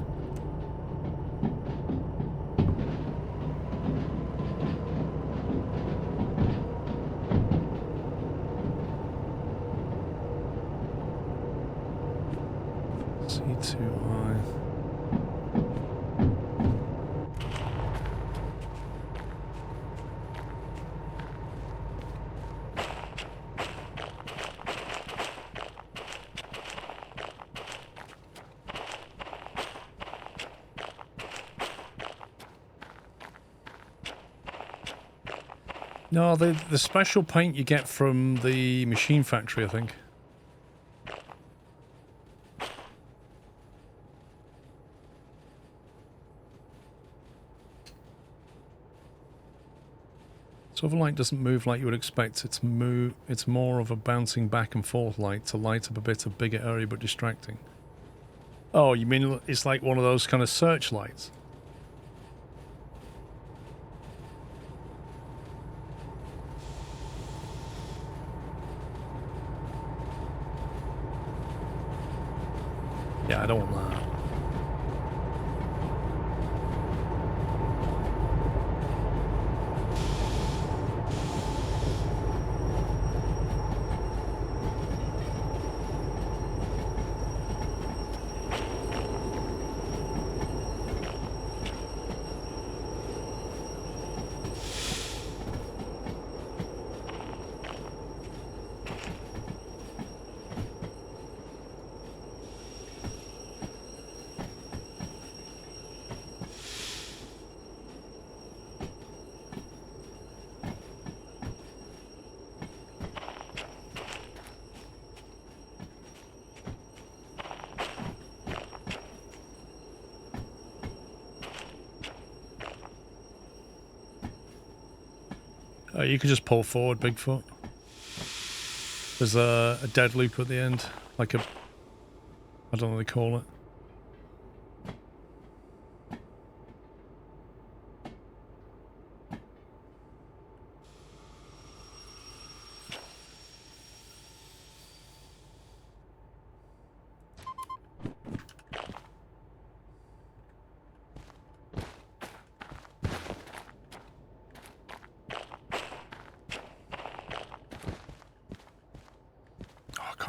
C2I. No, the special paint you get from the machine factory, I think. Silver light doesn't move like you would expect. It's more of a bouncing back and forth light to light up a bit of bigger area but distracting. Oh, you mean it's like one of those kind of searchlights? Yeah, I don't want that. You could just pull forward, Bigfoot. There's a dead loop at the end, like a... I don't know what they call it.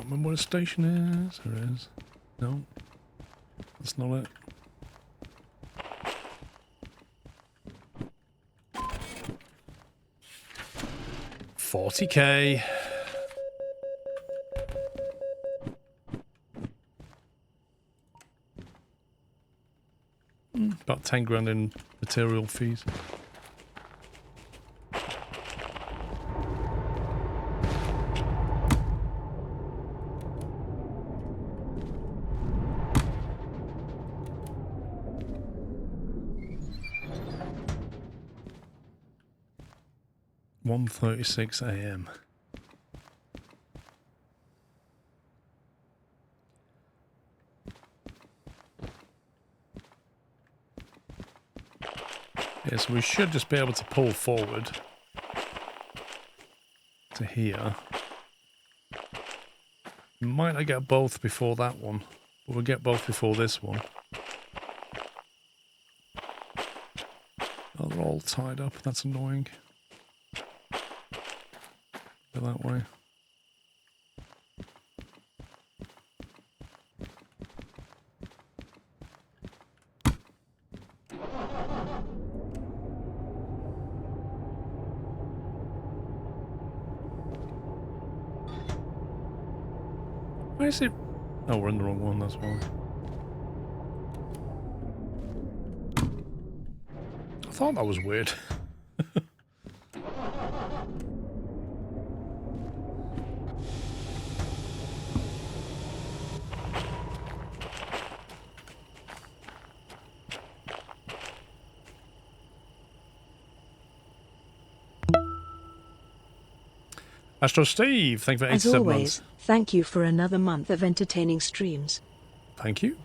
Remember what a station is? There is. No. That's not it. $40K. About 10 grand in material fees. 1:36 a.m. Yes, we should just be able to pull forward to here. Might not get both before that one, but we'll get both before this one. Oh, they're all tied up. That's annoying. Go that way. Where is it? Oh, we're in the wrong one, that's why. I thought that was weird. Astro Steve, thank you for 87 As always, months. thank you for another month of entertaining streams. Thank you.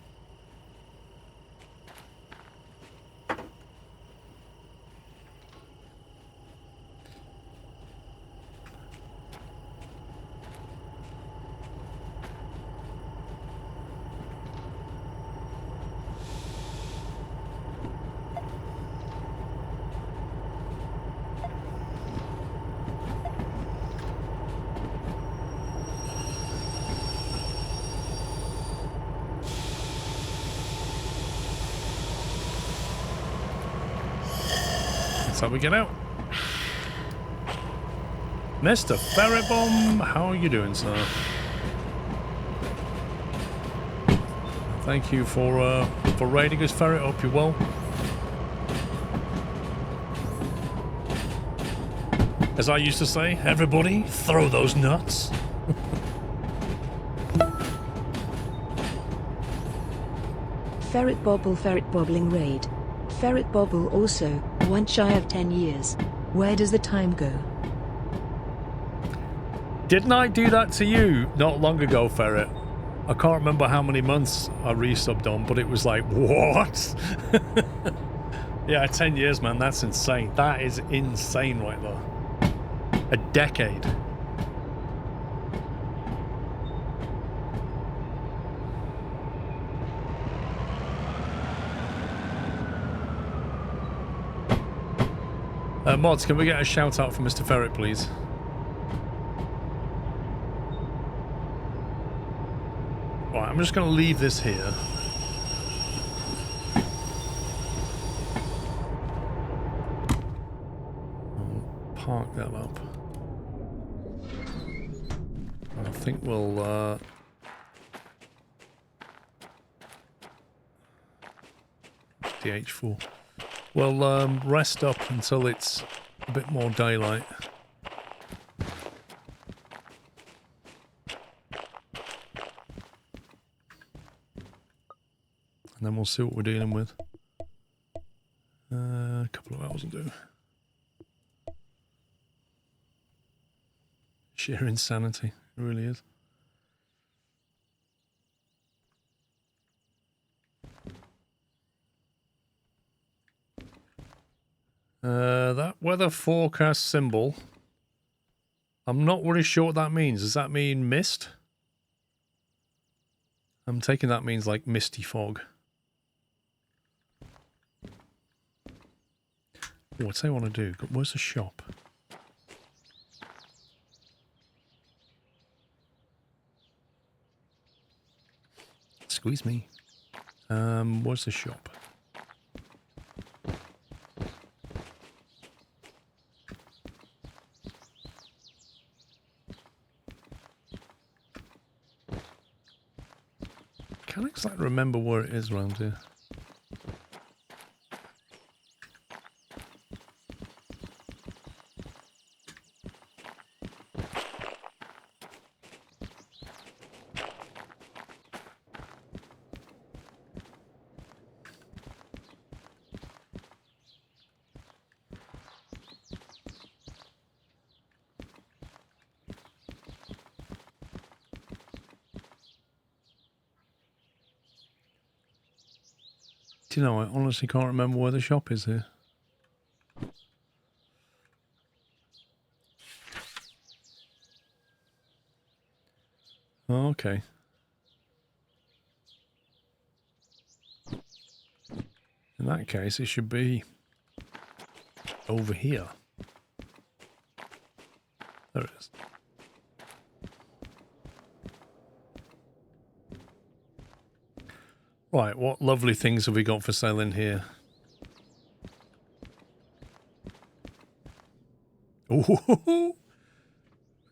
That's how we get out. Mr. Ferret Bomb, how are you doing, sir? Thank you for raiding us, Ferret. Hope you're well. As I used to say, everybody, throw those nuts. Ferret bobbling raid. Ferret bobble also, one shy of 10 years. Where does the time go? Didn't I do that to you not long ago, Ferret? I can't remember how many months I resubbed on, but it was like, what? Yeah, 10 years, man. That's insane. That is insane right there. A decade. Mods, can we get a shout out from Mr. Ferret, please? Right, I'm just going to leave this here. I'll park that up. I think we'll DH4. We'll rest up until it's a bit more daylight. And then we'll see what we're dealing with. A couple of hours will do. Sheer insanity, it really is. That weather forecast symbol, I'm not really sure what that means. Does that mean mist? I'm taking that means like misty fog. Oh, what's I want to do? Where's the shop? Squeeze me. Where's the shop? Can't exactly remember where it is around here. Do you know, I honestly can't remember where the shop is here. Oh, okay. In that case, it should be over here. There it is. Right, what lovely things have we got for sale in here? Ooh,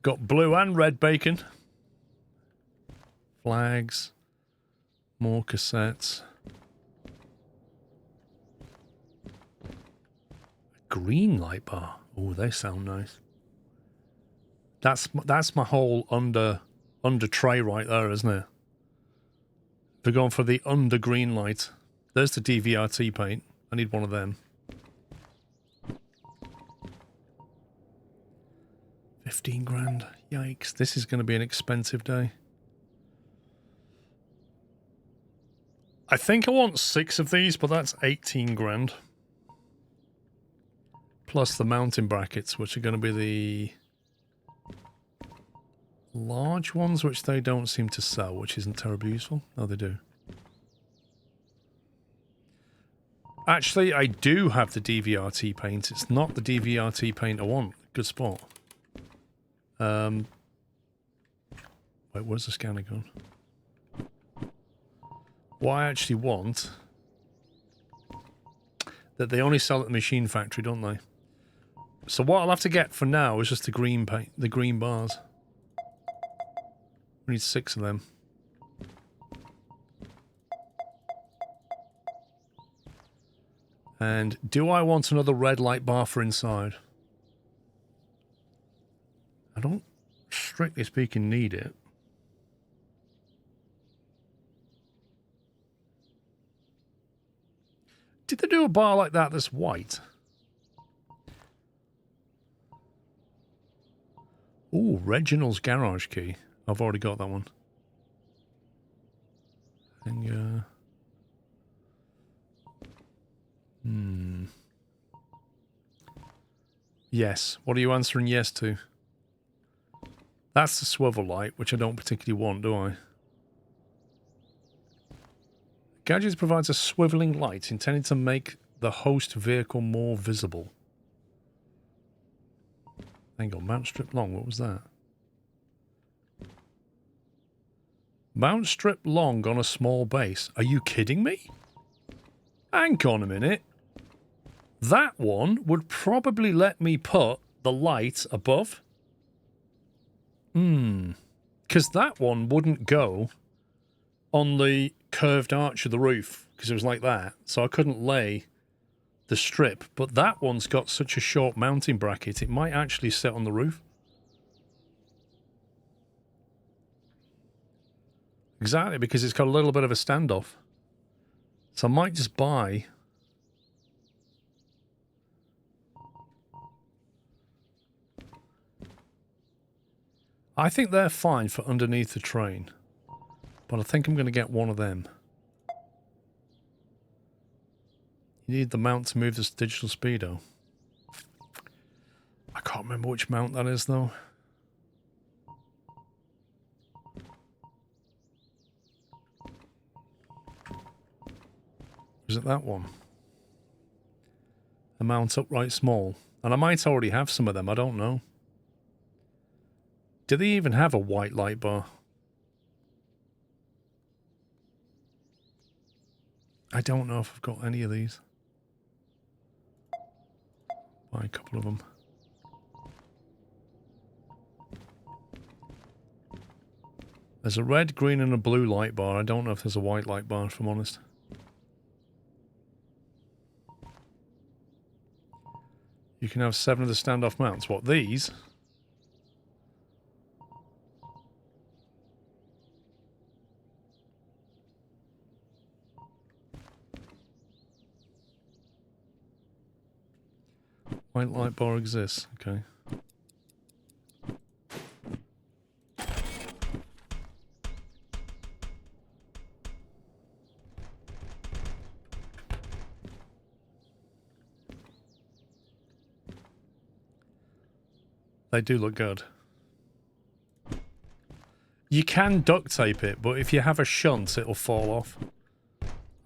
got blue and red bacon. Flags. More cassettes. Green light bar. Oh, they sound nice. That's my whole under tray right there, isn't it? We're going for the under green light. There's the DVRT paint. I need one of them. 15 grand. Yikes. This is going to be an expensive day. I think I want 6 of these, but that's 18 grand. Plus the mounting brackets, which are going to be the large ones, which they don't seem to sell, which isn't terribly useful. Oh, they do. Actually, I do have the DVRT paint. It's not the DVRT paint I want. Good spot. Wait, where's the scanner gone? What I actually want... That they only sell at the machine factory, don't they? So what I'll have to get for now is just the green paint, the green bars. We need 6 of them. And do I want another red light bar for inside? I don't, strictly speaking, need it. Did they do a bar like that that's white? Ooh, Reginald's garage key. I've already got that one. And, Yes. What are you answering yes to? That's the swivel light, which I don't particularly want, do I? Gadgets provides a swiveling light intended to make the host vehicle more visible. Hang on, mount strip long, what was that? Mount strip long on a small base. Are you kidding me? Hang on a minute. That one would probably let me put the light above. Because that one wouldn't go on the curved arch of the roof, because it was like that. So I couldn't lay the strip. But that one's got such a short mounting bracket, it might actually sit on the roof. Exactly, because it's got a little bit of a standoff. So I might just buy... I think they're fine for underneath the train. But I think I'm going to get one of them. You need the mount to move this digital speedo. I can't remember which mount that is, though. Is it that one? The mount upright small. And I might already have some of them, I don't know. Do they even have a white light bar? I don't know if I've got any of these. Buy a couple of them. There's a red, green and a blue light bar. I don't know if there's a white light bar, if I'm honest. You can have 7 of the standoff mounts. What, these? White light bar exists. Okay. They do look good. You can duct tape it, but if you have a shunt, it'll fall off.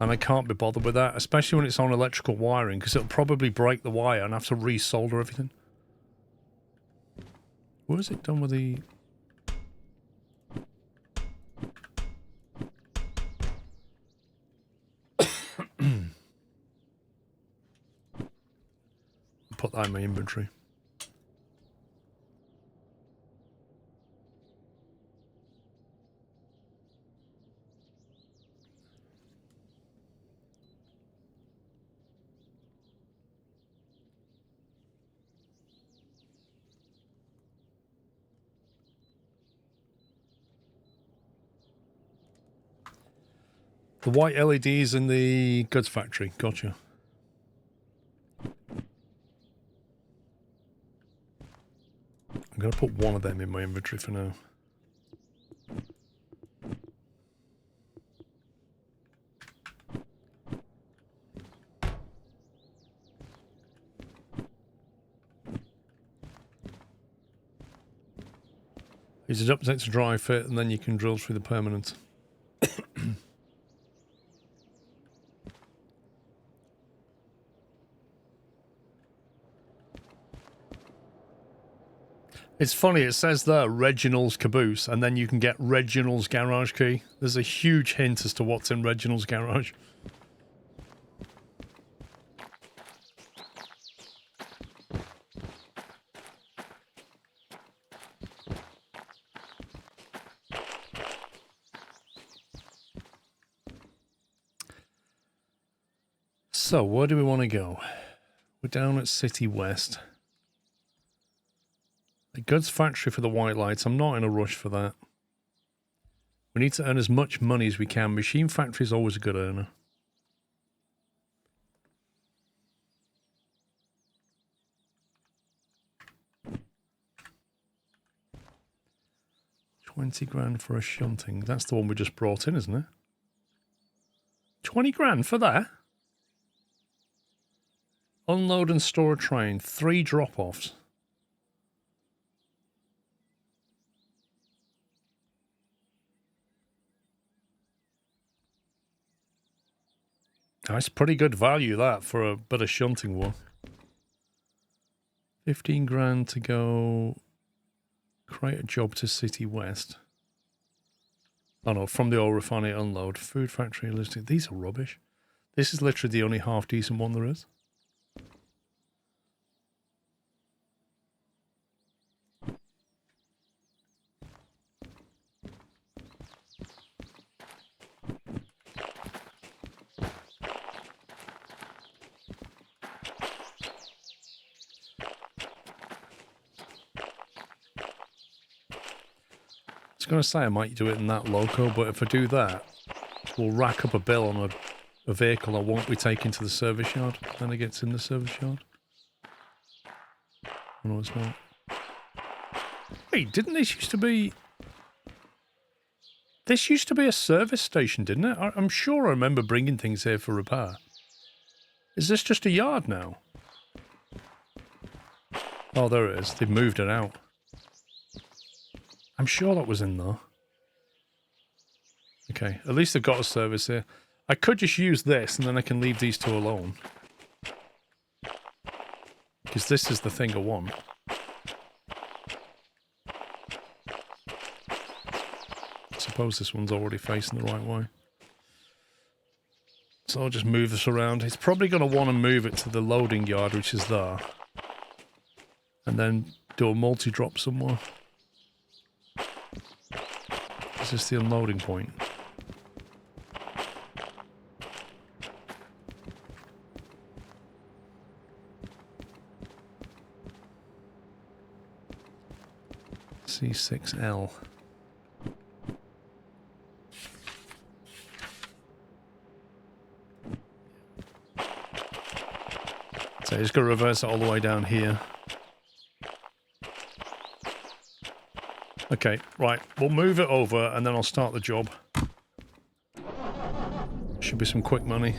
And I can't be bothered with that, especially when it's on electrical wiring, because it'll probably break the wire and have to resolder everything. What is it done with the... Put that in my inventory. The white LEDs in the goods factory. Gotcha. I'm going to put one of them in my inventory for now. Use it up to dry fit, and then you can drill through the permanent. It's funny, it says there, Reginald's Caboose, and then you can get Reginald's garage key. There's a huge hint as to what's in Reginald's garage. So, where do we want to go? We're down at City West. A goods factory for the white lights. I'm not in a rush for that. We need to earn as much money as we can. Machine factory is always a good earner. $20 for a shunting. That's the one we just brought in, isn't it? 20 grand for that? Unload and store a train. 3 drop-offs. That's pretty good value, that, for a bit of shunting work. 15 grand to go create a job to City West. Oh no, from the oil refinery unload. Food factory listing. These are rubbish. This is literally the only half decent one there is. I was going to say I might do it in that loco, but if I do that, we'll rack up a bill on a vehicle I won't be taking to the service yard. Then it gets in the service yard. Oh, no, it's not. Wait, didn't this used to be... This used to be a service station, didn't it? I'm sure I remember bringing things here for repair. Is this just a yard now? Oh, there it is. They've moved it out. I'm sure that was in there. Okay, at least they've got a service here. I could just use this and then I can leave these two alone. Because this is the thing I want. I suppose this one's already facing the right way. So I'll just move this around. It's probably going to want to move it to the loading yard, which is there. And then do a multi-drop somewhere. Is this the unloading point? C6L. So just got to reverse it all the way down here. Okay, right. We'll move it over and then I'll start the job. Should be some quick money.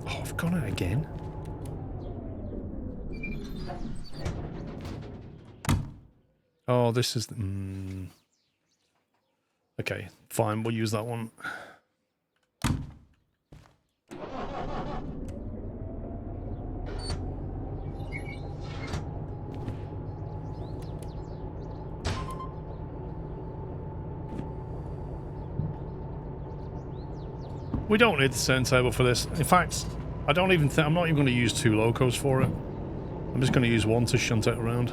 Oh, I've gone out again. Oh, this is... Okay, fine, we'll use that one. We don't need the turntable for this. In fact, I don't even think... I'm not even going to use 2 locos for it. I'm just going to use 1 to shunt it around.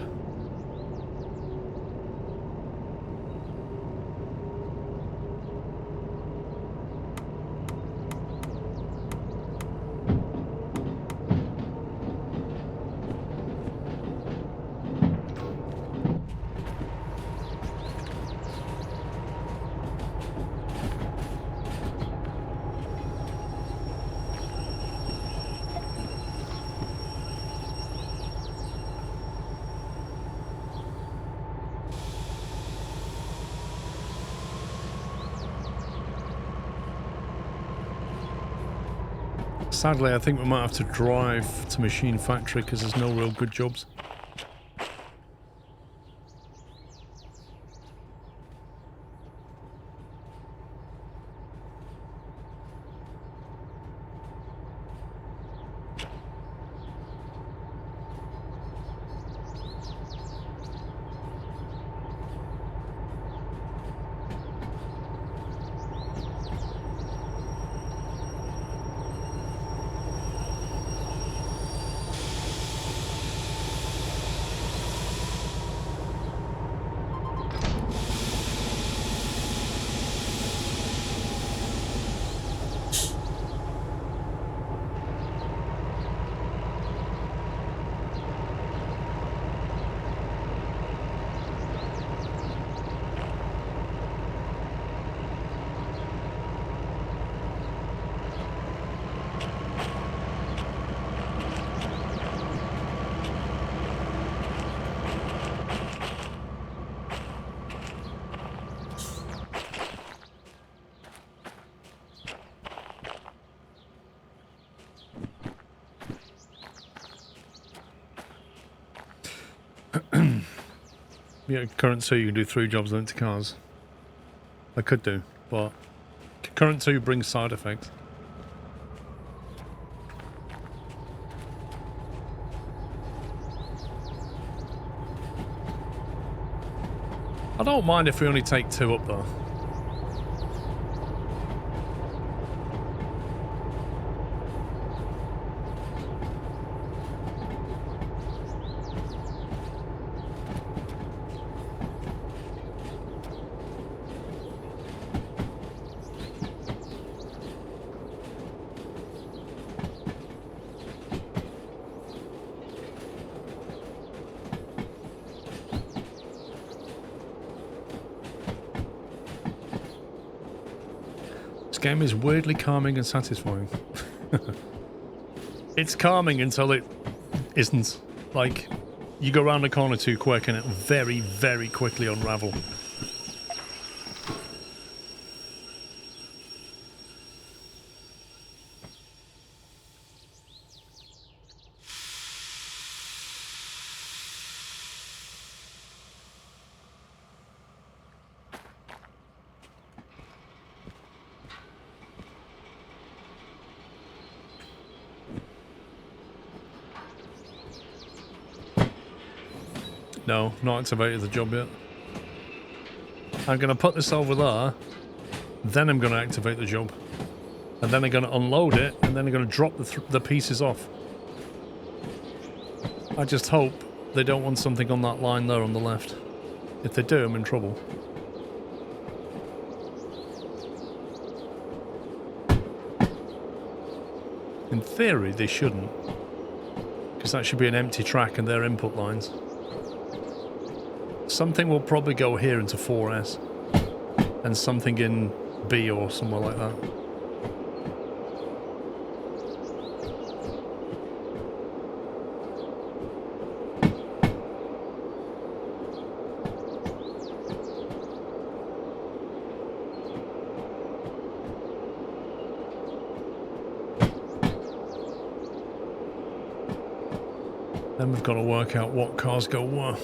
Sadly, I think we might have to drive to Machine Factory because there's no real good jobs. Yeah, current 2 you can do 3 jobs linked to cars. I could do, but current 2 brings side effects. I don't mind if we only take 2 up though. Game is weirdly calming and satisfying. It's calming until it isn't. Like, you go around the corner too quick and it very, very quickly unravel. No, not activated the job yet. I'm going to put this over there, then I'm going to activate the job. And then I'm going to unload it, and then I'm going to drop the pieces off. I just hope they don't want something on that line there on the left. If they do, I'm in trouble. In theory, they shouldn't. Because that should be an empty track and their input lines. Something will probably go here into 4S. And something in B or somewhere like that. Then we've got to work out what cars go where.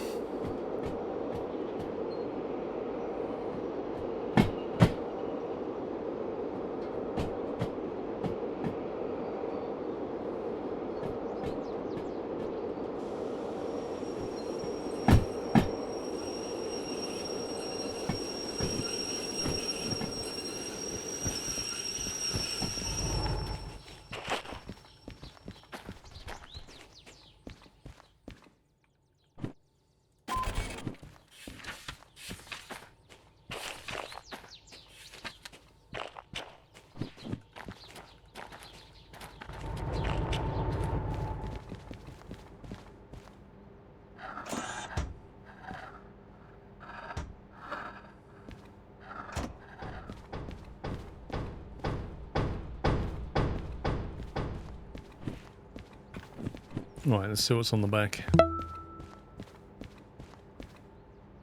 Right, let's see what's on the back.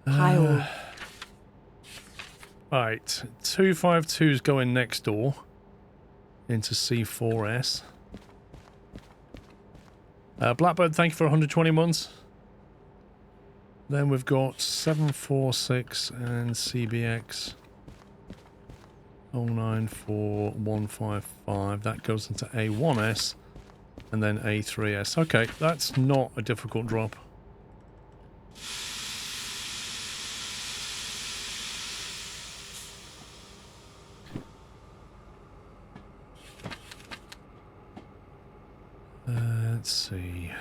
Hi. Right, 252's going next door into C4S. Blackbird, thank you for 120 months. Then we've got 746 and CBX 094155. That goes into A1S and then A3S. Okay, that's not a difficult drop. Let's see.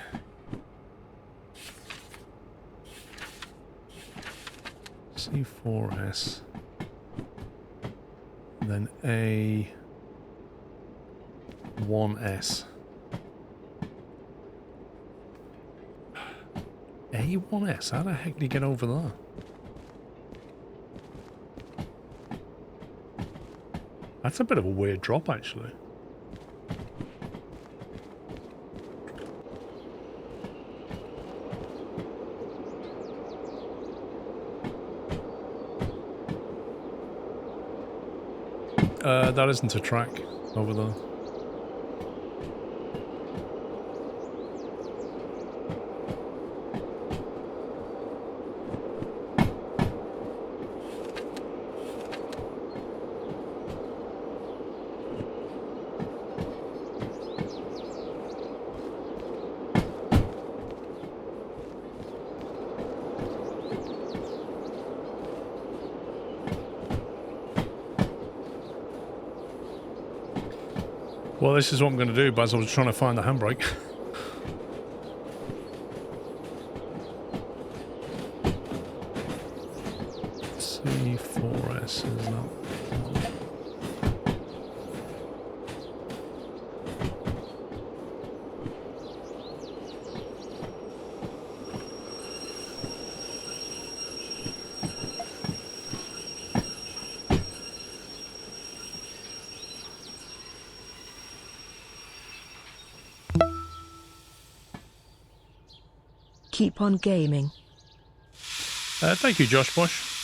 C4S. Then A1S. A1S? How the heck do you get over there? That's a bit of a weird drop, actually. That isn't a track over there. Well, this is what I'm going to do, Baz. I was trying to find the handbrake. C4S is that one. Keep on gaming. Thank you, Josh Bosch.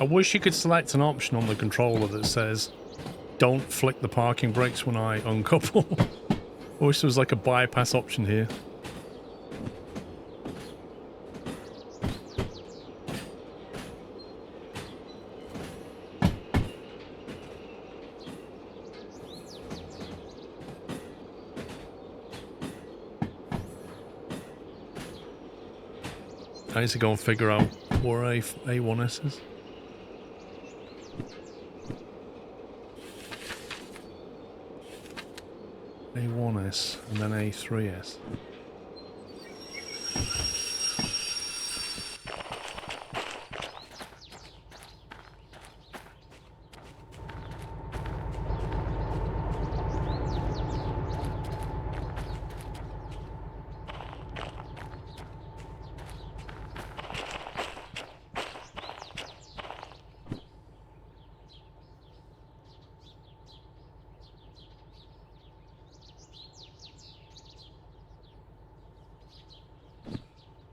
I wish you could select an option on the controller that says, don't flick the parking brakes when I uncouple. I wish there was like a bypass option here. I need to go and figure out where A1S is. A1S and then A3S.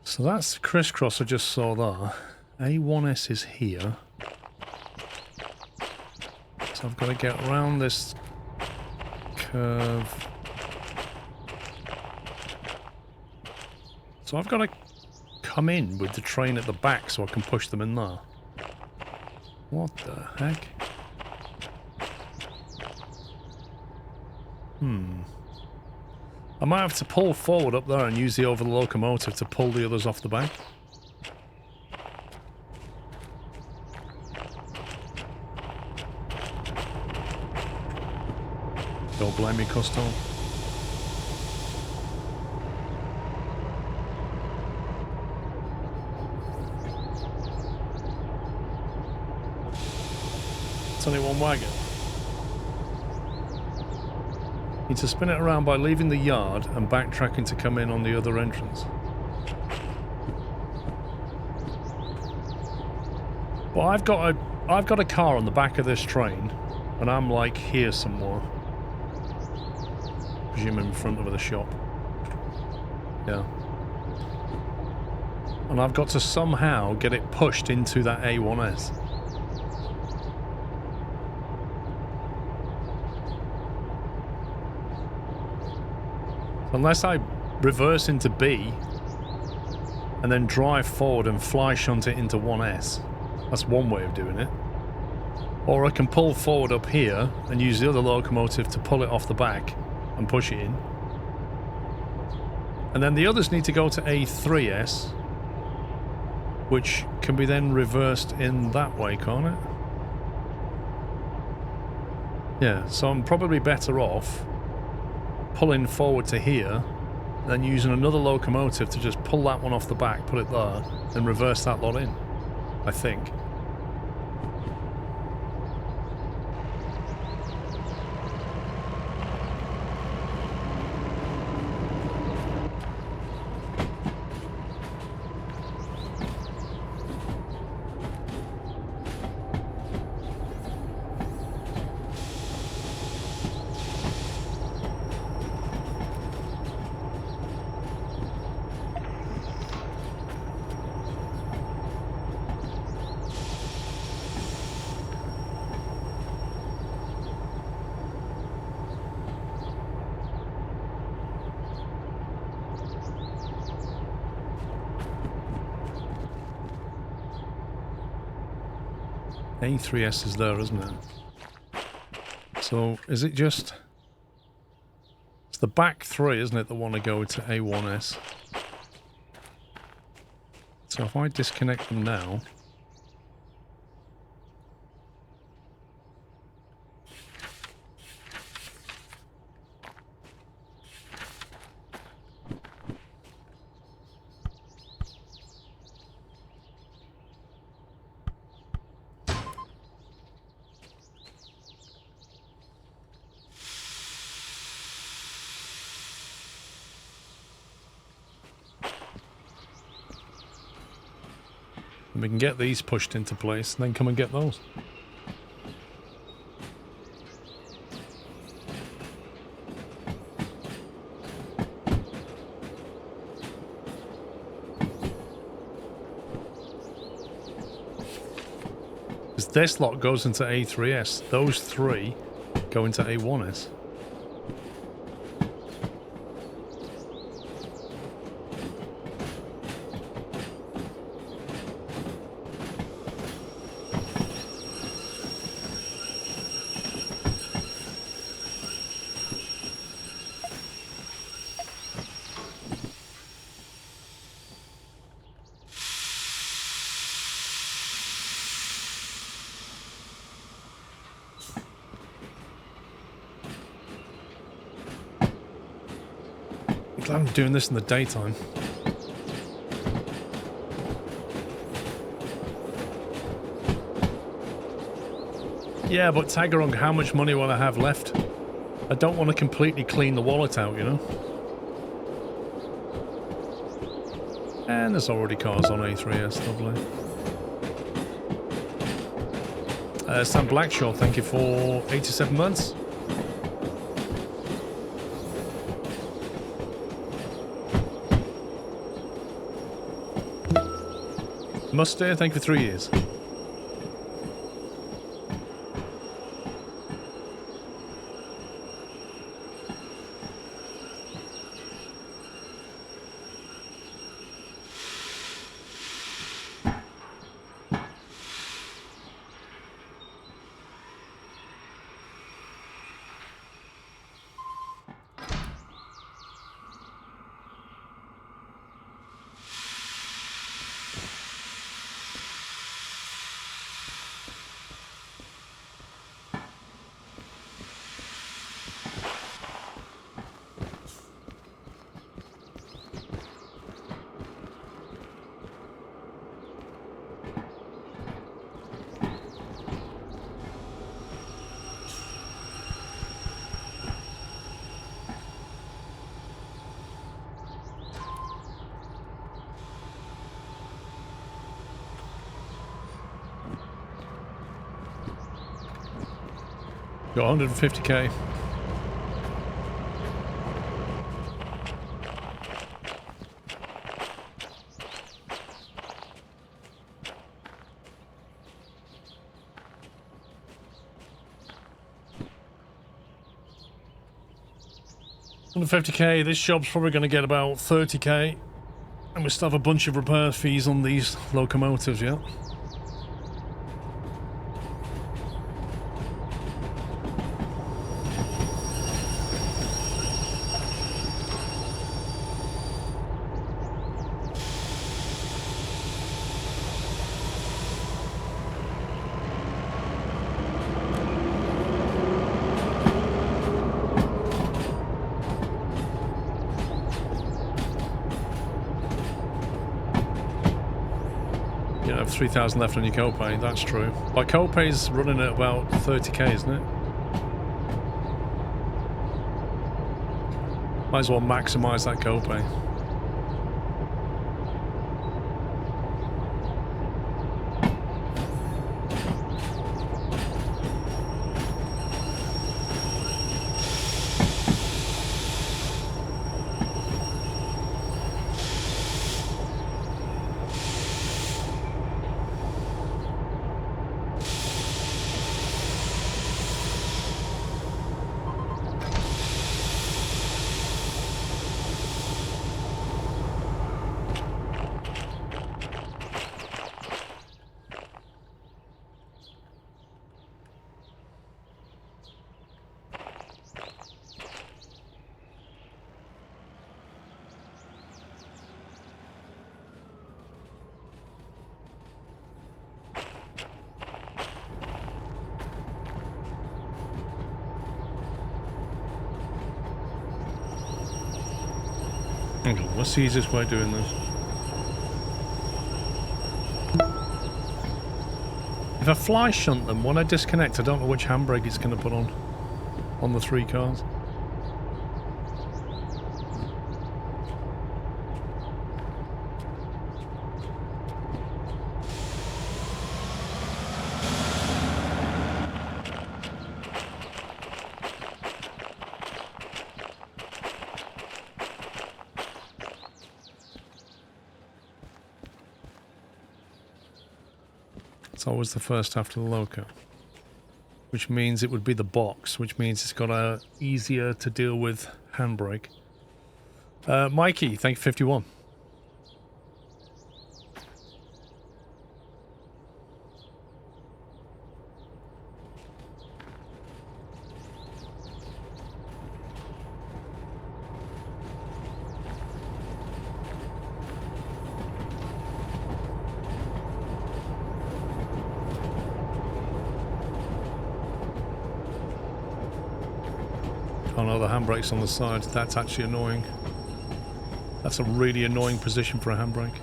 So that's the crisscross I just saw there. A1S is here. So I've got to get around this curve. So I've got to come in with the train at the back so I can push them in there. What the heck? I might have to pull forward up there and use the over the locomotive to pull the others off the back. Don't blame me, Costo. It's only one wagon. Need to spin it around by leaving the yard and backtracking to come in on the other entrance. But I've got a car on the back of this train, and I'm like here somewhere. Presume in front of the shop. Yeah. And I've got to somehow get it pushed into that A1S. Unless I reverse into B and then drive forward and fly shunt it into 1S. That's one way of doing it. Or I can pull forward up here and use the other locomotive to pull it off the back and push it in. And then the others need to go to A3S, which can be then reversed in that way, can't it? Yeah, so I'm probably better off pulling forward to here, then using another locomotive to just pull that one off the back, put it there, and reverse that lot in, I think. A3S is there, isn't it? So, is it just... It's the back three, isn't it, that want to go to A1S? So if I disconnect them now... And we can get these pushed into place and then come and get those. Because this lot goes into A3S, those three go into A1S. I'm doing this in the daytime. Yeah, but Tagarong, how much money will I have left? I don't want to completely clean the wallet out, you know? And there's already cars on A3S, lovely. Sam Blackshaw, thank you for 87 months. Muster, thank you for 3 years. Got 150k. $150k, this job's probably going to get about 30k. And we still have a bunch of repair fees on these locomotives, yeah? You have 3,000 left on your copay, that's true. My copay's running at about 30k, isn't it? Might as well maximise that copay. Okay, what's the easiest way of doing this? If I fly shunt them, when I disconnect, I don't know which handbrake it's going to put on the 3 cars. It's always the first after the loco, which means it would be the box, which means it's got a easier to deal with handbrake. Mikey, thank you, 51. Oh no, the handbrake's on the side. That's actually annoying. That's a really annoying position for a handbrake.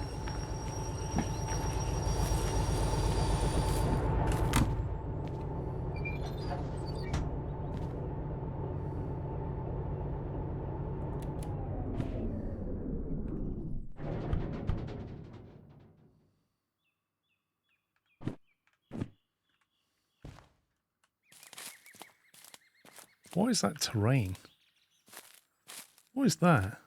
What is that terrain? What is that?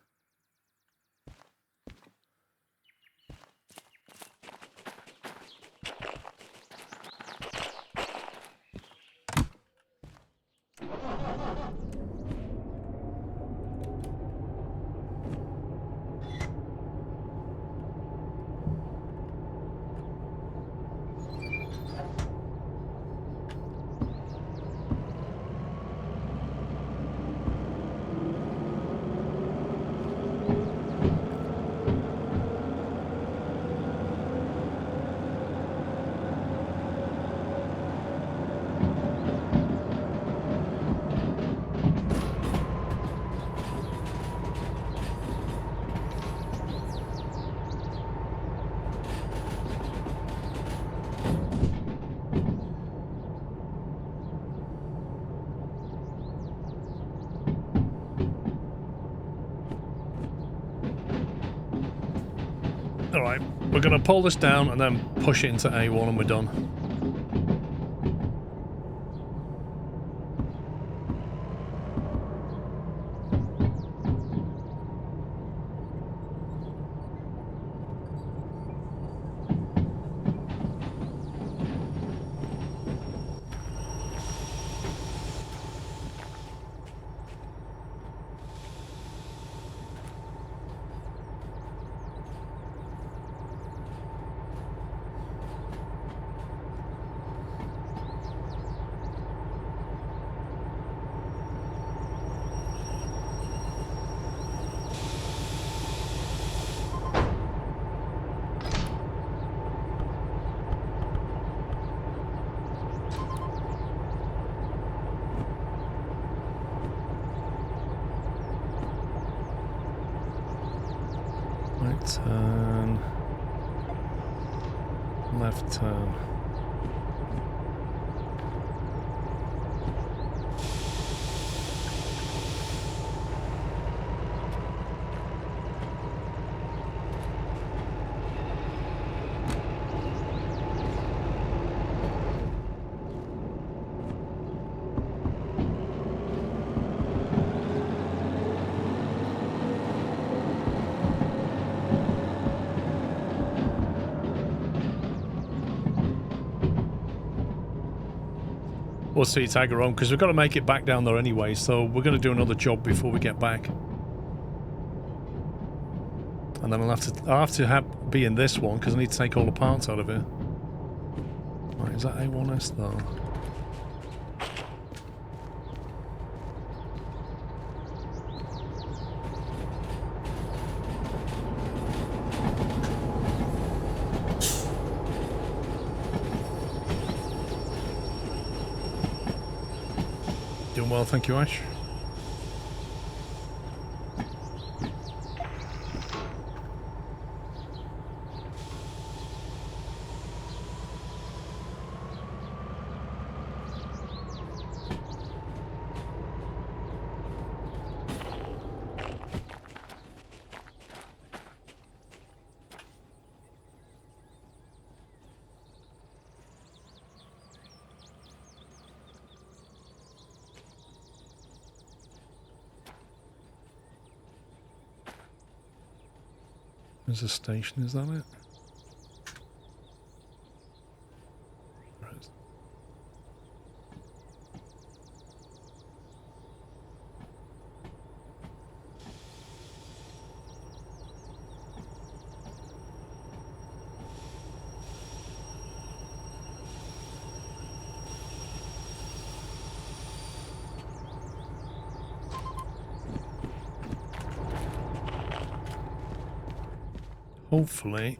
Alright, we're going to pull this down and then push it into A1 and we're done. Right turn. Left turn. We'll see Tiger on because we've got to make it back down there anyway, so we're going to do another job before we get back. And then I'll have to be in this one because I need to take all the parts out of here. Right, is that A1S though? Doing well, thank you, Ash. There's a station, is that it? Right. Hopefully.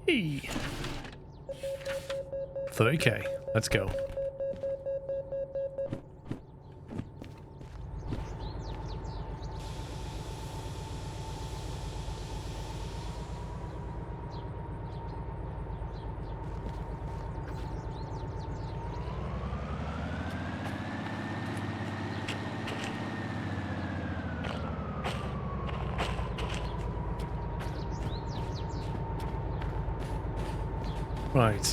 Hey. 30k. Let's go. Right.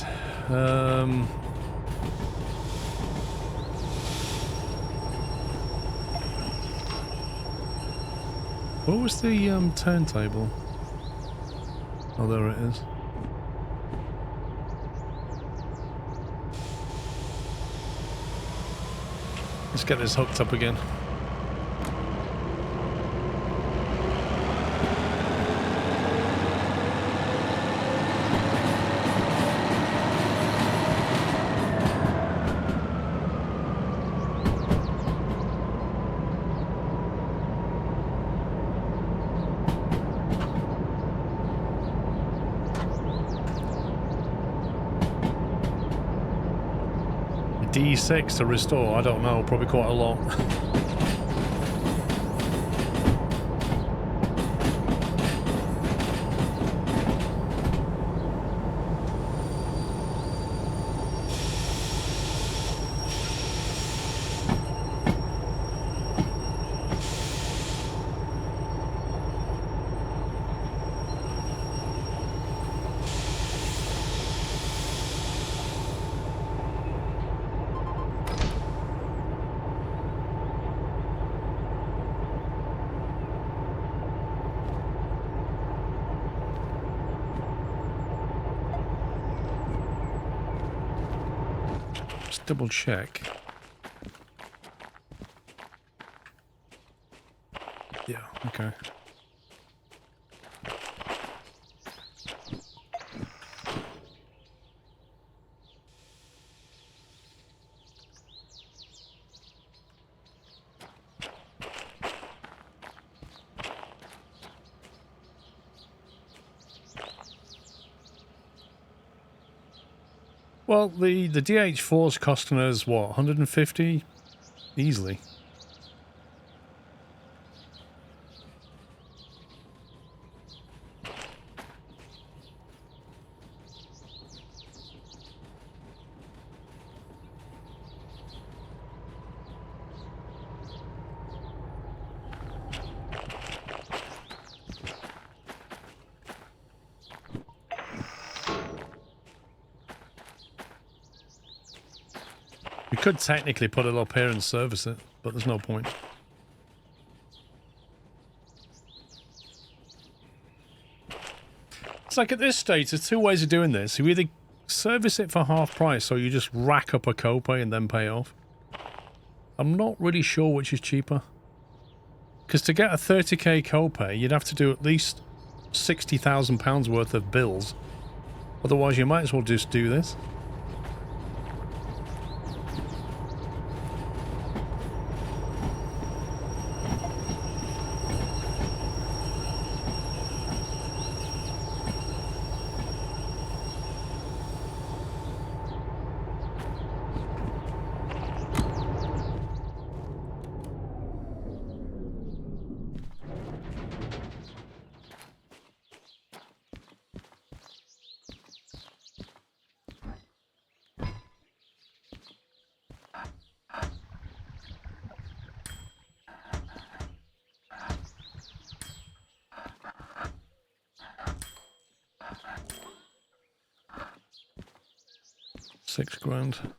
What was the turntable? Oh, there it is. Let's get this hooked up again. D6 to restore, I don't know, probably quite a lot. Double check. Yeah, okay. Well, the DH4 is costing us, what, 150? Easily. We could technically put it up here and service it, but there's no point. It's like at this stage, there's two ways of doing this. You either service it for half price, or you just rack up a copay and then pay off. I'm not really sure which is cheaper. Because to get a 30k copay, you'd have to do at least £60,000 worth of bills. Otherwise, you might as well just do this. £6,000.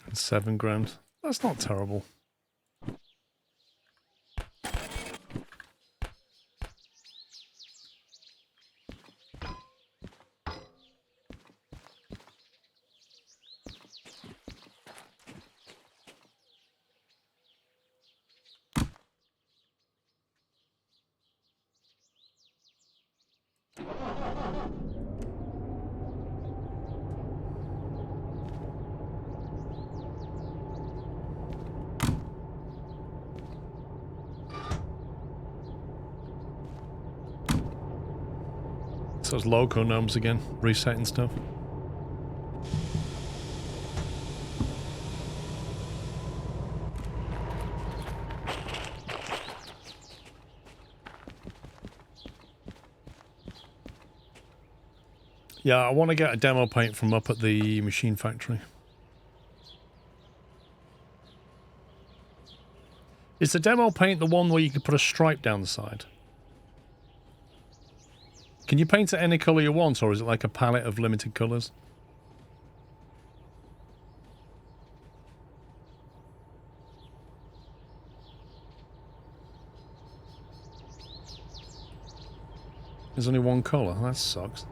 And £7,000. That's not terrible. So it's loco gnomes again, resetting stuff. Yeah, I want to get a demo paint from up at the machine factory. Is the demo paint the one where you can put a stripe down the side? Can you paint it any colour you want, or is it like a palette of limited colours? There's only one colour. That sucks.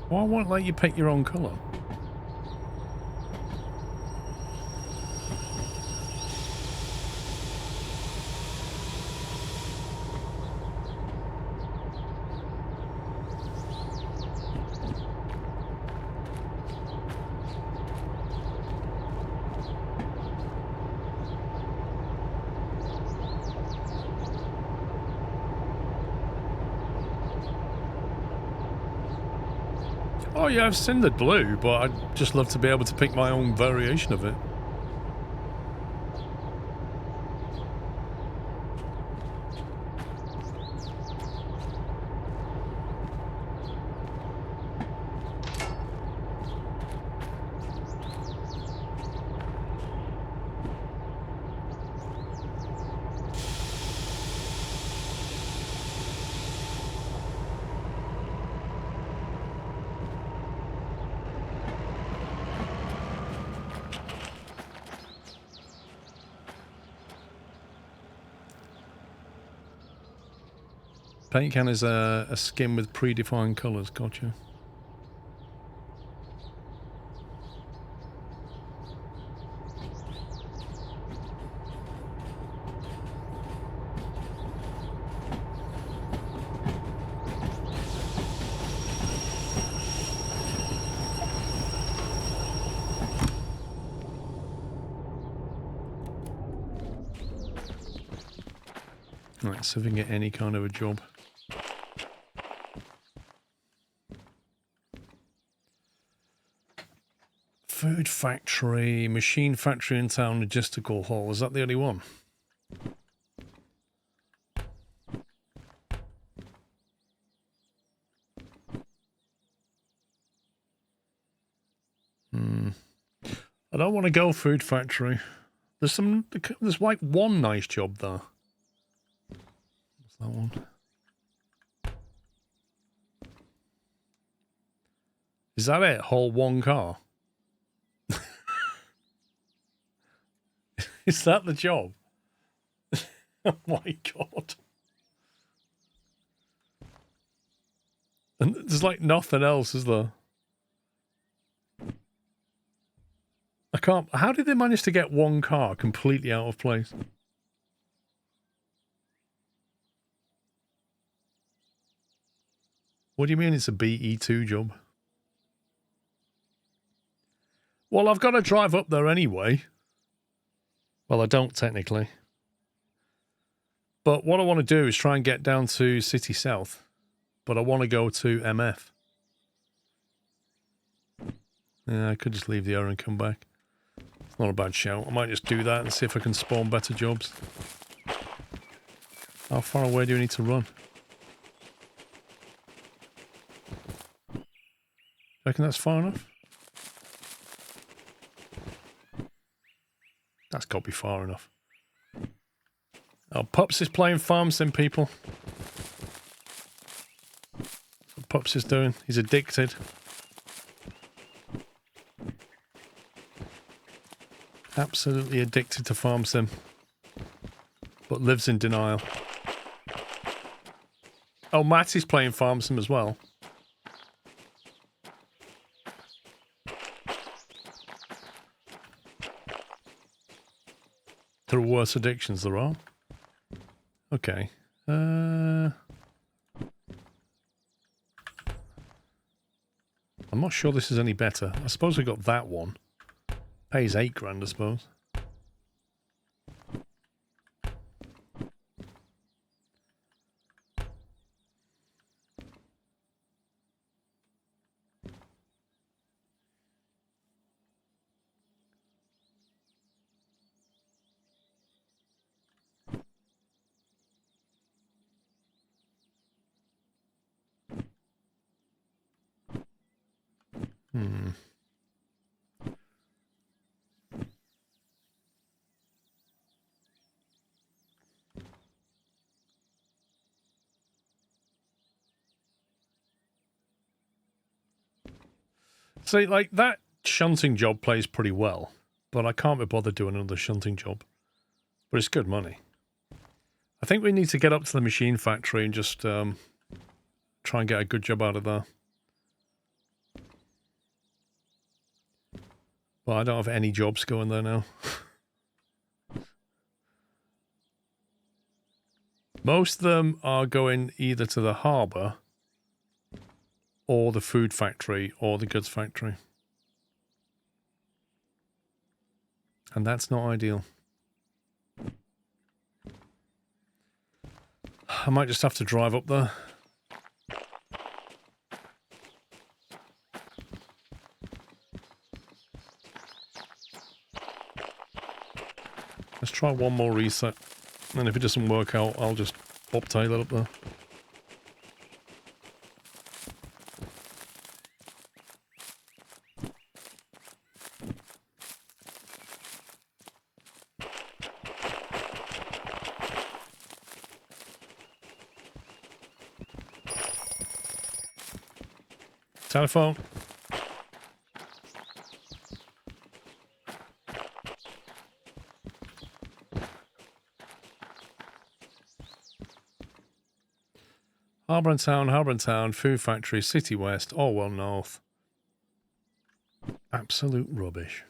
Why won't it let you pick your own colour? Oh yeah, I've seen the blue, but I'd just love to be able to pick my own variation of it. Paint can is a skin with predefined colours, gotcha. Right, so if we can get any kind of a job. Food factory, machine factory in town, logistical hall. Is that the only one? I don't want to go food factory. There's like one nice job there. What's that one? Is that it? Whole one car? Is that the job? Oh my god. And there's like nothing else, is there? I can't... How did they manage to get one car completely out of place? What do you mean it's a BE2 job? Well, I've got to drive up there anyway. Well, I don't technically. But what I want to do is try and get down to City South. But I want to go to MF. Yeah, I could just leave the area and come back. It's not a bad shout. I might just do that and see if I can spawn better jobs. How far away do you need to run? Do you reckon that's far enough? That's got to be far enough. Oh, Pups is playing Farm Sim, people. That's what Pups is doing. He's addicted. Absolutely addicted to Farm Sim. But lives in denial. Oh, Matt is playing Farm Sim as well. There are worse addictions, there are. Okay. I'm not sure this is any better. I suppose we got that one. Pays 8 grand, I suppose. Hmm. See, like, that shunting job plays pretty well, but I can't be bothered doing another shunting job. But it's good money. I think we need to get up to the machine factory and just try and get a good job out of there. Well, I don't have any jobs going there now. Most of them are going either to the harbour or the food factory or the goods factory. And that's not ideal. I might just have to drive up there. Let's try one more reset. And if it doesn't work out, I'll just bobtail it up there. Telephone. Harbour and Town, Food Factory, City West, Orwell North. Absolute rubbish.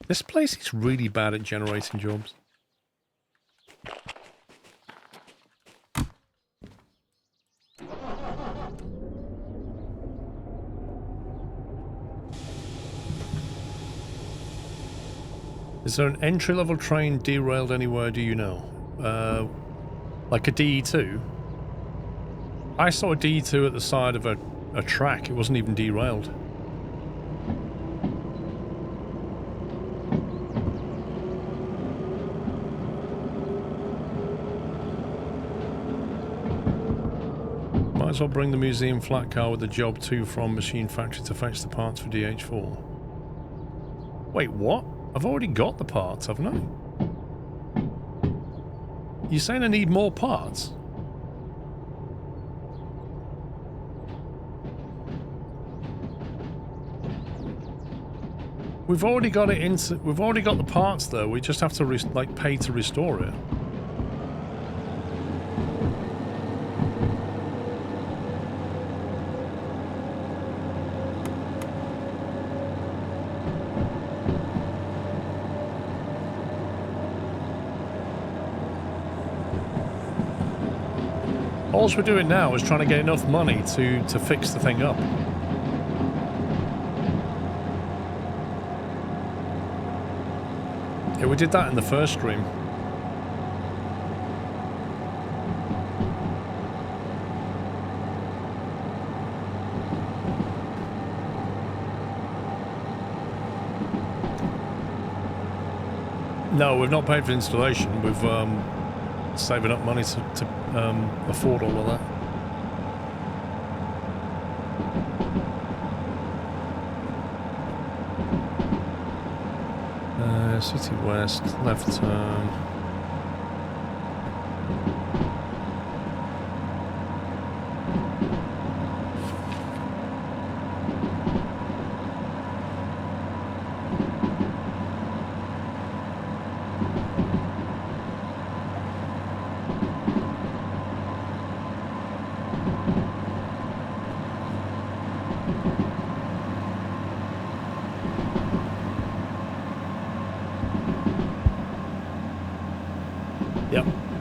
This place is really bad at generating jobs. Is there an entry-level train derailed anywhere, do you know? Like a DE2? I saw a DE2 at the side of a track. It wasn't even derailed. Might as well bring the museum flat car with the job to from machine factory to fetch the parts for DH4. Wait, what? I've already got the parts, haven't I? You're saying I need more parts? We've already got it into. We've already got the parts though. We just have to like pay to restore it. All we're doing now is trying to get enough money to fix the thing up. Yeah, we did that in the first stream. No, we've not paid for installation. We've saving up money to afford all of that. City West, left turn.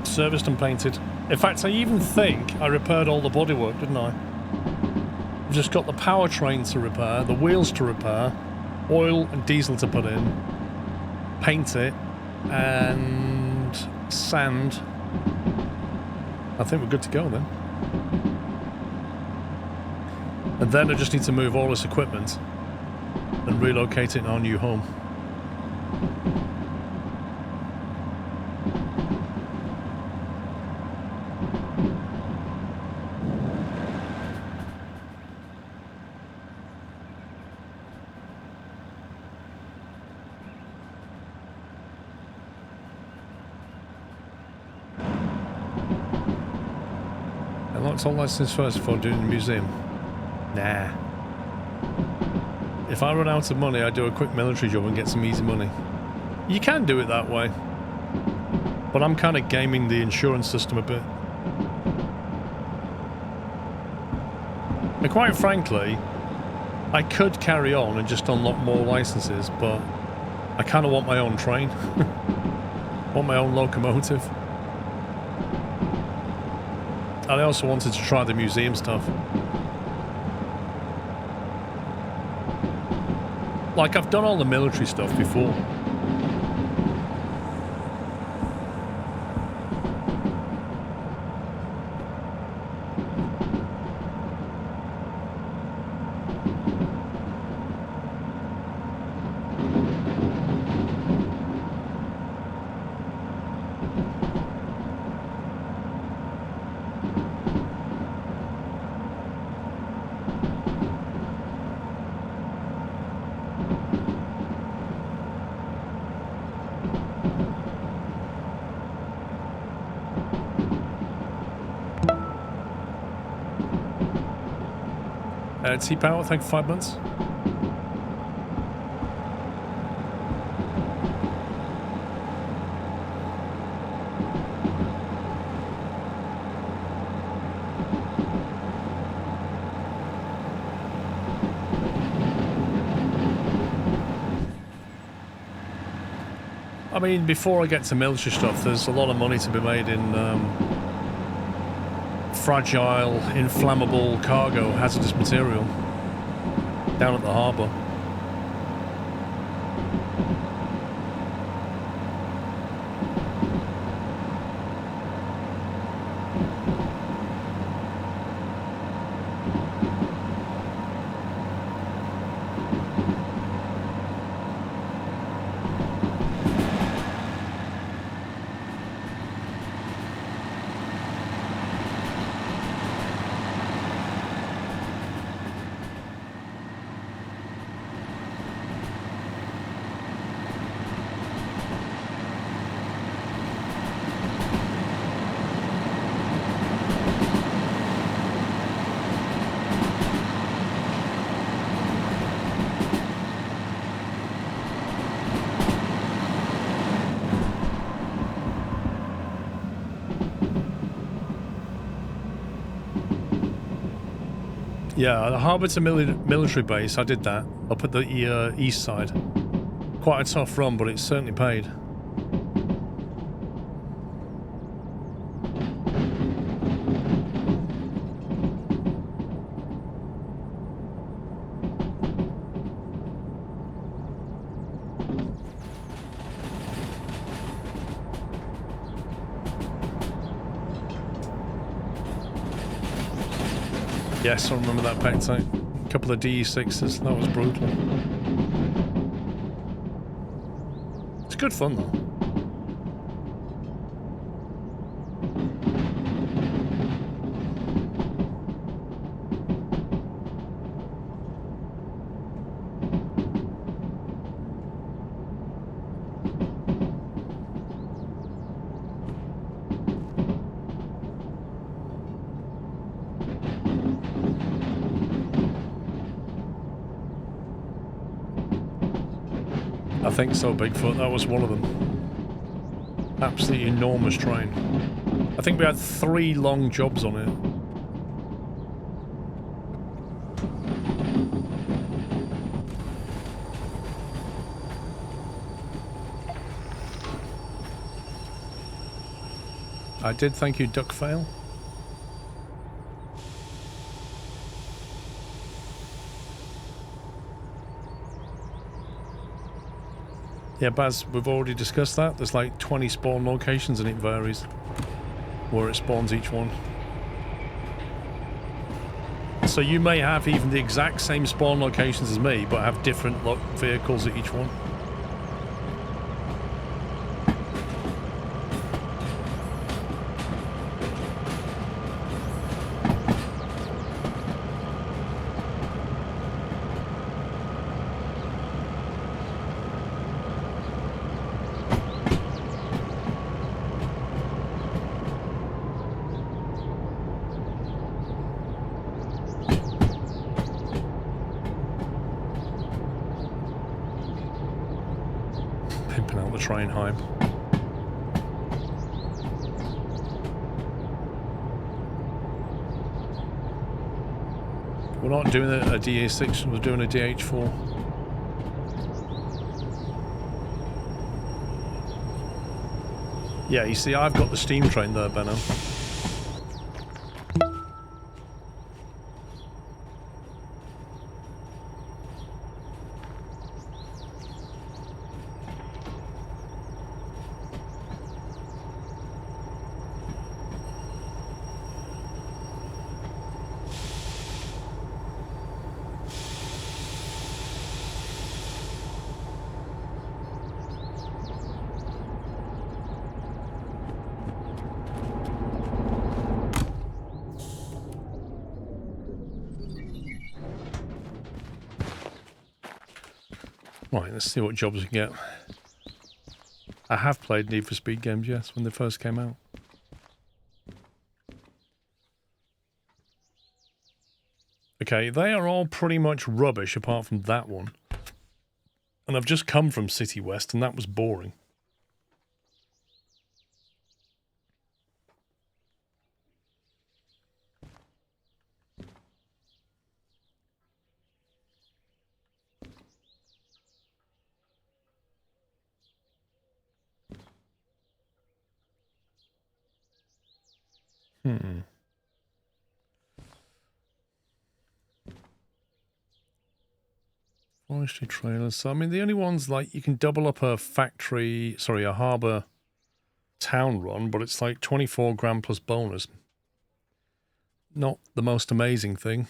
Serviced and painted. In fact, I even think I repaired all the bodywork, didn't I? I've just got the powertrain to repair, the wheels to repair, oil and diesel to put in, paint it, and sand. I think we're good to go then. And then I just need to move all this equipment and relocate it in our new home. Unlocked all licenses first before doing the museum. Nah. If I run out of money, I do a quick military job and get some easy money. You can do it that way. But I'm kind of gaming the insurance system a bit. And quite frankly, I could carry on and just unlock more licenses, but I kind of want my own train. Want my own locomotive. And I also wanted to try the museum stuff. Like, I've done all the military stuff before. T-Power, thank you for 5 months. I mean, before I get to military stuff, there's a lot of money to be made in fragile, inflammable cargo, hazardous material down at the harbour. Yeah, the harbour to military base, I did that. Up at the east side. Quite a tough run, but it certainly paid. Yes, I remember that paint tank. A couple of DE6s, that was brutal. It's good fun though. I think so, Bigfoot. That was one of them. Absolutely enormous train. I think we had 3 long jobs on it. I did, thank you, Duckfail. Yeah, Baz, we've already discussed that. There's like 20 spawn locations and it varies where it spawns each one. So you may have even the exact same spawn locations as me, but have different vehicles at each one. train hype. We're not doing a DA6, we're doing a DH4. Yeah, you see, I've got the steam train there, Benno. Right, let's see what jobs we get. I have played Need for Speed games, yes, when they first came out. Okay, they are all pretty much rubbish apart from that one. And I've just come from City West and that was boring. Forestry trailers. So, I mean, the only ones, like, you can double up a factory, sorry, a harbour town run, but it's like 24 grand plus bonus. Not the most amazing thing.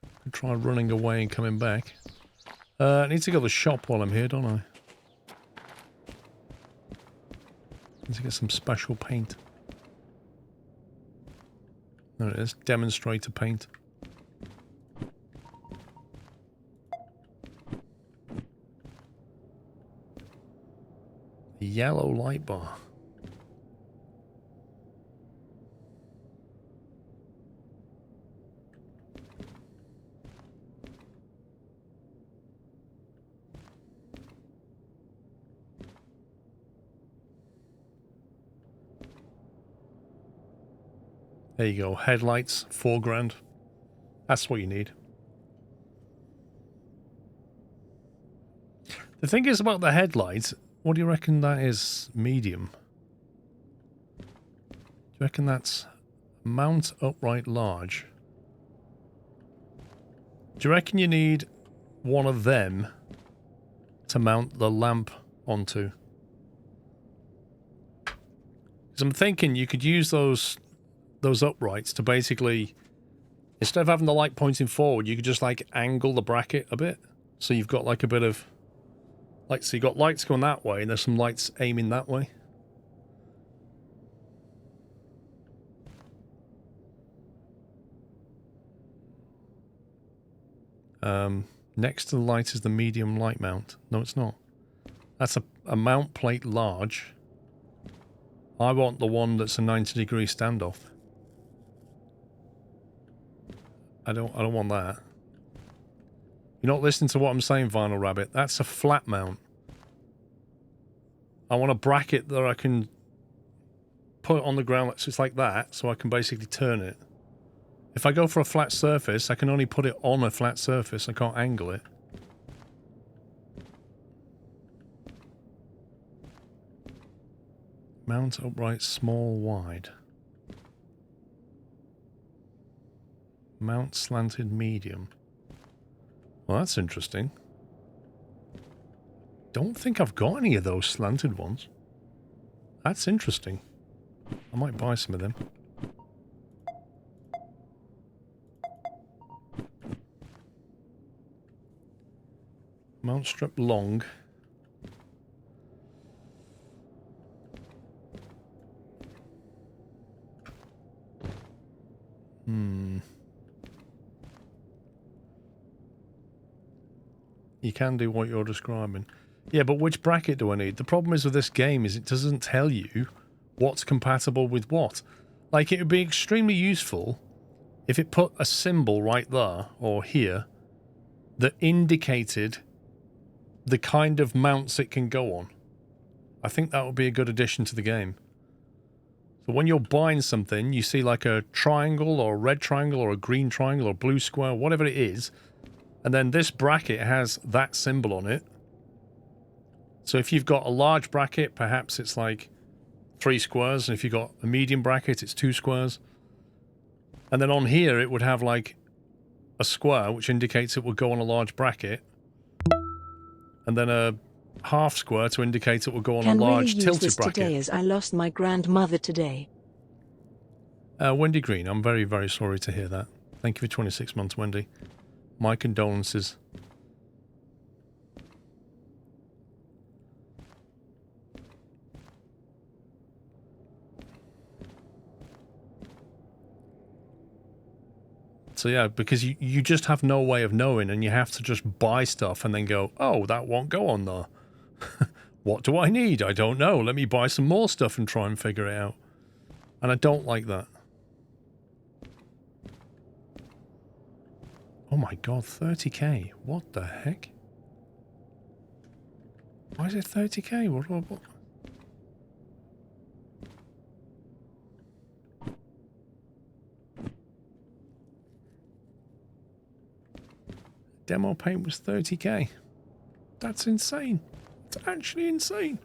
I'll try running away and coming back. I need to go to the shop while I'm here, don't I? Need to get some special paint. There it is. Demonstrator paint. Yellow light bar. There you go. Headlights, 4 grand. That's what you need. The thing is about the headlights, what do you reckon that is medium? Do you reckon that's mount upright large? Do you reckon you need one of them to mount the lamp onto? Because I'm thinking you could use those uprights to basically, instead of having the light pointing forward, you could just like angle the bracket a bit. So you've got like a bit of, like, so you've got lights going that way and there's some lights aiming that way. Next to the light is the medium light mount. No, it's not. That's a mount plate large. I want the one that's a 90-degree standoff. I don't want that. You're not listening to what I'm saying, Vinyl Rabbit. That's a flat mount. I want a bracket that I can put on the ground so it's like that, so I can basically turn it. If I go for a flat surface, I can only put it on a flat surface. I can't angle it. Mount upright, small, wide. Mount slanted, medium. Well, that's interesting. Don't think I've got any of those slanted ones. That's interesting. I might buy some of them. Mount strip long. You can do what you're describing. Yeah, but which bracket do I need? The problem is with this game is it doesn't tell you what's compatible with what. Like, it would be extremely useful if it put a symbol right there, or here, that indicated the kind of mounts it can go on. I think that would be a good addition to the game. So when you're buying something, you see like a triangle or a red triangle or a green triangle or a blue square, whatever it is. And then this bracket has that symbol on it. So if you've got a large bracket, perhaps it's like 3 squares. And if you've got a medium bracket, it's 2 squares. And then on here, it would have like a square, which indicates it would go on a large bracket. And then a half square to indicate it will go on a large tilted bracket. Today as I lost my grandmother today. Wendy Green, I'm very, very sorry to hear that. Thank you for 26 months, Wendy. My condolences. So yeah, because you just have no way of knowing, and you have to just buy stuff and then go, oh, that won't go on there. What do I need? I don't know. Let me buy some more stuff and try and figure it out. And I don't like that. Oh my god, 30k. What the heck? Why is it 30k? What? Demo paint was 30k. That's insane. It's actually insane.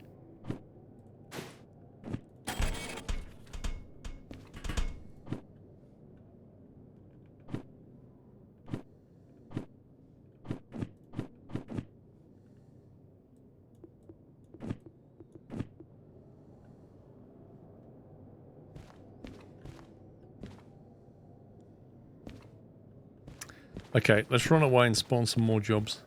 Okay, let's run away and spawn some more jobs.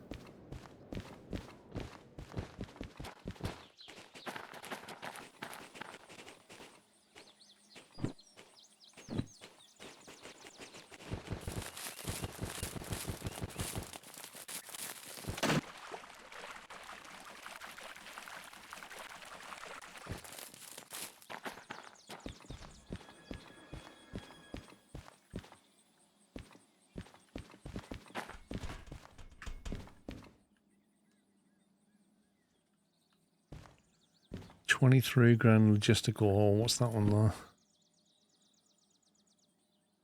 $23 grand logistical haul. What's that one there?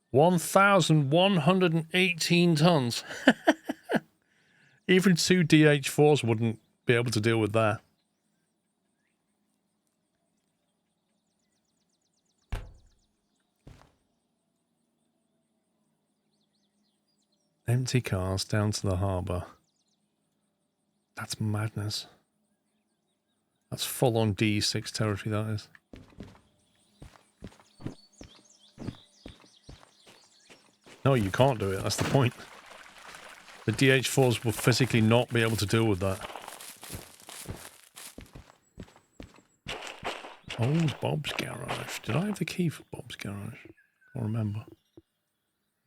1,118 tons. Even 2 DH4s wouldn't be able to deal with that. Empty cars down to the harbour. That's madness. That's full-on D6 territory, that is. No, you can't do it. That's the point. The DH4s will physically not be able to deal with that. Oh, it's Bob's garage. Did I have the key for Bob's garage? Can't remember.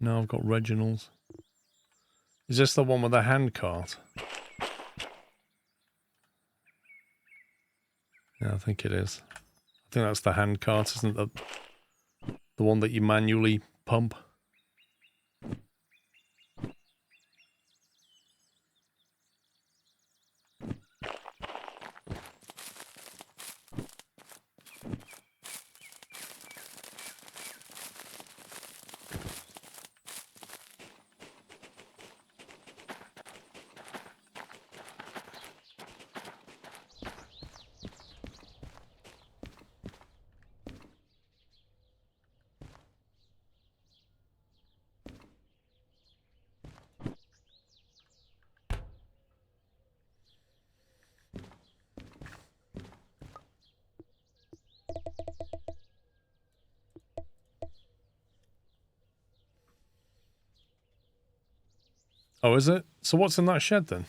No, I've got Reginald's. Is this the one with the hand cart? Yeah, I think it is. I think that's the hand cart, isn't it? The one that you manually pump. Oh, is it? So what's in that shed then?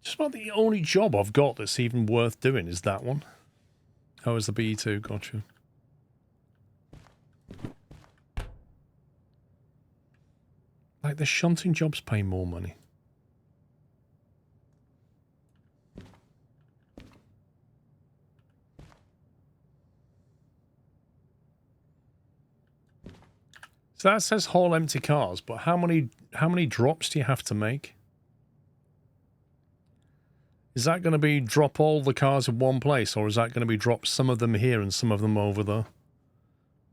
Just about the only job I've got that's even worth doing is that one. Oh, it's the BE2, gotcha. the shunting jobs pay more money. So that says haul empty cars, but how many drops do you have to make? Is that going to be drop all the cars in one place, or is that going to be drop some of them here and some of them over there?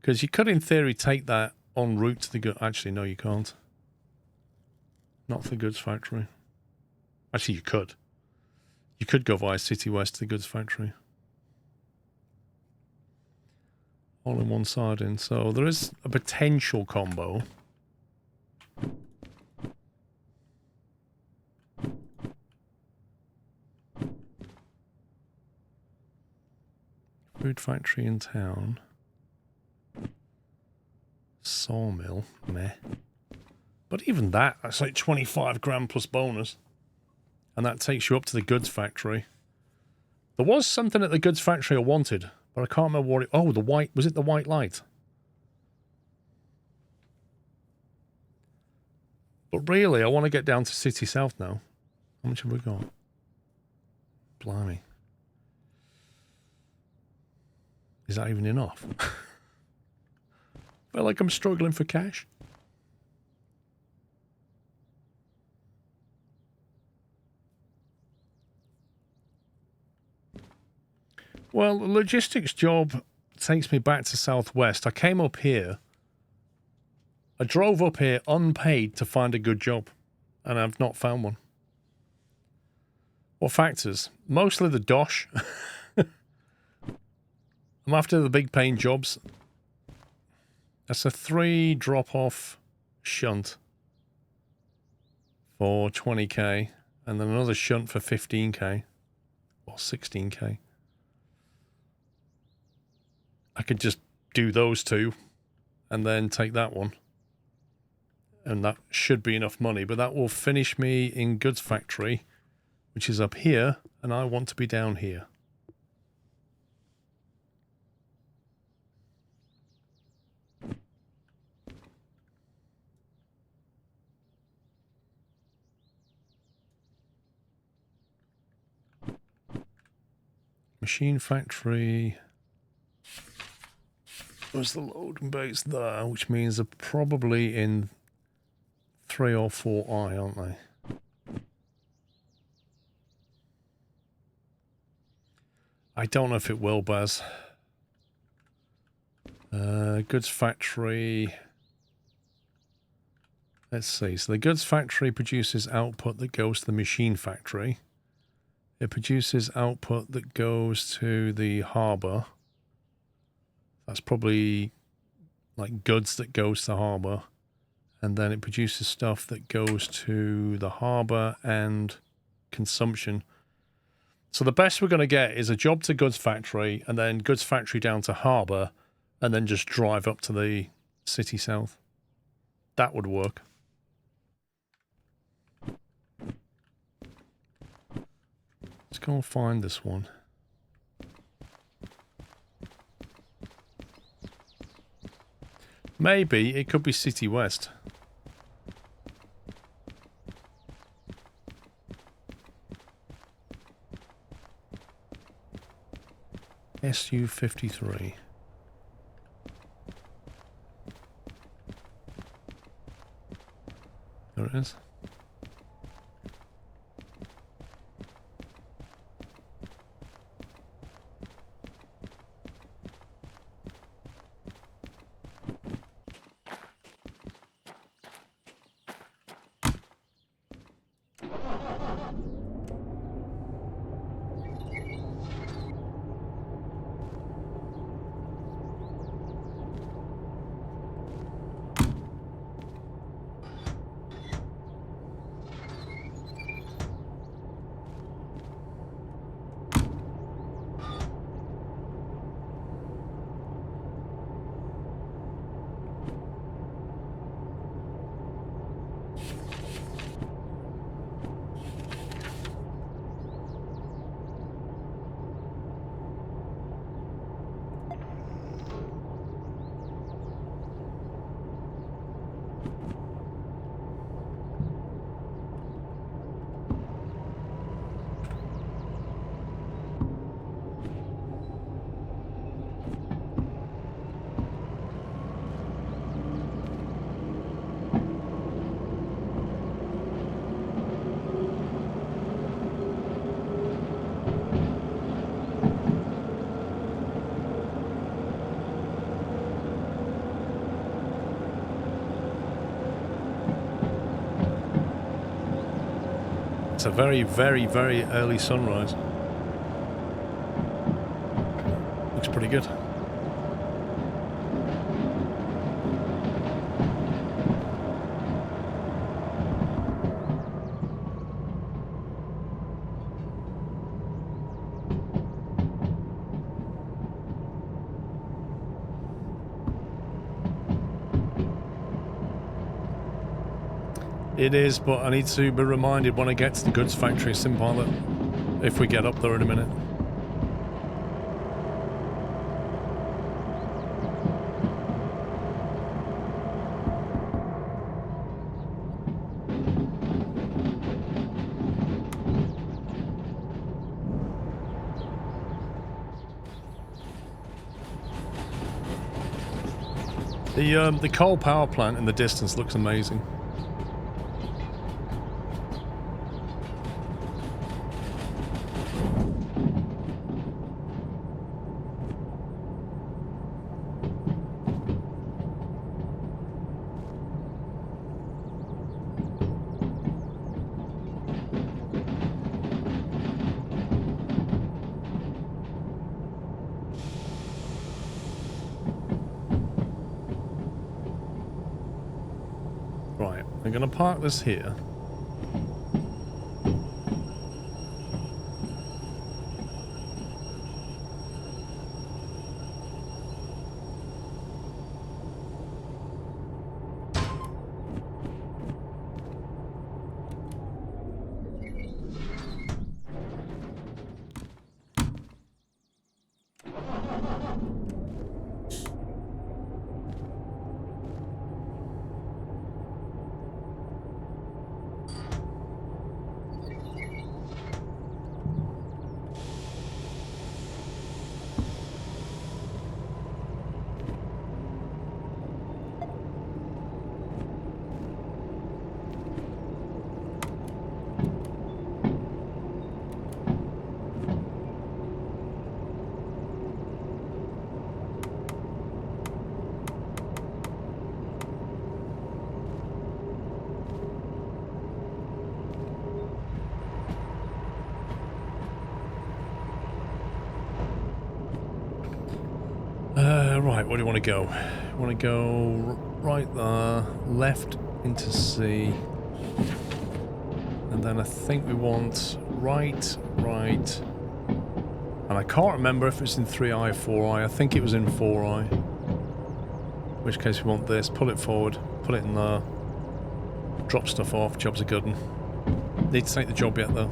Because you could, in theory, take that en route to the goods... Actually, no, you can't. Not for the goods factory. Actually, you could. You could go via City West to the goods factory. All in one side in. So there is a potential combo. Food factory in town. Sawmill. Meh. But even that's like 25 grand plus bonus. And that takes you up to the goods factory. There was something at the goods factory I wanted, but I can't remember what it... Oh, the white... Was it the white light? But really, I want to get down to City South now. How much have we got? Blimey. Is that even enough? I feel like I'm struggling for cash. Well, the logistics job takes me back to Southwest. I came up here. I drove up here unpaid to find a good job, and I've not found one. What factors? Mostly the dosh. I'm after the big paying jobs. That's a 3 drop-off shunt for 20k, and then another shunt for 15k, or 16k. I could just do those two and then take that one. And that should be enough money, but that will finish me in goods factory, which is up here, and I want to be down here. Machine factory. Was the loading base there, which means they're probably in 3 or 4I, aren't they? I don't know if it will, Baz. Goods factory. Let's see. So the goods factory produces output that goes to the machine factory. It produces output that goes to the harbour. That's probably like goods that goes to the harbour. And then it produces stuff that goes to the harbour and consumption. So the best we're going to get is a job to goods factory, and then goods factory down to harbour, and then just drive up to the city south. That would work. Let's go and find this one. Maybe it could be City West. SU-53. There it is. It's a very, very, very early sunrise. Looks pretty good. It is, but I need to be reminded when I get to the goods factory sim pilot, if we get up there in a minute. The coal power plant in the distance looks amazing. Right, I'm going to park this here. Right, where do you want to go? You want to go right there, left into C, and then I think we want right, and I can't remember if it's in 3i or 4i. I think it was in 4i. In which case we want this, pull it forward, put it in there, drop stuff off, job's a good one. Need to take the job yet though.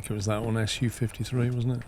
It was that one, SU-53, wasn't it?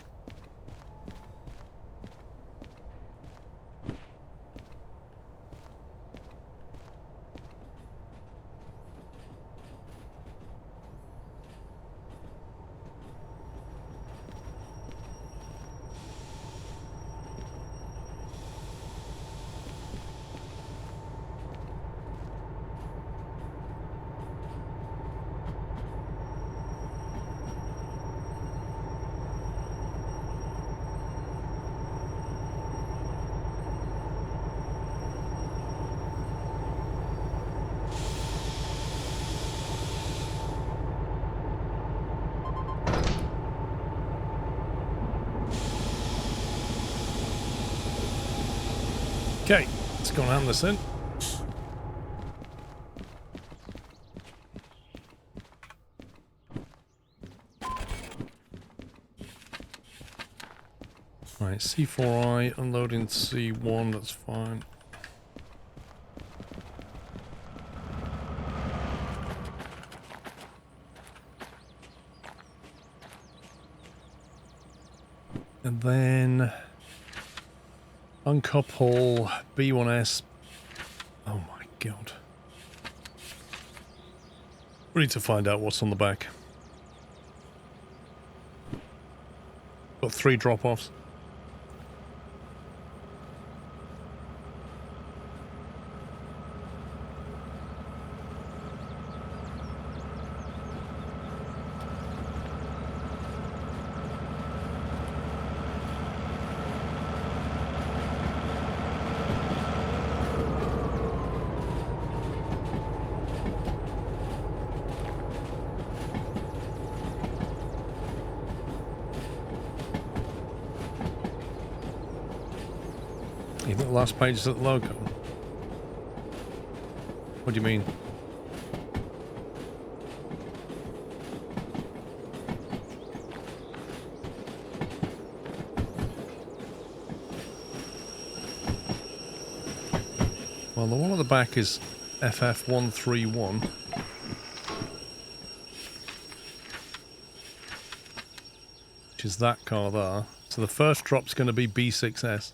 Okay, let's go and hand this in. Right, C4I, unloading C1, that's fine. And then uncouple B1S. Oh my god. We need to find out what's on the back. Got 3 drop-offs. You think the last page is at the logo? What do you mean? Well, the one at the back is FF131. Which is that car there. So the first drop's going to be B6S.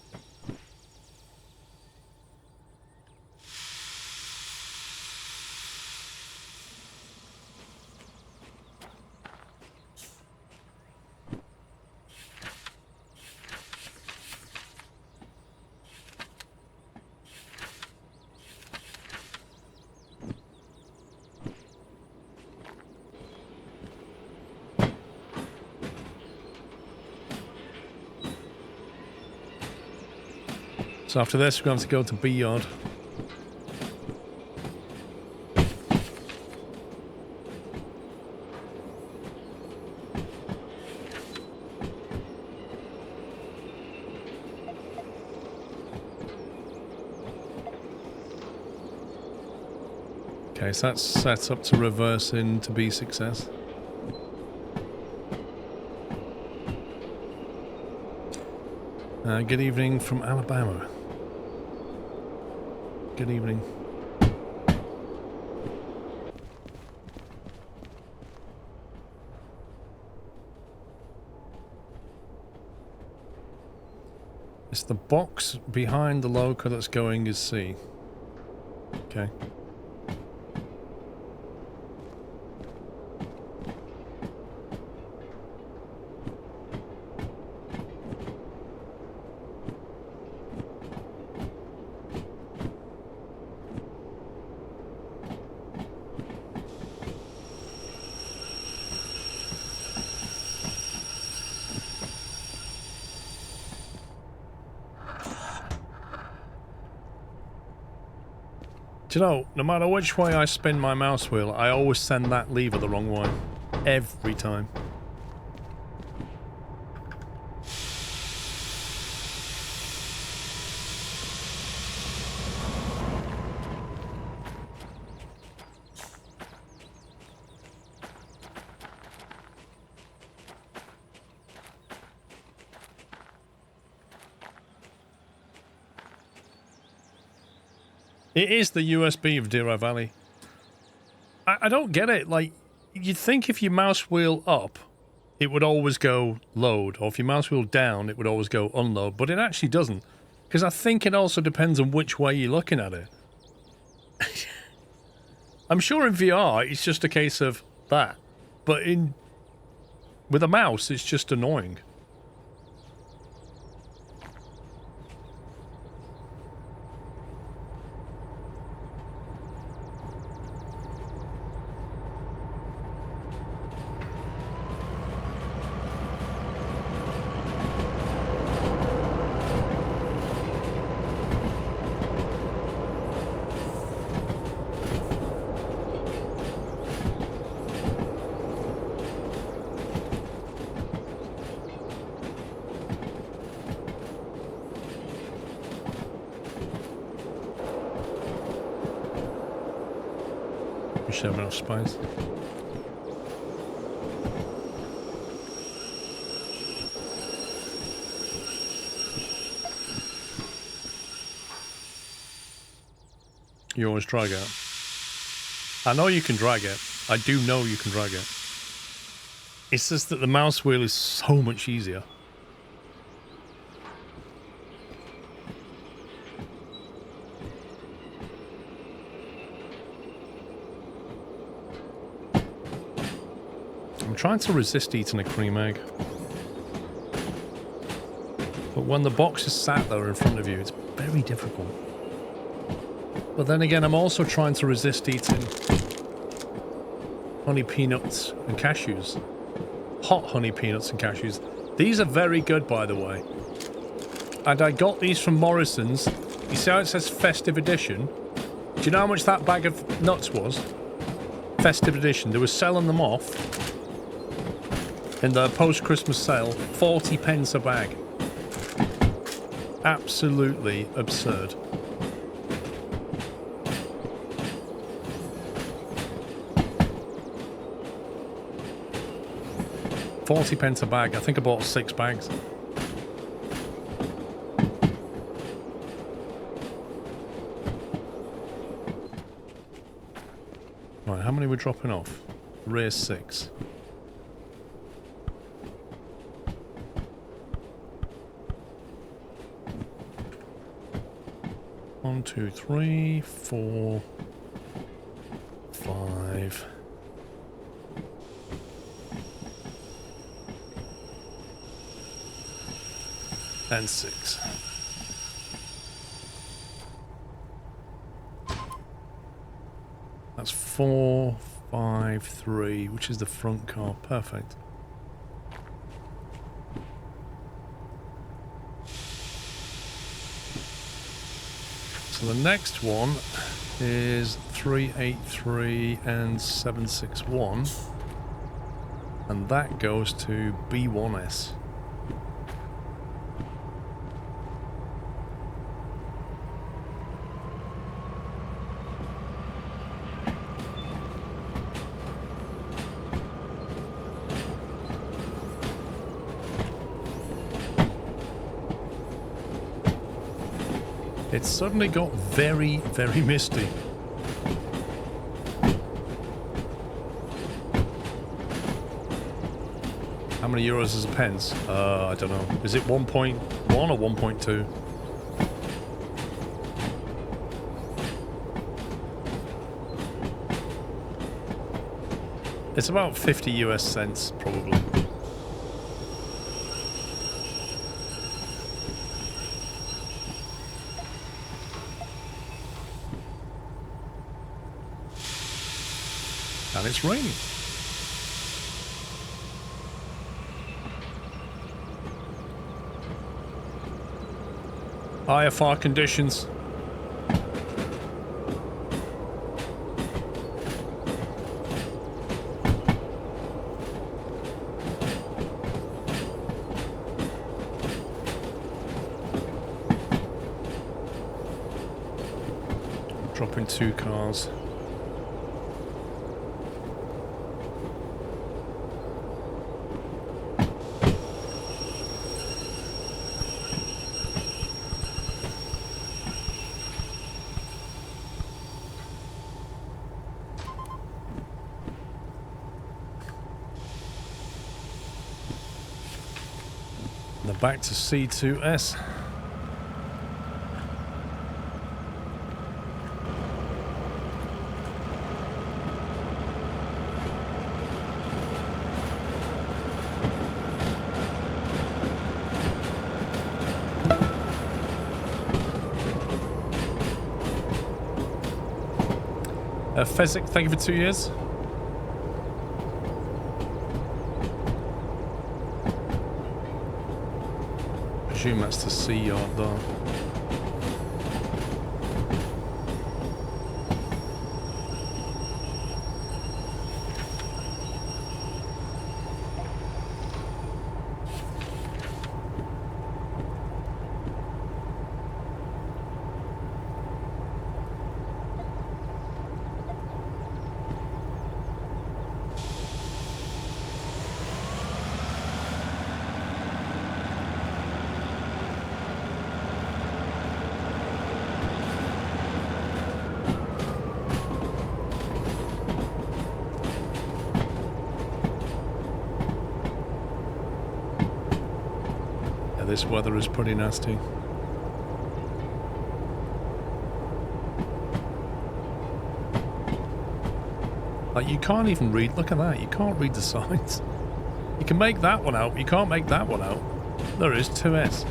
So after this, we're going to have to go to B yard. Okay, so that's set up to reverse into B6S. Good evening from Alabama. Good evening. It's the box behind the loco that's going is C. Okay. Do you know, no matter which way I spin my mouse wheel, I always send that lever the wrong way. Every time. It is the USB of Derail Valley. I don't get it. Like, you'd think if you mouse wheel up, it would always go load, or if you mouse wheel down, it would always go unload, but it actually doesn't. Because I think it also depends on which way you're looking at it. I'm sure in VR, it's just a case of that. But with a mouse, it's just annoying. We should have enough space. You always drag it. I know you can drag it. I do know you can drag it. It's just that the mouse wheel is so much easier. I'm trying to resist eating a cream egg. But when the box is sat there in front of you, it's very difficult. But then again, I'm also trying to resist eating honey peanuts and cashews. Hot honey peanuts and cashews. These are very good, by the way. And I got these from Morrison's. You see how it says festive edition? Do you know how much that bag of nuts was? Festive edition. They were selling them off in the post-Christmas sale. 40 pence a bag. Absolutely absurd. £40 a bag. I think I bought 6 bags. Right, how many are we dropping off? Rear 6. One, 2, 3, 4, 5. And 6. That's 4, 5, 3, which is the front car. Perfect. So the next one is 383 and 761. And that goes to B1S. It's suddenly got very, very misty. How many euros is a pence? I don't know. Is it 1.1 or 1.2? It's about 50 US cents, probably. And it's raining. IFR conditions. Dropping 2 cars. Back to C2S. Fezzik, thank you for 2 years. I assume that's the C yard there. This weather is pretty nasty. Like, you can't even read, look at that, you can't read the signs. You can make that one out, but you can't make that one out. There is 2S.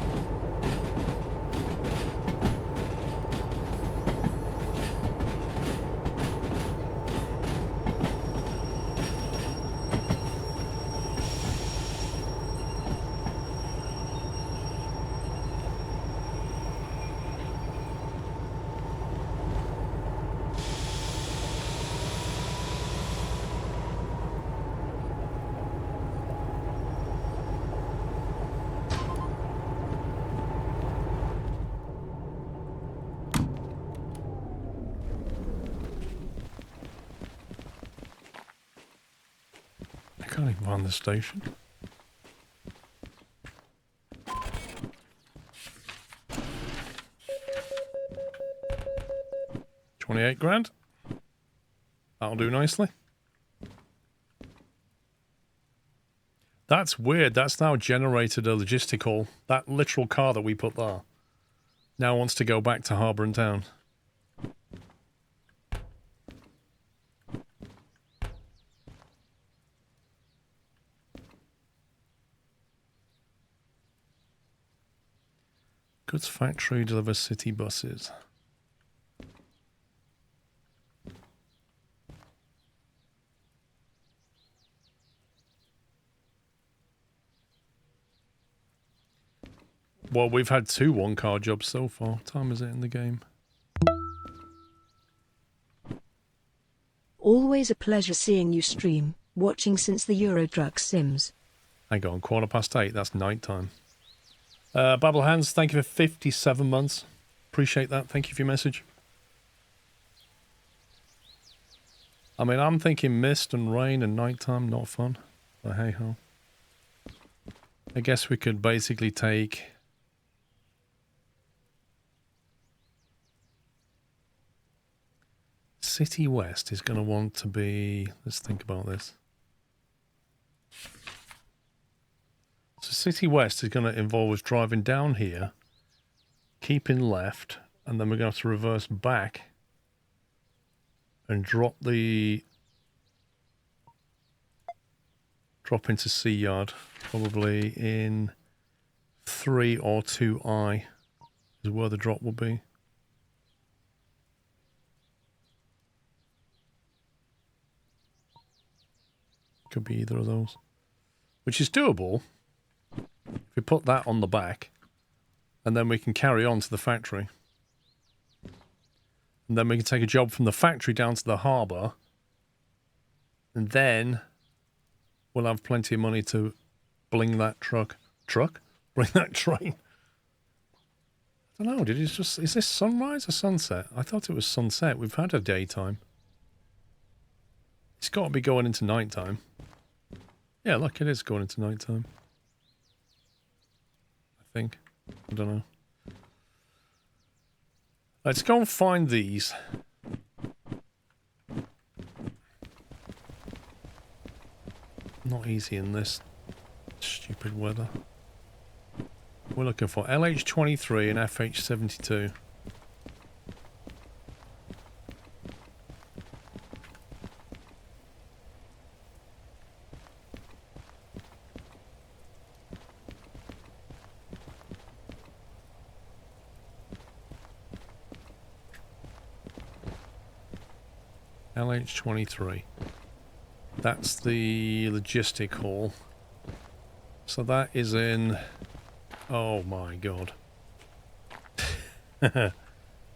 Can't even find the station. $28,000. That'll do nicely. That's weird. That's now generated a logistical. That literal car that we put there now wants to go back to Harbour and Town. Goods factory delivers city buses. Well, we've had 2 one-car jobs so far. What time is it in the game? Always a pleasure seeing you stream, watching since the Euro Truck Sims. Hang on, 8:15. That's night time. Babble Hands, thank you for 57 months. Appreciate that. Thank you for your message. I mean, I'm thinking mist and rain and nighttime, not fun. But hey ho. I guess we could basically take... City West is going to want to be... Let's think about this. So City West is going to involve us driving down here, keeping left, and then we're going to have to reverse back and drop into Sea Yard, probably in 3 or 2I is where the drop will be. Could be either of those, which is doable. If we put that on the back, and then we can carry on to the factory. And then we can take a job from the factory down to the harbour. And then we'll have plenty of money to bling that bring that train. I don't know, is this sunrise or sunset? I thought it was sunset. We've had a daytime. It's got to be going into nighttime. Yeah, look, it is going into nighttime. I think. I don't know. Let's go and find these. Not easy in this stupid weather. We're looking for LH23 and FH72. LH23. That's the logistic hall. So that is in... Oh my god. My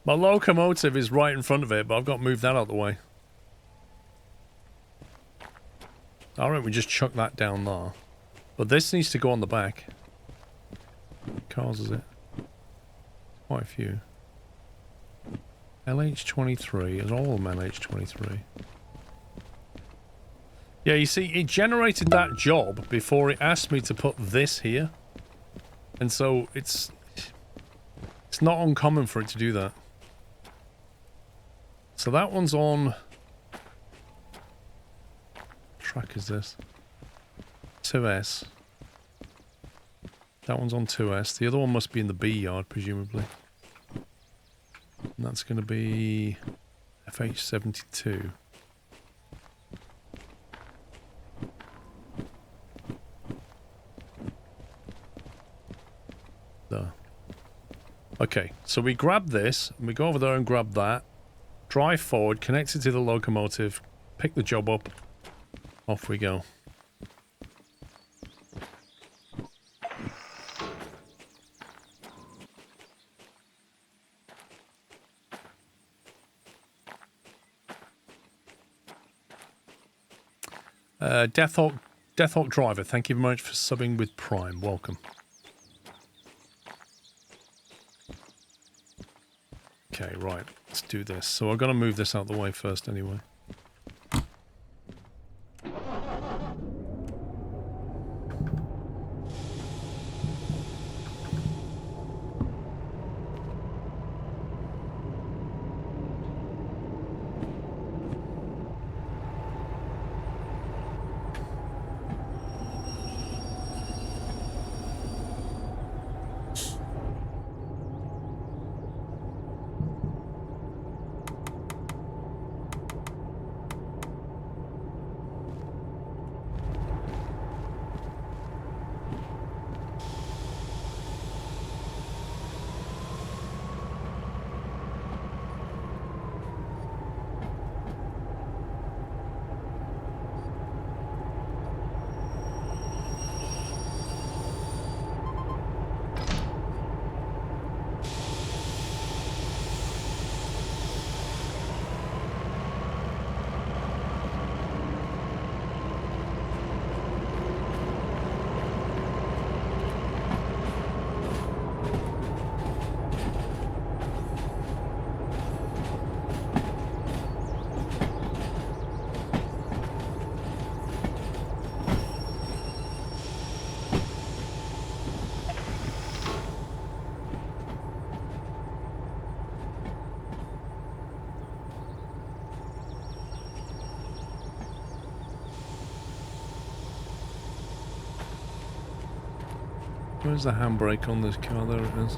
locomotive is right in front of it, but I've got to move that out of the way. Alright, we just chuck that down there. But this needs to go on the back. What cars is it? Quite a few. LH23 is all of them LH23. Yeah, you see, it generated that job before it asked me to put this here. And so it's not uncommon for it to do that. So that one's on... What track is this? 2S. That one's on 2S. The other one must be in the B yard, presumably. And that's going to be FH72. There. Okay, so we grab this, and we go over there and grab that, drive forward, connect it to the locomotive, pick the job up, off we go. Deathhawk Driver, thank you very much for subbing with Prime. Welcome. Okay, right. Let's do this. So I've got to move this out of the way first anyway. Where's the handbrake on this car? There it is.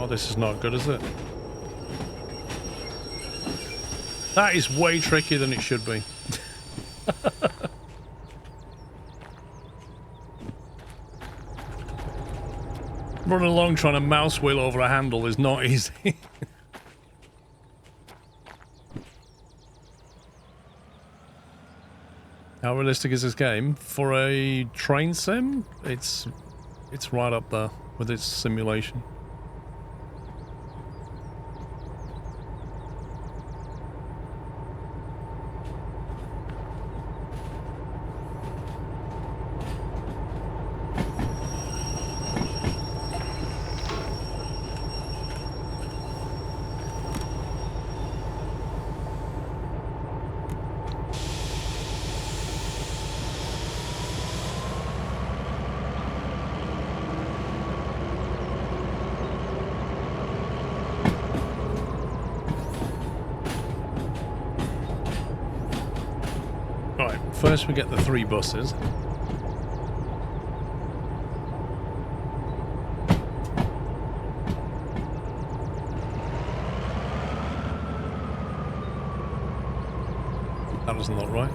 This is not good, is it? That is way trickier than it should be. Running along trying to mouse wheel over a handle is not easy. How realistic is this game? For a train sim, it's right up there with its simulation. First we get the 3 buses. That doesn't look right.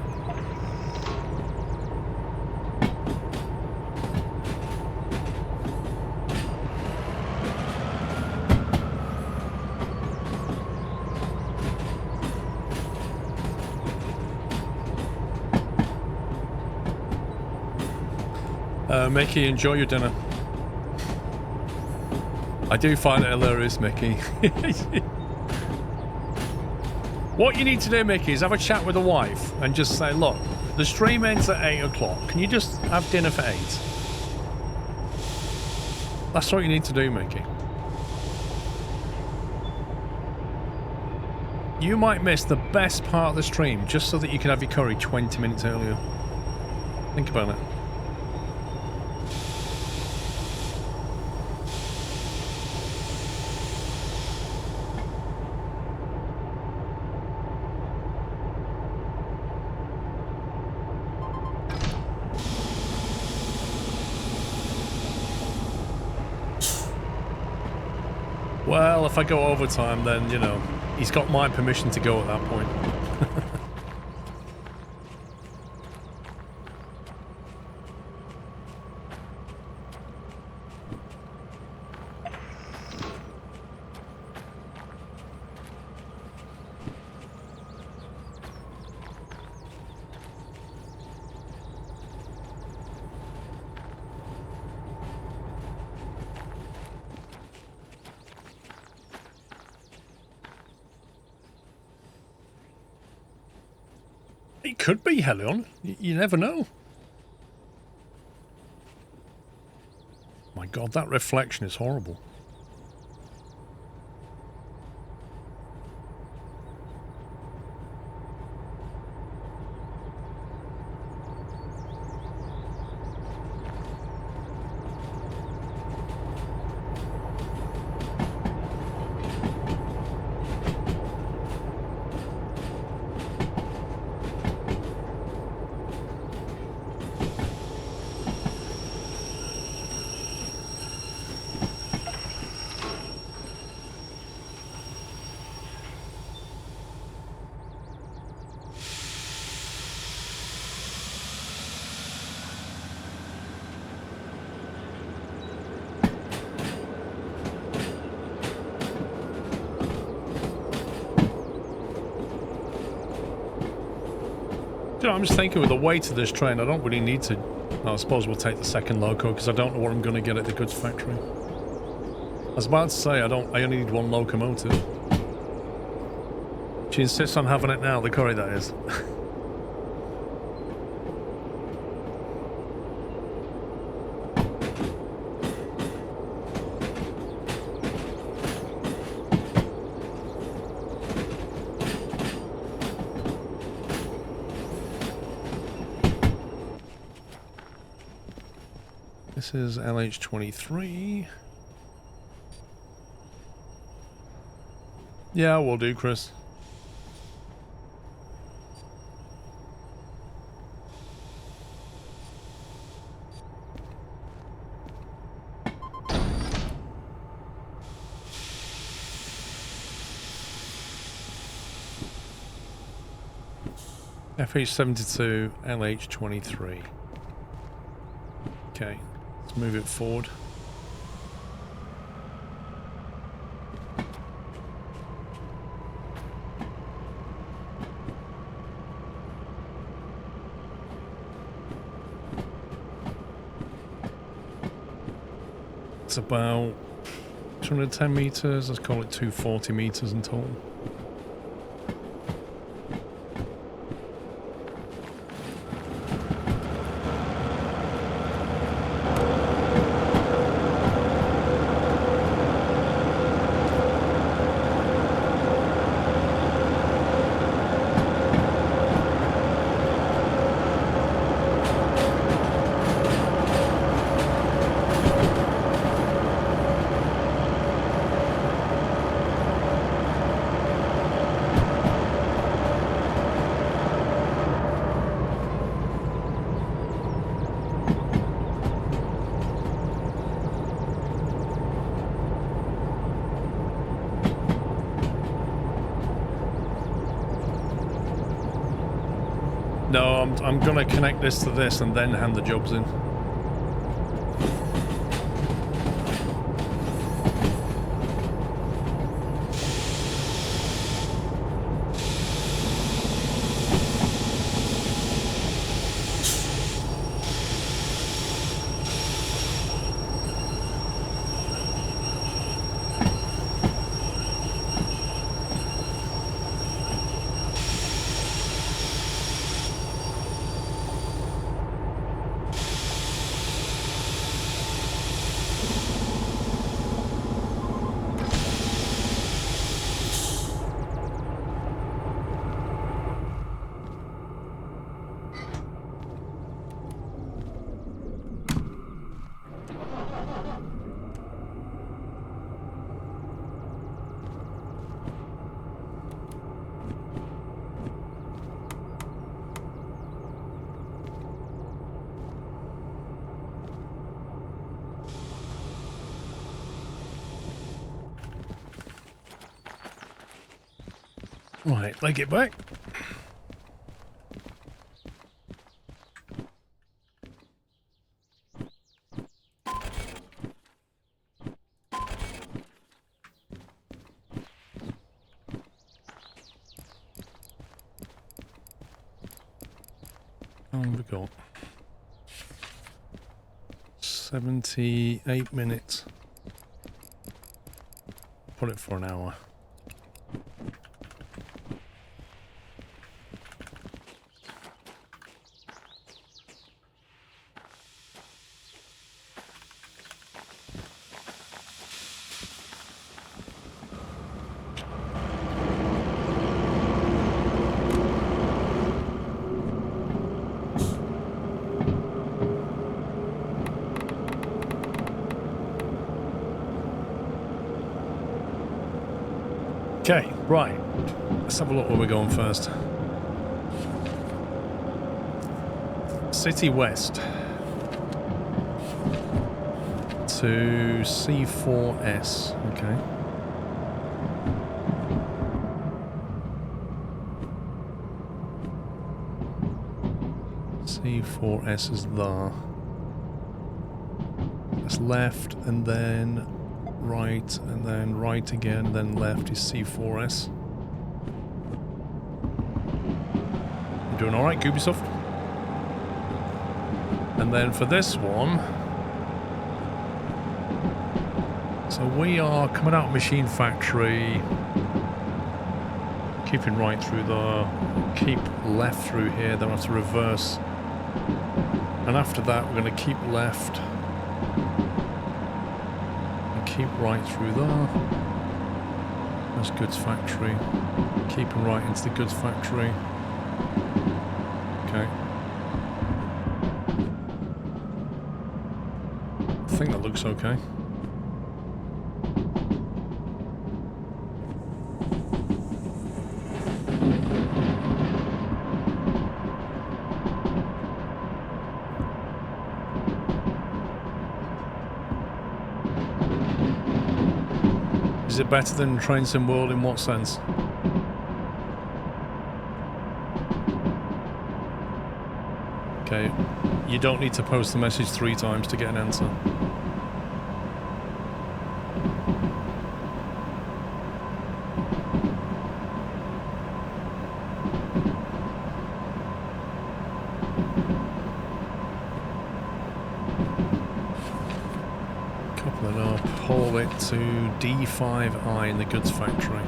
Mickey, enjoy your dinner. I do find it hilarious, Mickey. What you need to do, Mickey, is have a chat with the wife and just say, look, the stream ends at 8 o'clock. Can you just have dinner for 8? That's what you need to do, Mickey. You might miss the best part of the stream just so that you can have your curry 20 minutes earlier. Think about it. Well, if I go overtime, then, you know, he's got my permission to go at that point. It could be Helion. You never know. My God, that reflection is horrible. I'm just thinking with the weight of this train, I don't really need to... I suppose we'll take the second loco because I don't know what I'm going to get at the goods factory. I was about to say I only need 1 locomotive. She insists on having it now, the curry that is. This is LH23. Yeah, we'll do, Chris. FH72, LH23. Okay, let's move it forward. It's about 210 meters, let's call it 240 meters in total. No, I'm gonna connect this to this and then hand the jobs in. Right, leg it back. How long have we got? 78 minutes. Put it for an hour. Okay, right. Let's have a look where we're going first. City West to C4S. Okay. C4S is there. That's left and then right, and then right again, then left is C4S. You're doing alright, Ubisoft? And then for this one, so we are coming out of Machine Factory, keeping right through there, keep left through here, then have to reverse, and after that we're going to keep left, keep right through there. There's Goods Factory. Keeping right into the Goods Factory. Okay. I think that looks okay. Is it better than Train Sim World in what sense? Okay, you don't need to post the message 3 times to get an answer. Couple it up, haul it to D5I in the goods factory.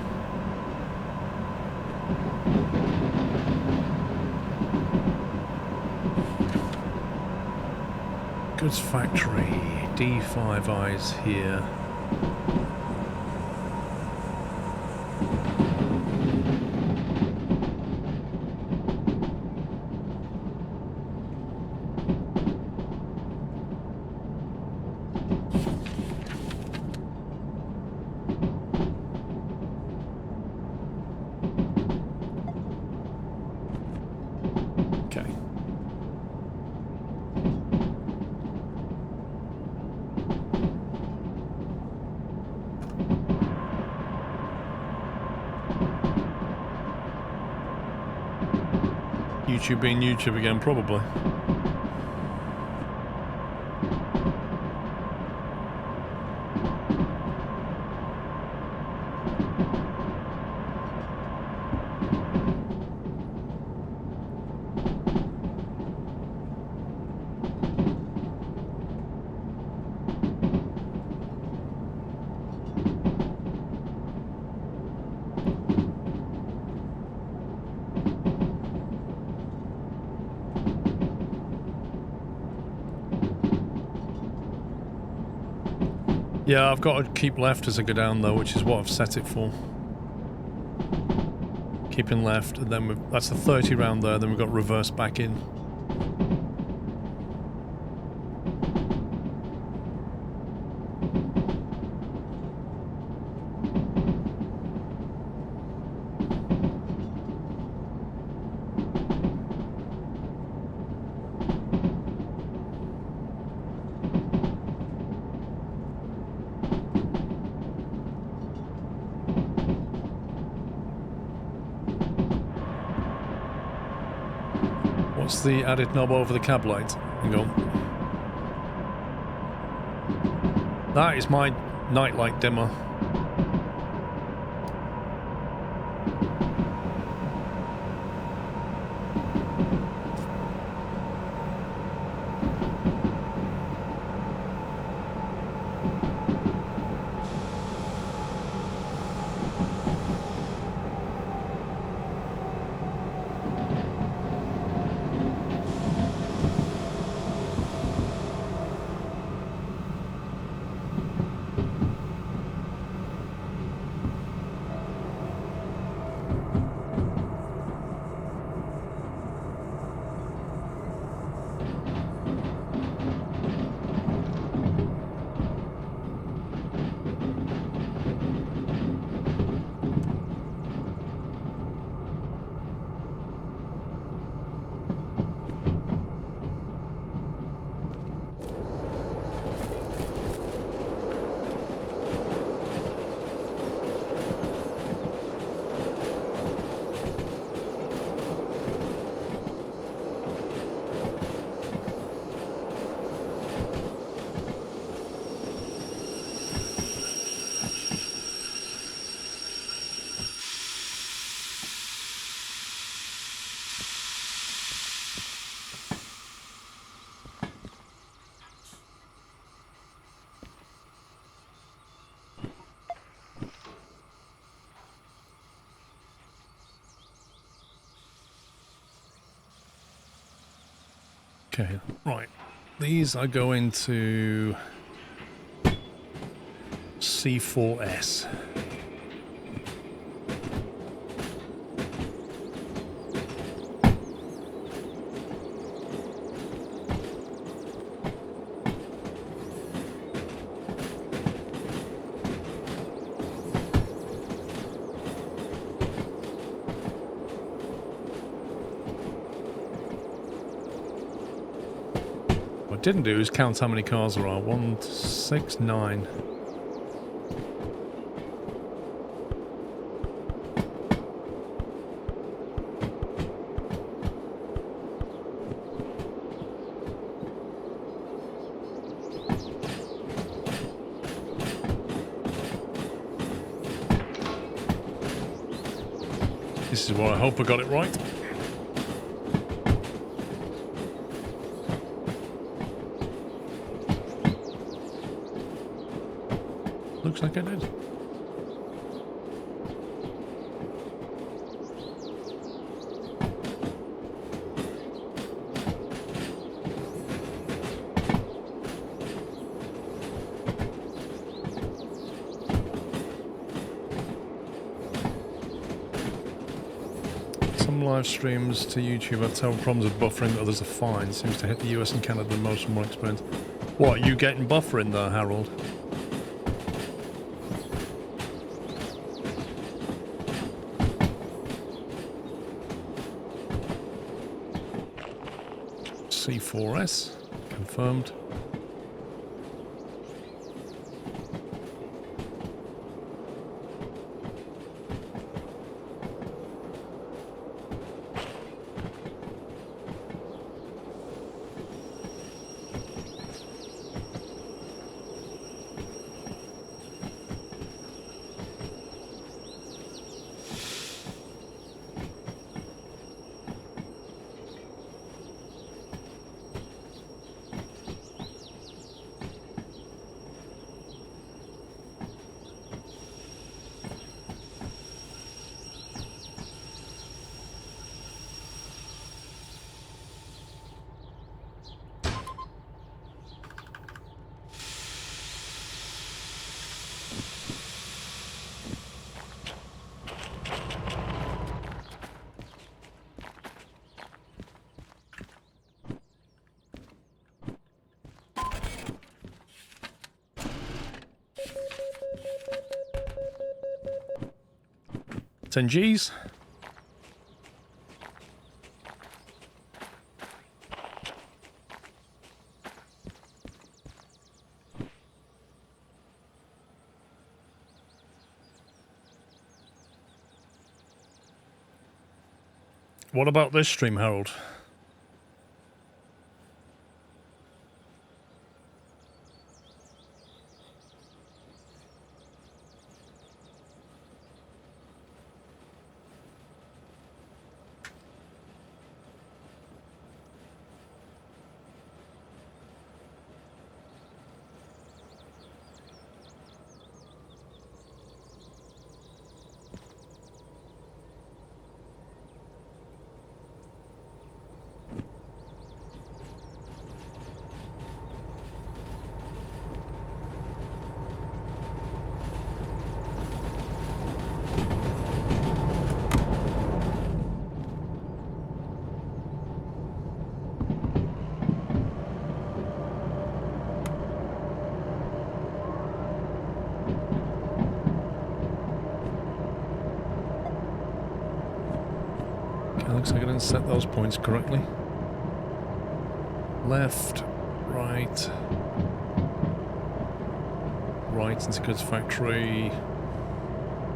Goods factory, D5I's here. YouTube being YouTube again, probably. Yeah, I've got to keep left as I go down though, which is what I've set it for. Keeping left, and then that's the 30 round there, then we've got reverse back in. The added knob over the cab light. Hang on. That is my nightlight dimmer. Okay, right. These are going to C4S. What I didn't do is count how many cars there are. 1, 6, 9. This is where I hope I got it right. Looks like I did. Some live streams to YouTube have terrible problems with buffering, others are fine. Seems to hit the US and Canada the most from my experience. What, you getting buffering there, Harold? C4S, confirmed. Ten G's. What about this stream, Harold? Looks like I didn't set those points correctly. Left, right. Right into goods factory.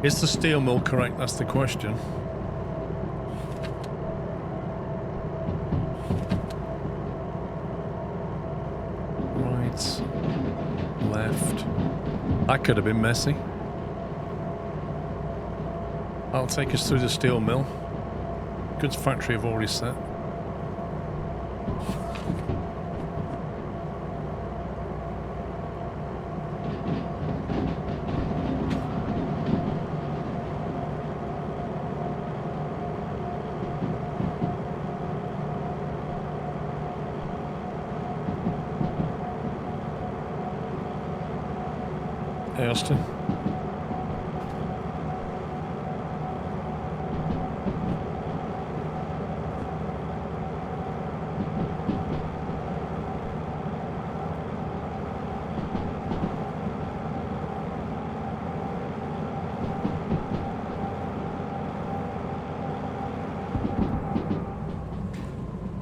Is the steel mill correct? That's the question. Right. Left. That could have been messy. I'll take us through the steel mill. Goods factory I've already set. Hey, Austin.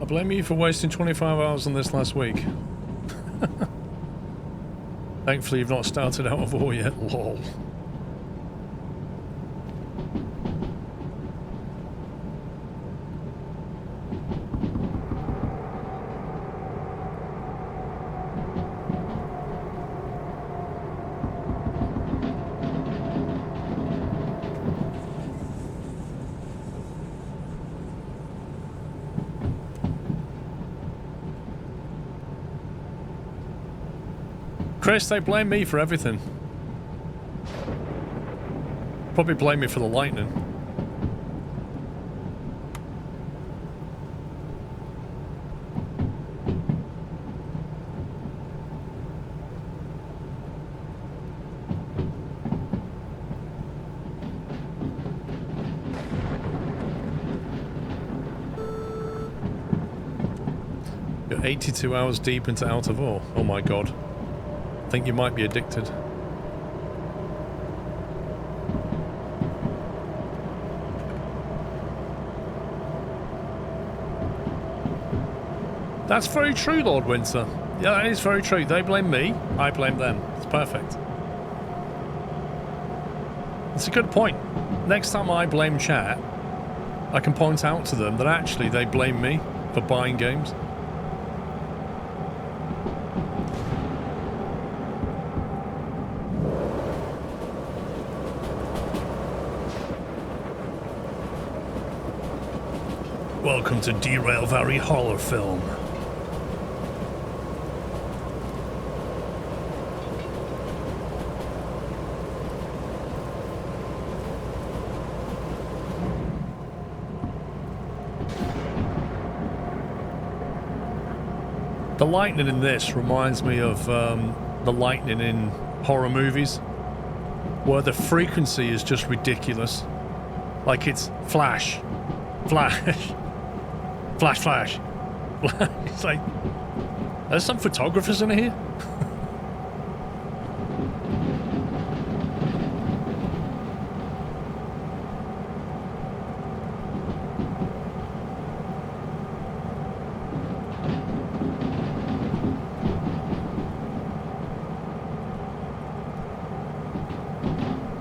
I blame you for wasting 25 hours on this last week. Thankfully, you've not started out of war yet. Lol. Chris, they blame me for everything. Probably blame me for the lightning. You're 82 hours deep into Out of Ore. Oh my god. I think you might be addicted. That's very true, Lord Winter. Yeah, that is very true. They blame me, I blame them. It's perfect. It's a good point. Next time I blame chat, I can point out to them that actually they blame me for buying games. Welcome to Derail Valley horror film. The lightning in this reminds me of the lightning in horror movies, where the frequency is just ridiculous. Like it's flash, flash. Flash, flash. It's like, there's some photographers in here.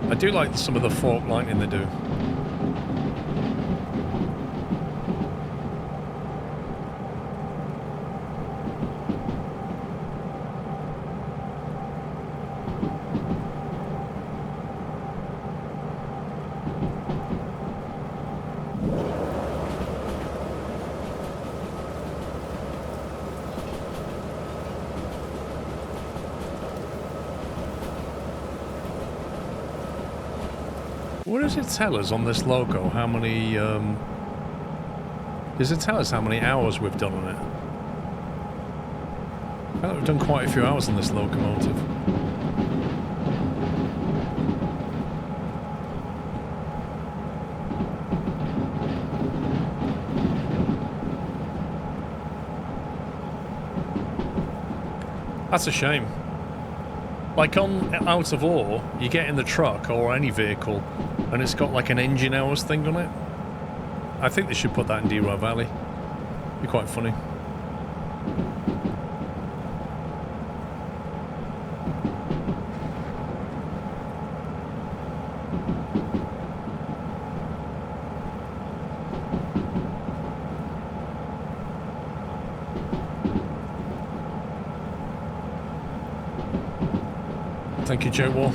I do like some of the fork lightning they do. What does it tell us on this logo? How many, does it tell us how many hours we've done on it? I feel like we've done quite a few hours on this locomotive. That's a shame. Like on Out of Ore, you get in the truck or any vehicle and it's got like an engine hours thing on it. I think they should put that in Derail Valley. Be quite funny. Thank you, Joe Wall.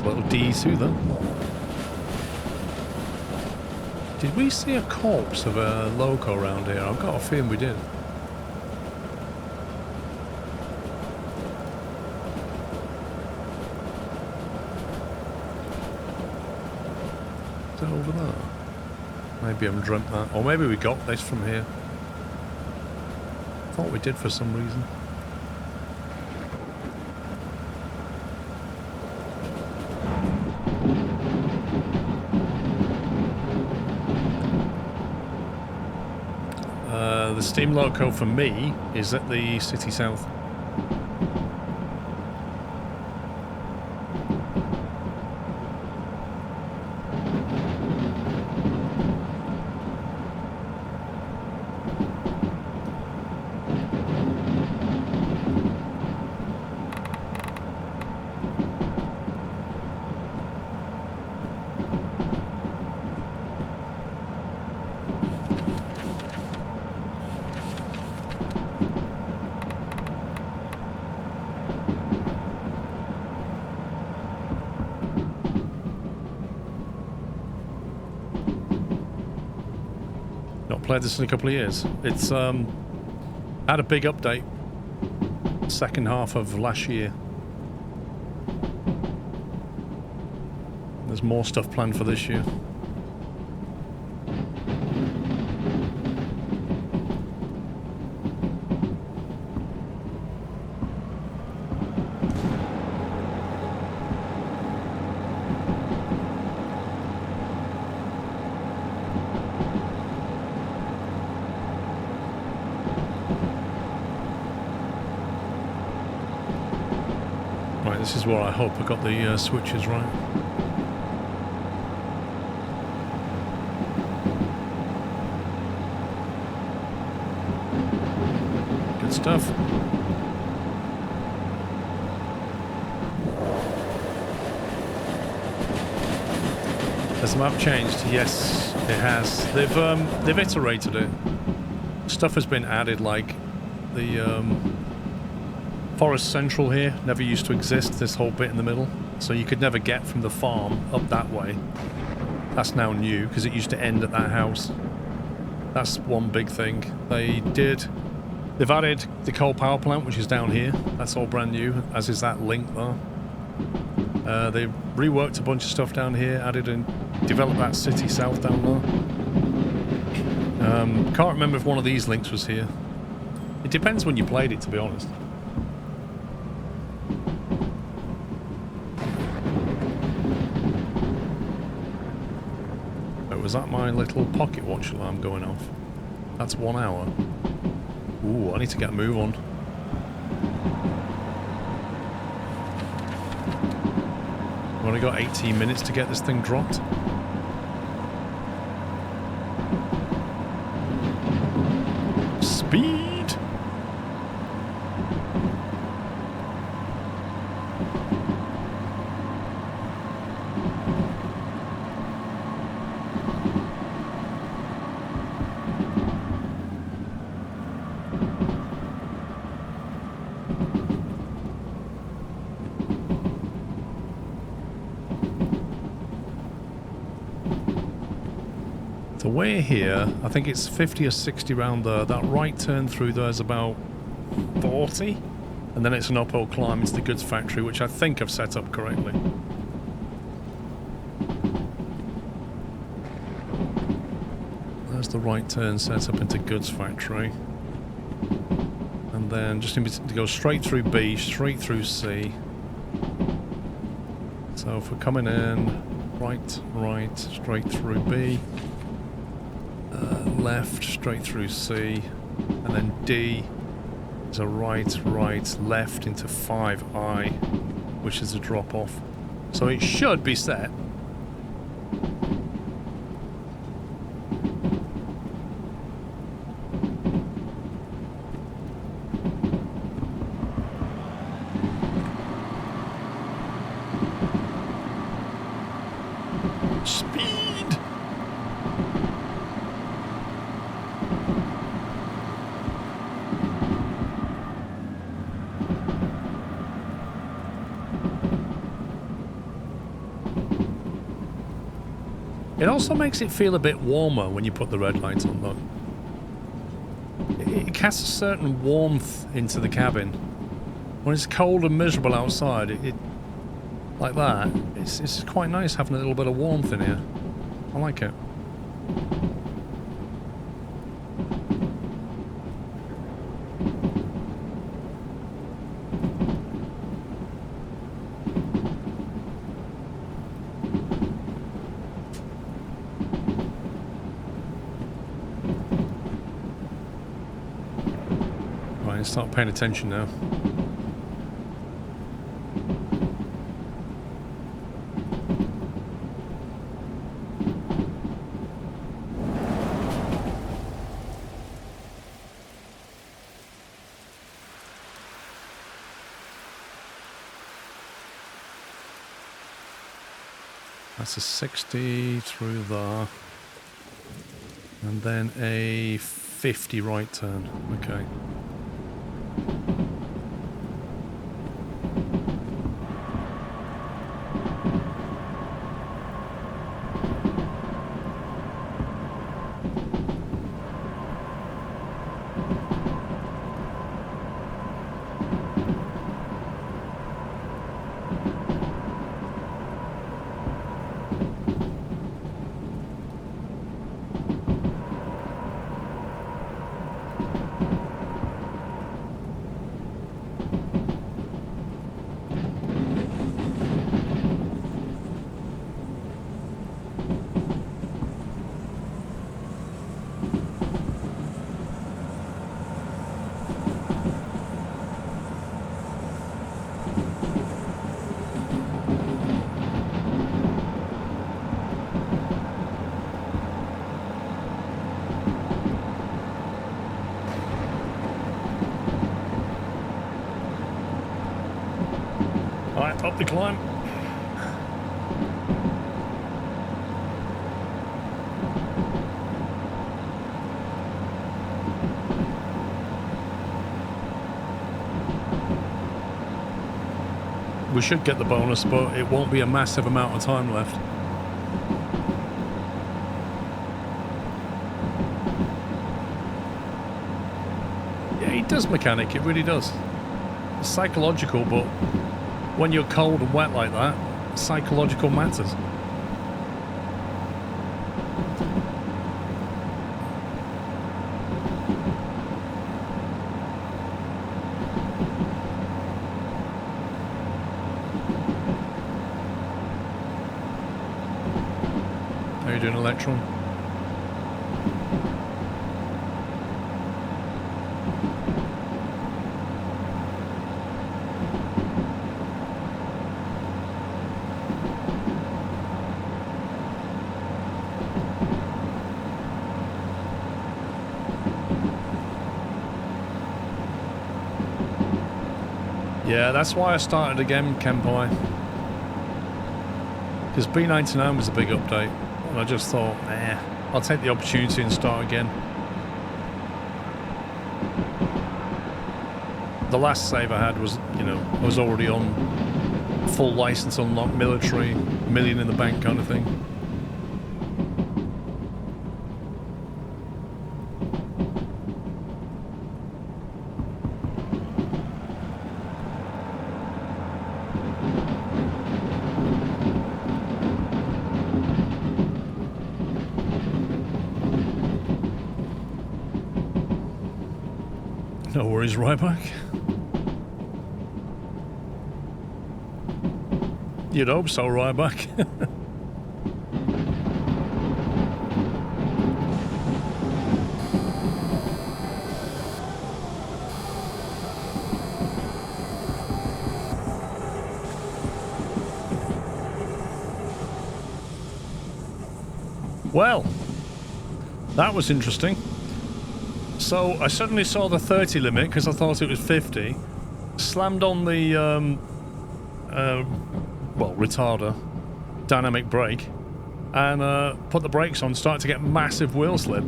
Little D soother. Did we see a corpse of a loco around here? I've got a feeling we did. Over there. Maybe I'm dreamt that. Or maybe we got this from here. Thought we did for some reason. The steam loco for me is at the city south. played this in a couple of years. It's had a big update second half of last year. There's more stuff planned for this year. This is where I hope I got the switches right. Good stuff. Has the map changed? Yes, it has. They've iterated it. Stuff has been added, like the Forest Central here never used to exist, this whole bit in the middle. So you could never get from the farm up that way. That's now new, because it used to end at that house. That's one big thing. They've added the coal power plant, which is down here. That's all brand new, as is that link there. They reworked a bunch of stuff down here, added and developed that city south down there. Can't remember if one of these links was here. It depends when you played it, to be honest. Was that my little pocket watch alarm going off? That's 1 hour. Ooh, I need to get a move on. I've only got 18 minutes to get this thing dropped. Speed! Way here, I think it's 50 or 60 round there. That right turn through there is about 40, and then it's an uphill climb into the goods factory, which I think I've set up correctly. There's the right turn set up into goods factory, and then just to go straight through B, straight through C. So if we're coming in right, straight through B. Left, straight through C, and then D is a right, left into 5I, which is a drop off. So it should be set. It also makes it feel a bit warmer when you put the red light on, look. It casts a certain warmth into the cabin. When it's cold and miserable outside, it like that, it's quite nice having a little bit of warmth in here. I like it. Start paying attention now. That's a 60 through there. And then a 50 right turn. Okay. Up the climb. We should get the bonus, but it won't be a massive amount of time left. Yeah, it does mechanic, it really does. It's psychological, but when you're cold and wet like that, psychological matters. How are you doing, Electron? Yeah, that's why I started again, Kenpai. Because B99 was a big update, and I just thought, nah, I'll take the opportunity and start again. The last save I had was, you know, I was already on full license unlocked, military, million in the bank kind of thing. No worries, Ryback. You'd hope so, Ryback. Well, that was interesting. So I suddenly saw the 30 limit because I thought it was 50. Slammed on the well, retarder, dynamic brake, and put the brakes on. Started to get massive wheel slip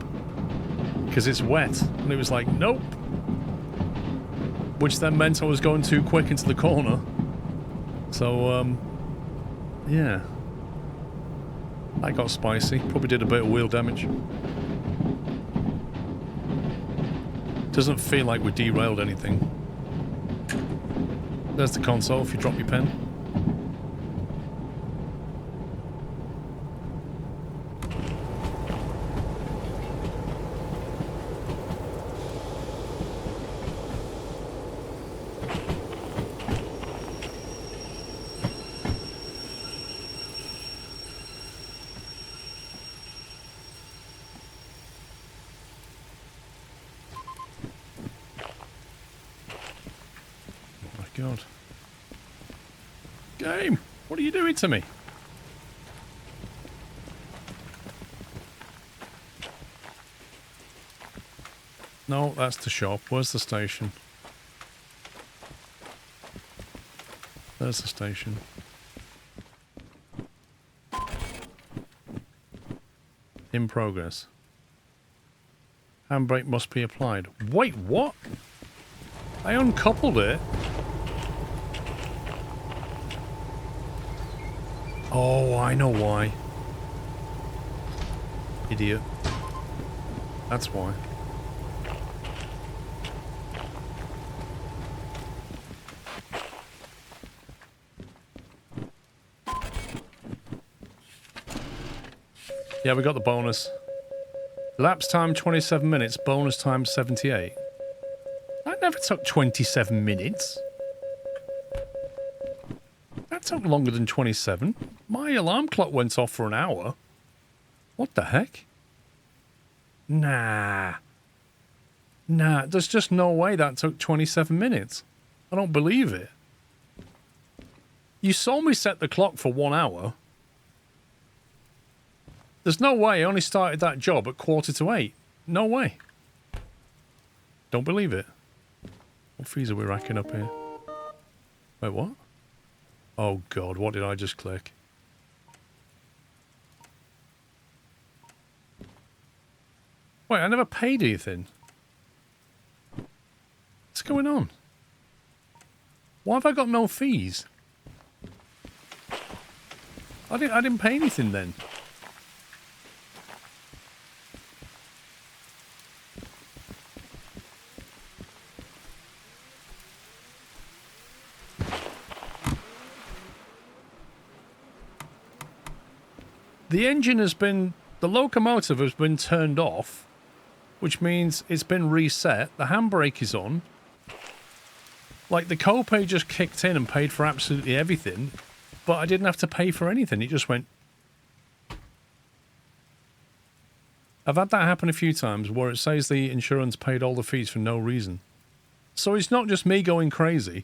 because it's wet, and it was like, nope. Which then meant I was going too quick into the corner. So yeah, that got spicy. Probably did a bit of wheel damage. Doesn't feel like we derailed anything. There's the console if you drop your pen. God. Game, what are you doing to me? No, that's the shop. Where's the station? There's the station. In progress. Handbrake must be applied. Wait, what? I uncoupled it. Oh, I know why. Idiot. That's why. Yeah, we got the bonus. Lapse time 27 minutes, bonus time 78. That never took 27 minutes. That took longer than 27. My alarm clock went off for an hour. What the heck? Nah. Nah, there's just no way that took 27 minutes. I don't believe it. You saw me set the clock for 1 hour. There's no way I only started that job at 7:45. No way. Don't believe it. What fees are we racking up here? Wait, what? Oh God, what did I just click? Wait, I never paid anything. What's going on? Why have I got no fees? I didn't pay anything then. The engine has been... The locomotive has been turned off, which means it's been reset. The handbrake is on. Like, the copay just kicked in and paid for absolutely everything, but I didn't have to pay for anything. It just went... I've had that happen a few times where it says the insurance paid all the fees for no reason. So it's not just me going crazy.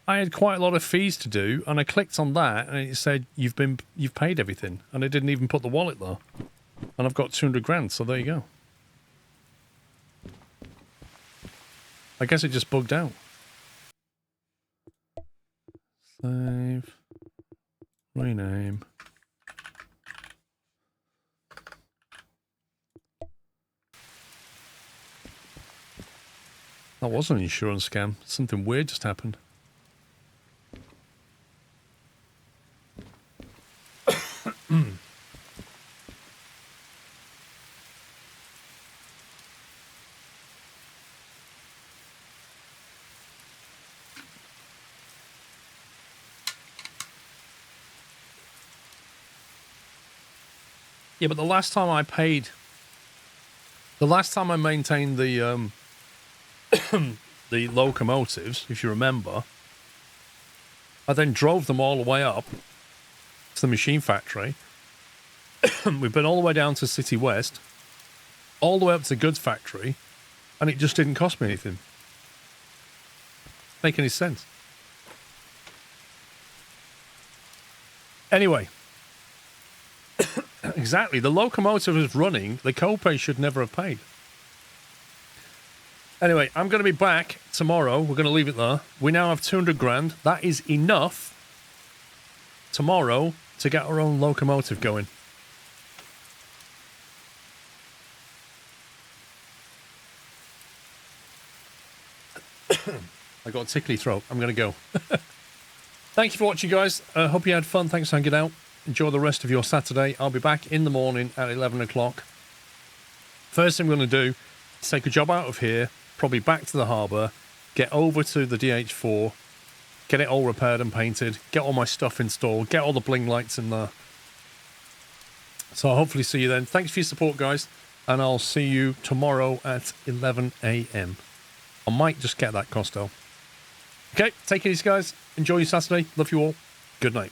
I had quite a lot of fees to do, and I clicked on that, and it said, you've paid everything. And I didn't even put the wallet there. And I've got 200 grand, so there you go. I guess it just bugged out. Save. Rename. That was an insurance scam. Something weird just happened. Yeah, but the last time I paid... The last time I maintained the the locomotives, if you remember, I then drove them all the way up to the machine factory. We've been all the way down to City West, all the way up to the goods factory, and it just didn't cost me anything. Make any sense? Anyway... Exactly. The locomotive is running. The copay should never have paid. Anyway, I'm going to be back tomorrow. We're going to leave it there. We now have 200 grand. That is enough tomorrow to get our own locomotive going. I got a tickly throat. I'm going to go. Thank you for watching, guys. I hope you had fun. Thanks for hanging out. Enjoy the rest of your Saturday. I'll be back in the morning at 11 o'clock. First thing I'm going to do is take a job out of here, probably back to the harbour, get over to the DH4, get it all repaired and painted, get all my stuff installed, get all the bling lights in there. So I'll hopefully see you then. Thanks for your support, guys, and I'll see you tomorrow at 11 a.m. I might just get that Costo. Okay, take it easy, guys. Enjoy your Saturday. Love you all. Good night.